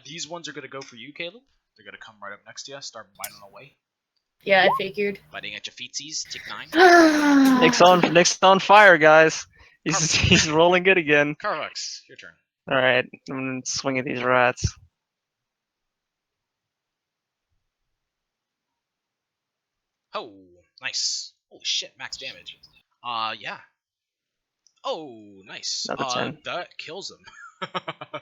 These ones are gonna go for you, Caleb. They're gonna come right up next to you, start biting away, Yeah, I figured. biting at your feetsies. Tick 9. Nick's on fire, guys. He's rolling good again. Carvax, your turn. All right, I'm gonna swing at these rats. Oh, nice. Holy shit, max damage. Yeah. Oh, nice. Another 10. That kills them.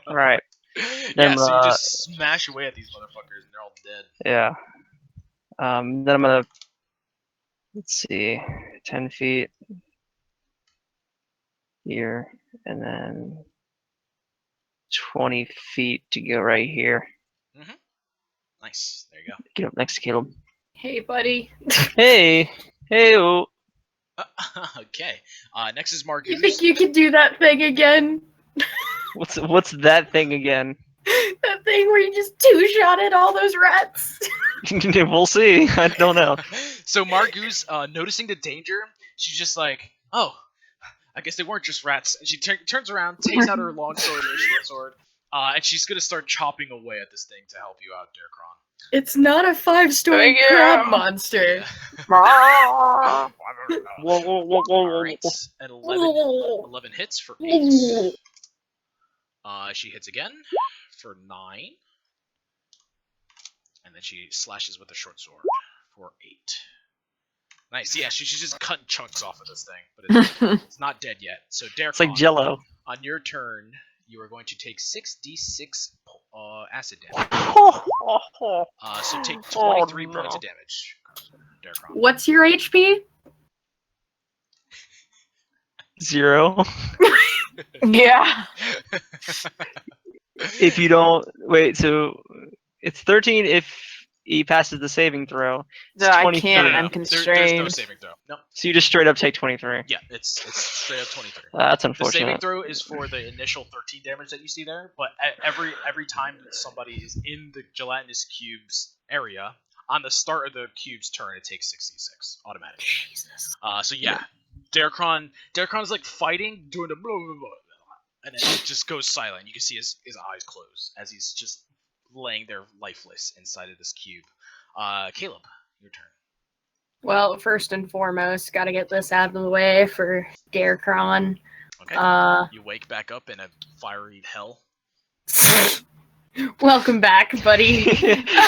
All right. Yeah, Then, so you just smash away at these motherfuckers and they're all dead. Yeah. Then I'm gonna, let's see, 10 feet here, and then 20 feet to go right here. Nice. There you Get up next to Caleb. Hey, buddy. Hey, hey, go. Okay. Next is Margoose. You think you can do that thing again? what's that thing again? That thing where you just two-shotted all those rats? We'll see. I don't know. So Margoose, noticing the danger, she's just like, oh, I guess they weren't just rats. And she turns around, takes out her long sword and her short sword, and she's gonna start chopping away at this thing to help you out, Derkron. It's not a 5-story Thank you. crab monster. Alright, and 11 hits for 8. She hits again for 9. And then she slashes with a short sword for 8. Nice, yeah, she's just cutting chunks off of this thing, but it's not dead yet. So Derkron, It's like Jello. on your turn, you are going to take 6d6 acid damage. So take 23 points of damage, Derkron. What's your HP? 0. Yeah. If you don't wait, so it's 13 if he passes the saving throw. No, I 23. can't. No, I'm there's constrained. no saving throw. No. So you just straight up take 23. Yeah, it's straight up 23. That's The saving unfortunate. throw is for the initial 13 damage that you see there, but every time that somebody is in the gelatinous cubes area, on the start of the cube's turn, it takes 66 automatically. Jesus. So yeah, Derkron's like fighting, doing the blah, blah, blah, and then it just goes silent. You can see his eyes close as he's just laying there lifeless inside of this cube. Caleb, your turn. Well, first and foremost, gotta get this out of the way for Derkron. Okay. You wake back up in a fiery hell. Welcome back, buddy.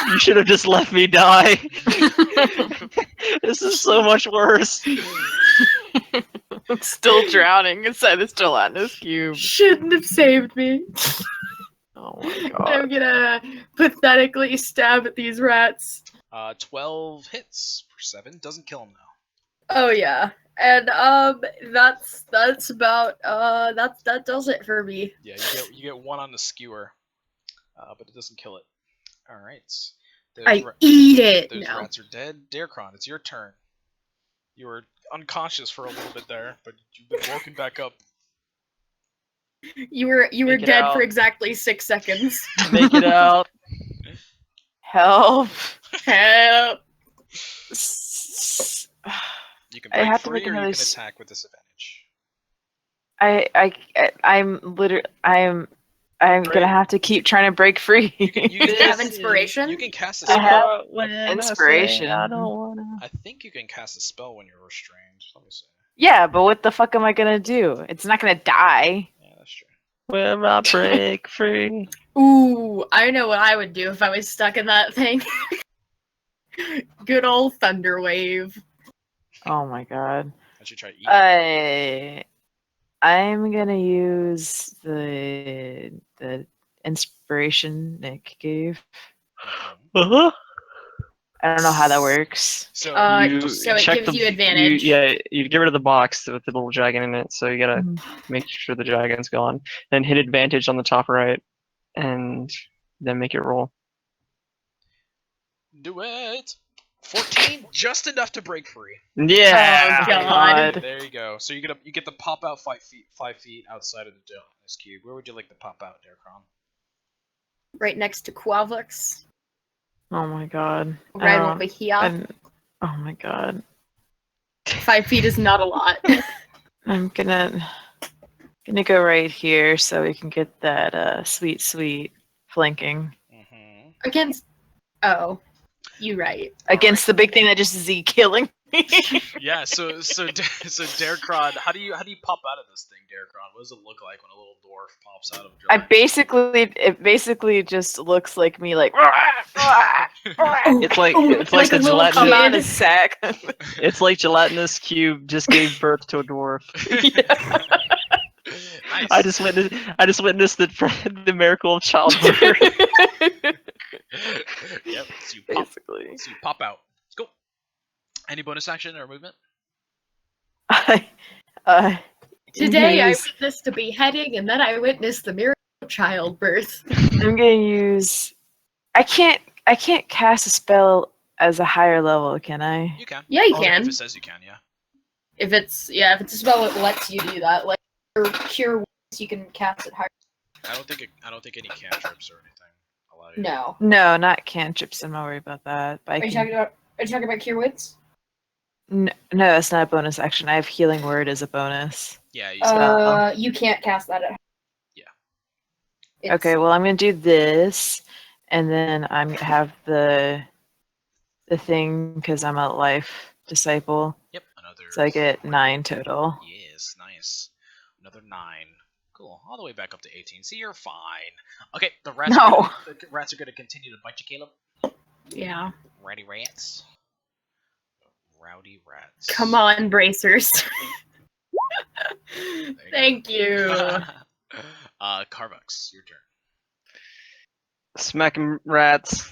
You should have just let me die. This is so much worse. I'm still drowning inside this gelatinous cube. Shouldn't have saved me. Oh my I'm god. gonna pathetically stab at these rats. 12 hits for 7. Doesn't kill him though. Oh yeah, and that's about that does it for me. Yeah, you get 1 on the skewer, but it doesn't kill it. All right. I eat it. Those No. rats are dead. Derkron, it's your turn. You were unconscious for a little bit there, but you've been woken back up. You were Take it dead out. for exactly 6 seconds. Make it out. Help. Help. You can I break have to free make or you another can s- attack with disadvantage. I'm gonna have to keep trying to break free. You Do you have cast- inspiration? You can cast a I spell. have inspiration. I don't wanna. I think you can cast a spell when you're restrained. Let me see. Yeah, but what the fuck am I gonna do? It's not gonna die. Yeah, that's true. Will I break free? Ooh, I know what I would do if I was stuck in that thing. Good old thunder wave. Oh my god. I should try to eat. I'm gonna use the inspiration Nick gave. Mhm. Uh-huh. I don't know how that works. So So it check gives you advantage. You get rid of the box with the little dragon in it, so you gotta make sure the dragon's gone. Then hit advantage on the top right, and then make it roll. do it. 14, just enough to break free. Yeah. Oh, God. There you go. So you get to pop out 5 feet outside of the gelatinous cube. Where would you like to pop out, Derkron? Right next to Quavix. Oh my god. Right Um, over here. oh my god. 5 feet is not a lot. I'm gonna go right here so we can get that sweet flanking Mm-hmm. Against. Oh, you right. against the big thing that just Z killing me. Yeah. So Derkron, how do you pop out of this thing, Derkron? What does it look like when a little dwarf pops out of a It basically just looks like me like It's like like the a little gelatinous. come out kid. of sack. It's like gelatinous cube just gave birth to a dwarf. Nice. I just witnessed the miracle of childbirth. Yep. So Basically. you pop out. Let's go. Any bonus action or movement? Today I use- witnessed a beheading, and then I witnessed the miracle of childbirth. I'm gonna use. I can't cast a spell as a higher level, can I? You can. Yeah, you If can. it says you can, yeah. If it's a spell that lets you do that, like your cure wounds, you can cast it higher. I don't think any cantrips or anything allow you. No. No, not cantrips. I'm not worried about that. But Are you talking about cure wounds? No, that's not a bonus action. I have healing word as a bonus. Yeah. You said You can't cast that at. Yeah. It's- Okay, well I'm gonna do this, and then I'm gonna have the thing because I'm a life disciple, Yep. Another. so I get 9 total. Yes. Nice. Another 9. Cool. All the way back up to 18. See, you're fine. Okay. The rats. No. The rats are gonna continue to bite you, Caleb. Yeah. Ratty rats. Rowdy rats. Come on, bracers. you Thank you. Carvux, your turn. Smacking rats.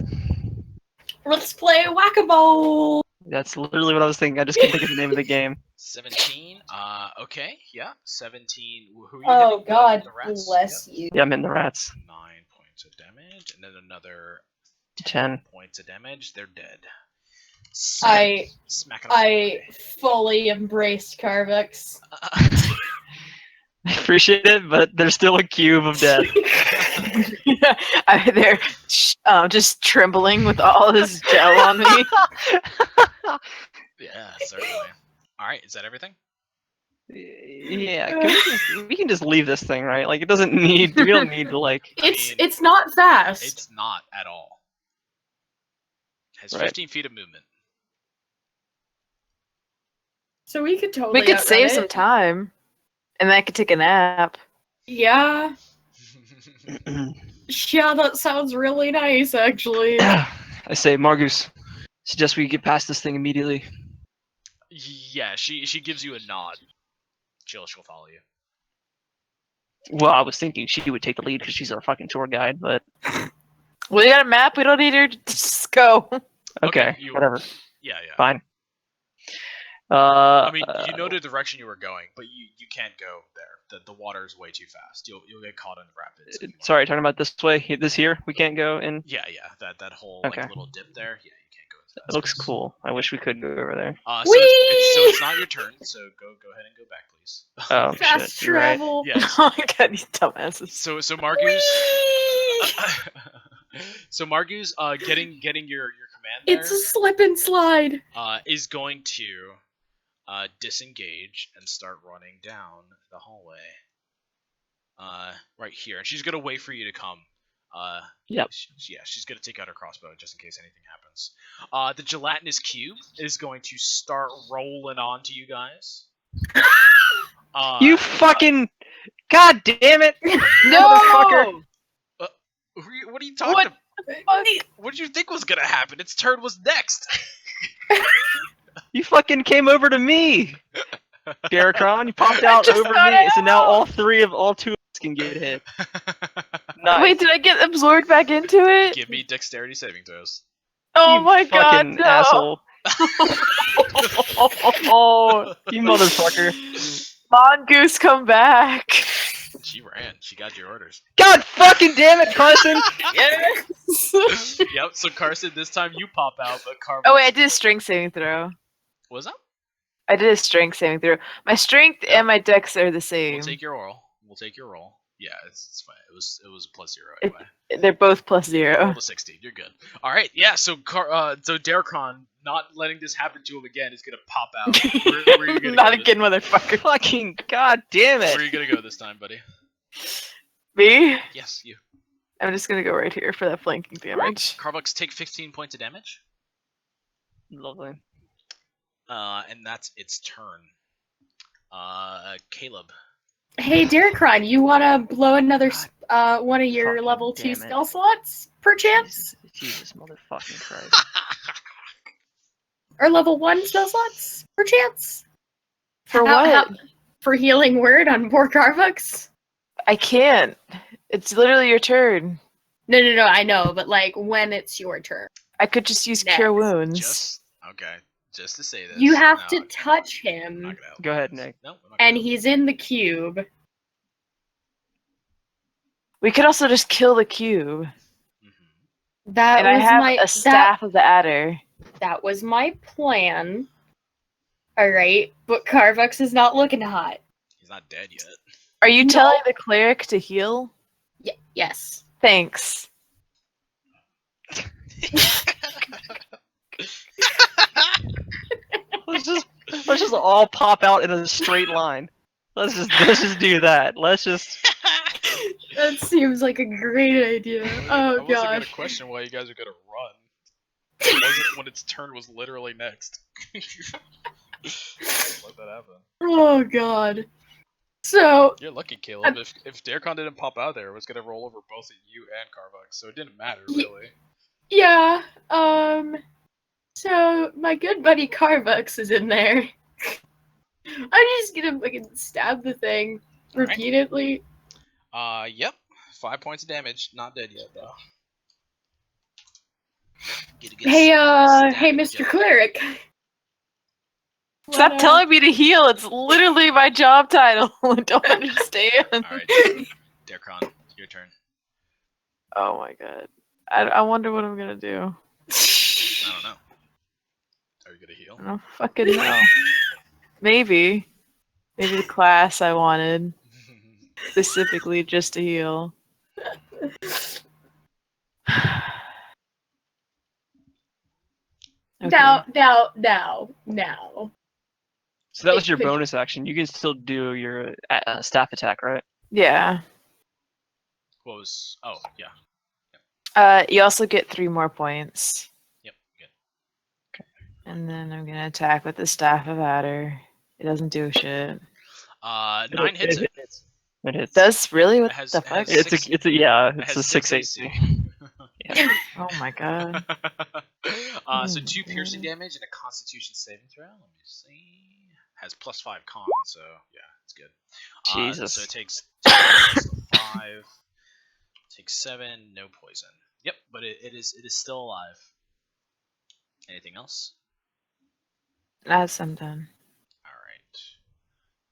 Let's play whack-a-mole. That's literally what I was thinking. I just couldn't think of the name of the game. 17. Okay. Yeah. 17. Who are you Oh hitting? God, The rats? bless you. Yeah, I'm in the rats. Yep. 9 points of damage, and then another 10. points of damage. They're dead. I Smack it on fully embraced Carvix. I appreciate it, but there's still a cube of death. They're just trembling with all this gel on me. Yeah, certainly. All right, is that everything? Yeah, we can just leave this thing, right? Like, it doesn't need. We don't need to like. It's not fast. It's not at all. It has Right. 15 feet of movement. So we could totally. We could outrun save it. some time, and then I could take a nap. Yeah. Yeah, that sounds really nice, actually. I say, Margus, suggest we get past this thing immediately. Yeah, she gives you a nod. She'll follow you. Well, I was thinking she would take the lead because she's our fucking tour guide, but We got a map. We don't need her to just go. okay, you- whatever, Yeah, yeah. fine. I mean, you know the direction you were going, but you can't go there. The water is way too fast. You'll get caught in the rapids. if you want. Sorry, talking about this way, this here. We can't go in. Yeah, that whole Okay. like little dip there. Yeah, you can't go into that. It looks space. cool. I wish we could go over there. So it's not your turn. So go ahead and go back, please. Oh Fast shit! You're right. travel. Yes. Oh my god, these dumbasses. So Margus. Whee! So Margus, getting your command there, It's a slip and slide. is going to disengage and start running down the hallway. Right here, and she's gonna wait for you to come. Yep. She's gonna take out her crossbow just in case anything happens. The gelatinous cube is going to start rolling onto you guys. You fucking! God damn it! No! Motherfucker! What are you talking about? What did you think was gonna happen? Its turn was next. You fucking came over to me, Garricron. You popped out just over got me, so now out. all two of us can get hit. Nice. Wait, did I get absorbed back into it? Give me dexterity saving throws. Oh You my god, fucking no! asshole. Oh, you motherfucker. Mongoose, come back! She ran. She got your orders. God fucking damn it, Carson! Yes! Yep. So Carson, this time you pop out, but Carver. Oh wait, I did a strength saving throw. What was that? I did a strength saving throw. My strength Yep. and my dex are the same. We'll take your roll. We'll take your roll. Yeah, it's fine. It was +0 It- anyway. They're both plus You 0. rolled a 16. You're good. All right. Yeah. So so Darkon, not letting this happen to him again, is gonna pop out. Where are you gonna Not go again, motherfucker. Fucking god damn Where it! are you gonna go this time, buddy? Me? Yes, you. I'm just gonna go right here for that flanking damage. Carbucks, take 15 points of damage. Lovely. And that's its turn. Caleb. Hey, Derekron, you want to blow another one of your Fucking level 2 damn it. spell slots, perchance? Jesus motherfucking Christ. Or level 1 spell slots, perchance? For How- what? how- for healing word on poor Carvux? I can't. It's literally your turn. No, I know, but like when it's your turn. I could just use Cure Next. Wounds. Just to say this. You have No, to okay. touch I'm him, not gonna help Go you ahead, with this. Nick. No, I'm not and gonna help he's in the cube. We could also just kill the cube. you. Mhm. That And I was have my a staff of the adder. that was my plan. Alright, but Carvux is not looking hot. He's not dead yet. Are you No. telling the cleric to heal? Yes. Thanks. Let's just all pop out in a straight line. Let's just do that. Let's just That seems like a great idea. I Oh wasn't gonna gosh. question why you guys are gonna run. It wasn't when its turn was literally next. Let that happen. Oh god. So You're lucky, Caleb. If Darkon didn't pop out there, it was gonna roll over both of you and Carvux, so it didn't matter really. yeah, so my good buddy Carvux is in there. I'm just gonna fucking stab the thing Alright. repeatedly. Yep. 5 points of damage. Not dead yet though. Get a good Hey, stab hey, at Mr. you. Cleric. Stop Wanna- telling me to heal. It's literally my job title. I don't understand. Alright, Darkon, your turn. Oh my god. I wonder what I'm gonna do. I don't know. Are you gonna heal? I don't fucking know. Maybe. Maybe the class I wanted. Specifically just to heal. Okay. Now. So that was It your could- bonus action. You can still do your staff attack, right? Yeah. What was? Oh, yeah. You also get 3 more points. Yep. Good. And then I'm gonna attack with the Staff of Adder. It doesn't do shit. 9 hits it. It hits. Does really? What It has- the it fuck? has- It's a yeah. It It's has a 6 AC. AC. Oh my god. So Oh 2 my piercing God. damage and a Constitution saving throw. Let me see. Has +5 con, so yeah, it's good. Jesus. So it takes 5. Takes 7. No poison. Yep, but it is still alive. Anything else? That's I'm done.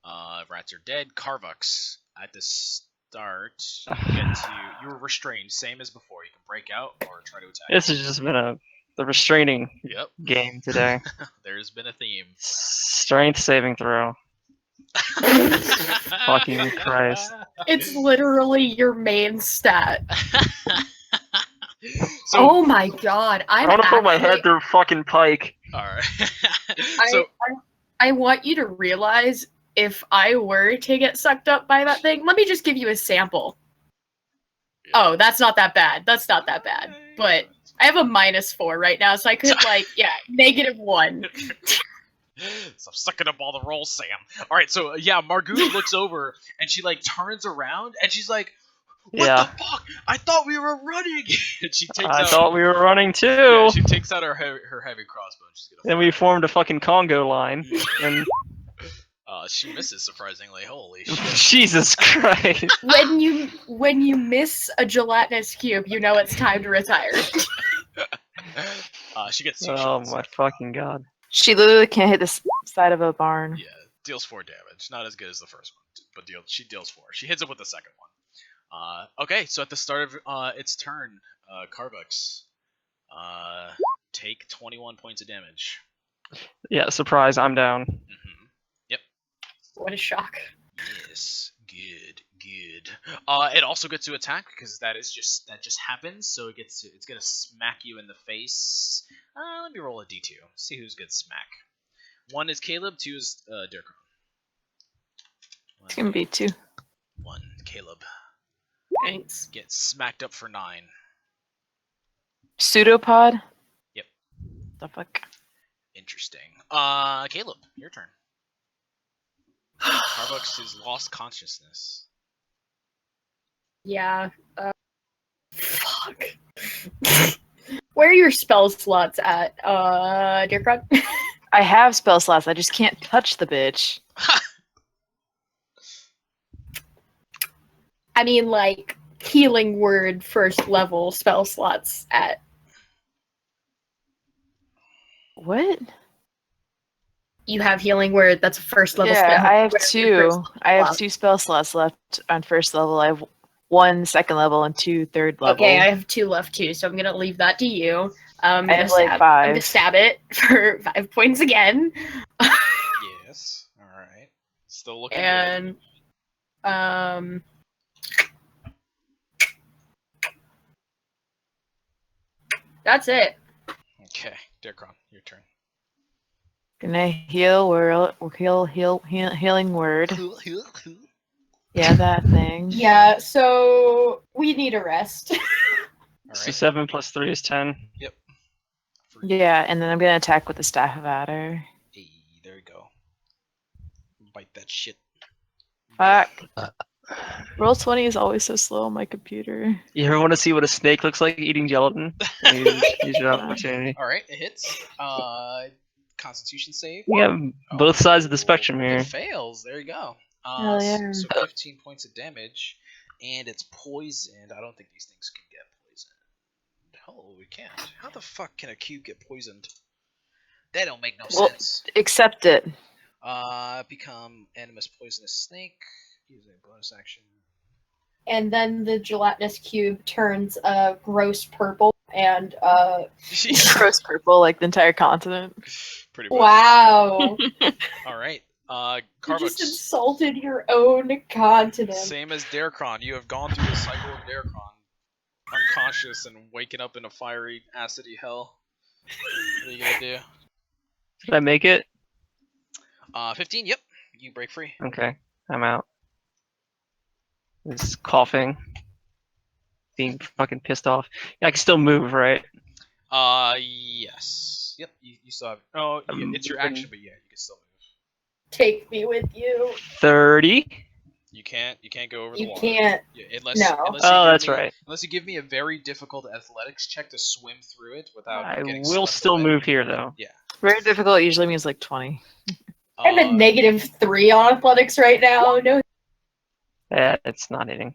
All right. Rats are dead. Carvux. At the start, you were restrained, same as before. You can break out or try to attack. This has just been the restraining Yep. game today. There's been a theme. Strength saving throw. Fucking Christ. It's literally your main stat. So, Oh my god. I I'm want to put my actually- head through fucking Pike. all right. I, so I want you to realize if I were to get sucked up by that thing, let me just give you a sample. Oh, that's not that bad. That's not that bad. But I have a -4 right now, so I could -1. Stop sucking up all the rolls, Sam. All right, so yeah, Margoon looks over and she like turns around and she's like, "What Yeah. the fuck? I thought we were running." And she takes I out. thought we were running too. Yeah, she takes out her heavy crossbow. And she's gonna. Then we formed a fucking Congo line. And She misses surprisingly. Holy shit. Jesus Christ. When you miss a gelatinous cube, you know it's time to retire. She gets 2 Oh shots. my fucking god. She literally can't hit the side of a barn. Yeah, deals 4 damage. Not as good as the first one, but she deals 4. She hits it with the second one. Okay, so at the start of its turn, Carvux, take 21 points of damage. Yeah, surprise, I'm down. Mm-hmm. Yep. What a shock. Yes. Good. Good. It also gets to attack because that just happens. So it's gonna smack you in the face. Let me roll a d2. See who's good smack. 1 is Caleb. 2 is Dirkron. It's gonna be 2. 1 Caleb. Thanks. Gets smacked up for 9. Pseudopod? Yep. The fuck? Interesting. Caleb, your turn. Carvux has lost consciousness. Yeah. Fuck. Where are your spell slots at, Dirkron? I have spell slots, I just can't touch the bitch. I mean, like, healing word first level spell slots at. What? You have healing word, that's a first level spell. Yeah, I have Where's 2. your first I have slot? 2 spell slots left on first level. I have 1 second level and 2 third level. Okay, I have 2 left too, so I'm gonna leave that to you. I have like 5. I'm gonna stab it for 5 points again. Yes. All right. Still looking And that's it. good. Okay, Dirkron, your turn. Gonna heal word, healing word. Yeah, that thing. Yeah, so we need a rest. All So right. 7 plus 3 is 10. Yeah, and then I'm gonna attack with the Staff of Adder. Hey, there you go. Bite that shit. Fuck. Roll 20 is always so slow on my computer. You ever want to see what a snake looks like eating gelatin? Use your opportunity. All right, it hits. Constitution save. Yeah, both sides of the spectrum It here. fails. There you go. Hell yeah. So 15 points of damage, and it's poisoned. I don't think these things can get poisoned. Oh, we can't. How the fuck can a cube get poisoned? That don't make no sense. Accept it. Become animus poisonous snake. Use a bonus action. And then the gelatinous cube turns gross purple and Gross purple, like the entire continent. Pretty much. wow. All right. You just Carvux. insulted your own continent. Same as Darkron. You have gone through the cycle of Darkron. Unconscious and waking up in a fiery, acidy hell. What are you gonna do? Did I make it? 15. Yep. You break free. Okay, I'm out. It's coughing. Being fucking pissed off. Yeah, I can still move, right? Yes. Yep. You still have. Oh, yeah, it's your action, but yeah, you can still move. Take me with you. 30? You can't go over the You water. can't. Yeah, unless No. you Oh, give that's me- right. Unless you give me a very difficult athletics check to swim through it without I getting will swept still away. move here, though. Very difficult usually means like 20. I'm at -3 on athletics right now. No. Yeah, it's not hitting.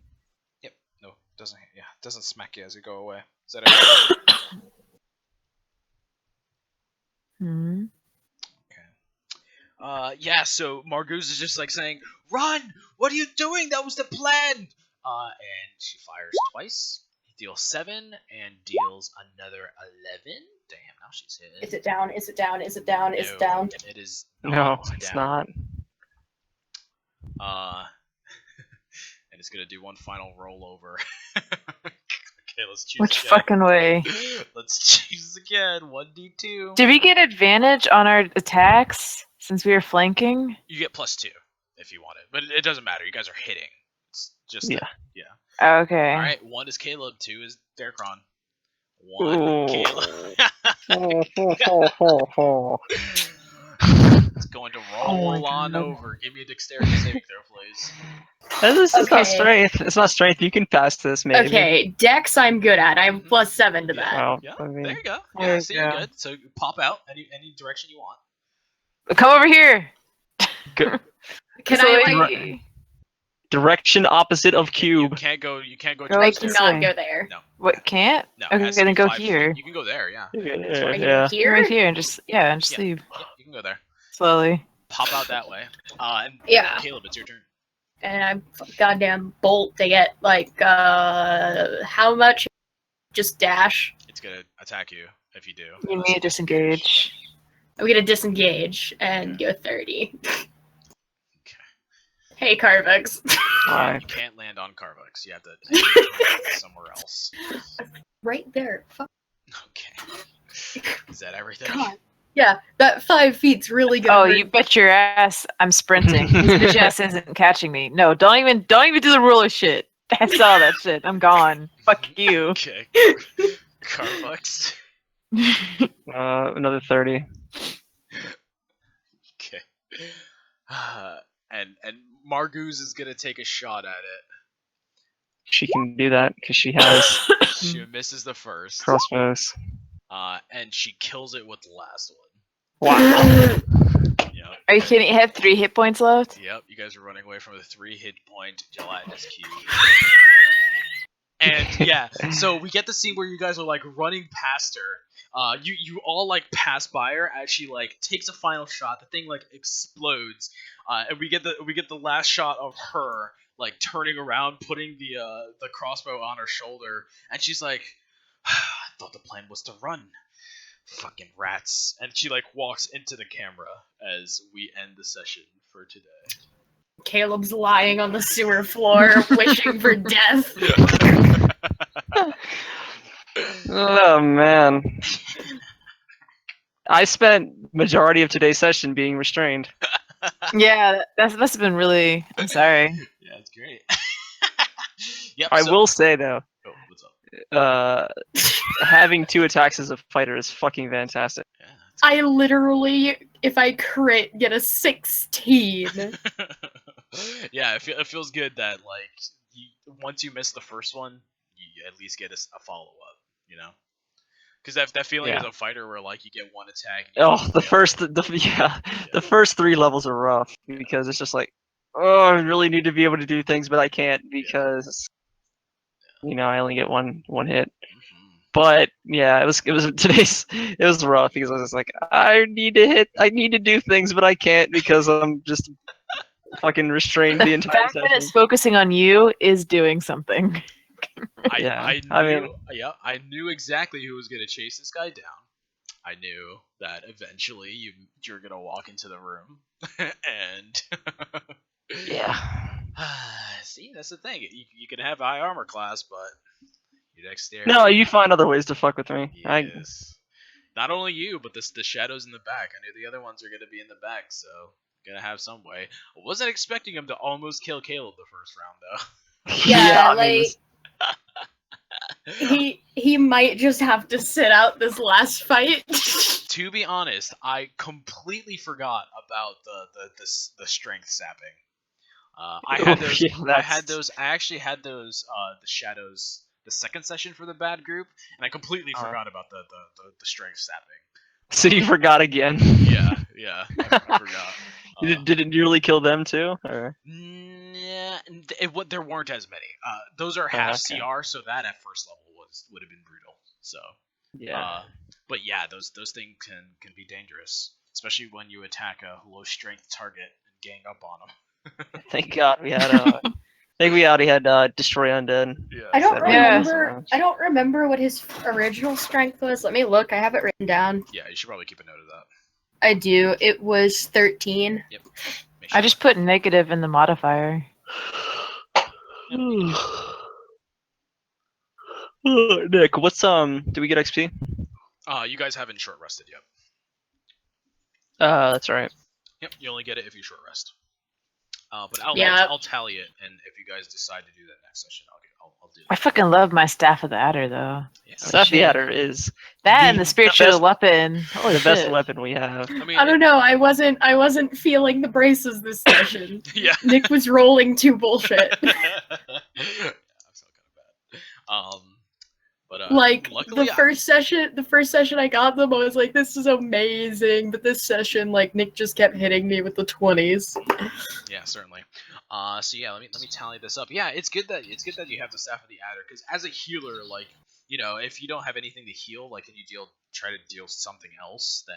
Yep. No, doesn't. Yeah, doesn't smack you as you go away. Is that it? Hmm. Okay. Yeah. So Margoose is just like saying, "Run! What are you doing? That was the plan." And she fires twice. He deals 7 and deals another 11. Damn, now she's hit. Is it down? Is it down? Is it down? Is No, it down? It is No, not it's down. not. And it's gonna do one final rollover. Okay, let's choose Which again. fucking way? Let's choose again. 1d2. Did we get advantage on our attacks since we were flanking? You get +2 if you want it, but it doesn't matter. You guys are hitting. It's just Yeah. Okay. All right. 1 is Caleb. 2 is Darkron. 1 Ooh. Caleb. It's going to roll my on God. over. Give me a dexterity saving throw, please. It's Okay. not strength. It's not strength. You can pass this, maybe. Okay, Dex I'm good at. I have Mhm. +7 to Yeah. that. Well, Yeah, I mean, there you go. There Yeah, you see, you're go. good. So pop out any direction you want. Come over here. go, Can So, I like, like? Direction opposite of You cube. can't go. You can't go. Go I towards this there. cannot way. go there. No. What, can't? No. it Okay, has to then be go 5 feet. here. You can go there. Yeah. Are you Yeah. here? Right here and just Yeah. leave Yep, you can go there. slowly. Pop out that way. And Yeah. Caleb, it's your turn. And I'm goddamn bolt to get like how much? Just dash. It's gonna attack you if you do. You need to disengage. I'm gonna disengage and go 30. Okay. Hey, Carvex. Alright. You can't land on Carbucks. You have to land somewhere else. Right there. Fuck. Okay. Is that everything? God. Yeah, that 5 feet's really good. Oh, you bet your ass I'm sprinting. This bitch ass isn't catching me. No, don't even do the ruler shit. I saw that shit. I'm gone. Fuck you. Okay. Carbucks. Another 30. Okay. And Margoose is gonna take a shot at it. She can do that because she has She misses the first. crossbows. And she kills it with the last one. Wow. Yep. Are you kidding? It had 3 hit points left? Yep. You guys are running away from a 3 hit point gelatinous cube. And yeah, so we get the scene where you guys are like running past her. You all like pass by her as she like takes a final shot. The thing like explodes, and we get the last shot of her like turning around, putting the crossbow on her shoulder, and she's like, "I thought the plan was to run, fucking rats." And she like walks into the camera as we end the session for today. Caleb's lying on the sewer floor, wishing for death. Oh man. I spent majority of today's session being restrained. Yeah, that must have been really. I'm sorry. Yeah, it's great. Yep. I so- will say though, Oh, what's up? having 2 attacks as a fighter is fucking fantastic. Yeah. I literally, if I crit, get a 16. Yeah, it feels good that like once you miss the first one, you at least get a follow up, you know? Because that feeling Yeah. as a fighter where like you get one attack. And you Oh, get the the first, the first 3 levels are rough because it's just like, oh, I really need to be able to do things, but I can't because, I only get one hit. Mhm. But yeah, it was today's. It was rough because I was just like, I need to do things, but I can't because I'm just fucking restrained the The entire fact that session. it's focusing on you is doing something. Yeah, I I knew, I knew exactly who was gonna chase this guy down. I knew that eventually you're gonna walk into the room, and Yeah. see, that's the thing. You can have high armor class, but your dexterity. No, you find other ways to fuck with me. Yes. Not only you, but the shadows in the back. I knew the other ones are gonna be in the back, so gonna have some way. I wasn't expecting him to almost kill Caleb the first round though. Yeah, I mean, he might just have to sit out this last fight. To be honest, I completely forgot about the strength sapping. I had those. Yeah, I that's- had those. I actually had those. The shadows. The second session for the bad group, and I completely forgot about the strength sapping. So you forgot again. Yeah, I forgot. Did it nearly kill them too? Or? Yeah, there weren't as many. Those are Oh, half okay. CR, so that at first level would have been brutal. So, Yeah. but yeah, those things can be dangerous, especially when you attack a low strength target and gang up on them. Thank God we had. I think we already had Destroy Undead. Yeah. I don't Yeah. remember. I don't remember what his original strength was. Let me look. I have it written down. Yeah, you should probably keep a note of that. I do. It was 13. Yep. Make I sure. just put negative in the modifier. Nick, what's do we get XP? You guys haven't short rested yet. That's right. Yep, you only get it if you short rest. But I'll Yeah. I'll tally it, and if you guys decide to do that next session, I'll do I it. fucking love my Staff of the Adder though. Yeah. Staff shit. Adder is That The- and the the spiritual best- weapon. Holy the best shit. weapon we have. I mean, I don't know. I wasn't feeling the braces this session. Yeah. Nick was rolling too bullshit. Yeah, I felt kind of bad. But Like luckily, the first session I got them, I was like, "This is amazing." But this session, like Nick just kept hitting me with the 20s. yeah, certainly. So yeah, let me tally this up. Yeah, it's good that you have the Staff of the Adder, because as a healer, like, you know, if you don't have anything to heal, like, and you try to deal something else, then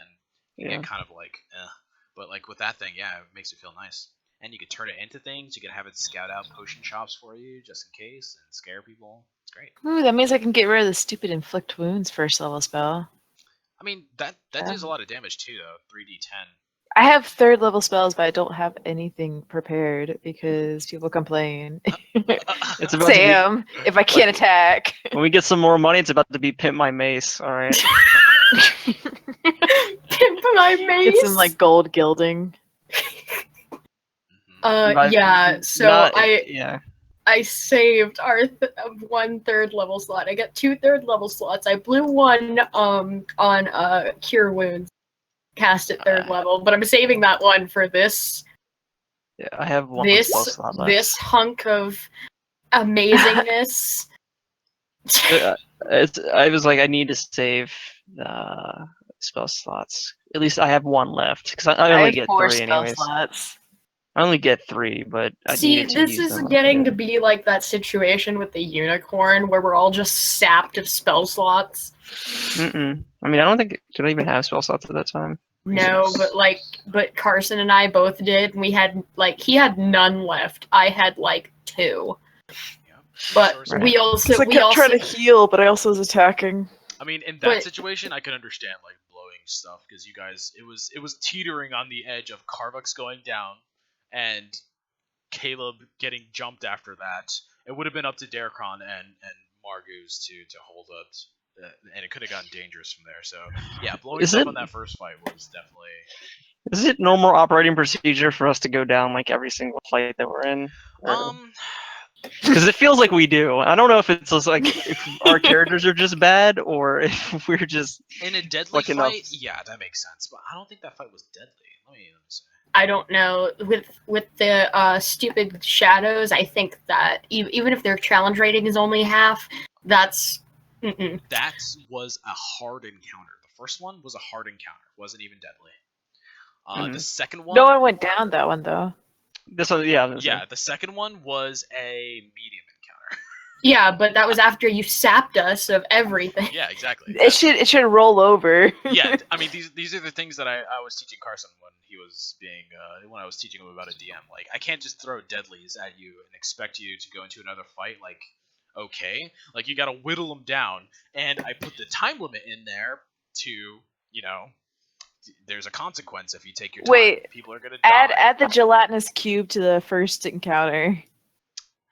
you Yeah. get kind of like, eh. But like with that thing, yeah, it makes it feel nice. And you can turn it into things. You can have it scout out potion shops for you just in case and scare people. It's great. Ooh, that means I can get rid of the stupid inflict wounds first level spell. I mean, that deals a lot of damage too, though. 3d10. I have third level spells, but I don't have anything prepared because people complain. It's about to Sam, if I can't attack. be, when we get some more money, it's about to be Pimp My Mace. All right. Pimp my mace. Get some like gold gilding. But Yeah. So not- I yeah. I saved our 1 third level slot. I got 2 third level slots. I blew one on cure wounds, cast at third level, but I'm saving that one for this Yeah, I have one spell slot left. this hunk of amazingness. I was like, I need to save spell slots. At least I have one left because I only have get 4 three spell anyways. slots. I only get 3, but I See, needed to this use is them. getting to be like that situation with the unicorn where we're all just sapped of spell slots. Mm-mm. I mean, I don't think did I even have spell slots at that time. No, but Carson and I both did. We had he had none left. I had 2. Yeah. But Right. we also I kept trying to heal, but I also was attacking. I mean, in that But- situation, I can understand like blowing stuff because you guys, it was teetering on the edge of Carvux going down and Caleb getting jumped after that. It would have been up to Darkron and Margoose to hold up, and it could have gotten dangerous from there. So yeah, blowing Is stuff it- on that first fight was definitely. Is it normal operating procedure for us to go down like every single fight that we're in? Because it feels like we do. I don't know if it's just like if our characters are just bad or if we're just. In a deadly Fucking up. fight, yeah, that makes sense. But I don't think that fight was deadly. Let me see. I don't know. With the stupid shadows, I think that even if their challenge rating is only half, that's That was a hard encounter. The first one was a hard encounter. It wasn't even deadly. The Mhm. second one. No one went down that one though. This one, yeah. This Yeah, one. the second one was a medium encounter. yeah. But that was after you sapped us of everything. Yeah, exactly. It should roll over. Yeah, I mean these are the things that I was teaching Carson when he was being when I was teaching him about a DM. Like, I can't just throw deadlies at you and expect you to go into another fight like okay. Like, you gotta whittle them down, and I put the time limit in there to, you know, there's a consequence if you take your time. Wait, People are gonna die. Add the gelatinous cube to the first encounter.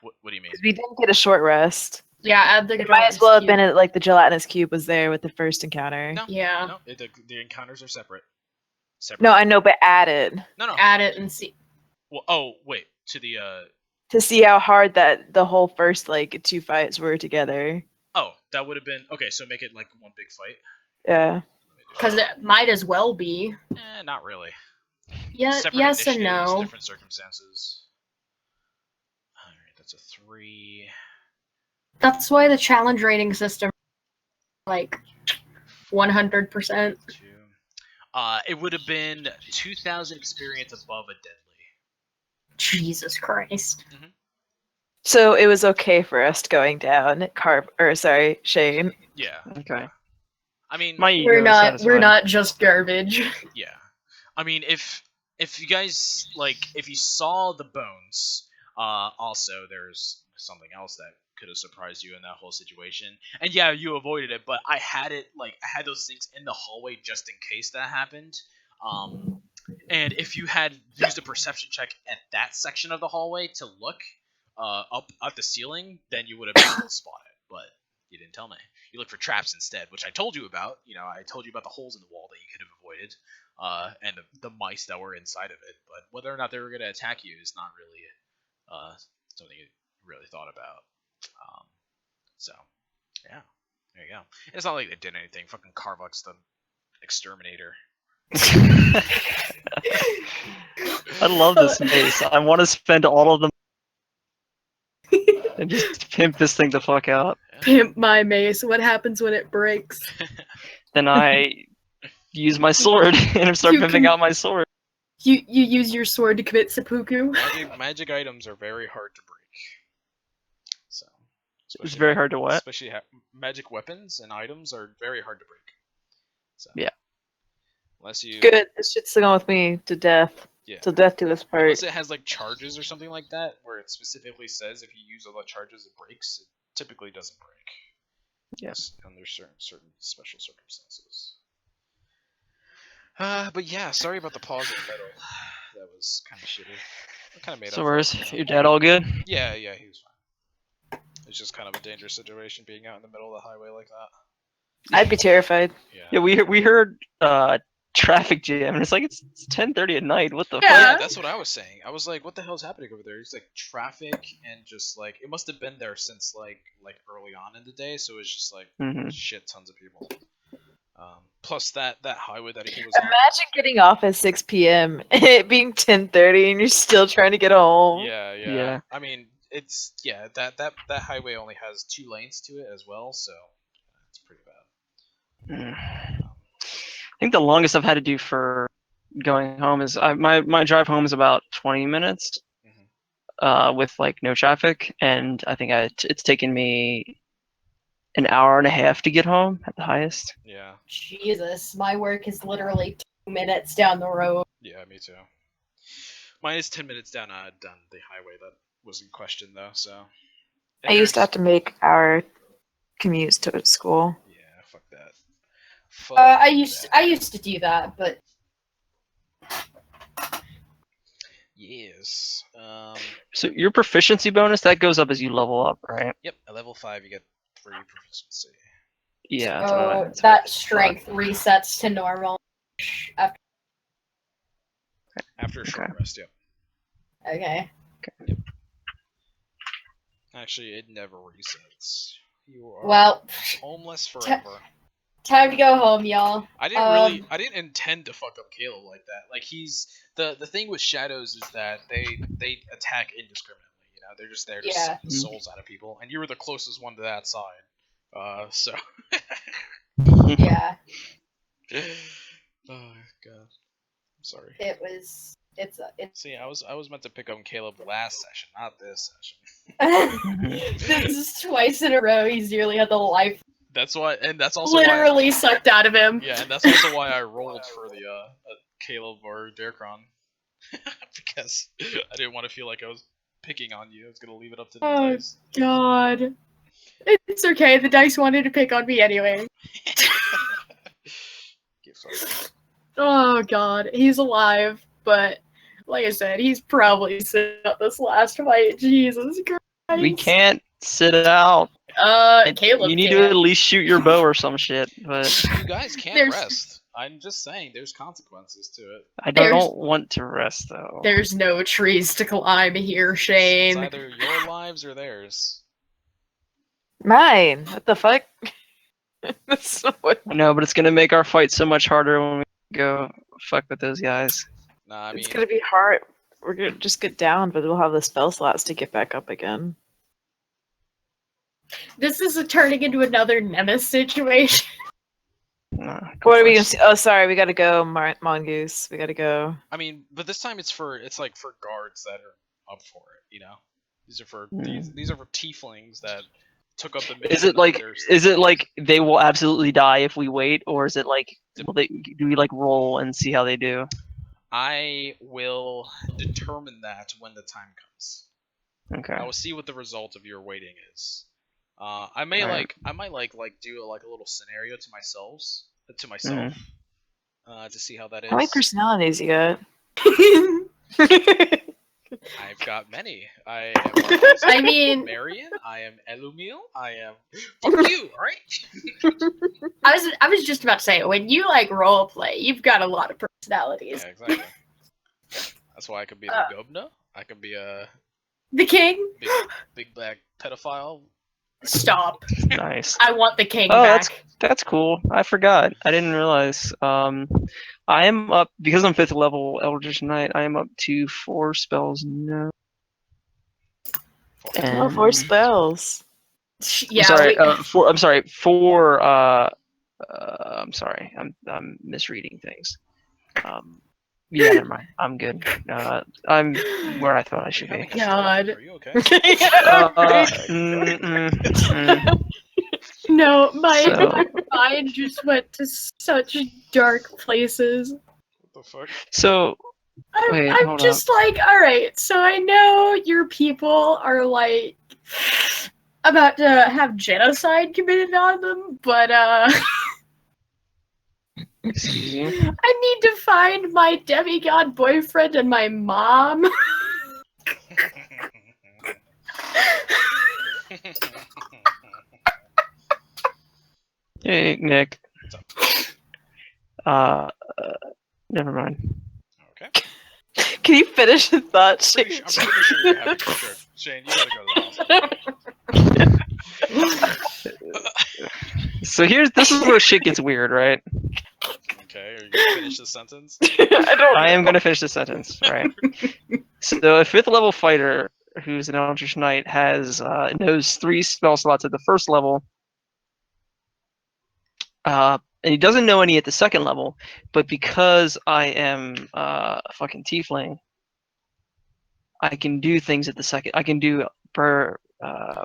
What do you mean? Because we didn't get a short rest. Yeah, add the. It might as well have been like the gelatinous cube was there with the first encounter. No, Yeah. no, the encounters are separate. No, I know, but add it No. Add it and see. Well, oh wait, to the to see how hard that the whole first 2 fights were together. oh, that would have been okay. So make it like one big fight. Yeah. Because it might as well be. Not really. Yeah. Separate Yes and initiatives, no. Different circumstances. All right, that's a 3. That's why the challenge rating system, 100%. 2. It would have been 2,000 experience above a deadly. Jesus Christ. So it was okay for us going down. Shane. Yeah. Okay. I mean, My ego We're is not. satisfied. We're not just garbage. yeah. I mean, if you guys if you saw the bones, also there's something else that could have surprised you in that whole situation. And yeah, you avoided it, but I had it I had those things in the hallway just in case that happened. And if you had used a perception check at that section of the hallway to look up at the ceiling, then you would have been able to spot it. But you didn't tell me. You looked for traps instead, which I told you about. You know, I told you about the holes in the wall that you could have avoided, and the mice that were inside of it. But whether or not they were going to attack you is not really something you really thought about. So, yeah, there you go. It's not like they did anything. Fucking Carvux, the exterminator. I love this mace. I want to spend all of them and just pimp this thing the fuck out. Pimp my mace. What happens when it breaks? Then I use my sword and start You pimping can- out my sword. You use your sword to commit seppuku. Magic items are very hard to break. So It's especially very hard to what? Especially magic weapons and items are very hard to break. So Yeah. unless you Good. This shit's going with me to death. yeah. Till death do us part. Unless it has like charges or something like that, where it specifically says if you use all the charges it breaks, it typically doesn't break. Yes. Under certain special circumstances. But yeah, sorry about the pause in the middle. That was kind of shitty. I kind of made So up. where's for it. your dad all good? Yeah, he was fine. It's just kind of a dangerous situation being out in the middle of the highway like that. I'd be terrified. Yeah, we heard traffic jam, and it's like it's 10:30 at night. What the Yeah. fuck? Yeah, that's what I was saying. I was like, what the hell's happening over there? It's like traffic and just like it must have been there since like early on in the day, so it's just like Mhm. shit tons of people. Plus that highway that he was on. Imagine getting off at 6 p.m. and it being 10:30 and you're still trying to get home. Yeah. I mean, it's that highway only has 2 lanes to it as well, so it's pretty bad. I think the longest I've had to do for going home is my drive home is about 20 minutes, with like no traffic, and I think it's taken me an hour and a half to get home at the highest. Yeah. Jesus, my work is literally 2 minutes down the road. Yeah, me too. Mine is 10 minutes down the highway that was in question though, so. I used to have to make our commutes to school. Yeah, fuck that. I used to do that, but Yes. So your proficiency bonus that goes up as you level up, right? Yep. At level 5, you get 3 proficiency. Yeah. That's what I- that's what I that thought. strength resets to normal after. After a short Okay. rest, yep. Okay. Actually, it never resets. You are Well, homeless forever. time to go home, y'all. I didn't intend to fuck up Caleb like that. Like he's the thing with shadows is that they attack indiscriminately. You know, they're just there to Yeah. suck the souls out of people, and you were the closest one to that side. So. Yeah, Oh god, I'm sorry. it's See, I was meant to pick up Caleb last session, not this session. this is twice in a row. He's nearly had the life That's why, and that's also literally sucked out of him. why. Yeah, and that's also why I rolled for the Caleb or Darkron. Because I didn't want to feel like I was picking on you. I was gonna leave it up to the Oh. dice. God, it's okay. The dice wanted to pick on me anyway. Get fucked. Oh God, he's alive, but like I said, he's probably sitting out this last fight. Jesus Christ. We can't sit it out. Caleb, You need can. to at least shoot your bow or some shit. But You guys can't There's- rest. I'm just saying, there's consequences to it. I There's- don't want to rest though. There's no trees to climb here, It's Shane. either your lives or theirs. Mine. What the fuck? That's what. No, but it's gonna make our fight so much harder when we go fuck with those guys. Nah, I mean, It's gonna be hard. We're gonna just get down, but we'll have the spell slots to get back up again. This is turning into another Nemesis situation. What are we gonna see? Oh, sorry, we gotta go, Mongoose. We gotta go. I mean, but this time it's like for guards that are up for it. You know, these are for these are for tieflings that took up the. Is mission it like of theirs. they will absolutely die if we wait, or is it like do we like roll and see how they do? I will determine that when the time comes. Okay. I will see what the result of your waiting is. I might Alright. do a little scenario to myself, to see how that is. How many personalities you got? I've got many. I am I mean, Marion. I am Elumil. I am. Fuck you, alright? I was just about to say, when you like role play, you've got a lot of personalities. Yeah, exactly. That's why I could be the Gobna. I could be a The king? big black pedophile. Stop. Nice. I want the king Oh, back. That's cool. I forgot. I didn't realize. I am up because I'm 5th level Eldritch Knight. I am up to 4 spells now. Oh, 4 And- spells. Yeah, I'm sorry. For I'm sorry. I'm misreading things. Yeah, never mind. I'm good. I'm where I thought I should be. God. Are you okay? No, my So- mind just went to such dark places. What the fuck? So wait, I'm hold just like, all right. So I know your people are like about to have genocide committed on them, but Excuse me. I need to find my demigod boyfriend and my mom. Hey, Nick. What's Uh, never mind. Okay. Can you finish the thought, I'm Shane? pretty sure you have to. Sure. Shane, you gotta go to the hospital. So this is where shit gets weird, right? Okay, are you gonna finish the sentence? I don't. I am gonna finish the sentence, right? So a 5th level fighter who's an Eldritch Knight knows 3 spell slots at the 1st level. And he doesn't know any at the 2nd level, but because I am a fucking tiefling, I can do things at the 2nd. I can do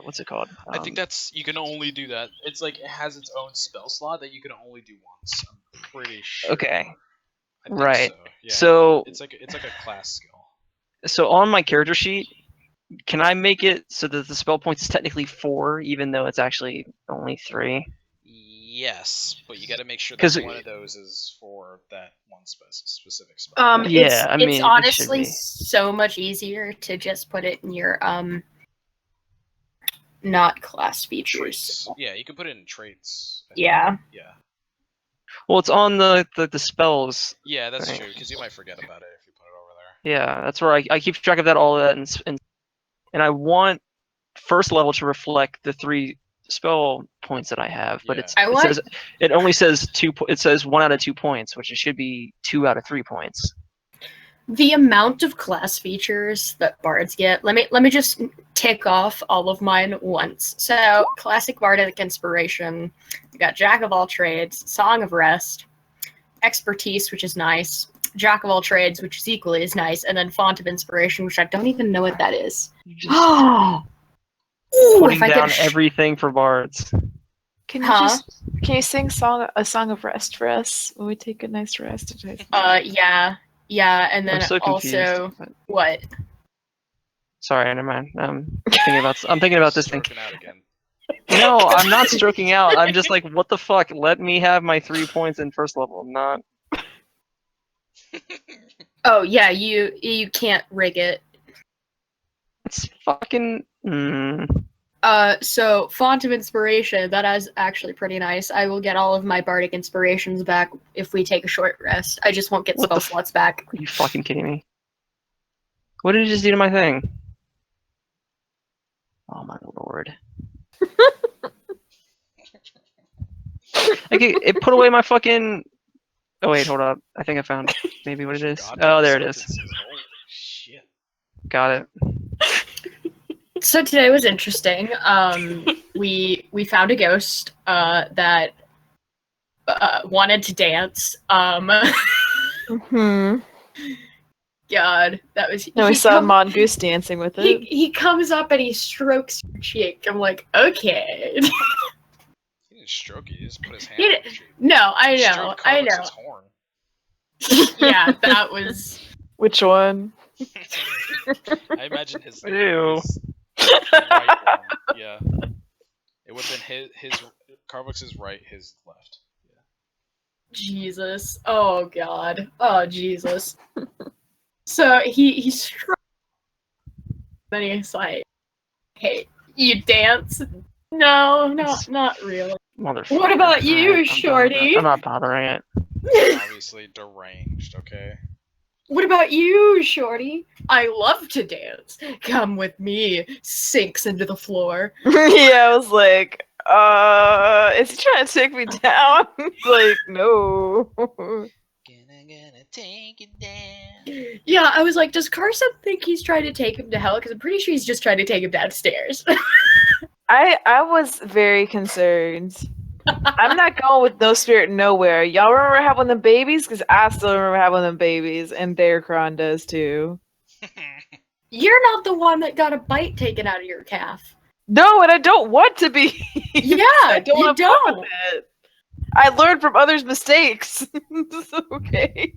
what's it called? I think you can only do that. It's like it has its own spell slot that you can only do once. I'm pretty sure. Okay. I think Right. So, yeah. So it's like a class skill. so on my character sheet, can I make it so that the spell points is technically 4, even though it's actually only 3? Yes, but you got to make sure 'Cause- that one of those is for that one specific spell. Yeah, I mean, it's it should honestly be. so much easier to just put it in your not class features. Traits. Yeah, you can put it in traits. I think. Yeah. Yeah. Well, it's on the spells. Yeah, that's Right. true because you might forget about it if you put it over there. Yeah, that's where I keep track of all of that, and I want 1st level to reflect the 3 spell points that I have, but Yeah. it only says 2. It says 1 out of 2 points, which it should be 2 out of 3 points. The amount of class features that bards get. Let me just tick off all of mine once. So, classic bardic inspiration. You got Jack of all trades, Song of Rest, expertise, which is nice, Jack of all trades, which is equally as nice, and then font of inspiration, which I don't even know what that is. Just Ooh, putting if I down could everything for bards. Can you Huh? can you sing a song of rest for us when we take a nice rest? yeah, and then I'm so confused. also what? Sorry, never mind. I'm thinking about this thing. Stroking out again. No, I'm not stroking out. I'm just like, what the fuck? Let me have my 3 points in 1st level. I'm not. Oh yeah, you can't rig it. It's fucking. So font of inspiration, that is actually pretty nice. I will get all of my bardic inspirations back if we take a short rest. I just won't get What spell the slots back. Are you fucking kidding me? What did you just do to my thing? Oh my lord. Like it put away my fucking. Oh wait, hold up. I think I found maybe what it is. Goddamn Oh, there it is. sentences. Holy shit. Got it. So today was interesting. We found a ghost that wanted to dance. Hmm. God, that was. No, we he saw come- Mongoose dancing with it. He comes up and he strokes your cheek. I'm like, okay. He didn't stroke you. He just put his hand He on did- your cheek. No, I He know, stroked I know. Carlix's horn. Yeah, that was. Which one? I imagine his Ew. right one. Yeah. It would have been his Carvix's right, his left. Jesus. Oh God. Oh Jesus. So he struck. Then he's like, "Hey, you dance?" No, not really. Motherfucker. What about you, Alright, I'm done with Shorty? that. I'm not bothering it. Obviously deranged, okay? What about you, Shorty? I love to dance. Come with me. Sinks into the floor. Yeah, I was like, is he trying to take me down? Like, no. Gonna take it down. Yeah, I was like, does Carson think he's trying to take him to hell? Because I'm pretty sure he's just trying to take him downstairs. I was very concerned. I'm not going with no spirit nowhere. Y'all remember having them babies? Because I still remember having them babies, and Derekron does too. You're not the one that got a bite taken out of your calf. No, and I don't want to be. Yeah, I don't you have fun with don't. it. I learned from others' mistakes. It's okay.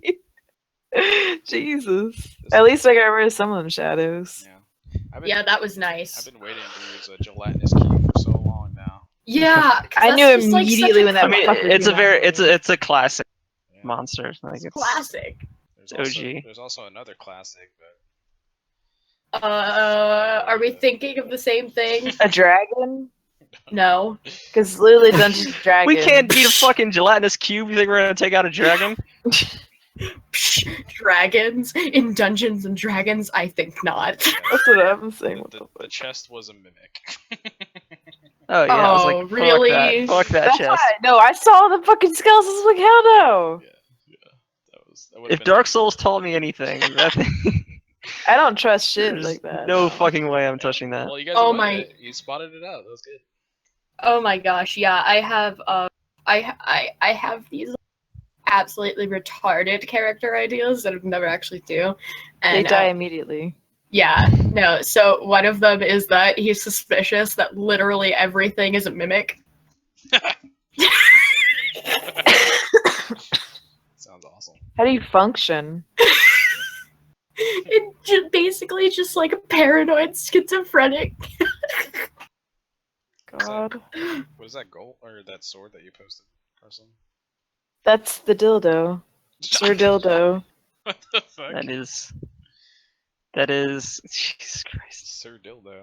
Jesus. At least I got rid of some of them shadows. Yeah. Yeah, that was I've nice. been waiting to use a gelatinous cube for so long now. Yeah, 'cause I that's knew just, like, such immediately a when that I mean, fucker it's a came very out. it's a classic Yeah. monster. Like it's classic. OG. There's also another classic, but Are we thinking of the same thing? A dragon? No. Because literally Dungeons and Dragons. We can't beat a fucking gelatinous cube. You think we're gonna take out a dragon? Psh, dragons in Dungeons and Dragons? I think not. That's what I'm saying. What the the fuck? chest was a mimic. Oh yeah, I was like, Oh, fuck really? that, fuck that That's chest. why. No, I saw the fucking skeletons. I was like, hell no. Yeah. That would've If been Dark a- Souls taught me anything, that I don't trust shit there's like that. no fucking way I'm touching that. Well, you guys Oh avoided my- it. You spotted it out. That was good. Oh my gosh, yeah, I have I have these absolutely retarded character ideas that I've never actually do. They And die immediately. yeah, no, so one of them is that he's suspicious that literally everything is a mimic. Sounds awesome. How do you function? It basically just like a paranoid schizophrenic. God. What is that gold or that sword that you posted, Carson? That's the dildo. Sir Dildo. What the fuck? That is Jesus Christ. Sir Dildo.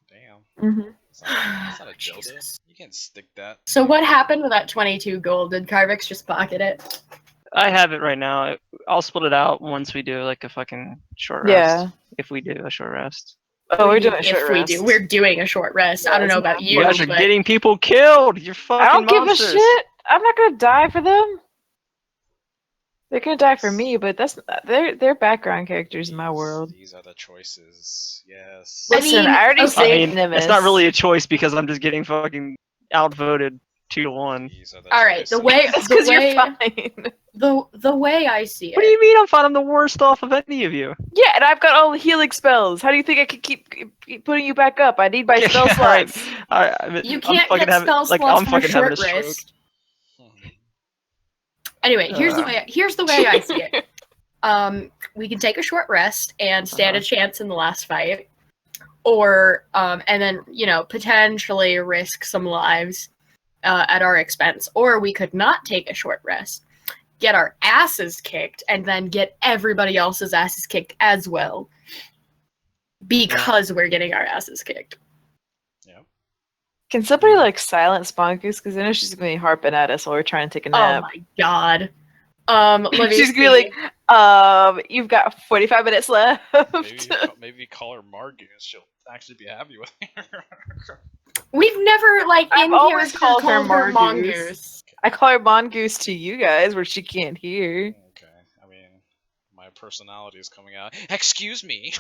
Damn. Mm-hmm. That's not a dildo. Jesus. You can't stick that. So what happened with that 22 gold? Did Carvix just pocket it? I have it right now. I'll split it out once we do like a fucking short Yeah. rest. If we do a short rest. Oh, we're doing a short If rest. we're doing a short rest. I don't know about You you, guys are but getting people killed. You're fucking I don't monsters. give a shit. I'm not gonna die for them. They're gonna die for me, but that's they're background characters in my world. These are the choices. Yes. I Listen, mean, I already okay. saved I mean, Nimbus. it's not really a choice because I'm just getting fucking outvoted 2-1. These are the all right. The choices. way That's the because you're way fine. the way I see What do it. you mean I'm fine? I'm the worst off of any of you. Yeah, and I've got all the healing spells. How do you think I could keep putting you back up? I need my spell Yeah, right. slots. You I'm can't fucking get having- spell like, slots I'm from a fucking having short a stroke. rest. Anyway, here's the way I see it. We can take a short rest and stand a chance in the last fight, or and then potentially risk some lives at our expense, or we could not take a short rest, get our asses kicked, and then get everybody else's asses kicked as well, because we're getting our asses kicked. Can somebody like silence Mongoose? Because I know she's gonna be harping at us while we're trying to take a Oh nap. my god. Let me She's gonna be see. like, you've got 45 minutes left. Maybe call her Margoose. She'll actually be happy with her. We've never I've in always character called her Mongoose. Mongoose. I call her Mongoose to you guys where she can't hear. Okay. I mean, my personality is coming out. Excuse me.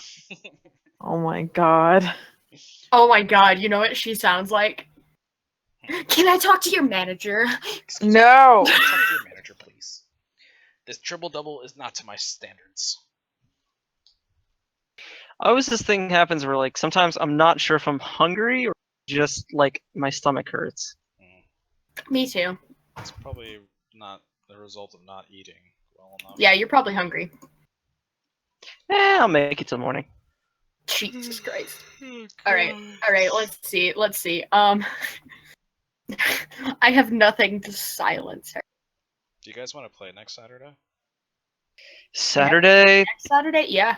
Oh my god. Oh my god, you know what she sounds like? Can I talk to your manager? Excuse me. No. Talk to your manager, please. This triple double is not to my standards. Always this thing happens where like sometimes I'm not sure if I'm hungry or just like my stomach hurts. Me too. It's probably not the result of not eating well enough. Yeah, you're probably hungry. I'll make it till morning. Jesus Christ. Alright, let's see. I have nothing to silence her. Do you guys want to play next Saturday? Saturday? Next Saturday? Yeah.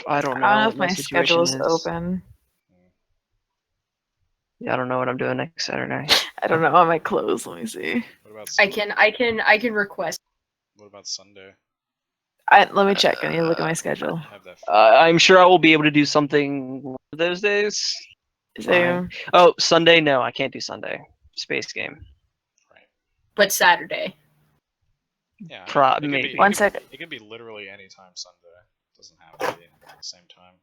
I don't know. I don't know what if my situation schedule's is. open. Yeah, I don't know what I'm doing next Saturday. I don't know. I might close. Let me see. What about I can request. What about Sunday? Let me check. I need to look at my schedule. Have that. I'm sure I will be able to do something one of those days. So, Oh, Sunday? No, I can't do Sunday. Space game. Right. But Saturday. Yeah. Pro- it could maybe. Be, One it could- second. It can be literally any time Sunday. doesn't have anything at the same time.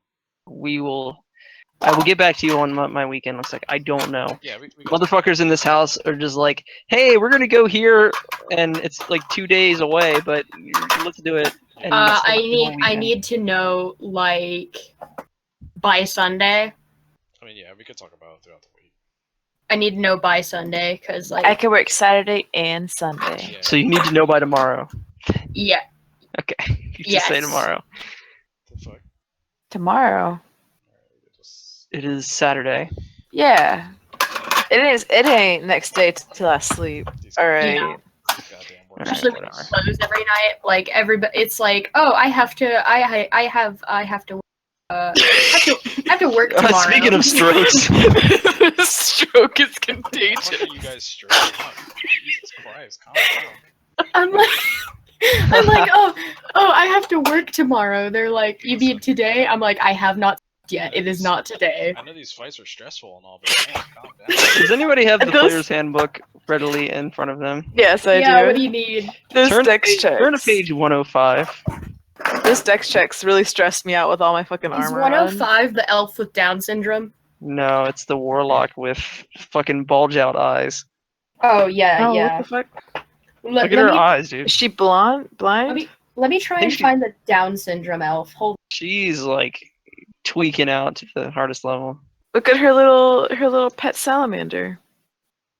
I will get back to you on my weekend. Looks like I don't know. Yeah, we can talk. Motherfuckers in this house are just like, hey, we're gonna go here, and it's like 2 days away, but let's do it. And I spend the whole weekend. need to know like by Sunday. I mean, yeah, we could talk about it throughout the week. I need to know by Sunday because like I can work Saturday and Sunday. Yeah. So you need to know by tomorrow. yeah. Okay, you just say Yes. tomorrow. The fuck? Tomorrow. Alright, we just... It is Saturday. Yeah. It is. It ain't next day till I sleep. These All right. Yeah. goddamn work. Alright, Especially when whatever. it's closed every night. Like everybody, it's like, oh, I have to. I have to. I have to work tomorrow. Speaking of strokes, Stroke is What the fuck contagious. are you guys stroking up? Jesus Christ, calm down. I'm like, oh, I have to work tomorrow. They're like, you mean today? I'm like, I have not yet. It is not today. I know these fights are stressful and all, but damn, calm down. does anybody have the It goes- player's handbook readily in front of them? Yes, I Yeah, do. what do you need? Those Turn to dex page- checks. Turn to page 105. Those dex checks really stressed me out with all my fucking Is armor on. 105 the elf with Down syndrome? No, it's the warlock with fucking bulge out eyes. Oh yeah, Oh, yeah. what the fuck? Look at her eyes, dude. Is she blonde? Blind? Let me try think and she- find the Down syndrome elf. Hold. She's like tweaking out to the hardest level. Look at her little pet salamander.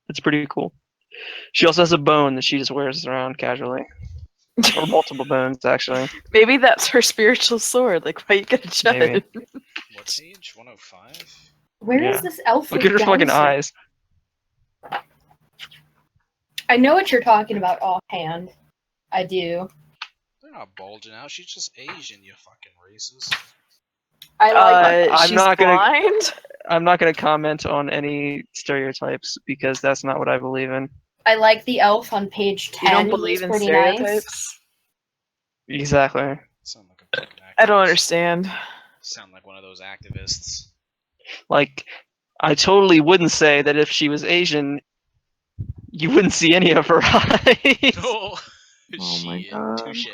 It's pretty cool. She also has a bone that she just wears around casually. Or multiple bones, actually. Maybe that's her spiritual sword. Like, why you gotta judge? Maybe. What page? 105? Where is Yeah. this elf? Look with at her Down fucking syndrome? eyes. I know what you're talking about offhand. I do. They're not bulging out. She's just Asian, you fucking racist. I like. I'm she's not gonna- blind. I'm not going to comment on any stereotypes because that's not what I believe in. I like the elf on page 10. You don't He's believe in pretty stereotypes? Nice. Exactly. Sound like a fucking activist. I don't understand. Sound like one of those activists. Like, I totally wouldn't say that if she was Asian, you wouldn't see any of her eyes. Oh, Oh my shit. God. Touche.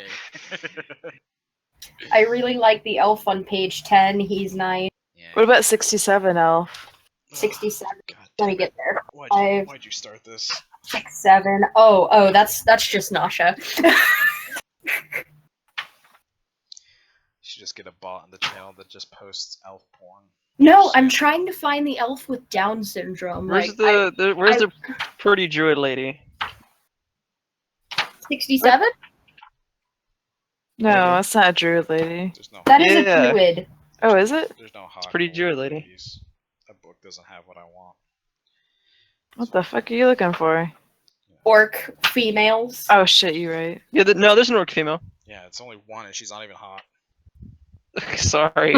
I really like the elf on page 10. He's nice. Yeah. What about 67 elf? 67. God Let me damn get it. there. Why'd I've- you start this? 7. Oh, that's just Nasha. Should just get a bot on the channel that just posts elf porn. No, I'm trying to find the elf with Down syndrome. Where's Like, where's the pretty druid lady? 67? No, Maybe. that's not a druid lady. There's no That is Yeah. a druid. Oh, is it? there's no hot pretty gold druid lady. ladies. That book doesn't have what I want. What the fuck are you looking for? Orc females. Oh shit, you right. Yeah, no, there's an orc female. Yeah, it's only one and she's not even hot. Sorry.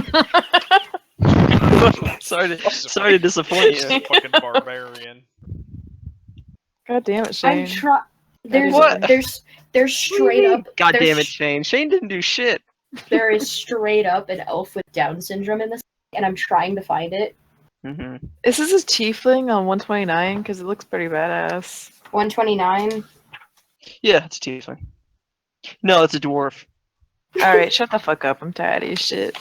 sorry to She's a sorry to disappoint She's you. a fucking barbarian. God damn it, I'm Shane. trying. There's What? there's straight up. God there's damn it, Shane. Shane didn't do shit. There is straight up an elf with Down syndrome in this, and I'm trying to find it. Hmm. Is this a tiefling on 129? Because it looks pretty badass. 129. Yeah, it's a tiefling. No, it's a dwarf. Alright, shut the fuck up. I'm tired of your shit.